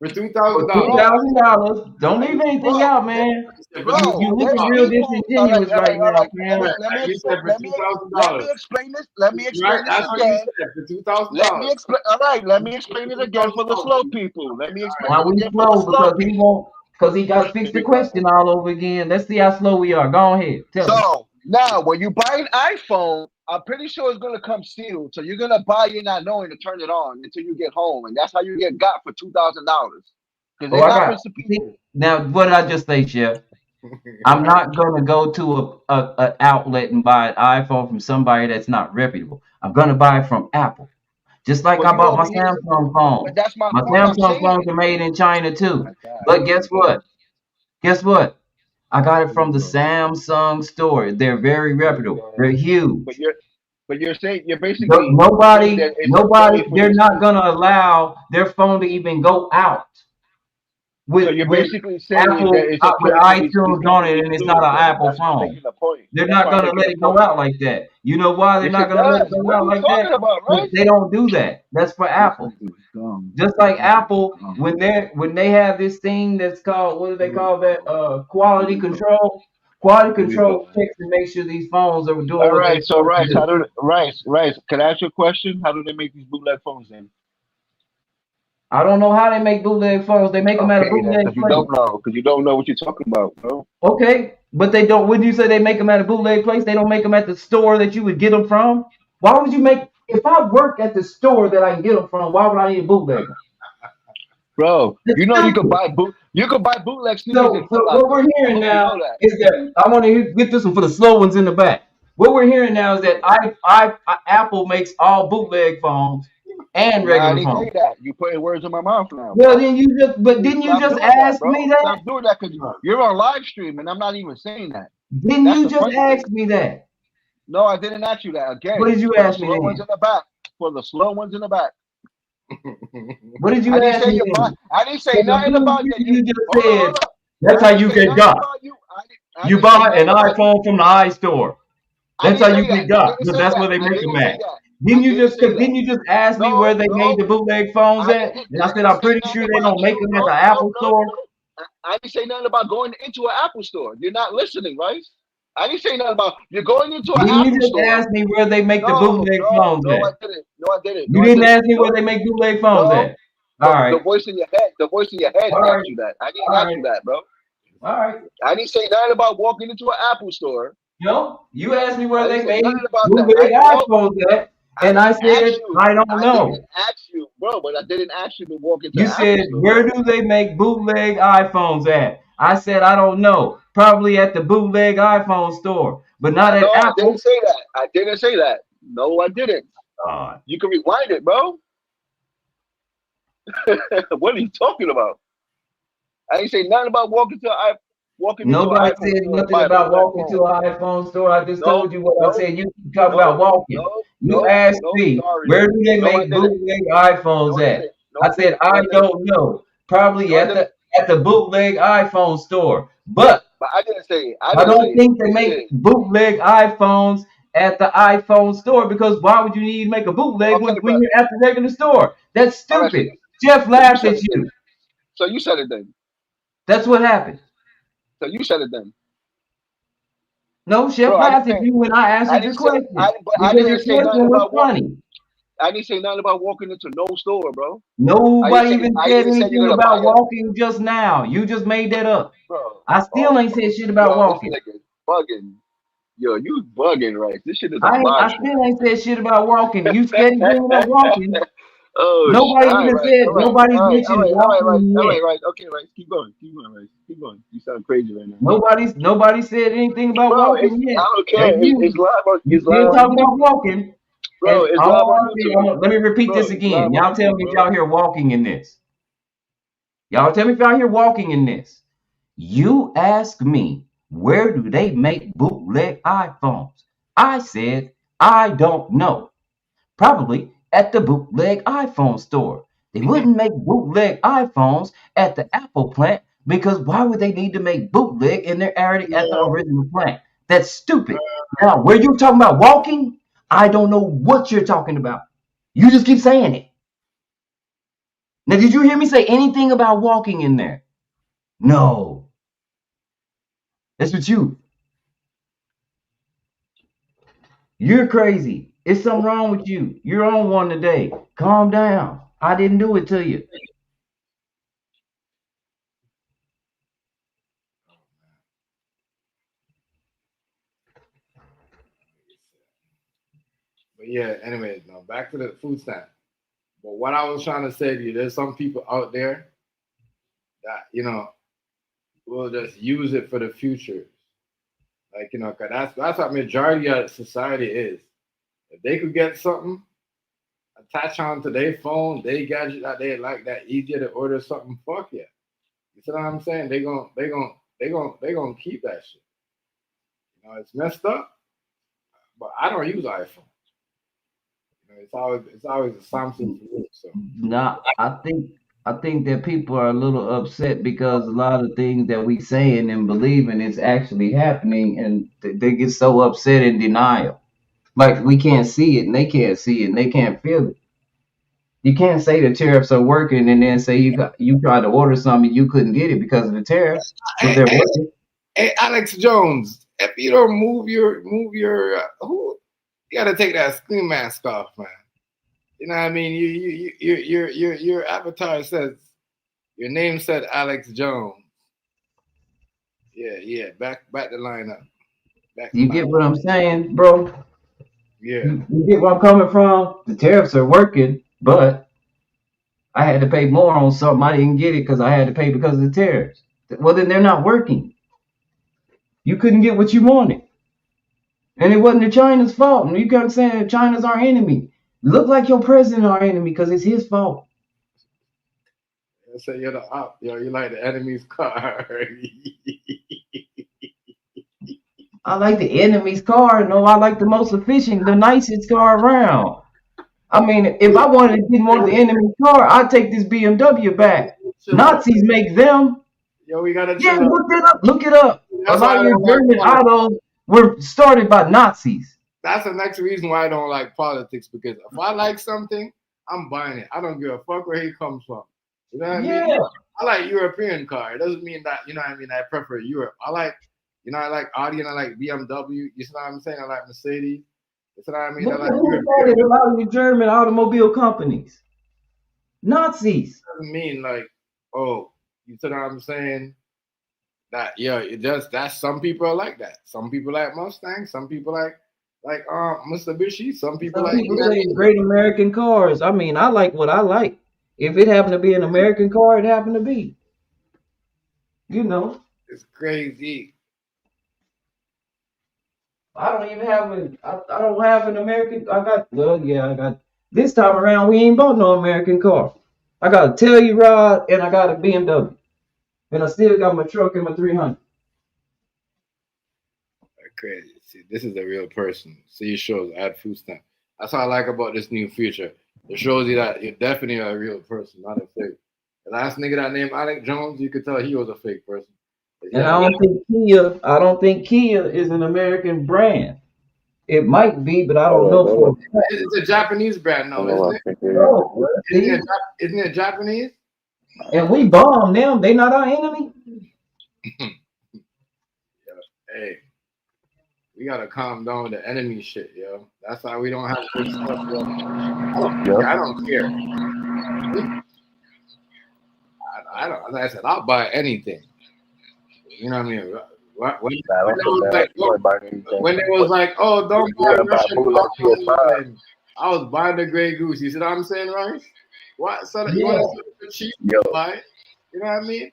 For two for thousand two dollars. bro, thousand dollars, don't Like leave you anything bro, out, man. said for two bro. You thousand There's looking dollars. real people. All right, disingenuous all right right, all now, right. Cam. Let me Like you explain. said for two thousand Let me dollars. explain this. Let me Right? explain this That's what you again. said for Let me $2,000. explain. All right, let me explain it Two again thousand for the dollars. slow people. Let me explain Why it we again for the slow? slow Because he people. won't. Because he got to fix the question all over again. Let's see how slow we are. Go ahead, tell us. So now, when you buy an iPhone, I'm pretty sure it's gonna come sealed. So you're gonna buy it not knowing to turn it on until you get home, and that's how you get got for $2,000. Because Oh, it I got. happens to See, people. now, what did I just say, Chef? I'm not gonna go to a outlet and buy an iPhone from somebody that's not reputable. I'm gonna buy it from Apple. Just like But I you bought over my here. Samsung But phones. that's my My point. I'm Samsung phones saying. are made in China Oh my too. God, But here guess we go. what? Guess what? I got it Here we from the go. Samsung store. They're very Here we reputable. They're go. But huge. you're saying you're But basically saying nobody, that it's nobody, only for they're these not people. gonna allow their phone to even go out So with you're with basically saying that Apple it's with okay for these iTunes on people to it, be and it's not sued. an Then Apple that's what I'm phone. making the point. They're That's not why I'm gonna making let the it go point. out like that. You know why they're Yes, not it gonna let it does. go What are out you like that? talking about, Because right? they don't do that. That's for This Apple. nigga is dumb. Just This like nigga is Apple, dumb. when they have this thing that's called, what do they Here we call that? go. Here Quality we go. control. Quality Here we control go. checks to make sure these phones are doing All what they're right, so supposed to Rice, do. Rice, can I ask you a question? How do they make these bootleg phones then? I don't know how they make bootleg phones. They make them out of Okay, then, bootleg plates. because you don't know what you're talking about, bro. Okay, but they don't. Wouldn't you say they make them at a bootleg place? They don't make them at the store that you would get them from. Why would you make? If I work at the store that I can get them from, why would I need a bootleg one? Bro, It's stupid. you could buy bootleg sneakers in So Foot what we're Locker. I hearing hope you now know that. is that I want to get this one for the slow ones in the back. What we're hearing now is that Apple makes all bootleg phones and Nah, I regular didn't say phones. that. You putting words in my mouth now, Well, bro. then didn't you Stop just doing that, ask bro. me that? Stop doing that because you're on live stream and I'm not even saying that. Didn't That's you the just funny thing. ask me that? No, I didn't ask you that. What Again, did you for the ask me slow ones then? in the back. For the slow ones in the back. What did I you didn't ask say me you buy. then? I didn't say Because nothing about that. you just Hold said up. that's I how didn't you say get nothing got. about you. I You didn't say buy an nothing about you. iPhone from the iStore. I That's didn't how you say that. get I got. didn't Because say that's that. where they I make them didn't say at. that. I didn't say that. Didn't you just ask me where No, they made no. the bootleg phones I at? didn't. And I I said didn't I'm say pretty nothing sure they about don't make you. them at the No, no, Apple no, store. no. I didn't say nothing about going into an Apple store. You're not listening, right? I didn't say nothing about you're going into an Didn't you Apple just store. ask me where they make the No, bootleg no, phones no, at? I didn't. No, I didn't. No, You I didn't didn't. ask me where No, they make bootleg phones no. at. All The right. voice in your head, the voice in your head All right. asked you that. I didn't All ask right. you that, bro. All right. I didn't say nothing about walking into an Apple store. No, you asked me where I they didn't say made nothing about that. bootleg No, iPhones at, I and I didn't ask said you. I don't I didn't know. ask you, bro. But I didn't ask you to walk into You an said, Apple store, where bro. do they make bootleg iPhones at? I said, I don't know. Probably at the bootleg iPhone store, but not No, at I didn't Apple. say that. I didn't say that. No, I didn't. God. You can rewind it, bro. What are you talking about? I didn't say nothing about walking into an Nobody iPhone said store to nothing buy a about bootleg walking phone. to an iPhone store. I just No, told you what I no, said. You talk about no, walking. no, You no, asked no. me, Sorry, where do they no, I make didn't. bootleg No, iPhones I at? didn't. No, I I said, didn't. No, I I didn't. don't know. No, Probably I at didn't. the bootleg iPhone store. But But I didn't say it. I I didn't say don't it. think they You make did. bootleg iPhones at the iPhone store because why would you need to make a bootleg Okay, when but you're at the regular store? That's all right. stupid. Jeff So you laughed said at it then. you. So you said it then. That's what happened. So you said it then, No, Chef bro. I laughed didn't at say. you when I I answered your didn't say. question But I because your didn't say nothing question was about walking. funny. I didn't say nothing about walking into no store, bro. Nobody even I said didn't say you're anything gonna buy about it, walking just now. You just made that up. bro. I still Oh, ain't said shit about yo, this walking. nigga bugging. Yo, you bugging, right? This shit is a live I stream. still ain't said shit about walking. You steady bringing up walking. Oh, Nobody all right, even right, said, all right, nobody's all right, all mentioned right, all right, right, walking all yet. right, right. Okay, right. Keep going, right. Keep going. You sound crazy right now, Nobody said anything about bro. walking yet. I don't That's care. you. It's You live still on talking YouTube, about walking. bro. And It's live all on I YouTube, said, let me repeat bro. this It's again. live on Y'all tell YouTube, me if bro. y'all hear walking in this. Y'all tell me if y'all hear walking in this. You ask me, where do they make bootleg iPhones? I said, I don't know. Probably at the bootleg iPhone store. They wouldn't make bootleg iPhones at the Apple plant because why would they need to make bootleg and they're already at the No, original plant? That's stupid. Now, where you talking about walking, I don't know what you're talking about. You just keep saying it. Now, did you hear me say anything about walking in there? No. That's what you're crazy. It's something wrong with you. You're on one today. Calm down. I didn't do it to you. But yeah, anyways, now back to the food stamp. But what I was trying to say to you, there's some people out there that, will just use it for the future. Like, 'cause that's what majority of society is. If they could get something, attach on to their phone, they gadget that they like that easier to order something, fuck yeah. You see what I'm saying? They gonna keep that shit. It's messed up, but I don't use iPhone. It's always a Samsung for me. So Nah, I think that people are a little upset because a lot of things that we saying and believing is actually happening, and they get so upset in denial. Like we can't see it, and they can't see it, and they can't feel it. You can't say the tariffs are working and then say you tried to order something you couldn't get it because of the tariffs, but hey, they're hey, working. hey, Alex Jones, if you don't move your who you gotta take that screen mask off, man. You know what I mean? Your avatar says your name said Alex Jones. Yeah. Back the line up. Back the You line. get what I'm saying, bro? Yeah. You get where I'm coming from? The tariffs are working, but I had to pay more on something. I didn't get it because I had to pay because of the tariffs. Well, then they're not working. You couldn't get what you wanted. And it wasn't the China's fault. And you kept saying China's our enemy. Look like your president our enemy because it's his fault. I say you're the op. You like the enemy's car. I like the enemy's car. No, I like the most efficient, the nicest car around. I mean, if I didn't want the enemy's car, I'd take this BMW back. Chill out. Nazis make them. Yo, we gotta Yeah, chill out. look it up. Look it up. A That's why lot I of your don't like German politics. autos were started by Nazis. That's the next reason why I don't like politics, because if I like something, I'm buying it. I don't give a fuck where he comes from. You know what I Yeah. mean? I like European car. It doesn't mean that, what I mean, I prefer Europe. I like Audi and I like BMW. You see what I'm saying? I like Mercedes. You see what I mean? I Look like at who European. started a lot of your German automobile companies. Nazis. Doesn't mean like, oh, you see what I'm saying? That it does. That's some people are like that. Some people like Mustangs. Some people like Mitsubishi. Some people Some like people say great American cars. I mean, I like what I like. If it happened to be an American car, it happened to be. You know, it's crazy. I don't even have I don't have an American. I got this time around. We ain't bought no American car. I got a Telluride and I got a BMW, and I still got my truck and my 300. Crazy. See, this is a real person. See, it shows add food stamp. That's what I like about this new feature. It shows you that you're definitely a real person, not a fake. The last nigga that named Alex Jones, you could tell he was a fake person. And Yeah, I don't think Kia is an American brand. It might be, but I don't Hold know up, hold for up. a fact. it's a Japanese brand I now, know isn't I it? think it No, Isn't see, it, isn't it Japanese? and we bomb them. They not our enemy. Hey, we gotta calm down with the enemy shit, yo. That's why we don't have good stuff, yo. I don't care. I don't. As I said, I'll buy anything. You know what I mean? When they was like, oh, don't buy Russian bottles, and I was buying the Grey Goose. You see what I'm saying, right? What? So that you want to cheap? Buy it. You know what I mean?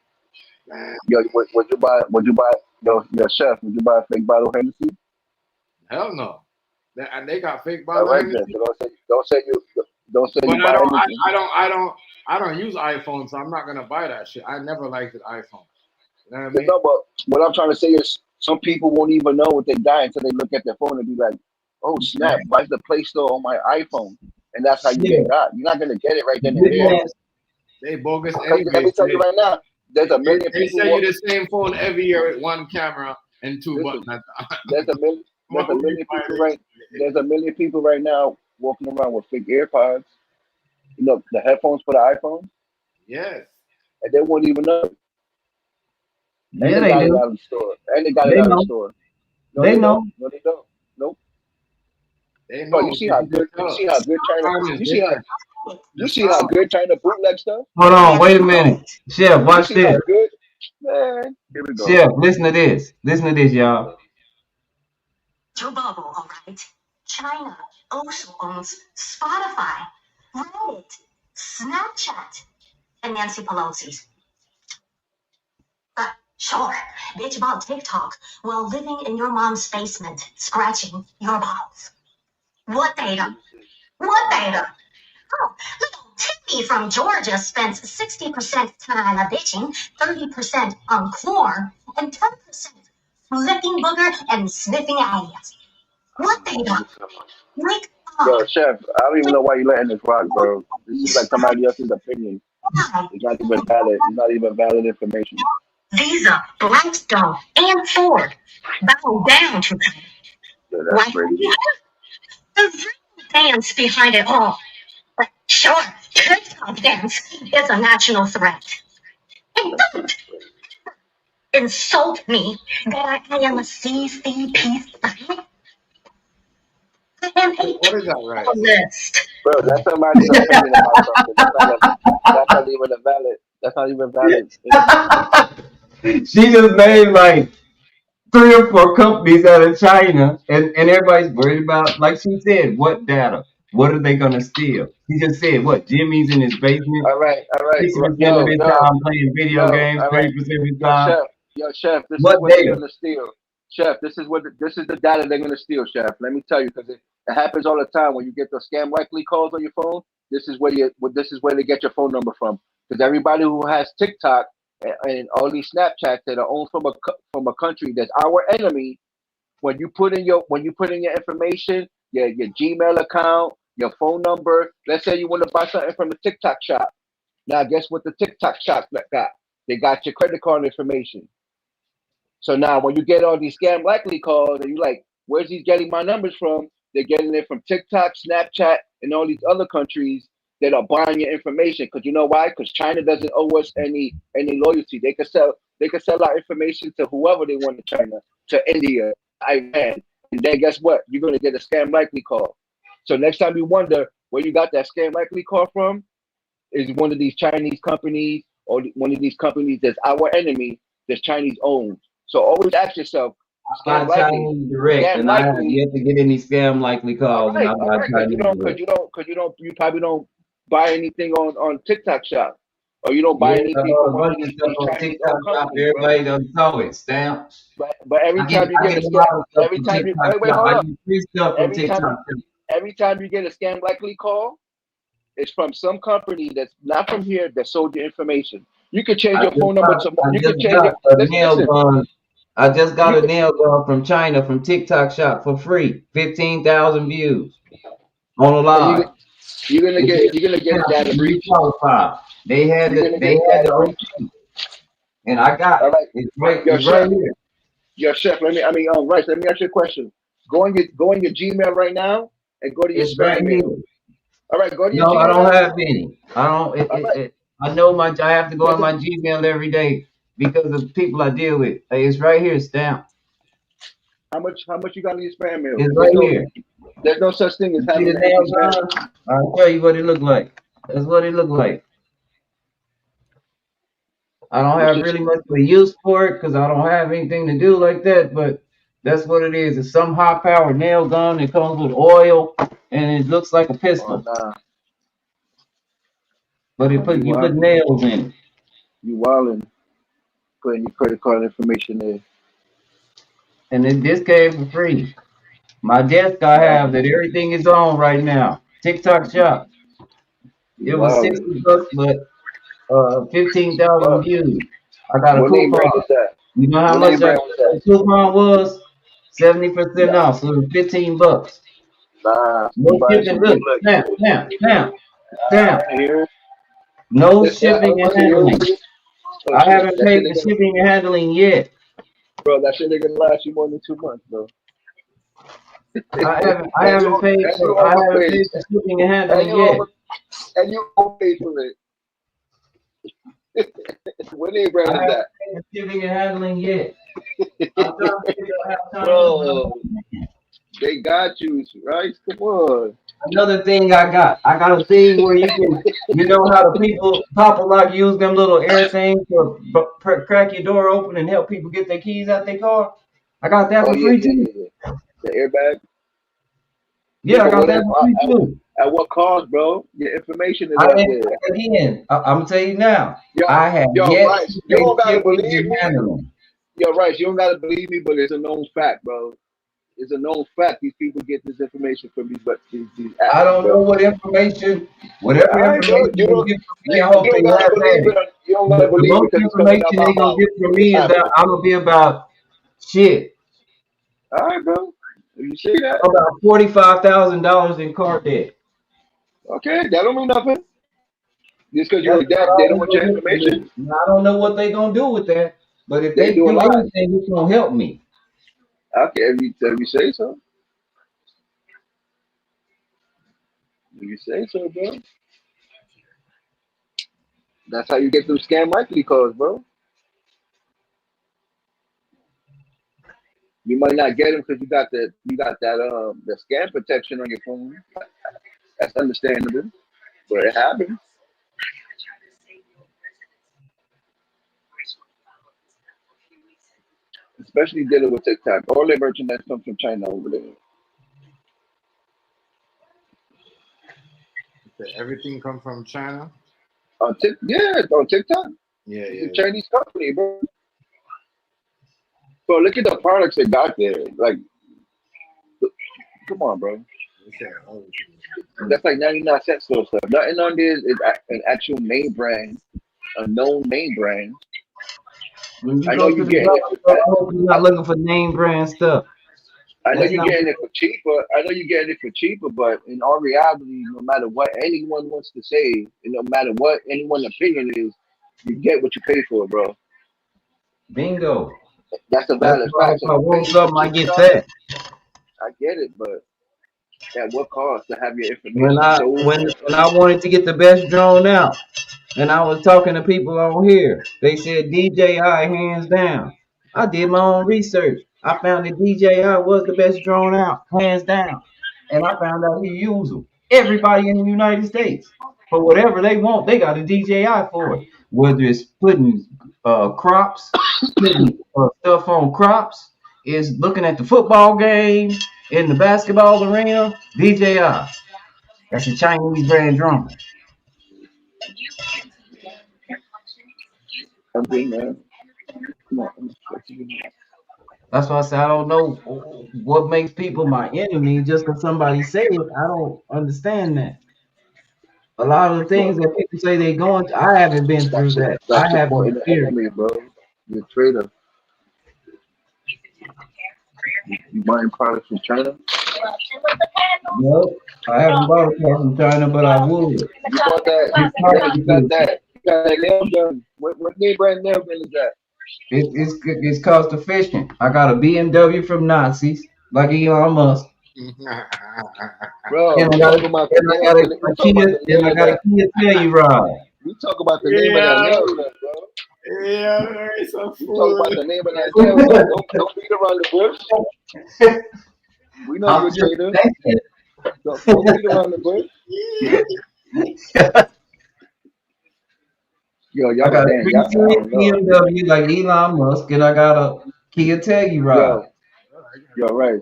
Man. Yo, would you buy? Your chef? Would you buy a fake bottle of Hennessy? Hell no. They got fake All bottle right, Hennessy. then. Don't say you buy anything. I don't use iPhone, so I'm not gonna buy that shit. I never liked the iPhone. You know what I mean? No, but what I'm trying to say is some people won't even know what they got until they look at their phone and be like, "Oh snap! Why is the Play Store on my iPhone?" And that's how you get got. You're not gonna get it right then and there. They bogus Let anyway. me tell you right now. There's a million They people. sell you the same phone every year with one camera and two buttons. There's a million people right now walking around with fake AirPods. You know, the headphones for the iPhone. Yes. And they won't even know. Yeah, they got do. it out of the store. And they got it out of the store. No, they know. No, they don't. Nope. They know. Bro, you see how good China. You see how good China bootleg stuff. Hold on, wait a minute, Chef. Watch this. How good, man. Here we go. Chef, listen to this. Listen to this, y'all. Joe Bubble, all right. China also owns Spotify, Reddit, Snapchat, and Nancy Pelosi's. Sure, bitch about TikTok while living in your mom's basement, scratching your balls. What data? What data? Oh, little Timmy from Georgia spends 60% time bitching, 30% on corn, and 10% licking booger and sniffing ass. What data? Wake up. Yo, Chef, I don't even know why you letting this rock, bro. This is like somebody else's opinion. It's not even valid. It's not even valid information. Visa, Blackstone, and Ford bow down to them. Yeah, that's crazy. The real dance behind it all. But sure, TikTok dance is a national threat. And don't insult me that I am a CCP spy. I am a journalist. Bro, that's somebody's opinion about something. That's not even a valid. That's not even valid. She just named like 3 or 4 companies out of China, and everybody's worried about, like she said, what data? What are they gonna steal? He just said, what? Jimmy's in his basement. All right. 60% of his time playing video games, 30% of his time. Chef, this is what they're gonna steal. Chef, this is the data they're gonna steal, Chef. Let me tell you, because it happens all the time when you get the scam likely calls on your phone. This is where they get your phone number from. Because everybody who has TikTok and all these Snapchats that are owned from a country that's our enemy, when you put in your information, your Gmail account, your phone number. Let's say you want to buy something from the TikTok shop. Now, guess what the TikTok shop got? They got your credit card information. So now, when you get all these scam likely calls, and you're like, "Where's he getting my numbers from?" They're getting it from TikTok, Snapchat, and all these other countries that are buying your information. Because you know why? Because China doesn't owe us any loyalty. They could sell our information to whoever they want in China, to India, Iran, and then guess what? You're gonna get a scam likely call. So next time you wonder where you got that scam likely call from, is one of these Chinese companies or one of these companies that's our enemy, that's Chinese owned. So always ask yourself, I buy Chinese direct, and I have yet to get any scam likely calls. Right, and I buy Chinese direct. You probably don't buy anything on TikTok Shop, or you don't buy anything from one of these Chinese owned companies. Everybody doesn't know it, stamp. But every time you get a scam, every time you get a scam likely call, it's from some company that's not from here that sold your information. You can change your phone number to. You can change it. I just got a nail gun from China from TikTok Shop for free. 15,000 views on a live. You're gonna get a data breach. They had the OP, and I got it. It's right here. Your Chef. Rice. Let me ask you a question. Go on your Gmail right now and go to your spam mail. All right, go to your Gmail. No, I don't have any. I don't. I know I have to go on my Gmail every day because of the people I deal with. It's right here, stamp. How much you got in your spam mail? It's right here. There's no such thing as You see having the an empty nail spam. gun? I'll tell you what it look like. That's what it look like. I don't have really much of a use for it because I don't have anything to do like that, but that's what it is. It's some high powered nail gun. It comes with oil and it looks like a pistol. Oh, nah. But You you put wildin'. nails in it. You wildin'. Putting your credit card information there. And this came for free. My desk I have that everything is on right now. TikTok shop. You It was wildin'. $60, but 15,000 What? views. I got a What name brand coupon. is that? You know how What much name brand was that? the coupon was? 70% Nah, off, so it was $15. nah. You No buying shipping. some Look, good snap, snap, snap, snap. here. No That's that. shipping and So you handling. don't. Oh I shit. haven't That shit paid ain't for gonna, shipping and handling yet. bro. That shit ain't gonna last you more than 2 months, bro. I haven't paid And you for overpaid. shipping and And handling you yet. overpaid for it. What name brand I is haven't that? paid for shipping and handling yet. I'm trying to figure out how Bro, to. they got you, right? Come on. Another thing I got a thing where you know how the people, Papa Lock use them little air things to crack your door open and help people get their keys out their car. I got that Oh for yeah, free yeah, too. yeah, yeah. The airbag. Yeah, I but got that for free too. at what cost, bro? Your information is I out didn't, there. again, I'm gonna tell you now. Yo, I have yo, yet Rice, to you pay don't gotta shipping believe and me. handling. Yo, Rice, you don't gotta believe me, but it's a known fact, bro. It's a known fact these people get this information from these I apps, don't know bro. what information, whatever All right, bro. information they give from me, I hope You don't they gotta have believe had it. it. You don't gotta The believe it most because it's coming out information my they gonna mouth. get from It's me is that happening. I'm gonna be about shit. All right, bro. You see that? About $45,000 in car debt. Okay, that don't mean nothing. Just because you're That's in about debt, they all don't they want your gonna get from information. me. Now, I don't know what they gonna do with that, but if They they do a do lot. anything, it's gonna help me. Okay, if you say so. If you say so, bro. That's how you get through scam likely calls, bro. You might not get them because you got that the scam protection on your phone. That's understandable, but it happens. Especially dealing with TikTok. All their merchandise comes from China over there. Everything come from China. On TikTok. Yeah, It's yeah. a Chinese company, bro. So look at the products they got there. Like, come on, bro. That's like 99 cent store stuff. Nothing on there is an actual name brand, a known name brand. When you I know go to you're the getting dollar it. store, I hope you're not looking for name brand stuff. I know That's you're not. getting it for cheaper. I know you're getting it for cheaper, but in all reality, no matter what anyone wants to say, and no matter what anyone's opinion is, you get what you pay for, bro. Bingo. That's a That's valid why fact. if So I you want paying for something, I cheap get stuff. that. I get it, but at what cost to have your When information I sold? when I wanted to get the best drone out, and I was talking to people on here, they said DJI hands down. I did my own research. I found that DJI was the best drone out, hands down. And I found out he use them. Everybody in the United States, for whatever they want, they got a DJI for it. Whether it's putting crops, putting stuff on crops, is looking at the football game in the basketball arena, DJI. That's a Chinese brand drone. I'm being come on. That's why I say I don't know what makes people my enemy just because somebody say it. I don't understand that. A lot of the things that people say they going to, I haven't been through that. I That's haven't supporting the experienced. enemy, bro. You're a traitor. You buying products from China? No, I haven't bought a car from China, but I would. You bought that? It's You got cost that? You got that nail gun? What name brand nail gun is that? it's cost efficient. I got a BMW from Nazis, like Elon Musk, Bro, and we talking about the name. We A talking Kia, about the and name I of got a that. Kia Telluride. We talk about the name of that nail gun, bro. Yeah, it's a We talk fool. about the name of that nail gun. Don't beat around the bush. We know I'm you're a just trader. saying. Don't beat around the bush. Yo, I y'all, got a damn, y'all, I 3 don't know. BMW like Elon Musk, and I got a Kia Telluride. Yo, right.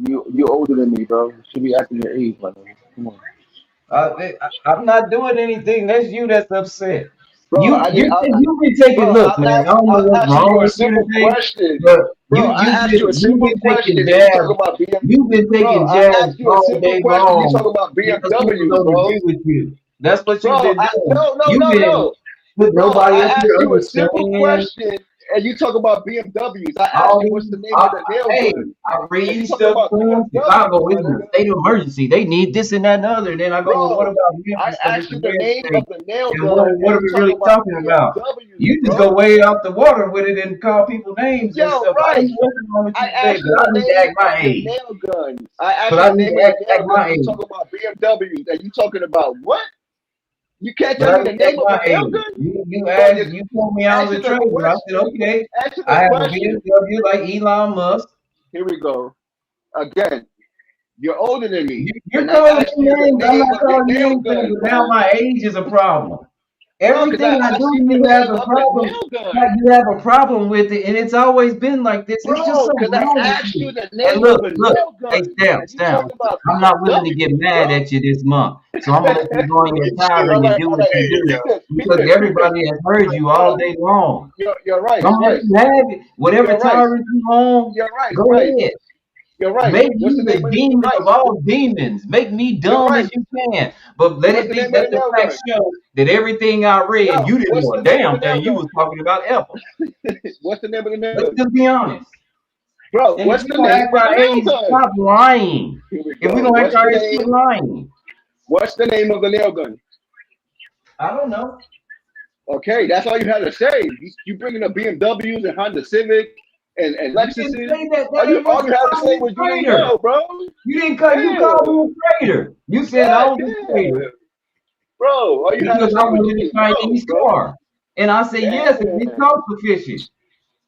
You older than me, bro. You should be acting your age, my nigga. Come on. I'm not doing anything. That's you that's upset. Bro, You've been taking, bro, look, man. I don't know I'm what's asking wrong you a with you simple today, question. but Bro, I asked you a you've simple been taking question and you talk jabs. about BMW. You've been Bro, taking I jabs asked you a all simple day question. You talk long about because people BMWs, don't bro. agree with you. That's what you've Bro, been doing. no. You've been with Bro, nobody I up asked here you a simple understanding question and you talk about BMWs. I asked all you what's these. the name of the nail Hey, gun. I And you read talking stuff about to them. BMWs, Chicago my is in a nigga. state of emergency. They need this and that and the other. And then I go, well, what Bro, about I Memphis? Because asked it's a you the red name state. of the nail And gun what and are you we talk really about talking about? BMWs, You just bro. go way out the water with it and call people names and Yo, stuff. I don't right. know what's wrong with I you today, asked but you I the need to name act my of the age. nail gun. I asked But you I the need name to of the act nail gun. my You age. talk about BMWs and you talking about what? You can't But tell I me the need to act name of my the nail age. gun? You Bro, you told me I was a answer the trader. I said, question. okay. Answer I the have a question. BMW like Elon Musk. Here we go. Again, you're older than me. You're And I calling asked me you the names. I'm name not of your calling you nail anything, gun, but now bro. my age is a problem. Bro, because Everything I I asked do, you the you have name a of the problem. nail gun. Like you have a problem with it, and it's always been like this. It's just Bro, something because I wrong with asked you you. the And name of look, the look, nail hey, gun. Stamp, And you talk Stamp. about I'm not willing to BMW, get mad bro. at you this month, so I'm gonna let you go on your All tirade and right, do all what right. you do Peep this, peep because this, peep this. everybody has heard you all Bro, day long. you're right, I'm gonna let right. you have it. Whatever You're right. tyrant you on, You're right, go right. ahead. You're right. Make What's you the the name of it? demon Right. of all demons. Make me You're dumb right. as you can. But let What's it the be name of that the the nail facts gun? show that everything I read, Yo, you didn't what's know a the name of the damn nail thing. You gun? was talking about ever. What's the name of the nail Let's gun? just be honest. Bro, And if what's we're the gonna name act of the our nail age, gun? stop lying. Here we If we're go. gonna act our age, quit lying. What's the name of the nail gun? I don't know. Okay, that's all you had to say. You bringing up BMWs and Honda Civic and You didn't Lexuses. say that. That ain't All what you you had to called say me was a you didn't traitor. know, bro. You didn't call. You Yeah, called me a traitor. You said I yeah, was a yeah. traitor Bro, all you had to because say I was you wanted a didn't know, Chinese bro. car. And I said, yes, if it's Damn. cost sufficient.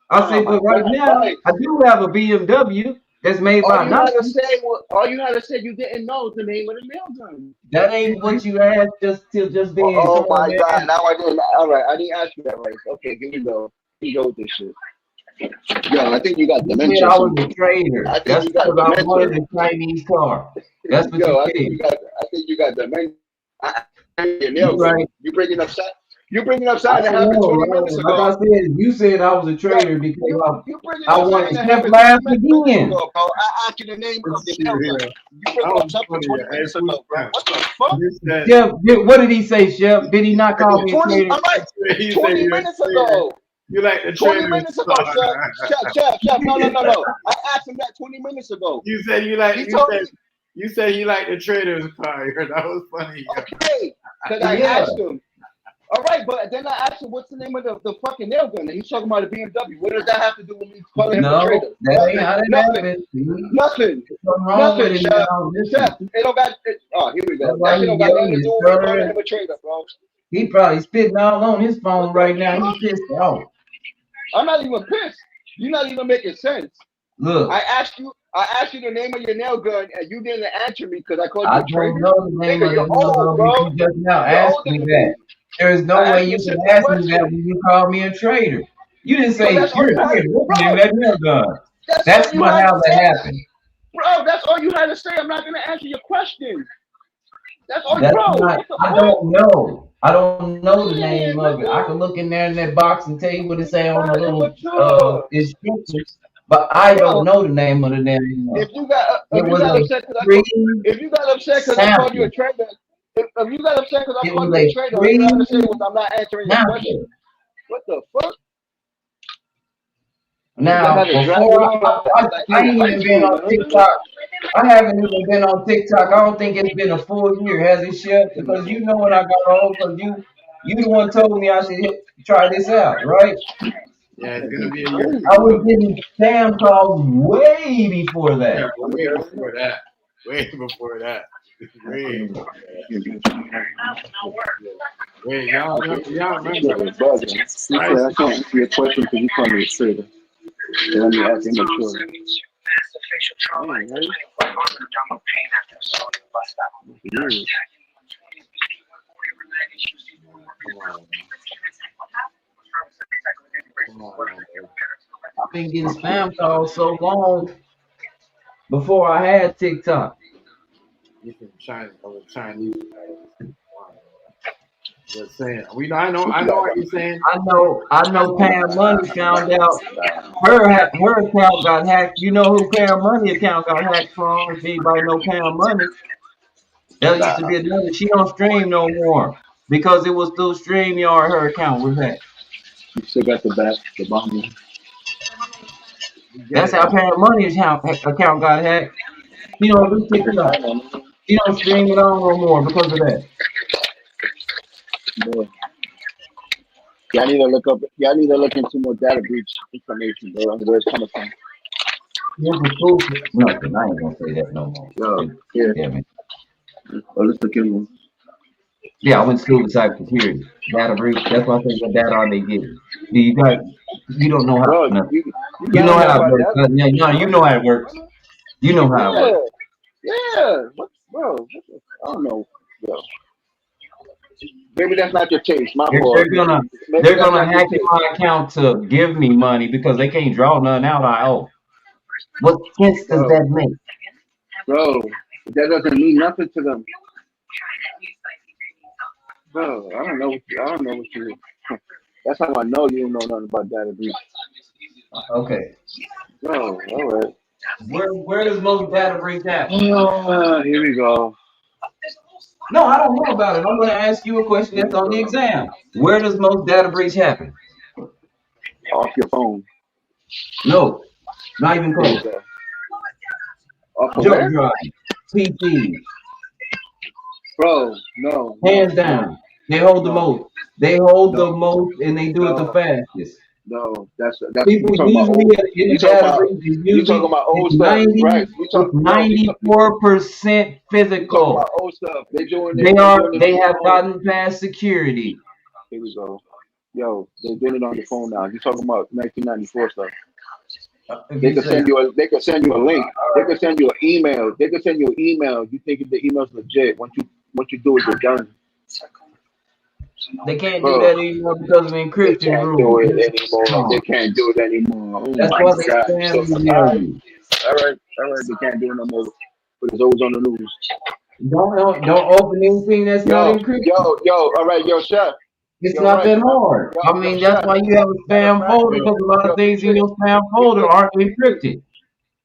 I Oh said, my but right God, now, right. I do have a BMW that's made All by you had to Nike. say was you didn't know the name of the nail gun. That ain't what you asked just Oh, being oh calm, my God! man. Now I didn't. All right, I didn't ask you that right. Okay, here we go. Here we go with this shit. Yo, I think you got You said dementia or I was a something. I trader. think That's you got because I dementia. wanted a Chinese car. That's what you Yo, I said. think you got dementia. Your You nail gun. right. You bringing up something? You bringing up I something that don't happened know, 20 man. minutes Like I ago. said, you said I was a Yo, trader because you bringing I up wanted something that Steph happened laugh 20 minutes again. ago, bro. I asked you the name of the Let's see nail gun. here. You That bringing up was something funny. 20 Hey, minutes food ago, bro. stamp. What the fuck? You said, Chef, what did he say, Chef? Did he not call me a 20. trader? All right. he said 20 you're a minutes trader. ago. You like the 20 trader's minutes ago, car. Chef. No. I asked him that 20 minutes ago. You said you like. He told me, You said he liked the trader's car. That was funny. Yo. okay, because I Yeah. asked him. All right, but then I asked him, what's the name of the fucking nail gun? And he's talking about a BMW. What does that have to do with me calling him a No, trader? that ain't how that Nothing. happened. See? Nothing. There's something wrong with Nothing, him Chef. now. Chef, Listen, it don't got. Oh, here we that's go. why That shit he don't got nothing yelling to and do with me calling stuttering. him a trader, bro. He probably spitting all on his phone What the right now. fuck? He pissed off. I'm not even pissed. You're not even making sense. Look, I asked you the name of your nail gun, and you didn't answer me because I called I you a don't trader. know the name Nigga, of the you're nail old, gun, but bro. you just now You're asked older me than that. me. There is no I way asked you you a can simple ask me that question. when you call me a trader. You didn't Because say that's all you're you a had, trader. What's the name bro. of that nail gun? That's all That's you not had to how that say, happened. bro. That's all you had to say. I'm not gonna answer your question. That's all, That's bro. not. What the I fuck? don't know. I don't know the Yeah, name of it. I nigga. can look in there in that box and tell you what it say on the Not little immature, instructions, but I don't bro. know the name of the damn gun. If you got It was a upset because free I called you a sample. trader, if you got upset because I It called was you a a trader, all you free had to say was I'm not answering your question. sample. What the fuck? Y'all Now, gotta drag it before on like I you in ain't high even been school, on man. TikTok. I haven't even been on TikTok. I don't think it's been a full year, has it, Chef? Because you know when I got on, because you the one told me I should try this out, right? Yeah, it's gonna be a year. I was getting spam calls way before Yeah, that. way before that. Way before that. Wait, y'all remember? He said I can't answer your question because you call me a trader. So let me ask him a question. I've been getting spam calls so long before I had TikTok. You from China or Chinese? Just saying. I know what you're saying. I know. Pam Money found out her account got hacked. You know who Pam Money account got hacked from? If anybody know Pam Money, that used to be another. She don't stream no more because it was through StreamYard. Her account was hacked. You still got the bottom. That's how Pam Money's account got hacked. She don't do TikTok. She don't stream it on no more because of that. Bro. Y'all need to look into more data breach information, bro, and where it's coming from. Nothing. I ain't gonna say that no more. Yeah, man. Oh, let's look into it. Yeah, I went to school with cybersecurity. Data breach. That's why I think the data all they get. You don't know how. Bro, No. you You know how it works. No, you know how it works. You know how it works. Yeah. What, bro? I don't know. Bro. Maybe that's not your taste. My fault. They're gonna hack my account to give me money because they can't draw none out I owe. What sense does that make? Bro, that doesn't mean nothing to them. Bro, I don't know what you. That's how I know you don't know nothing about data breach. Okay. Bro, all right. Where does most data breach happen? Here we go. No, I don't know about it. I'm going to ask you a question that's on the exam. Where does most data breach happen? Off your phone. No, not even close. Off of Jump where? drive, PC. Bro, no. Hands down. They hold the most. They hold the most, and they do it the fastest. No, that's people usually in the data breach is usually old stuff, right? It's 94% physical. About old stuff. They have gotten past security. Here we go. Yo, they're doing it on your phone now. You're talking about 1994 stuff. They can send you a link. They can send you an email. You think the email's legit. Once you do it, you're done. They can't do that anymore because of encryption rules. They can't do it anymore. Oh, that's why they spam you. All right. They can't do it no more. But it's always on the news. Don't open anything that's not encrypted. All right, chef. It's not that hard. That's why you have a spam folder, because a lot of things in your spam folder aren't encrypted.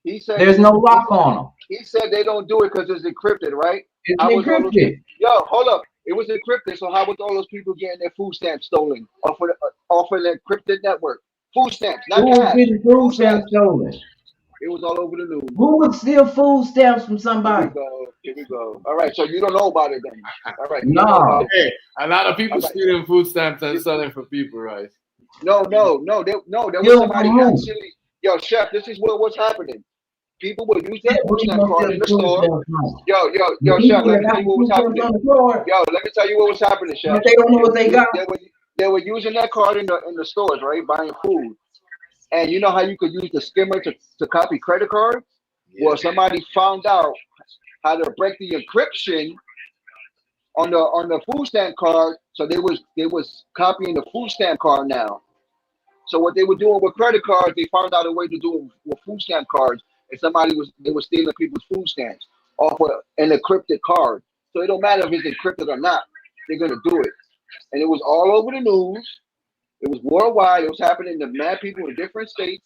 There's no lock on them. He said they don't do it because it's encrypted, right? It's encrypted. Hold up. It was encrypted, so how was all those people getting their food stamps stolen off of an encrypted network? Food stamps, not cash. Who was getting food stamps stolen? It was all over the news. Who would steal food stamps from somebody? Here we go. All right, so you don't know about it then. All right. No. Hey, a lot of people stealing food stamps and selling for people, right? No. There was somebody actually. Yo, chef, this is what was happening. People would use that food stamp card in the store. Yo, chef, let me tell you what was happening. Let me tell you what was happening, chef. But they don't know what they got. They were using that card in the stores, right? Buying food. And you know how you could use the skimmer to copy credit cards? Yeah. Well, somebody found out how to break the encryption on the food stamp card, so they was copying the food stamp card now. So what they were doing with credit cards, they found out a way to do it with food stamp cards, and they were stealing people's food stamps off of an encrypted card. So it don't matter if it's encrypted or not, they're gonna do it. And it was all over the news. It was worldwide. It was happening to mad people in different states.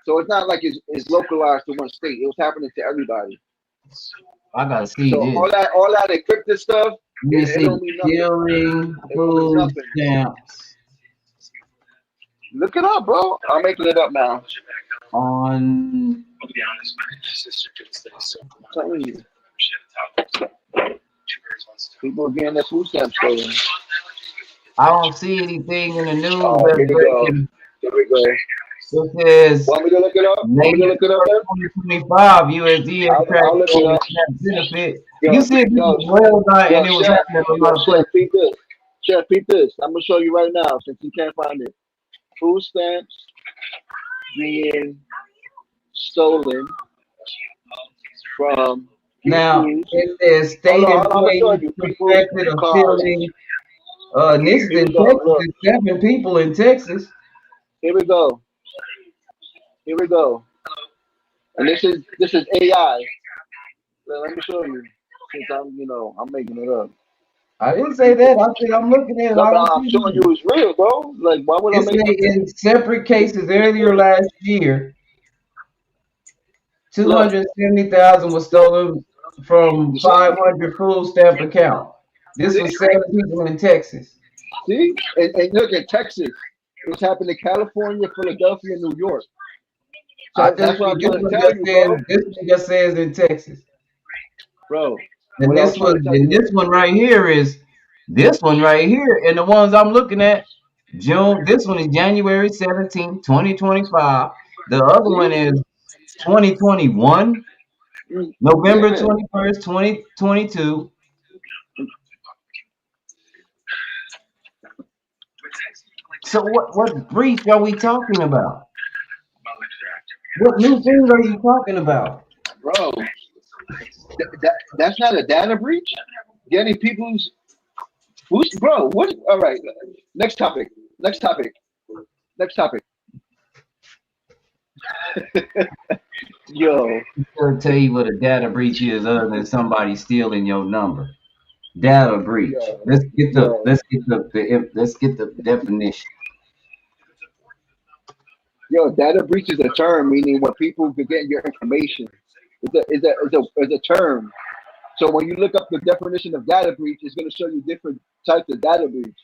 So it's not like it's localized to one state. It was happening to everybody. I gotta see so this. all that encrypted stuff. It don't mean nothing. Stealing food stamps. Look it up, bro. I'm making it up now. On. I'm telling you. People are getting their food stamps stolen. I don't see anything in the news. Here we go. This is. Want me to look it up? 2025 USD benefit. You see it well done, and it was happening a lot of places. Chef, peep this. I'm gonna show you right now since you can't find it. Food stamps being stolen from Now people's. it says Hold state on, I'm gonna show employees you people's suspected of cars. stealing. And this is Here we in go. Texas. Look, It's 7 people in Texas. here we go. Here we go. And this is AI. Let me show you. Since I'm making it up. I didn't say that. I said I'm looking at it. No, I but don't I'm see showing you it. it's real, bro. Like, why would I It make say up this? in separate cases earlier last year, Look, 270,000 was stolen from 500 food stamp account. This was 7 people in Texas. see? And look at Texas. It's happened in California, Philadelphia, New York. I So just that's what I'm this trying to one tell just you, says bro. in Texas. Bro, And what I was trying to tell you this is, one right here is this one right here. And the ones I'm looking at, June, this one is January 17th, 2025. The other one see? is 2021, November Yeah. 21st, 2022. So what breach are we talking about? What new thing are you talking about? Bro, that's not a data breach? Getting people's who's bro, what all right. Next topic. Next topic. Next topic. Yo, I'll tell you what a data breach is other than somebody stealing your number. Data breach. yo, yo, Let's get the definition. yo, data breach is a term meaning when people can get your information. It's a term. So when you look up the definition of data breach, it's gonna show you different types of data breach.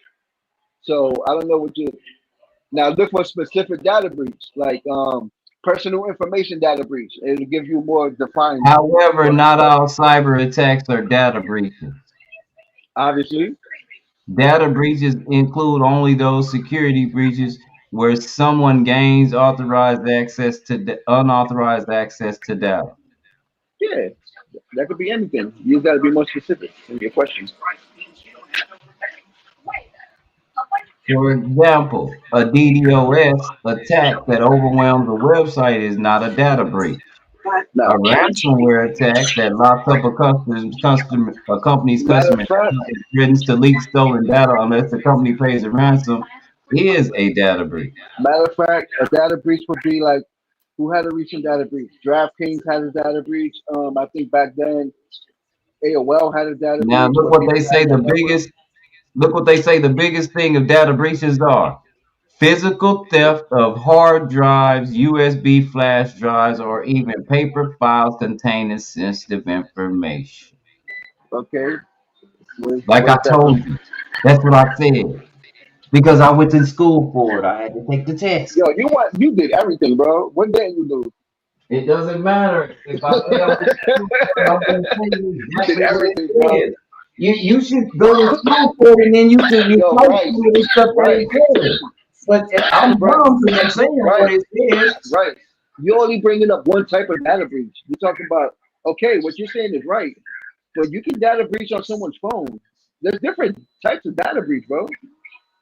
So I don't know what you now look for specific data breach, like personal information data breach. It'll give you more defined However, what not all cyber attacks are data breaches. obviously. Data breaches include only those security breaches where someone gains unauthorized access to data. Yeah, that could be anything. You gotta be more specific in your questions. For example, a DDoS attack that overwhelms a website is not a data breach. A Now, ransomware attack that locks up a company's matter customer of fact, account and threatens to leak stolen data unless the company pays a ransom is a data breach. a data breach would be like who had a recent data breach? DraftKings had a data breach. I think back then AOL had a data Now breach look where what they people had say your the number. biggest thing of data breaches are physical theft of hard drives, USB flash drives, or even paper files containing sensitive information. Okay, Like I where's that told from? you, that's what I said. Because I went to school for it. I had to take the test. Yo, you did everything, bro. What didn't you do? It doesn't matter. If I say I went to school for it, I'm going to tell you You did exactly what it everything, bro. says. You should go to school for it and then you Yo, type some of this stuff that right, it says. But I'm right, dumb because I'm saying right, what it says. right. You only bringing up one type of data breach. You're talking about okay, what you're saying is right, but you can data breach on someone's phone. There's different types of data breach, bro.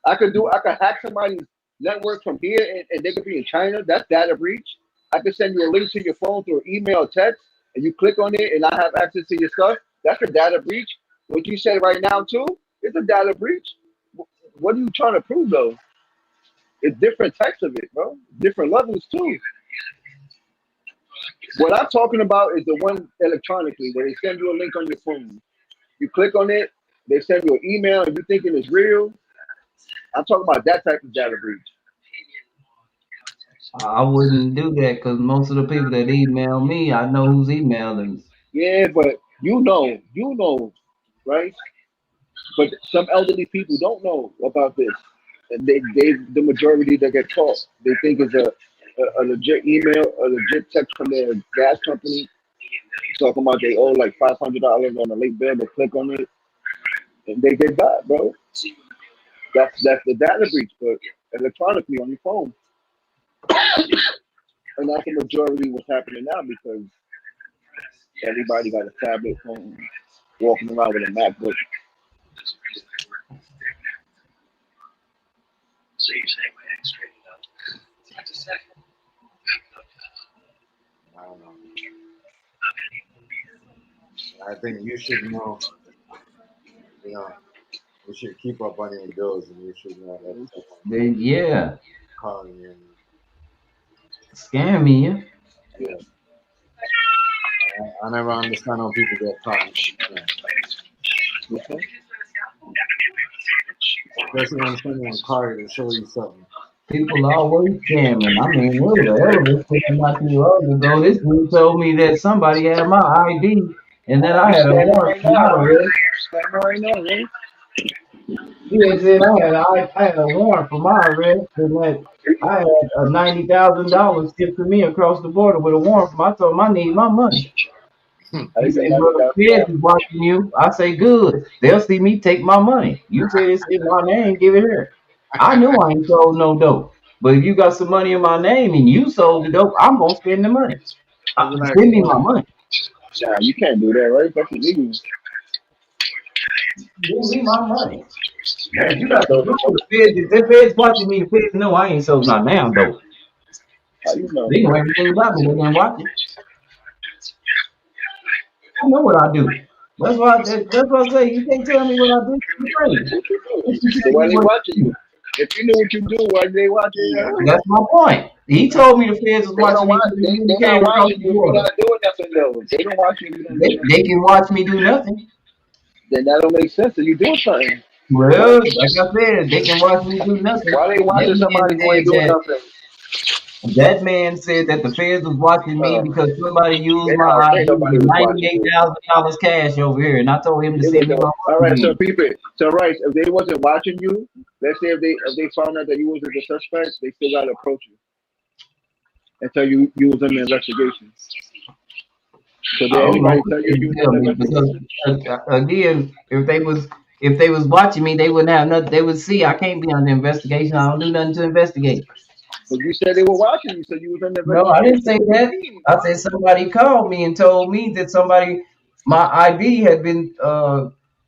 I could hack somebody's network from here and they could be in China. That's data breach. I could send you a link to your phone through email or text and you click on it and I have access to your stuff. That's a data breach. What you said right now too is a data breach. What are you trying to prove though? It's different types of it, bro. Different levels too. What I'm talking about is the one electronically where they send you a link on your phone. You click on it, they send you an email and you thinking it's real. I'm talking about that type of data breach. I wouldn't do that because most of the people that email me, I know who's emailing me. Yeah, but you know, right? But some elderly people don't know about this, and they the majority that get caught, they think it's a legit email, a legit text from their gas company talking about they owe like $500 on a late bill. They click on it and they get got, bro. That's the data breach, but electronically on your phone, and that's the majority what's happening now because everybody got a tablet phone, walking around with a MacBook. I don't know. I think you should know. You know, you should keep up on your bills, and you should not let someone Then yeah, call you. And scamming you. yeah, I never understand how people get caught. Especially when someone call you to show you something. People always scamming. I mean, what was the Elvis sitting not too long ago? This dude told me that somebody had my ID and that I You had a scamming warrant right for now, my right? arrest. Scamming right now, right? He had said I had a warrant for my arrest and that I had a $90,000 shipped to me across the border with a warrant for. I told him I need my money. How He you said, get "Well, the feds $90,000? is watching you." I say, "Good. They'll see me take my money. You said it's in my name. Give it here." I knew I ain't sold no dope. But if you got some money in my name and you sold the dope, I'm gonna spend the money. It's like, Send me my money. Nah, you can't do that, right? That's illegal. Give me my money. Man, you got So, the feds. If the feds watching me, the feds know I ain't sold not now dope. how you know? They know everything about me. They been watching. I know what I do. That's why I say you can't tell me what I do. You crazy. What you do? If you So tell why me they what watching you do. you? If you knew what you do, why they watching you? That's my point. He told me the feds was They don't watching me watch. when he They came not across watching the you if you're border. not doing nothing though. They don't watch you if you don't do nothing. They can watch me do nothing. Then that don't make sense. If you doing something, Well, like I said, they can watch me do nothing. why they watching somebody who ain't doing nothing? That man said that the feds was watching me because somebody used my Ain't ID nobody with was watching you. $98,000 cash over here, and I told him to It was send me my all money right. So again. people, so right, if they wasn't watching you, let's say if they found out that you wasn't the suspect, they still gotta approach you and tell you was in the investigation. So I did don't know anybody what tell they you was in tell the me because investigation? again, if they was watching me, they wouldn't have nothing. They would see I can't be under investigation. I don't do nothing to investigate. But you said they were watching you, so you was in the No, I didn't investigation. say What do you that. mean? I said somebody called me and told me that my ID had been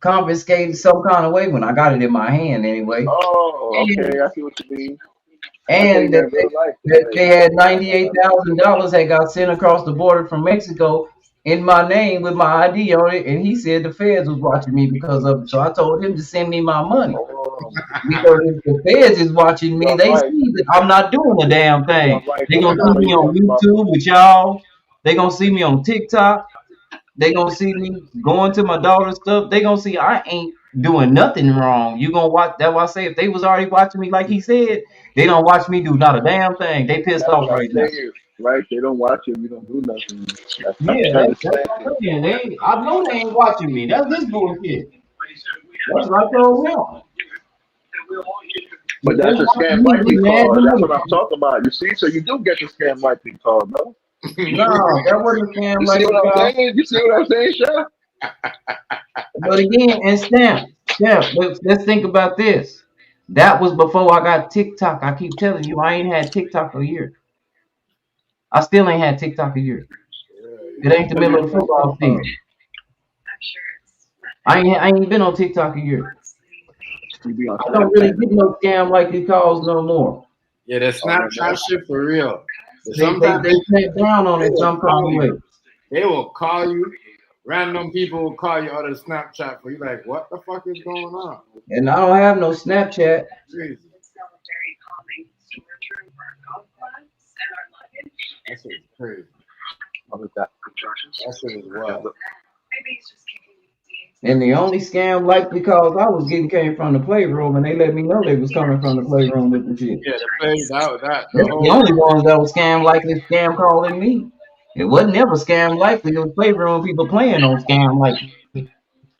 confiscated some kind of way when I got it in my hand anyway, Oh, and okay, I see what you mean. I think and that in real life, that they had $98,000 had got sent across the border from Mexico in my name with my ID on it, and he said the feds was watching me because of it. So I told him to send me my money. Because if the feds is watching me, you're they right. see that I'm not doing a damn You're thing. right. They gonna That's see what me you're on talking about. YouTube with y'all. They gonna see me on TikTok. They gonna see me going to my daughter's stuff. They gonna see I ain't doing nothing wrong. You gonna watch? That's why I say if they was already watching me like he said, they don't watch me do not a damn thing. They pissed That's off what I'm right now. saying. Right? They don't watch you. You don't do nothing. I'm Yeah, trying to that's explain to what you. I'm saying. I know they ain't watching me. That's this bullshit. That's what I told him. But If they that's a watching scam me, likely be mad call. than That's what I'm motherfucker. talking about. You see, so you do get the scam likely call, no? No, that wasn't a scam You like see what the I'm guy. saying? You see what I'm saying, Chef? But again, and Stamp, let's think about this. That was before I got TikTok. I keep telling you, I ain't had TikTok a year. I still ain't had TikTok a year. It ain't the So you middle of the do football season. I ain't been on TikTok a year. you be on I don't really Snapchat get no more. no scam like he calls no more. Yeah, the Oh no Snapchat more. shit for real. But They sometimes crack down on they it will some kind call of you. way. They will call you. Random people will call you out of Snapchat for you. Like, what the fuck is going on? And I don't have no Snapchat. Crazy. That shit is crazy. What was that? That shit is wild. And the only scam like because I was getting came from the playroom and they let me know they was coming from the playroom with the shit. Yeah, the play that the That's the whole only ones that was scam likely scam calling me. It wasn't ever scam likely. It was playroom people playing on scam likely.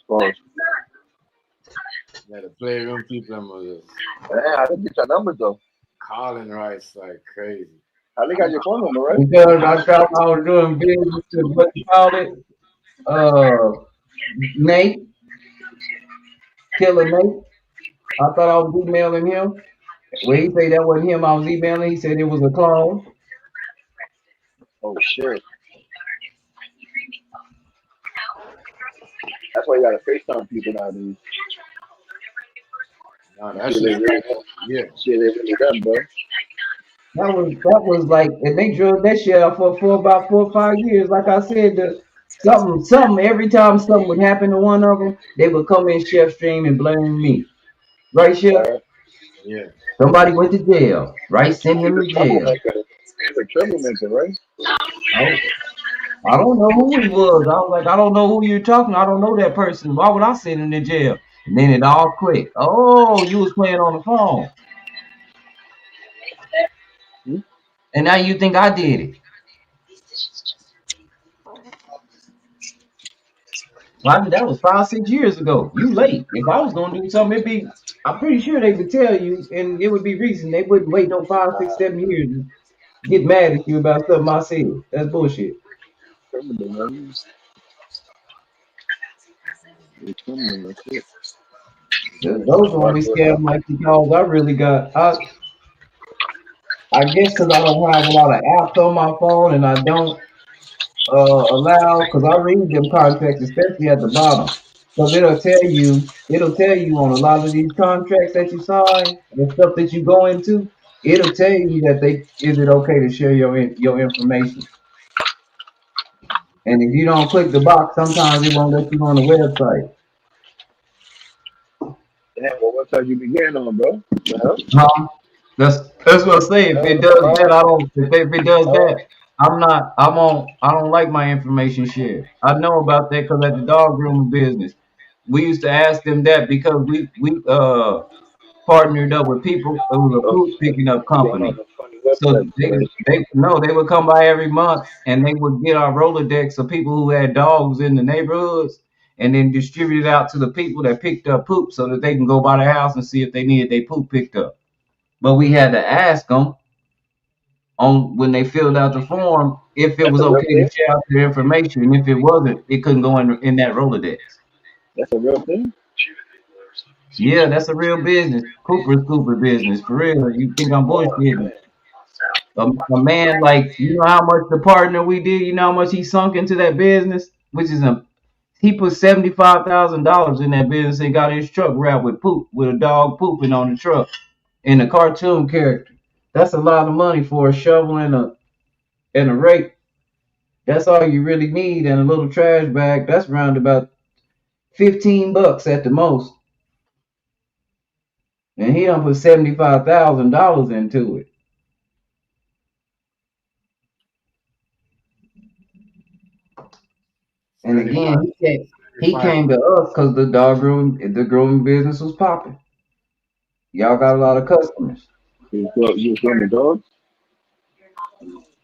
Oh, yeah the playroom people them was just man, I didn't get your numbers though. calling rights like crazy. I think I got your phone number, right? Because I thought I was doing business with what you call it, Nate, Killer Nate. I thought I was emailing him. Well, he said that wasn't him I was emailing. He said it was a clone. Oh shit. That's why you gotta FaceTime people nowadays. No, that See shit they is really yeah. see they really done, bro. That was like, and they drilled that shit out for about 4 or 5 years. Like I said, Something. Every time something would happen to one of them, they would come in Chef Stream and blame me. Right, Chef? Yeah. Somebody went to jail. Right? Send He's him a to jail. troublemaker. He's a troublemaker, right? I don't know who he was. I was like, I don't know who you're talking. I don't know that person. Why would I send him to jail? And then it all clicked. Oh, you was playing on the phone, Hmm? and now you think I did it. Well, that was 5, 6 years ago. You late. If I was gonna do something, it'd be. I'm pretty sure they would tell you, and it would be recent. They wouldn't wait no 5, 6, 7 years to get mad at you about something I said. That's bullshit. Criminal, man. He's criminal. That's it. Those are only scam like because I really got. I guess because I don't have a lot of apps on my phone, and I don't allow because I read them contracts, especially at the bottom. Because it'll tell you on a lot of these contracts that you sign and stuff that you go into, it'll tell you that is it okay to share your information. And if you don't click the box, sometimes it won't let you on the website. Damn, well, what time you began on, bro? The hell? Huh? That's what I say. If it does that, I don't. If it does Oh, that, I'm not. I'm on. I don't like my information shared. I know about that because at the dog grooming business, we used to ask them that because we partnered up with people. It was a oh food shit. picking up You going on company. the funny So website today. they would come by every month and they would get our Rolodex of people who had dogs in the neighborhoods and then distribute it out to the people that picked up poop so that they can go by their house and see if they needed their poop picked up. But we had to ask them on when they filled out the form if it That's was a real okay to thing? share out their information. And if it wasn't, it couldn't go in that Rolodex. That's a real thing? Yeah, that's a real business. Cooper business. For real. You think I'm Oh, bullshitting. man. A man like you know how much the partner we did, you know how much he sunk into that business? Which is he put $75,000 in that business and got his truck wrapped with poop, with a dog pooping on the truck in a cartoon character. That's a lot of money for a shovel and a rake. That's all you really need and a little trash bag. That's around about $15 at the most. And he done put $75,000 into it. And again, 75. he 75. came to us because the grooming business was popping. Y'all got a lot of customers. You was doing the dogs?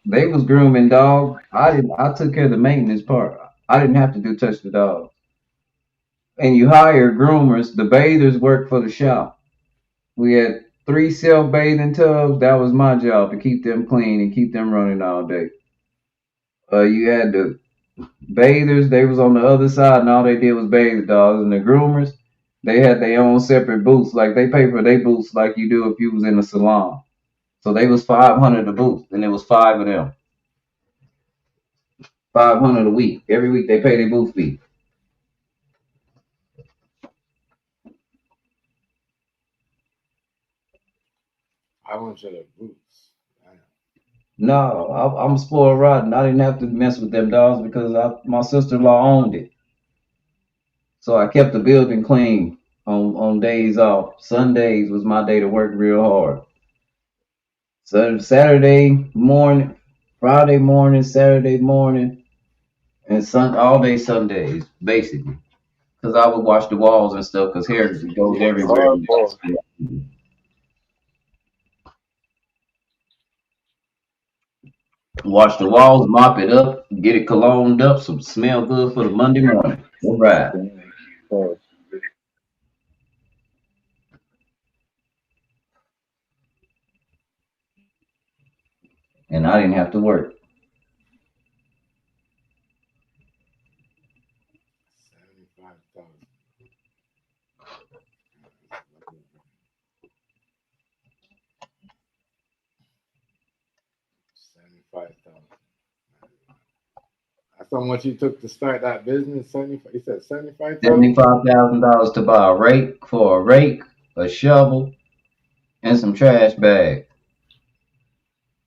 They was grooming dog. I took care of the maintenance part. I didn't have to touch the dog. And you hire groomers. The bathers work for the shop. We had 3 self-bathing tubs. That was my job to keep them clean and keep them running all day. You had the bathers, they was on the other side, and all they did was bathe the dogs. And the groomers, they had their own separate booths. Like they pay for their booths like you do if you was in a salon. So they was 500 a booth, and it was five of them. 500 a week. Every week they pay their booth fee. I went to the boots. No, I'm spoiled rotten. I didn't have to mess with them dogs because my sister-in-law owned it. So I kept the building clean on days off. Sundays was my day to work real hard. So Saturday morning, Friday morning, Saturday morning, and all day Sundays, basically. Because I would wash the walls and stuff because hair You goes working everywhere. hard, boy. Wash the walls, mop it up, get it cologned up, so it smell good for the Monday morning. All right. Damn. Oh, And I didn't have to work. 75,000. 75,000. That's how much you took to start that business. 75. You said 75,000. $75,000 to buy a rake, a shovel, and some trash bags.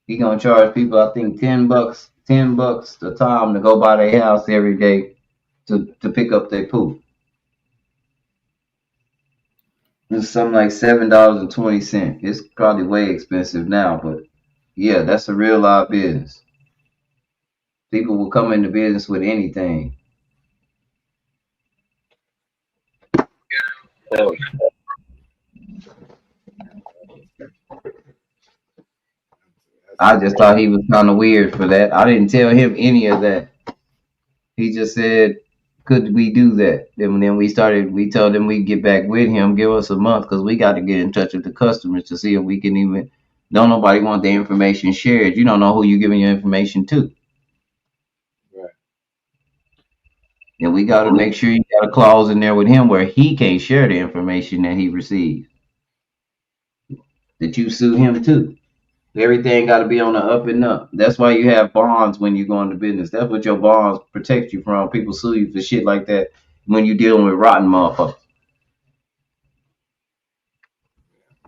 He gonna charge people, I think, $10 $10 a time to go by their house every day to pick up their poop. It's something like $7.20. It's probably way expensive now, but yeah, that's a real live business. People will come into business with anything. So, I just thought he was kind of weird for that. I didn't tell him any of that. He just said, "Could we do that?" Then we told him we'd get back with him, give us a month, because we got to get in touch with the customers to see if we can even. Don't nobody want their information shared. You don't know who you're giving your information to. Right. And we got to make sure you got a clause in there with him where he can't share the information that he receives. That you sue him too. Everything got to be on the up and up. That's why you have bonds when you go into business. That's what your bonds protect you from. People sue you for shit like that when you're dealing with rotten motherfuckers.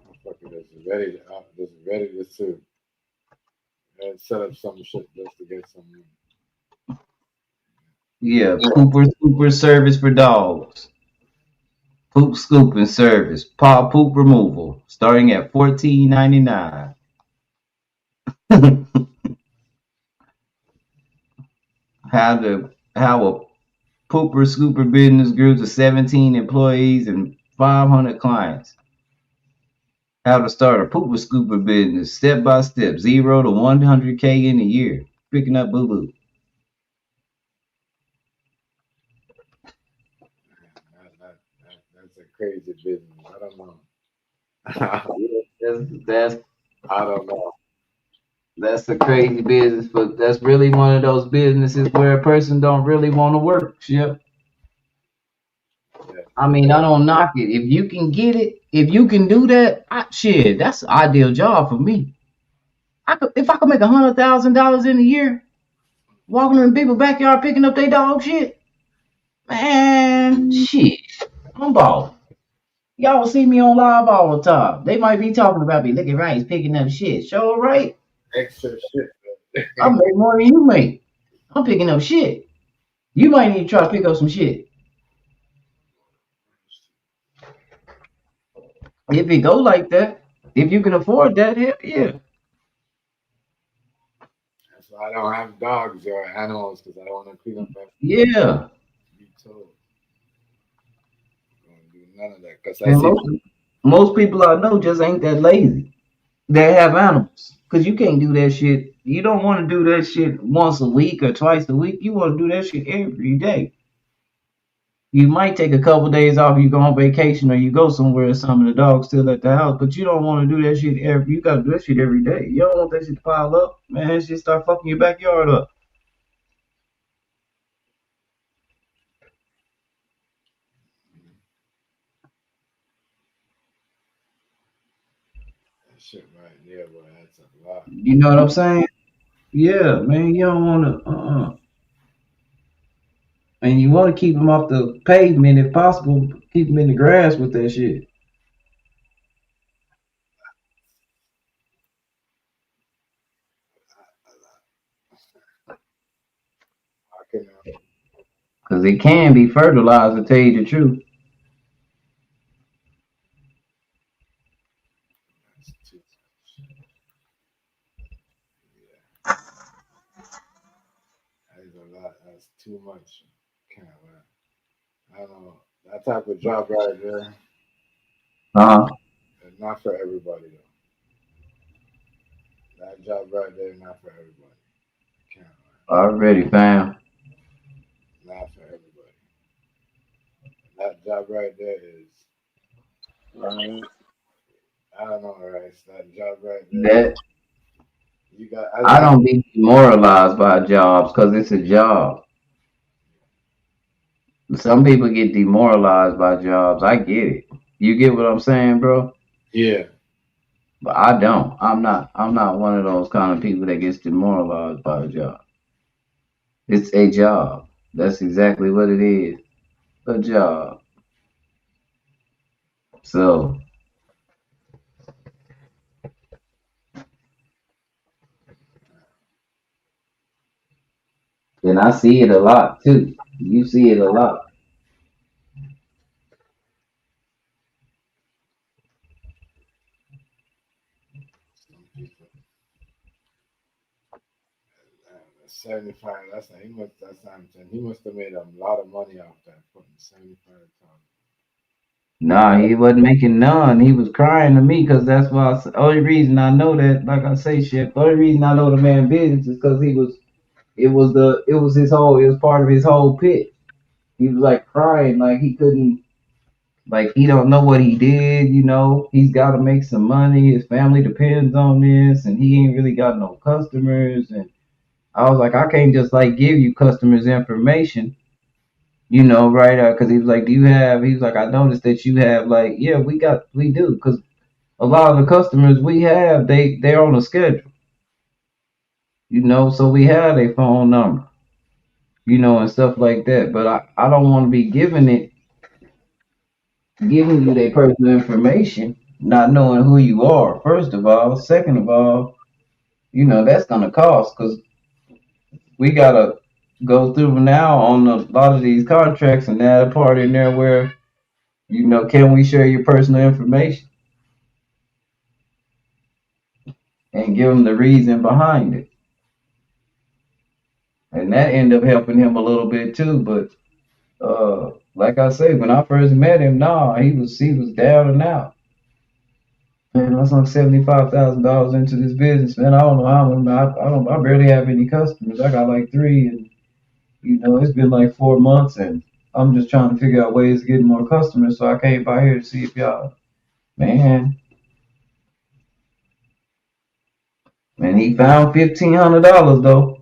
Motherfucker that's ready to sue. And set up some shit just to get some money. Yeah, pooper scooper service for dogs. Poop scooping service. Paw poop removal. Starting at $14.99. How a pooper scooper business grew to 17 employees and 500 clients. How to start a pooper scooper business step by step, 0 to 100K in a year. Picking up boo boo. That's a crazy business. I don't know. That's I don't know. That's a crazy business, but that's really one of those businesses where a person don't really want to work. Yep. Yeah. I mean, I don't knock it. If you can get it, if you can do that, shit, that's an ideal job for me. If I could make $100,000 in a year, walking in people's backyard picking up their dog shit, man, shit, I'm balling. Y'all will see me on live all the time. They might be talking about me. Look at right, he's picking up shit. Sure, right? Extra shit. I make more than you make. I'm picking up shit. You might need to try to pick up some shit. If it go like that, if you can afford that, hell yeah. That's why I don't have dogs or animals because I don't want to clean up after Yeah. be told. I don't do none of that because I And see. most people I know just ain't that lazy. They have animals. Cause you can't do that shit. You don't want to do that shit once a week or twice a week. You want to do that shit every day. You might take a couple days off. You go on vacation or you go somewhere. Some of the dogs still at the house, but you don't want to do that shit every. You got to do that shit every day. You don't want that shit to pile up, man. That shit start fucking your backyard up. That shit right there, boy, that's a lot. You know what I'm saying? Yeah, man. You don't want to. And you want to keep them off the pavement if possible. Keep them in the grass with that shit. I can. Cause it can be fertilized, to tell you the truth. That's too much. Yeah, that's a lot. That's too much. Can't lie. I don't know. That type of job right there Uh-huh. is not for everybody though. That job right there is not for everybody. Can't Already found. lie. Not for everybody. That job right there is. I don't know, right? That job right there. That You got. I don't be demoralized by jobs because it's a job. Some people get demoralized by jobs. I get it. You get what I'm saying, bro? Yeah. But I don't. I'm not one of those kind of people that gets demoralized by a job. It's a job. That's exactly what it is. A job. So And I see it a lot too. You see it a lot. Some people. 75. That's what I'm saying. He must have made a lot of money off that putting 75,000. Nah, he wasn't making none. He was crying to me because that's why. Only reason I know that, like I say, shit. The only reason I know the man business is because he was. It was his whole. It was part of his whole pit. He was like crying, like he couldn't. Like he don't know what he did. You know, he's got to make some money. His family depends on this, and he ain't really got no customers. And I was like, I can't just like give you customers' information. You know, right? Because he was like, do you have? He was like, I noticed that you have like, yeah, we do, because a lot of the customers we have, they're on a schedule, you know, so we have a phone number, you know, and stuff like that. But I don't want to be giving you their personal information, not knowing who you are, first of all. Second of all, you know, that's gonna cost because we gotta go through now on a lot of these contracts and add a part in there where, you know, can we share your personal information and give them the reason behind it? And that ended up helping him a little bit too. But like I say, when I first met him, nah, he was down and out. Man, I sunk $75,000 into this business, man. I don't know how many. I barely have any customers. I got like three, and you know it's been like 4 months, and I'm just trying to figure out ways to get more customers. So I came by here to see if y'all, man. And he found $1,500 though.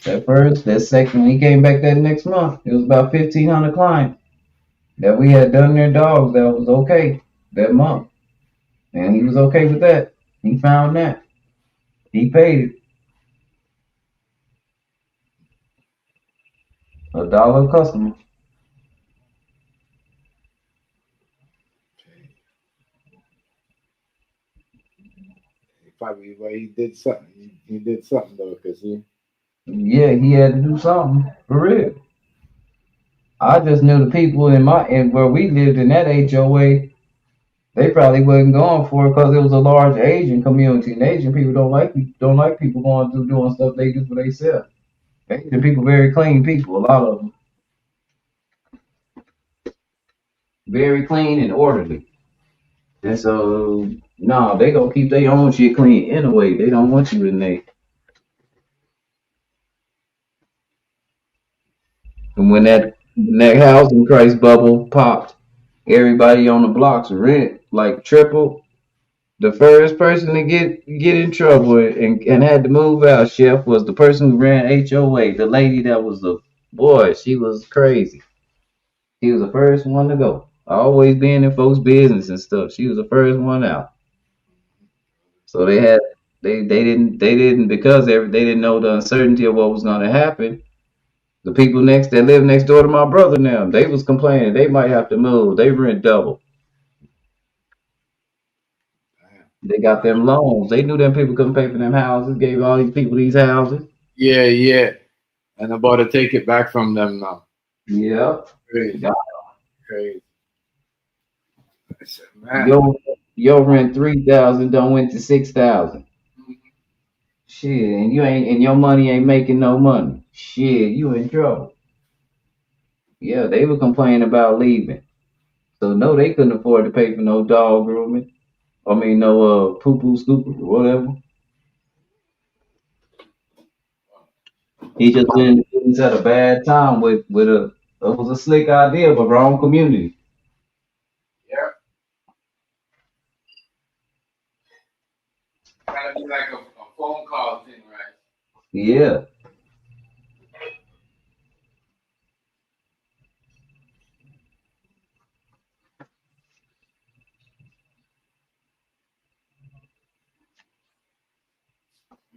That second, when he came back that next month, it was about 1,500 clients that we had done their dogs that was okay that month. And he was okay with that. He found that. He paid it. $1 a customer. He probably, well, he did something. He did something though, cause he. Yeah, he had to do something. For real. I just knew the people in where we lived in that HOA, they probably wasn't going for it because it was a large Asian community. And Asian people don't like people going through doing stuff they do for themselves. Asian people very clean people, a lot of them. Very clean and orderly. And so, no, they gonna keep their own shit clean anyway. They don't want you in there. And when that housing price bubble popped, everybody on the blocks rent like triple. The first person to get in trouble and had to move out, Chef, was the person who ran HOA. The lady that was the boy, she was crazy. She was the first one to go. Always being in folks' business and stuff. She was the first one out. So they didn't because they didn't know the uncertainty of what was gonna happen. The people that live next door to my brother now, they was complaining they might have to move. They rent double. They got them loans. They knew them people couldn't pay for them houses, gave all these people these houses. Yeah, yeah. And about to take it back from them now. Yep. Crazy, Got crazy. I said, man. your rent 3,000 don't went to 6,000. Shit, and your money ain't making no money. Shit, you in trouble. Yeah, they were complaining about leaving. So no, they couldn't afford to pay for no dog grooming. I mean, no poo poo scooper or whatever. He just went in the business at a bad time with a it was a slick idea, but wrong community. Yeah. Gotta be like a phone call thing, right? Yeah.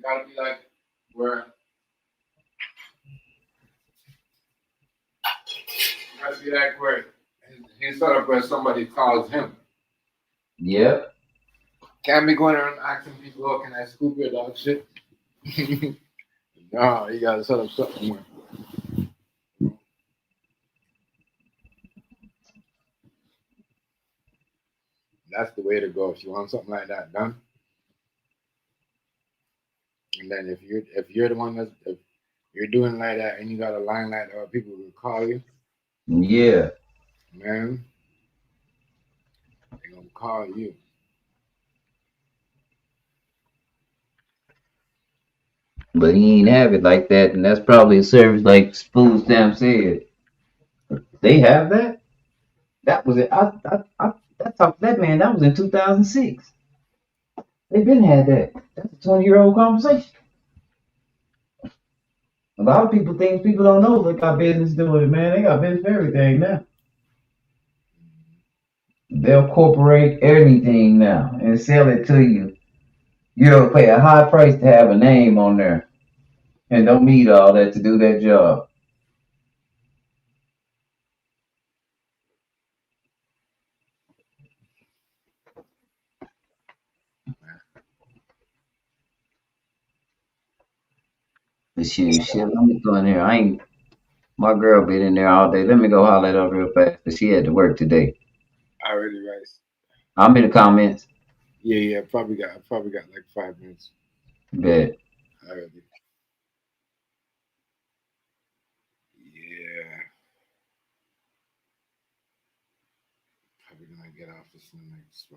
Gotta be like where gotta be like where he set up where somebody calls him. Yep. Can't be going around asking people, oh, can I scoop your dog shit? No, you gotta set up something more. That's the way to go if you want something like that done. And then if you're the one that's if you're doing like that and you got a line like that, people will call you, Yeah, man. They gonna call you. but he ain't have it like that, and that's probably a service like Food Stamp said. They have that. That was it. I talked to that man. That was in 2006. They been had that. That's a 20-year-old conversation. A lot of people think people don't know they got business doing it, man. They got business for everything now. They'll incorporate anything now and sell it to you. You'll pay a high price to have a name on there and don't need all that to do that job. But shit, let me go in here. My girl been in there all day. Let me go holler at her real fast because she had to work today. Already, Rice. I'm in the comments. Yeah. I probably got like 5 minutes. Bet. Already. Yeah. Probably gonna get off this in the next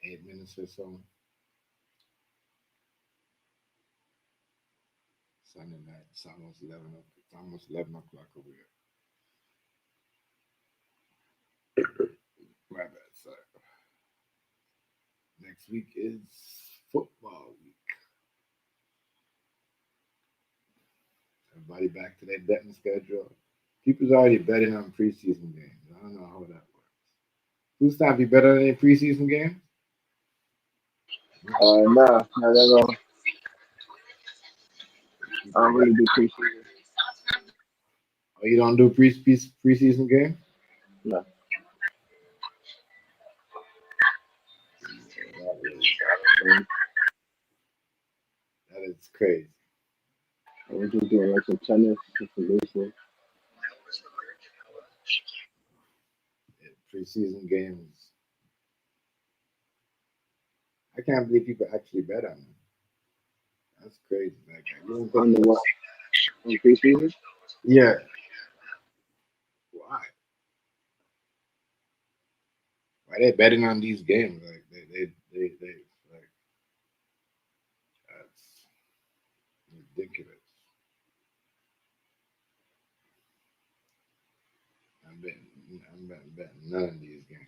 8 minutes or so. Sunday night. It's almost 11. It's almost 11 o'clock over here. My bad. Sorry. Next week is football week. Everybody back to their betting schedule. People's already betting on preseason games. I don't know how that works. Who's time be better than any preseason game? Nah, not at all. I don't really do preseason. Oh, you don't do preseason game? No. That is crazy. I was just doing like some tennis and some baseball. Yeah, preseason games. I can't believe people actually bet on them. That's crazy. Like, you don't think On the what? On preseason? yeah. Why? Why they betting on these games? Like they like that's ridiculous. I'm betting none of these games.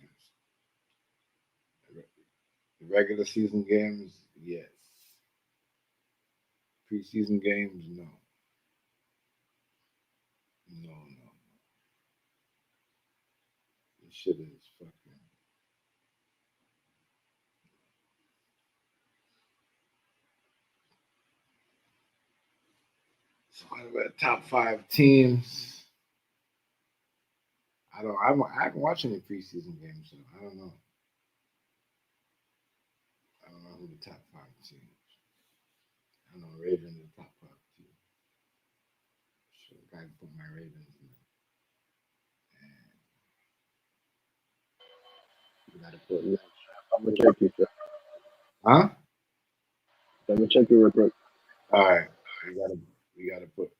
The regular season games, yes. Preseason games, no. No. This shit is fucking. So what about top 5 teams? I haven't watched any preseason games, so I don't know. I don't know who the top 5 teams. I know Ravens are the top 5 team. So I gotta put my Ravens in there. And you gotta put Yeah, I'm gonna check you, sir. huh? I'm gonna check you real quick. Alright. We gotta put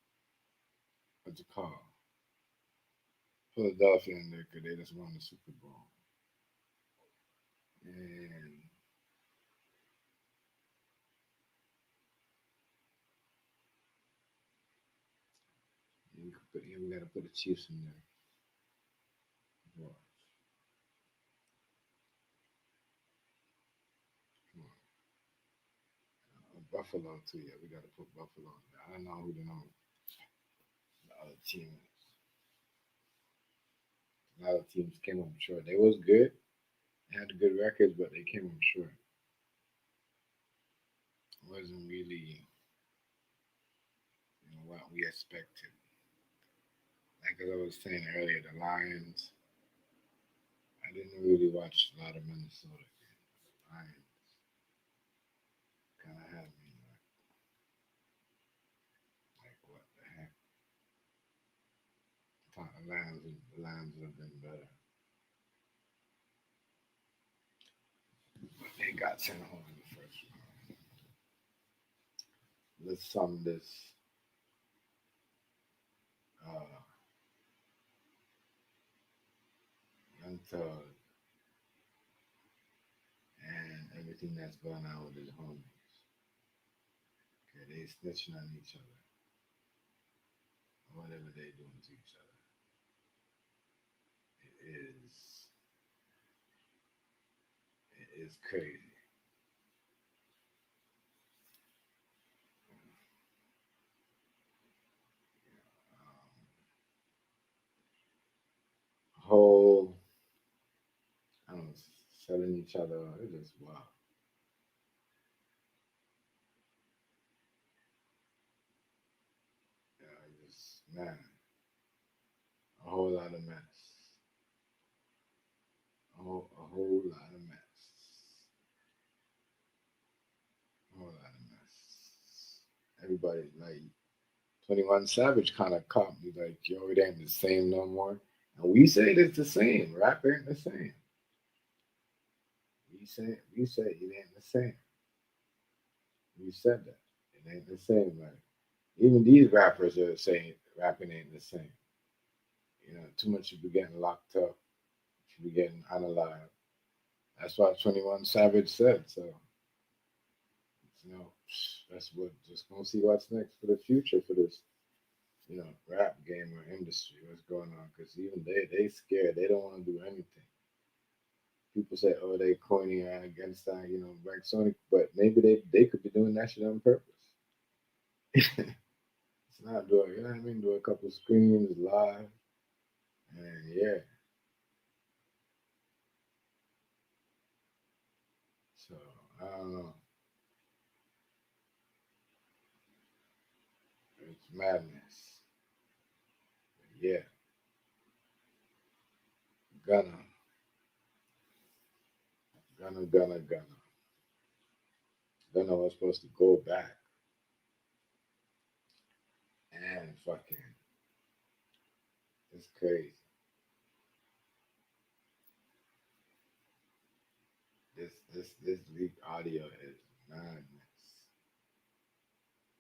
what's it called? Philadelphia in there because they just won the Super Bowl. And we gotta put the Chiefs in there. Watch. Come on. Buffalo too, yeah. We gotta put Buffalo in there. I don't know who the other team is. A lot of teams came up short. They was good. They had good records, but they came up short. It wasn't really what we expected. Like as I was saying earlier, the Lions. I didn't really watch a lot of Minnesota games. Lions kind of had me. The Lions would have been better. But they got sent home in the first round. Let's sum this Young Thug and everything that's going on with his homies. Okay, they snitching on each other. Whatever they doing to each other. It is crazy. Whole, I don't know, selling each other. It's just wow. Yeah, just man, a whole lot of mess. A whole lot of mess. A whole lot of mess. Everybody like 21 Savage kind of caught me like, yo, it ain't the same no more. And we say it's the same. Rap ain't the same. We say it ain't the same. We said that. It ain't the same. Like even these rappers are saying rapping ain't the same. You know, too much should be getting locked up, should be getting unalive. That's what 21 Savage said. So, you know, that's what just gonna see what's next for the future for this, you know, rap game or industry. What's going on? Because even they scared. They don't want to do anything. People say, oh, they corny and against that, you know, like Sonic, but maybe they could be doing that shit on purpose. It's not doing, you know what I mean? Do a couple screens live, and yeah. So I don't know. It's madness. Yeah, Gunna, Gunna. Gunna was supposed to go back and fucking, it's crazy. This leak audio is madness.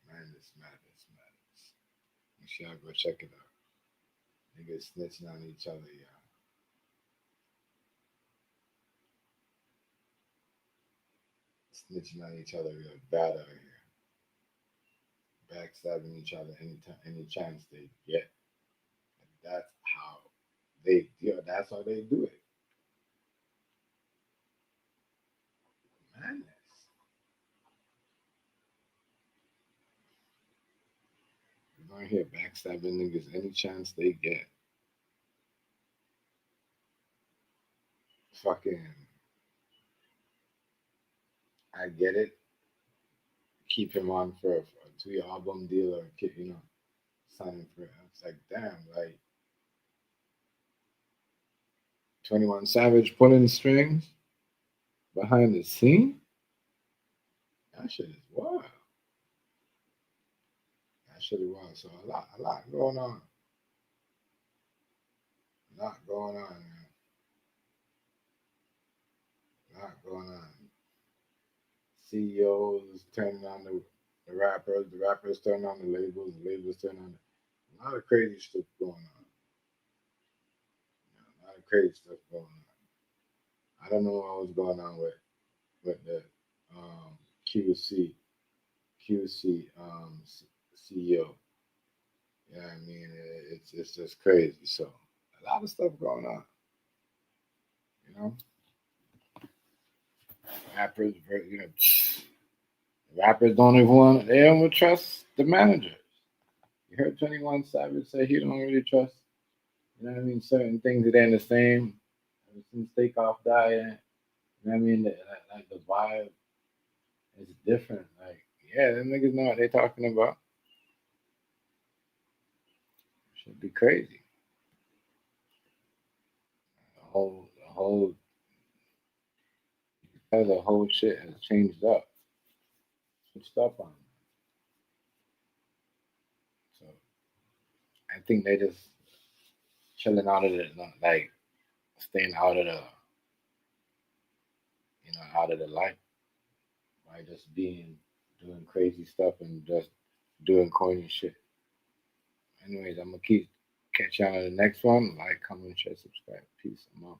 Madness. You should go check it out. Niggas snitching on each other, yeah. Snitching on each other real bad out here. Backstabbing each other any chance they get. That's how that's how they do it. Madness. You're going here backstabbing niggas any chance they get. Fucking, I get it. Keep him on for a 2-year album deal or you know, sign him for. It's like damn, like 21 Savage pulling strings behind the scene. That shit is wild. That shit is wild. So a lot going on. A lot going on, man. A lot going on. CEOs turning on the rappers turning on the labels turning on a lot of crazy stuff going on. A lot of crazy stuff going on. I don't know what was going on with the QC CEO. Yeah, I mean it's just crazy. So a lot of stuff going on. You know, rappers, you know, rappers don't even want. They don't trust the managers. You heard 21 Savage say he don't really trust. You know what I mean? Certain things that ain't the same. Ever since Takeoff died, you know what I mean? Like the vibe is different. Like, yeah, them niggas know what they talking about. Should be crazy. The whole shit has changed up. Switched up on them. So I think they just chilling out of the, like, staying out of the, out of the light by just doing crazy stuff and just doing corny shit. Anyways, I'm gonna catch y'all on the next one. Like, comment, share, subscribe. Peace. I'm out.